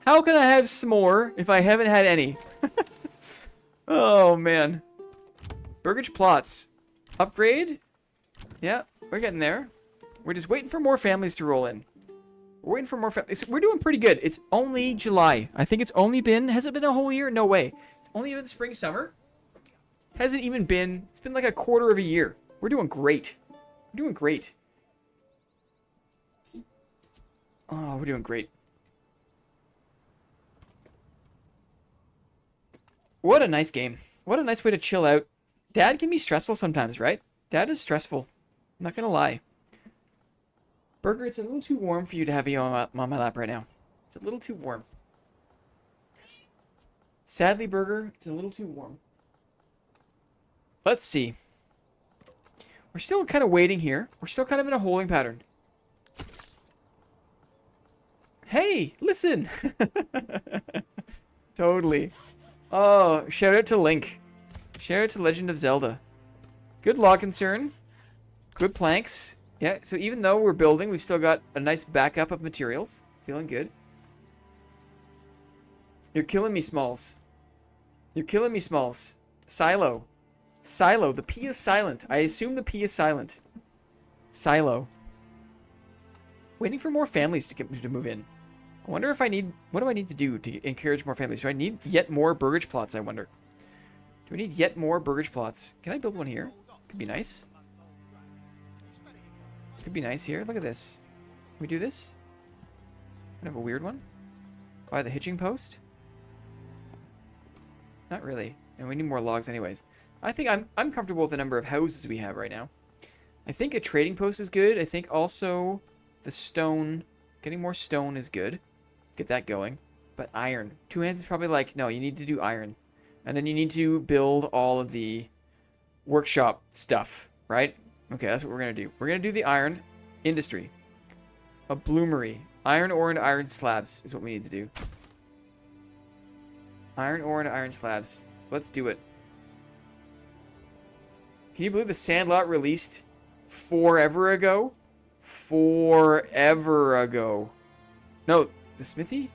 A: How can I have s'more if I haven't had any? Oh, man. Burgage plots. Upgrade? Yeah, we're getting there. We're just waiting for more families to roll in. We're waiting for more families. We're doing pretty good. It's only July. I think it's only been... Has it been a whole year? No way. It's only been spring, summer. Hasn't even been... It's been like a quarter of a year. We're doing great. We're doing great. Oh, we're doing great. What a nice game. What a nice way to chill out. Dad can be stressful sometimes, right? Dad is stressful. I'm not gonna lie. Burger, it's a little too warm for you to have you on my lap right now. It's a little too warm. Sadly, Burger, it's a little too warm. Let's see. We're still kind of waiting here. We're still kind of in a holding pattern. Hey, listen. Totally. Oh, shout out to Link. Shout out to Legend of Zelda. Good log concern. Good planks. Yeah, so even though we're building, we've still got a nice backup of materials. Feeling good. You're killing me, Smalls. You're killing me, Smalls. Silo. Silo. The P is silent. I assume the P is silent. Silo. Waiting for more families to move in. I wonder if I need... What do I need to do to encourage more families? Do I need yet more burgage plots, I wonder? Do we need yet more burgage plots? Can I build one here? Could be nice. Could be nice here. Look at this. Can we do this? Kind of a weird one. By the hitching post? Not really. And we need more logs anyways. I think I'm comfortable with the number of houses we have right now. I think a trading post is good. I think also the stone... Getting more stone is good. Get that going. But iron. 2 hands is probably like, no, you need to do iron. And then you need to build all of the workshop stuff, right? Okay, that's what we're going to do. We're going to do the iron industry. A bloomery. Iron ore and iron slabs is what we need to do. Iron ore and iron slabs. Let's do it. Can you believe the Sandlot released forever ago? Forever ago. No, the smithy?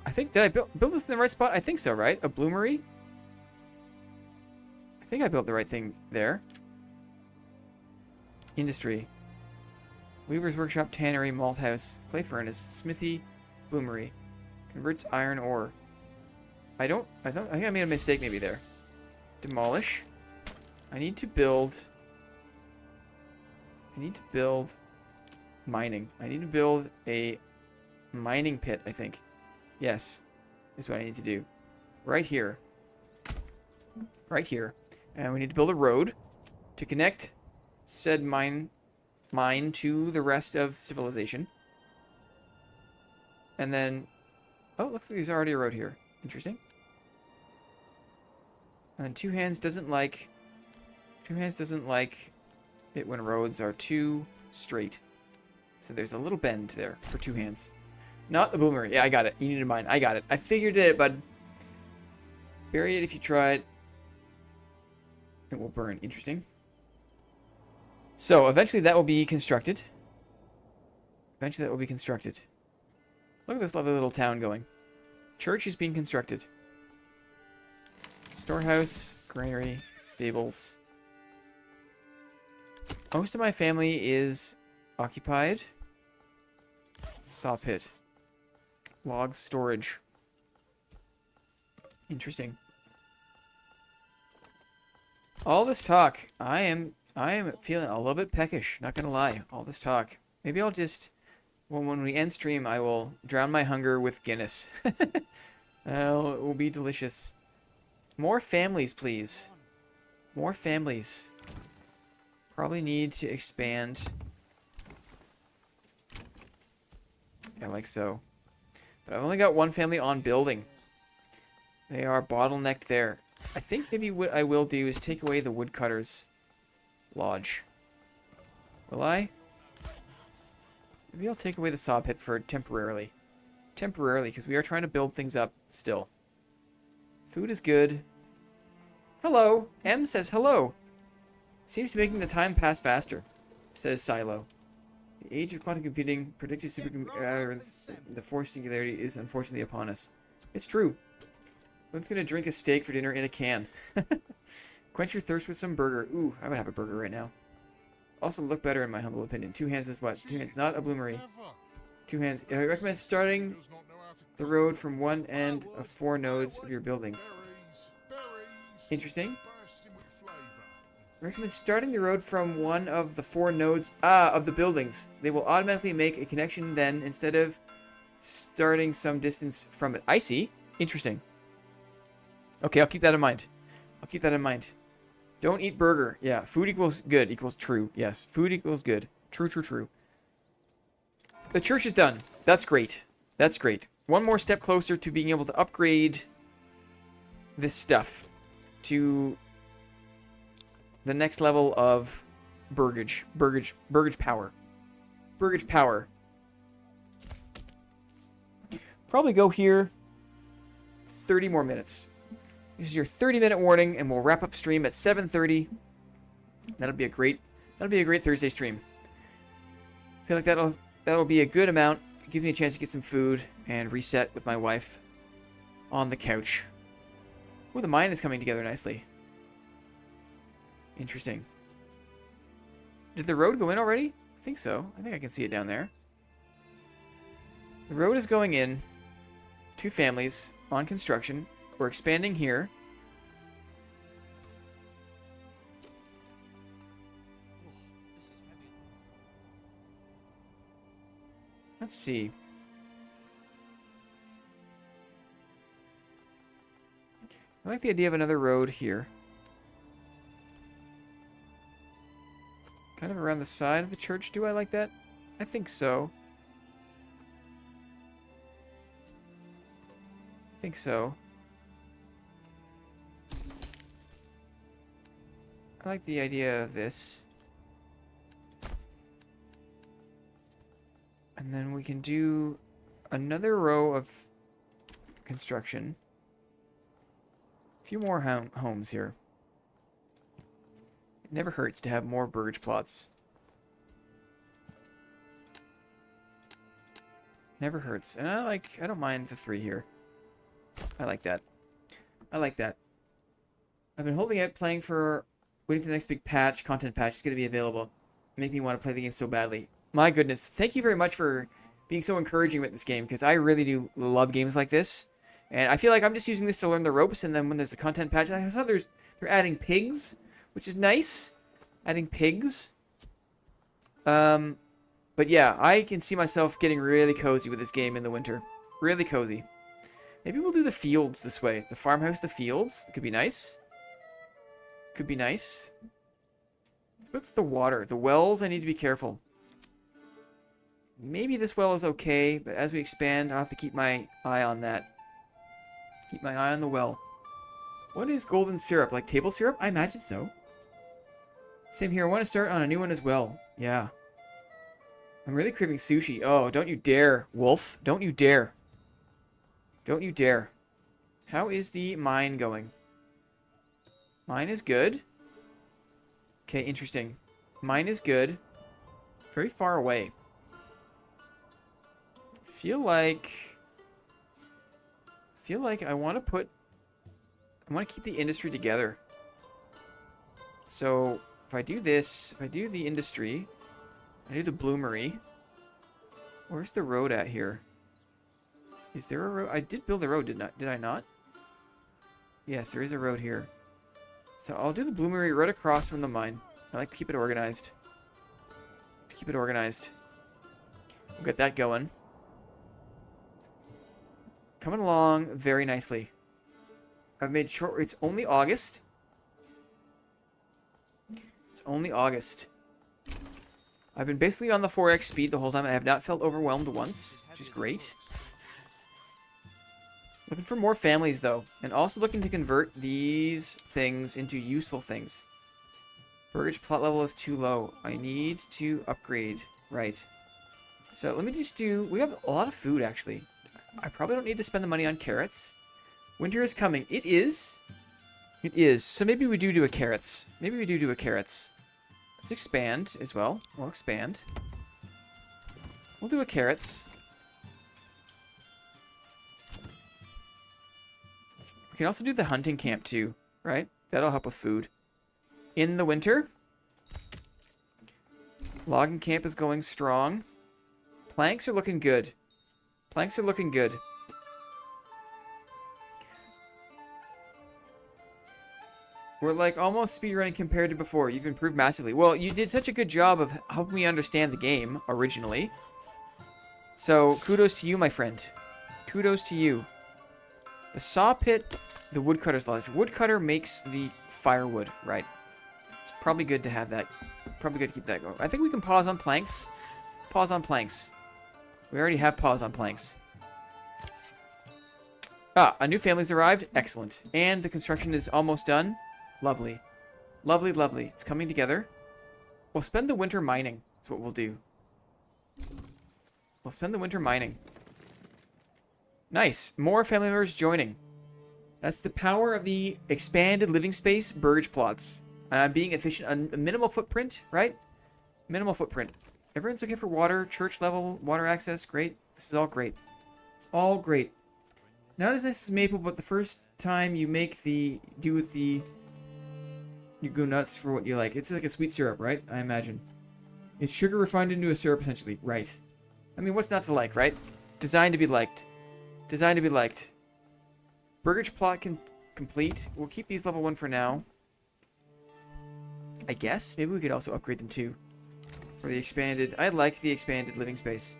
A: I think, did I build this in the right spot? I think so, right? A bloomery? I think I built the right thing there. Industry. Weaver's Workshop, Tannery, Malt House, Clay Furnace, Smithy, Bloomery. Converts iron ore. I think I made a mistake maybe there. Demolish. I need to build mining. I need to build a mining pit, I think. Yes, is what I need to do. Right here. Right here. And we need to build a road to connect said mine to the rest of civilization. And then... Oh, looks like there's already a road here. Interesting. And then Two Hands doesn't like... Two Hands doesn't like it when roads are too straight. So there's a little bend there for Two Hands. Not the boomerang. Yeah, I got it. You needed mine. I got it. I figured it, bud. Bury it if you tried. It will burn. Interesting. So, eventually that will be constructed. Eventually that will be constructed. Look at this lovely little town going. Church is being constructed. Storehouse, granary, stables. Most of my family is occupied. Saw pit. Log storage. Interesting. All this talk, I am feeling a little bit peckish, not gonna lie. All this talk. Maybe I'll just, when we end stream, I will drown my hunger with Guinness. Oh, it will be delicious. More families, please. More families. Probably need to expand. Yeah, like so. But I've only got one family on building. They are bottlenecked there. I think maybe what I will do is take away the woodcutter's lodge. Will I? Maybe I'll take away the saw pit for temporarily. Temporarily, because we are trying to build things up still. Food is good. Hello! M says hello. Seems to be making the time pass faster, says Silo. The age of quantum computing, predictive supercomputing, the forced singularity is unfortunately upon us. It's true. One's gonna drink a steak for dinner in a can. Quench your thirst with some burger. Ooh, I would have a burger right now. Also look better in my humble opinion. Two Hands is what? Two Hands, not a bloomery. Two Hands. I recommend starting the road from one end of 4 nodes of your buildings. Interesting. Recommend starting the road from one of the 4 nodes of the buildings. They will automatically make a connection then instead of starting some distance from it. I see. Interesting. Okay, I'll keep that in mind. I'll keep that in mind. Don't eat burger. Yeah, food equals good equals true. Yes, food equals good. True, true, true. The church is done. That's great. That's great. One more step closer to being able to upgrade this stuff to the next level of burgage power. Burgage power. Probably go here 30 more minutes. This is your 30-minute warning, and we'll wrap up stream at 7:30. That'll be a great Thursday stream. I feel like that'll be a good amount. Give me a chance to get some food and reset with my wife on the couch. Ooh, the mine is coming together nicely. Interesting. Did the road go in already? I think so. I think I can see it down there. The road is going in. 2 families on construction. We're expanding here. Let's see. I like the idea of another road here. Kind of around the side of the church. Do I like that? I think so. I think so. I like the idea of this. And then we can do another row of construction. A few more homes here. It never hurts to have more burgage plots. Never hurts. And I don't mind the 3 here. I like that. I like that. I've been holding out, waiting for the next big patch, content patch. It's going to be available. Make me want to play the game so badly. My goodness. Thank you very much for being so encouraging with this game, because I really do love games like this. And I feel like I'm just using this to learn the ropes, and then when there's a content patch, I saw they're adding pigs, which is nice. Adding pigs. But yeah, I can see myself getting really cozy with this game in the winter. Really cozy. Maybe we'll do the fields this way. The farmhouse, the fields. It could be nice. Could be nice. What's the water? The wells, I need to be careful. Maybe this well is okay, but as we expand, I'll have to keep my eye on that. Keep my eye on the well. What is golden syrup? Like table syrup? I imagine so. Same here. I want to start on a new one as well. Yeah. I'm really craving sushi. Oh, don't you dare, wolf. Don't you dare. Don't you dare. How is the mine going? Mine is good. Okay, interesting. Mine is good. Very far away. Feel like I want to keep the industry together. So if I do this, if I do the industry, I do the bloomery. Where's the road at here? Is there a road? I did build a road, did I not? Yes, there is a road here. So I'll do the bloomery right across from the mine. I like to keep it organized. We'll get that going. Coming along very nicely. I've made sure it's only August. It's only August. I've been basically on the 4x speed the whole time. I have not felt overwhelmed once, which is great. Looking for more families, though. And also looking to convert these things into useful things. Burgage plot level is too low. I need to upgrade. Right. So let me just do... We have a lot of food, actually. I probably don't need to spend the money on carrots. Winter is coming. It is. It is. So maybe we do a carrots. Maybe we do a carrots. Let's expand as well. We'll expand. We'll do a carrots. We can also do the hunting camp too, right? That'll help with food. In the winter. Logging camp is going strong. Planks are looking good. Planks are looking good. We're like almost speedrunning compared to before. You've improved massively. Well, you did such a good job of helping me understand the game originally. So, kudos to you, my friend. Kudos to you. The saw pit, the woodcutter's lodge. Woodcutter makes the firewood, right? It's probably good to have that. Probably good to keep that going. I think we can pause on planks. Pause on planks. We already have pause on planks. Ah, a new family's arrived. Excellent. And the construction is almost done. Lovely. Lovely, lovely. It's coming together. We'll spend the winter mining. That's what we'll do. We'll spend the winter mining. Nice. More family members joining. That's the power of the expanded living space burgage plots. Being efficient. A minimal footprint, right? Minimal footprint. Everyone's okay for water, church level, water access. Great. This is all great. It's all great. Not as nice as maple, but the first time you make the... You go nuts for what you like. It's like a sweet syrup, right? I imagine. It's sugar refined into a syrup, essentially. Right. I mean, what's not to like, right? Designed to be liked. Designed to be liked. Burgage plot complete. We'll keep these level 1 for now. I guess. Maybe we could also upgrade them too. For the expanded... I like the expanded living space.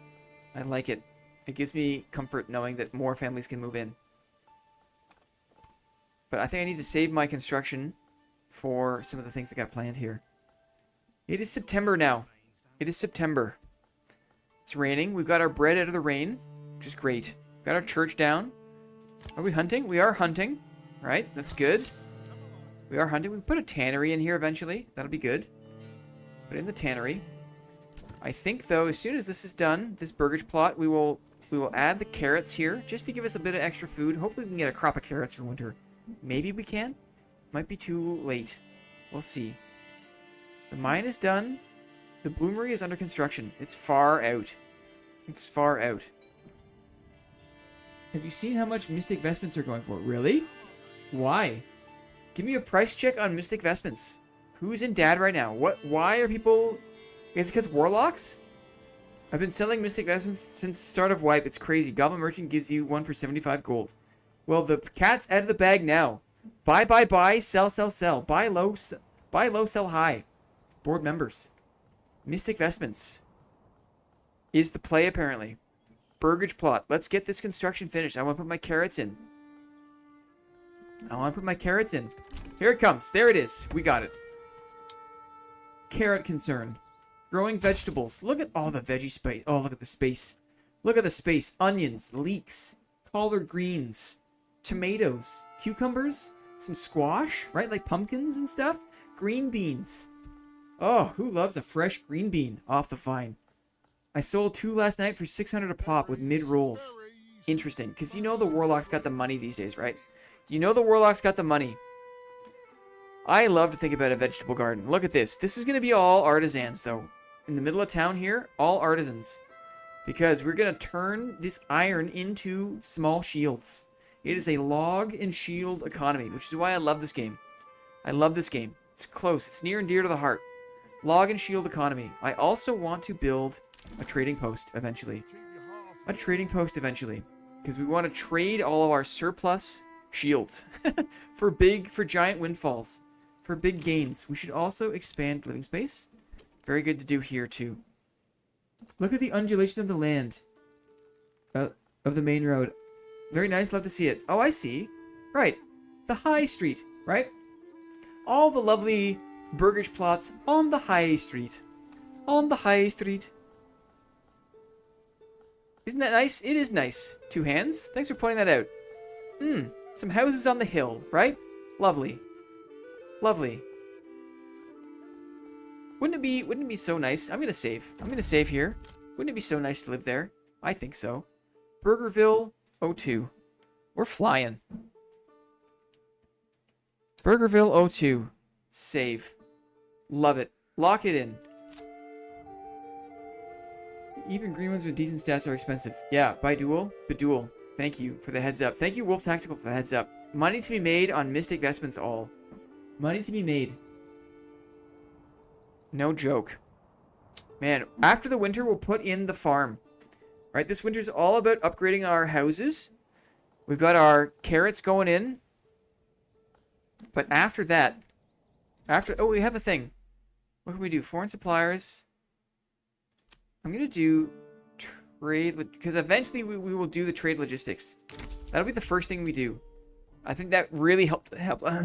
A: I like it. It gives me comfort knowing that more families can move in. But I think I need to save my construction for some of the things that got planned here. It is September now. It is September. It's raining. We've got our bread out of the rain, which is great. We've got our church down. Are we hunting? We are hunting. Right? That's good. We are hunting. We can put a tannery in here eventually. That'll be good. Put it in the tannery. I think, though, as soon as this is done, this burgage plot, we will add the carrots here just to give us a bit of extra food. Hopefully we can get a crop of carrots for winter. Maybe we can. Might be too late. We'll see. The mine is done. The bloomery is under construction. It's far out. It's far out. Have you seen how much Mystic Vestments are going for? Really? Why? Give me a price check on Mystic Vestments. Who's in dad right now? Why are people... Is it because warlocks? I've been selling Mystic Vestments since the start of Wipe. It's crazy. Goblin Merchant gives you one for 75 gold. Well, the cat's out of the bag now. Buy, buy, buy, sell, sell, sell. Buy low, sell high. Board members. Mystic Vestments is the play, apparently. Burgage plot. Let's get this construction finished. I want to put my carrots in. I want to put my carrots in. Here it comes. There it is. We got it. Carrot concern. Growing vegetables. Look at all the veggie space. Oh, look at the space. Look at the space. Onions, leeks, collard greens, tomatoes, cucumbers, some squash, right? Like pumpkins and stuff. Green beans. Oh, who loves a fresh green bean off the vine? I sold 2 last night for 600 a pop with mid-rolls. Interesting, because you know the warlock's got the money these days, right? You know the warlock's got the money. I love to think about a vegetable garden. Look at this. This is going to be all artisans, though. In the middle of town here, all artisans. Because we're going to turn this iron into small shields. It is a log and shield economy, which is why I love this game. I love this game. It's close. It's near and dear to the heart. Log and shield economy. I also want to build a trading post eventually. A trading post eventually. Because we want to trade all of our surplus shields for giant windfalls. For big gains. We should also expand living space. Very good to do here too. Look at the undulation of the land. Of the main road. Very nice. Love to see it. Oh, I see. Right. The high street. Right? All the lovely burgage plots on the high street. On the high street. Isn't that nice? It is nice. 2 hands. Thanks for pointing that out. Some houses on the hill, right? Lovely. Lovely. Wouldn't it be so nice? I'm gonna save. I'm gonna save here. Wouldn't it be so nice to live there? I think so. Burgerville 02. We're flying. Burgerville 02. Save. Love it. Lock it in. Even green ones with decent stats are expensive. Yeah, by duel. Beduel. Thank you for the heads up. Thank you, Wolf Tactical, for the heads up. Money to be made on Mystic Vestments all. Money to be made. No joke. Man, after the winter, we'll put in the farm. Right, this winter's all about upgrading our houses. We've got our carrots going in. But after that... Oh, we have a thing. What can we do? Foreign suppliers... I'm going to do trade, because eventually we will do the trade logistics. That'll be the first thing we do. I think that really helped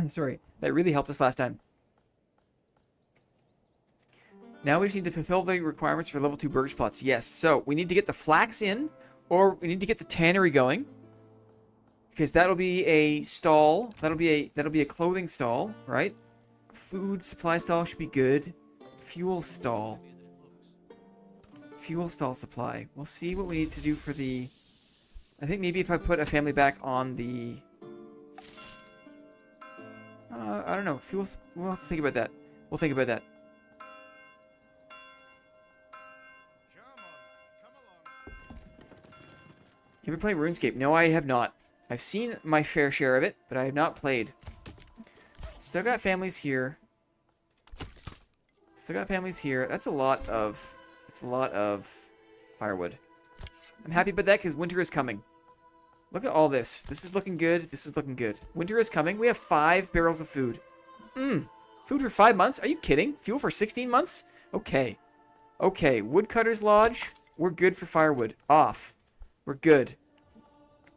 A: sorry. That really helped us last time. Now we just need to fulfill the requirements for level 2 burgage plots. Yes, so we need to get the flax in, or we need to get the tannery going. Because that'll be a stall. That'll be a clothing stall, right? Food supply stall should be good. Fuel stall. Fuel stall supply. We'll see what we need to do for the... I think maybe if I put a family back on the... I don't know. Fuels... We'll have to think about that. We'll think about that. You ever play RuneScape? No, I have not. I've seen my fair share of it, but I have not played. Still got families here. Still got families here. That's a lot of... It's a lot of firewood. I'm happy about that because winter is coming. Look at all this. This is looking good. This is looking good. Winter is coming. We have 5 barrels of food. Food for 5 months? Are you kidding? Fuel for 16 months? Okay. Okay. Woodcutter's Lodge. We're good for firewood. Off. We're good.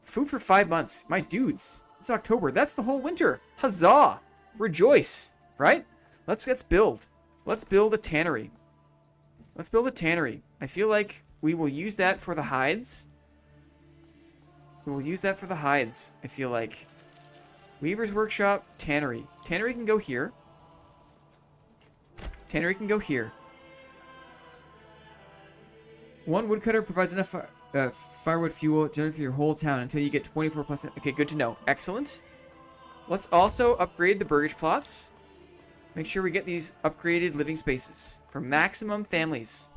A: Food for 5 months. My dudes. It's October. That's the whole winter. Huzzah. Rejoice. Right? Let's build. Let's build a tannery. Let's build a tannery. I feel like we will use that for the hides. We will use that for the hides, I feel like. Weaver's Workshop, tannery. Tannery can go here. Tannery can go here. 1 woodcutter provides enough firewood fuel generally for your whole town until you get 24 plus... Okay, good to know. Excellent. Let's also upgrade the burgage plots. Make sure we get these upgraded living spaces for maximum families.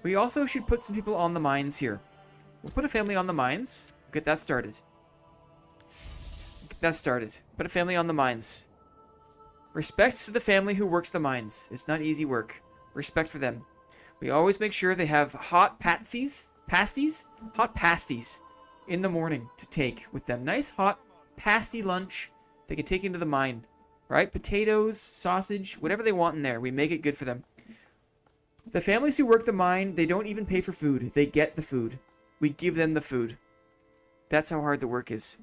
A: We also should put some people on the mines here. We'll put a family on the mines. Get that started. Get that started. Put a family on the mines. Respect to the family who works the mines. It's not easy work. Respect for them. We always make sure they have hot pasties in the morning to take with them. Nice hot pasty lunch they can take into the mine. Right? Potatoes, sausage, whatever they want in there. We make it good for them. The families who work the mine, they don't even pay for food. They get the food. We give them the food. That's how hard the work is.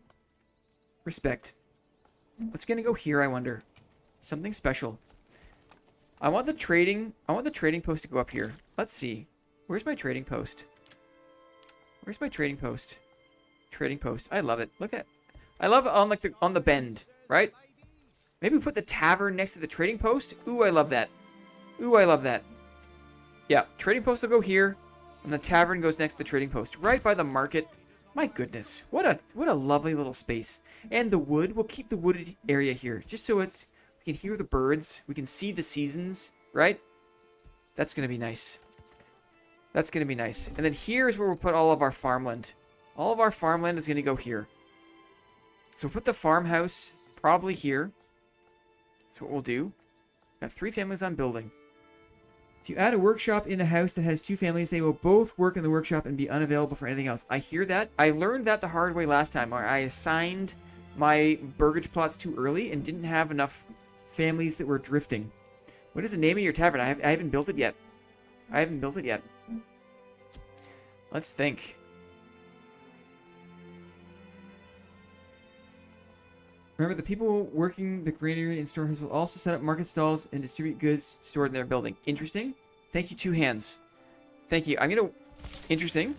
A: Respect. What's going to go here, I wonder? Something special. I want the trading post to go up here. Let's see. Where's my trading post? Where's my trading post? Trading post. I love it. Look at, I love it on like on the bend, right? Maybe put the tavern next to the trading post. Ooh, I love that. Ooh, I love that. Yeah, trading post will go here, and the tavern goes next to the trading post, right by the market. My goodness, what a lovely little space. And the wood, we'll keep the wooded area here, just so it's we can hear the birds, we can see the seasons, right? That's gonna be nice. That's gonna be nice. And then here's where we'll put all of our farmland. All of our farmland is gonna go here. So we'll put the farmhouse probably here. That's what we'll do. Got 3 families on building. If you add a workshop in a house that has 2 families, they will both work in the workshop and be unavailable for anything else. I hear that. I learned that the hard way last time, where I assigned my burgage plots too early and didn't have enough families that were drifting. What is the name of your tavern? I haven't built it yet. I haven't built it yet. Let's think. Remember, the people working the granary and storehouse will also set up market stalls and distribute goods stored in their building. Interesting. Thank you, 2 hands. Thank you. I'm going to... Interesting.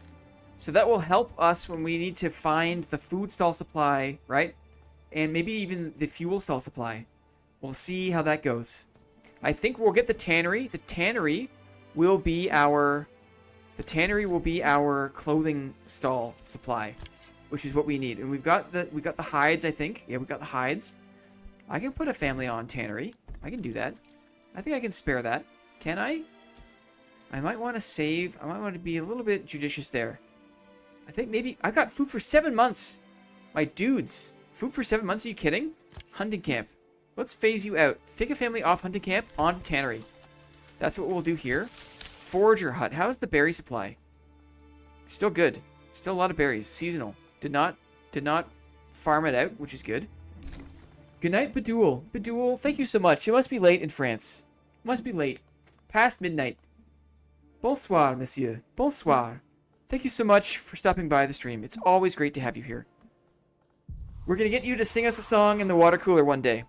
A: So that will help us when we need to find the food stall supply, right? And maybe even the fuel stall supply. We'll see how that goes. I think we'll get the tannery. The tannery will be our... The tannery will be our clothing stall supply, which is what we need. And we got the hides, I think. Yeah, we got the hides. I can put a family on tannery. I can do that. I think I can spare that. Can I? I might want to save. I might want to be a little bit judicious there. I think maybe... I got food for 7 months. My dudes. Food for 7 months? Are you kidding? Hunting camp. Let's phase you out. Take a family off hunting camp on tannery. That's what we'll do here. Forager hut. How's the berry supply? Still good. Still a lot of berries. Seasonal. Did not farm it out, which is good. Good night, Badul. Badul, thank you so much. It must be late in France. It must be late. Past midnight. Bonsoir, monsieur. Bonsoir. Thank you so much for stopping by the stream. It's always great to have you here. We're going to get you to sing us a song in the water cooler one day.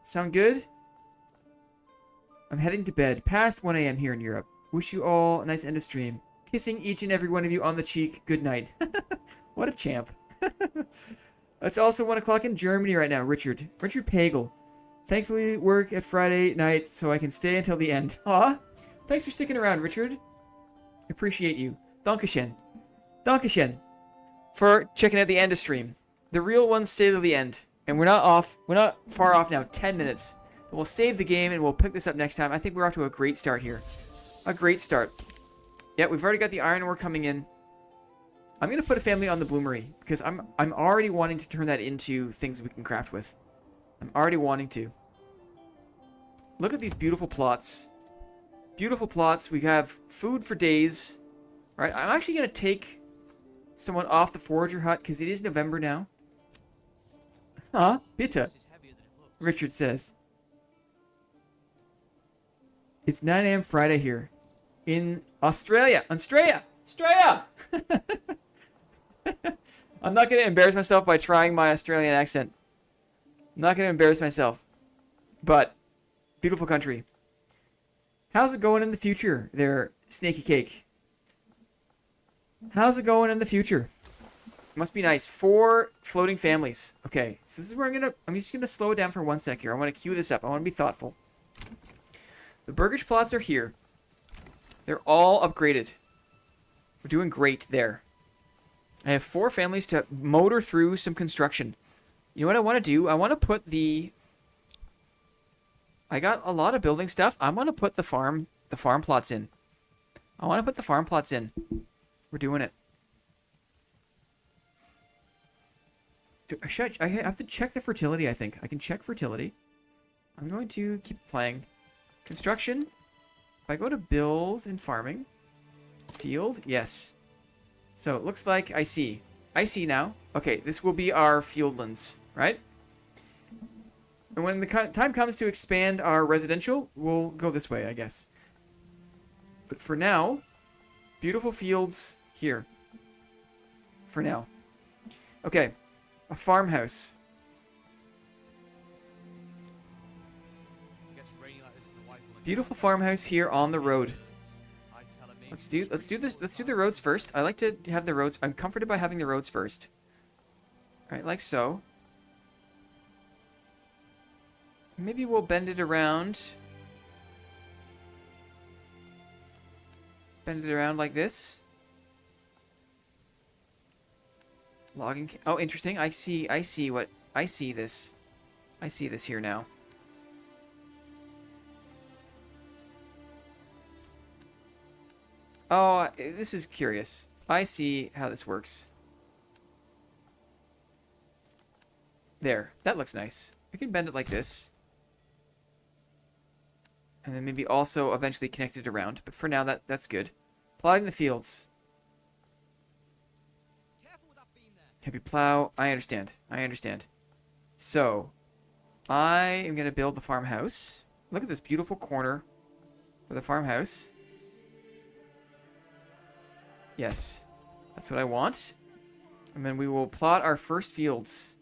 A: Sound good? I'm heading to bed. Past 1 a.m. here in Europe. Wish you all a nice end of stream. Kissing each and every one of you on the cheek. Good night. What a champ. It's also 1 o'clock in Germany right now, Richard. Richard Pagel. Thankfully, work at Friday night, so I can stay until the end. Aw. Thanks for sticking around, Richard. Appreciate you. Dankeschön. Dankeschön for checking out the end of stream. The real ones stay till the end. And we're not far off now. 10 minutes. We'll save the game and we'll pick this up next time. I think we're off to a great start here. A great start. Yeah, we've already got the iron ore coming in. I'm going to put a family on the bloomery because I'm already wanting to turn that into things we can craft with. I'm already wanting to. Look at these beautiful plots. Beautiful plots. We have food for days. All right, I'm actually going to take someone off the forager hut because it is November now. Huh? Bitte. Richard says. It's 9 a.m. Friday here. In Australia. Australia! Australia! I'm not going to embarrass myself by trying my Australian accent. I'm not going to embarrass myself. But, beautiful country. How's it going in the future there, Snaky Cake? How's it going in the future? Must be nice. 4 floating families. Okay, so this is where I'm just going to slow it down for 1 sec here. I want to queue this up. I want to be thoughtful. The burgage plots are here. They're all upgraded. We're doing great there. I have 4 families to motor through some construction. You know what I want to do? I want to put the... I got a lot of building stuff. I want to put the farm plots in. I want to put the farm plots in. We're doing it. I have to check the fertility, I think. I can check fertility. I'm going to keep playing. Construction. If I go to build and farming. Field. Yes. So it looks like I see. I see now. Okay, this will be our fieldlands, right? And when the time comes to expand our residential, we'll go this way, I guess. But for now, beautiful fields here. For now. Okay, a farmhouse.
B: It gets rainy like this in the white
A: Beautiful farmhouse here on the road. Let's do this. Let's do the roads first. I like to have the roads. I'm comforted by having the roads first. All right, like so. Maybe we'll bend it around. Bend it around like this. Logging. Oh, interesting. I see this. I see this here now. Oh, this is curious. I see how this works. There. That looks nice. We can bend it like this. And then maybe also eventually connect it around. But for now, that's good. Plowing the fields. Heavy plow. I understand. I understand. So, I am going to build the farmhouse. Look at this beautiful corner for the farmhouse. Yes, that's what I want. And then we will plot our first fields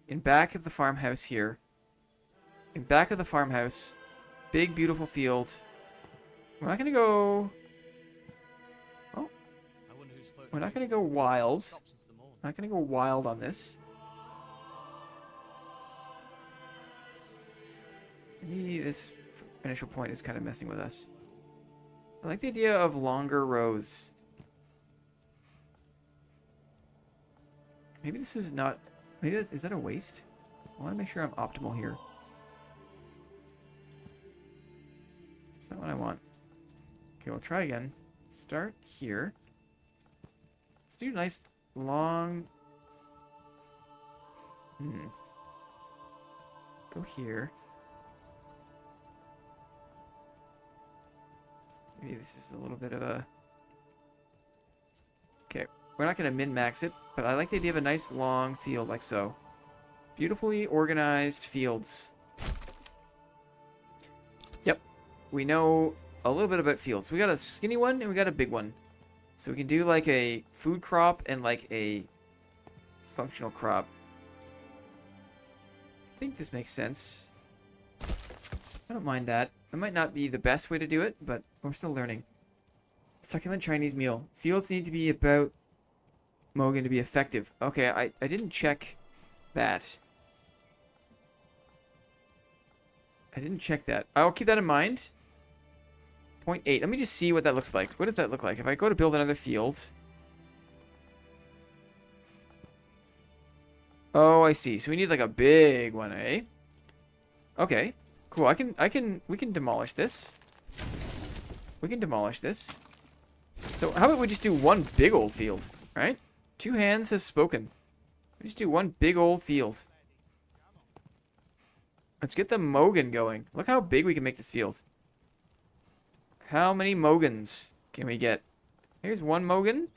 A: in back of the farmhouse here. In back of the farmhouse. Big, beautiful field. We're not going to go... Oh. We're not going to go wild. We're not going to go wild on this. Maybe this initial point is kind of messing with us. I like the idea of longer rows. Maybe this is not... Maybe is that a waste? I want to make sure I'm optimal here. That's not what I want. Okay, we'll try again. Start here. Let's do a nice long... Go here. Maybe this is a little bit of a... Okay, we're not going to min-max it, but I like the idea of a nice long field like so. Beautifully organized fields. Yep, we know a little bit about fields. We got a skinny one and we got a big one. So we can do like a food crop and like a functional crop. I think this makes sense. I don't mind that. It might not be the best way to do it, but we're still learning. Succulent Chinese meal. Fields need to be about Mogan to be effective. Okay, I didn't check that. I didn't check that. I'll keep that in mind. 0.8. Let me just see what that looks like. What does that look like? If I go to build another field. Oh, I see. So we need like a big one, eh? Okay. Cool. We can demolish this. We can demolish this. So how about we just do one big old field, right? Two hands has spoken. We just do one big old field. Let's get the Mogan going. Look how big we can make this field. How many Mogans can we get? Here's one Mogan.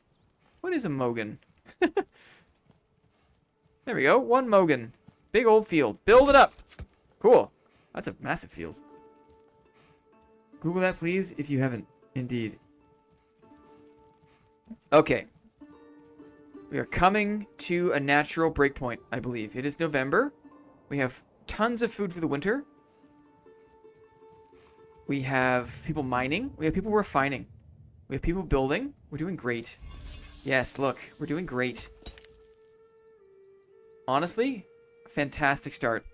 A: What is a Mogan? There we go. One Mogan. Big old field. Build it up. Cool. That's a massive field. Google that, please, if you haven't. Indeed. Okay. We are coming to a natural breakpoint, I believe. It is November. We have tons of food for the winter. We have people mining. We have people refining. We have people building. We're doing great. Yes, look. We're doing great. Honestly, fantastic start.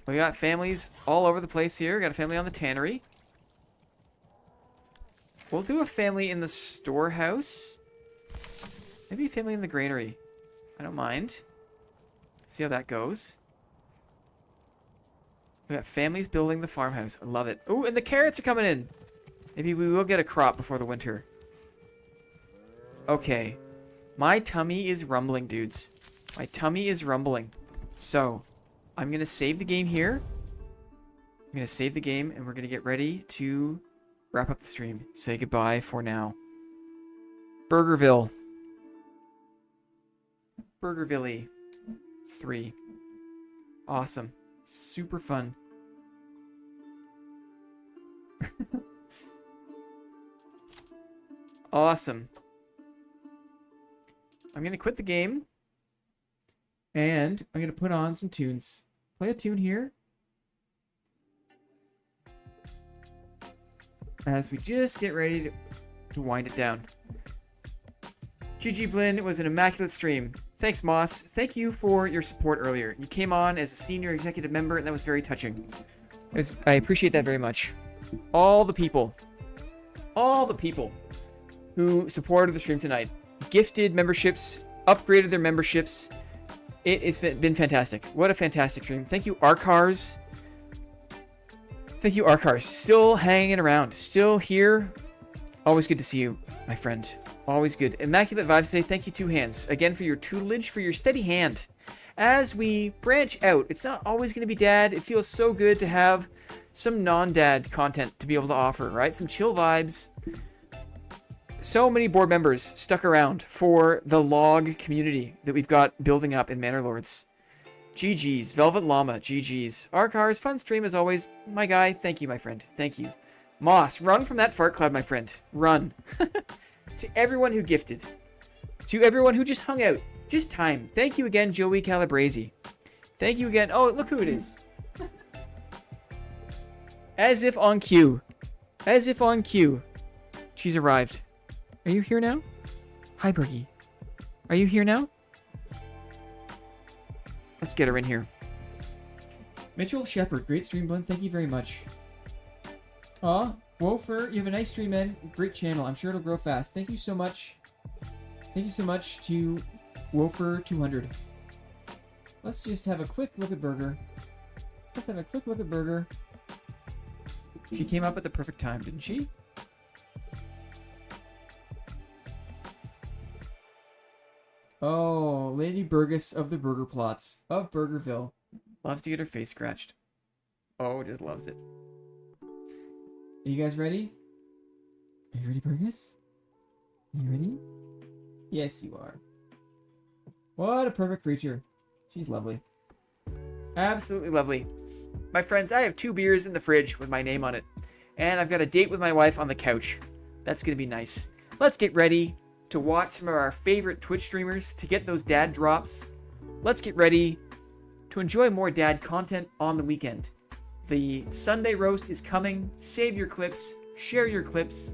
A: We got families all over the place here. We got a family on the tannery. We'll do a family in the storehouse. Maybe a family in the granary. I don't mind. See how that goes. We got families building the farmhouse. I love it. Oh, and the carrots are coming in. Maybe we will get a crop before the winter. Okay. My tummy is rumbling, dudes. My tummy is rumbling. So, I'm going to save the game here. I'm going to save the game, and we're going to get ready to wrap up the stream. Say goodbye for now. Burgerville. Burgerville 3. Awesome. Super fun. Awesome. I'm going to quit the game. And I'm going to put on some tunes. Play a tune here. as we just get ready to wind it down. GG Blinn, it was an immaculate stream. Thanks, Moss. Thank you for your support earlier. You came on as a senior executive member, and that was very touching. I appreciate that very much. All the people who supported the stream tonight, gifted memberships, upgraded their memberships. It has been fantastic. What a fantastic stream. Thank you, Arkars. Thank you, Arkars. Still hanging around. Still here. Always good to see you, my friend. Always good. Immaculate vibes today. Thank you, Two Hands. Again, for your tutelage, for your steady hand. As we branch out, it's not always going to be dad. It feels so good to have some non-dad content to be able to offer, right? Some chill vibes. So many board members stuck around for the log community that we've got building up in Manor Lords. GG's. Velvet Llama. GG's. Arkars, fun stream as always. My guy, thank you, my friend. Thank you. Moss, run from that fart cloud, my friend. Run. To everyone who gifted. To everyone who just hung out. Just time. Thank you again, Joey Calabresi. Thank you again. Oh, look who it is. As if on cue. As if on cue. She's arrived. Are you here now? Hi, Bergie. Are you here now? Let's get her in here. Mitchell Shepard, great stream, Blinn. Thank you very much. Aw, Wofer, you have a nice stream, man. Great channel. I'm sure it'll grow fast. Thank you so much. Thank you so much to Wofer200. Let's just have a quick look at Burger. Let's have a quick look at Burger. She came up at the perfect time, didn't she? Oh, Lady Burgess of the Burger Plots of Burgerville. Loves to get her face scratched. Oh, just loves it. Are you guys ready? Are you ready, Burgess? Are you ready? Yes, you are. What a perfect creature. She's lovely. Absolutely lovely. My friends, I have 2 beers in the fridge with my name on it. And I've got a date with my wife on the couch. That's going to be nice. Let's get ready to watch some of our favorite Twitch streamers to get those dad drops. Let's get ready to enjoy more dad content on the weekend. The Sunday roast is coming. Save your clips. Share your clips.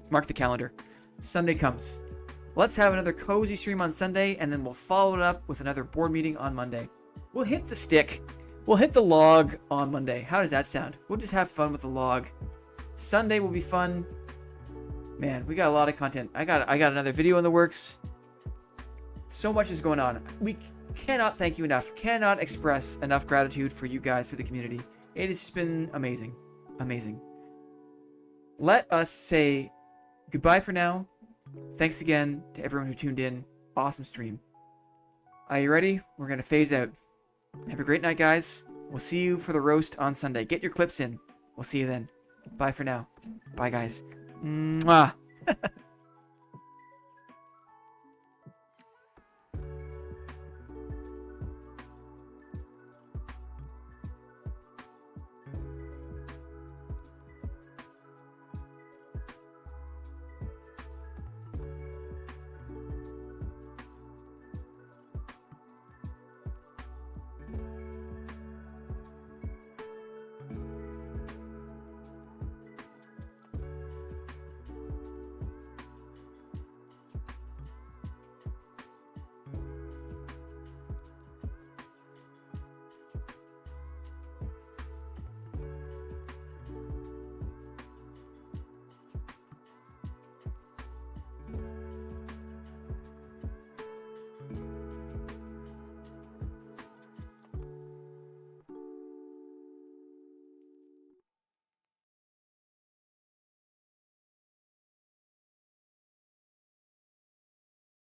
A: Mark the calendar. Sunday comes. Let's have another cozy stream on Sunday, and then we'll follow it up with another board meeting on Monday. We'll hit the stick. We'll hit the log on Monday. How does that sound? We'll just have fun with the log. Sunday will be fun. Man, we got a lot of content. I got another video in the works. So much is going on. We cannot thank you enough. Cannot express enough gratitude for you guys, for the community. It has been amazing. Amazing. Let us say goodbye for now. Thanks again to everyone who tuned in. Awesome stream. Are you ready? We're going to phase out. Have a great night, guys. We'll see you for the roast on Sunday. Get your clips in. We'll see you then. Bye for now. Bye, guys. Mwah.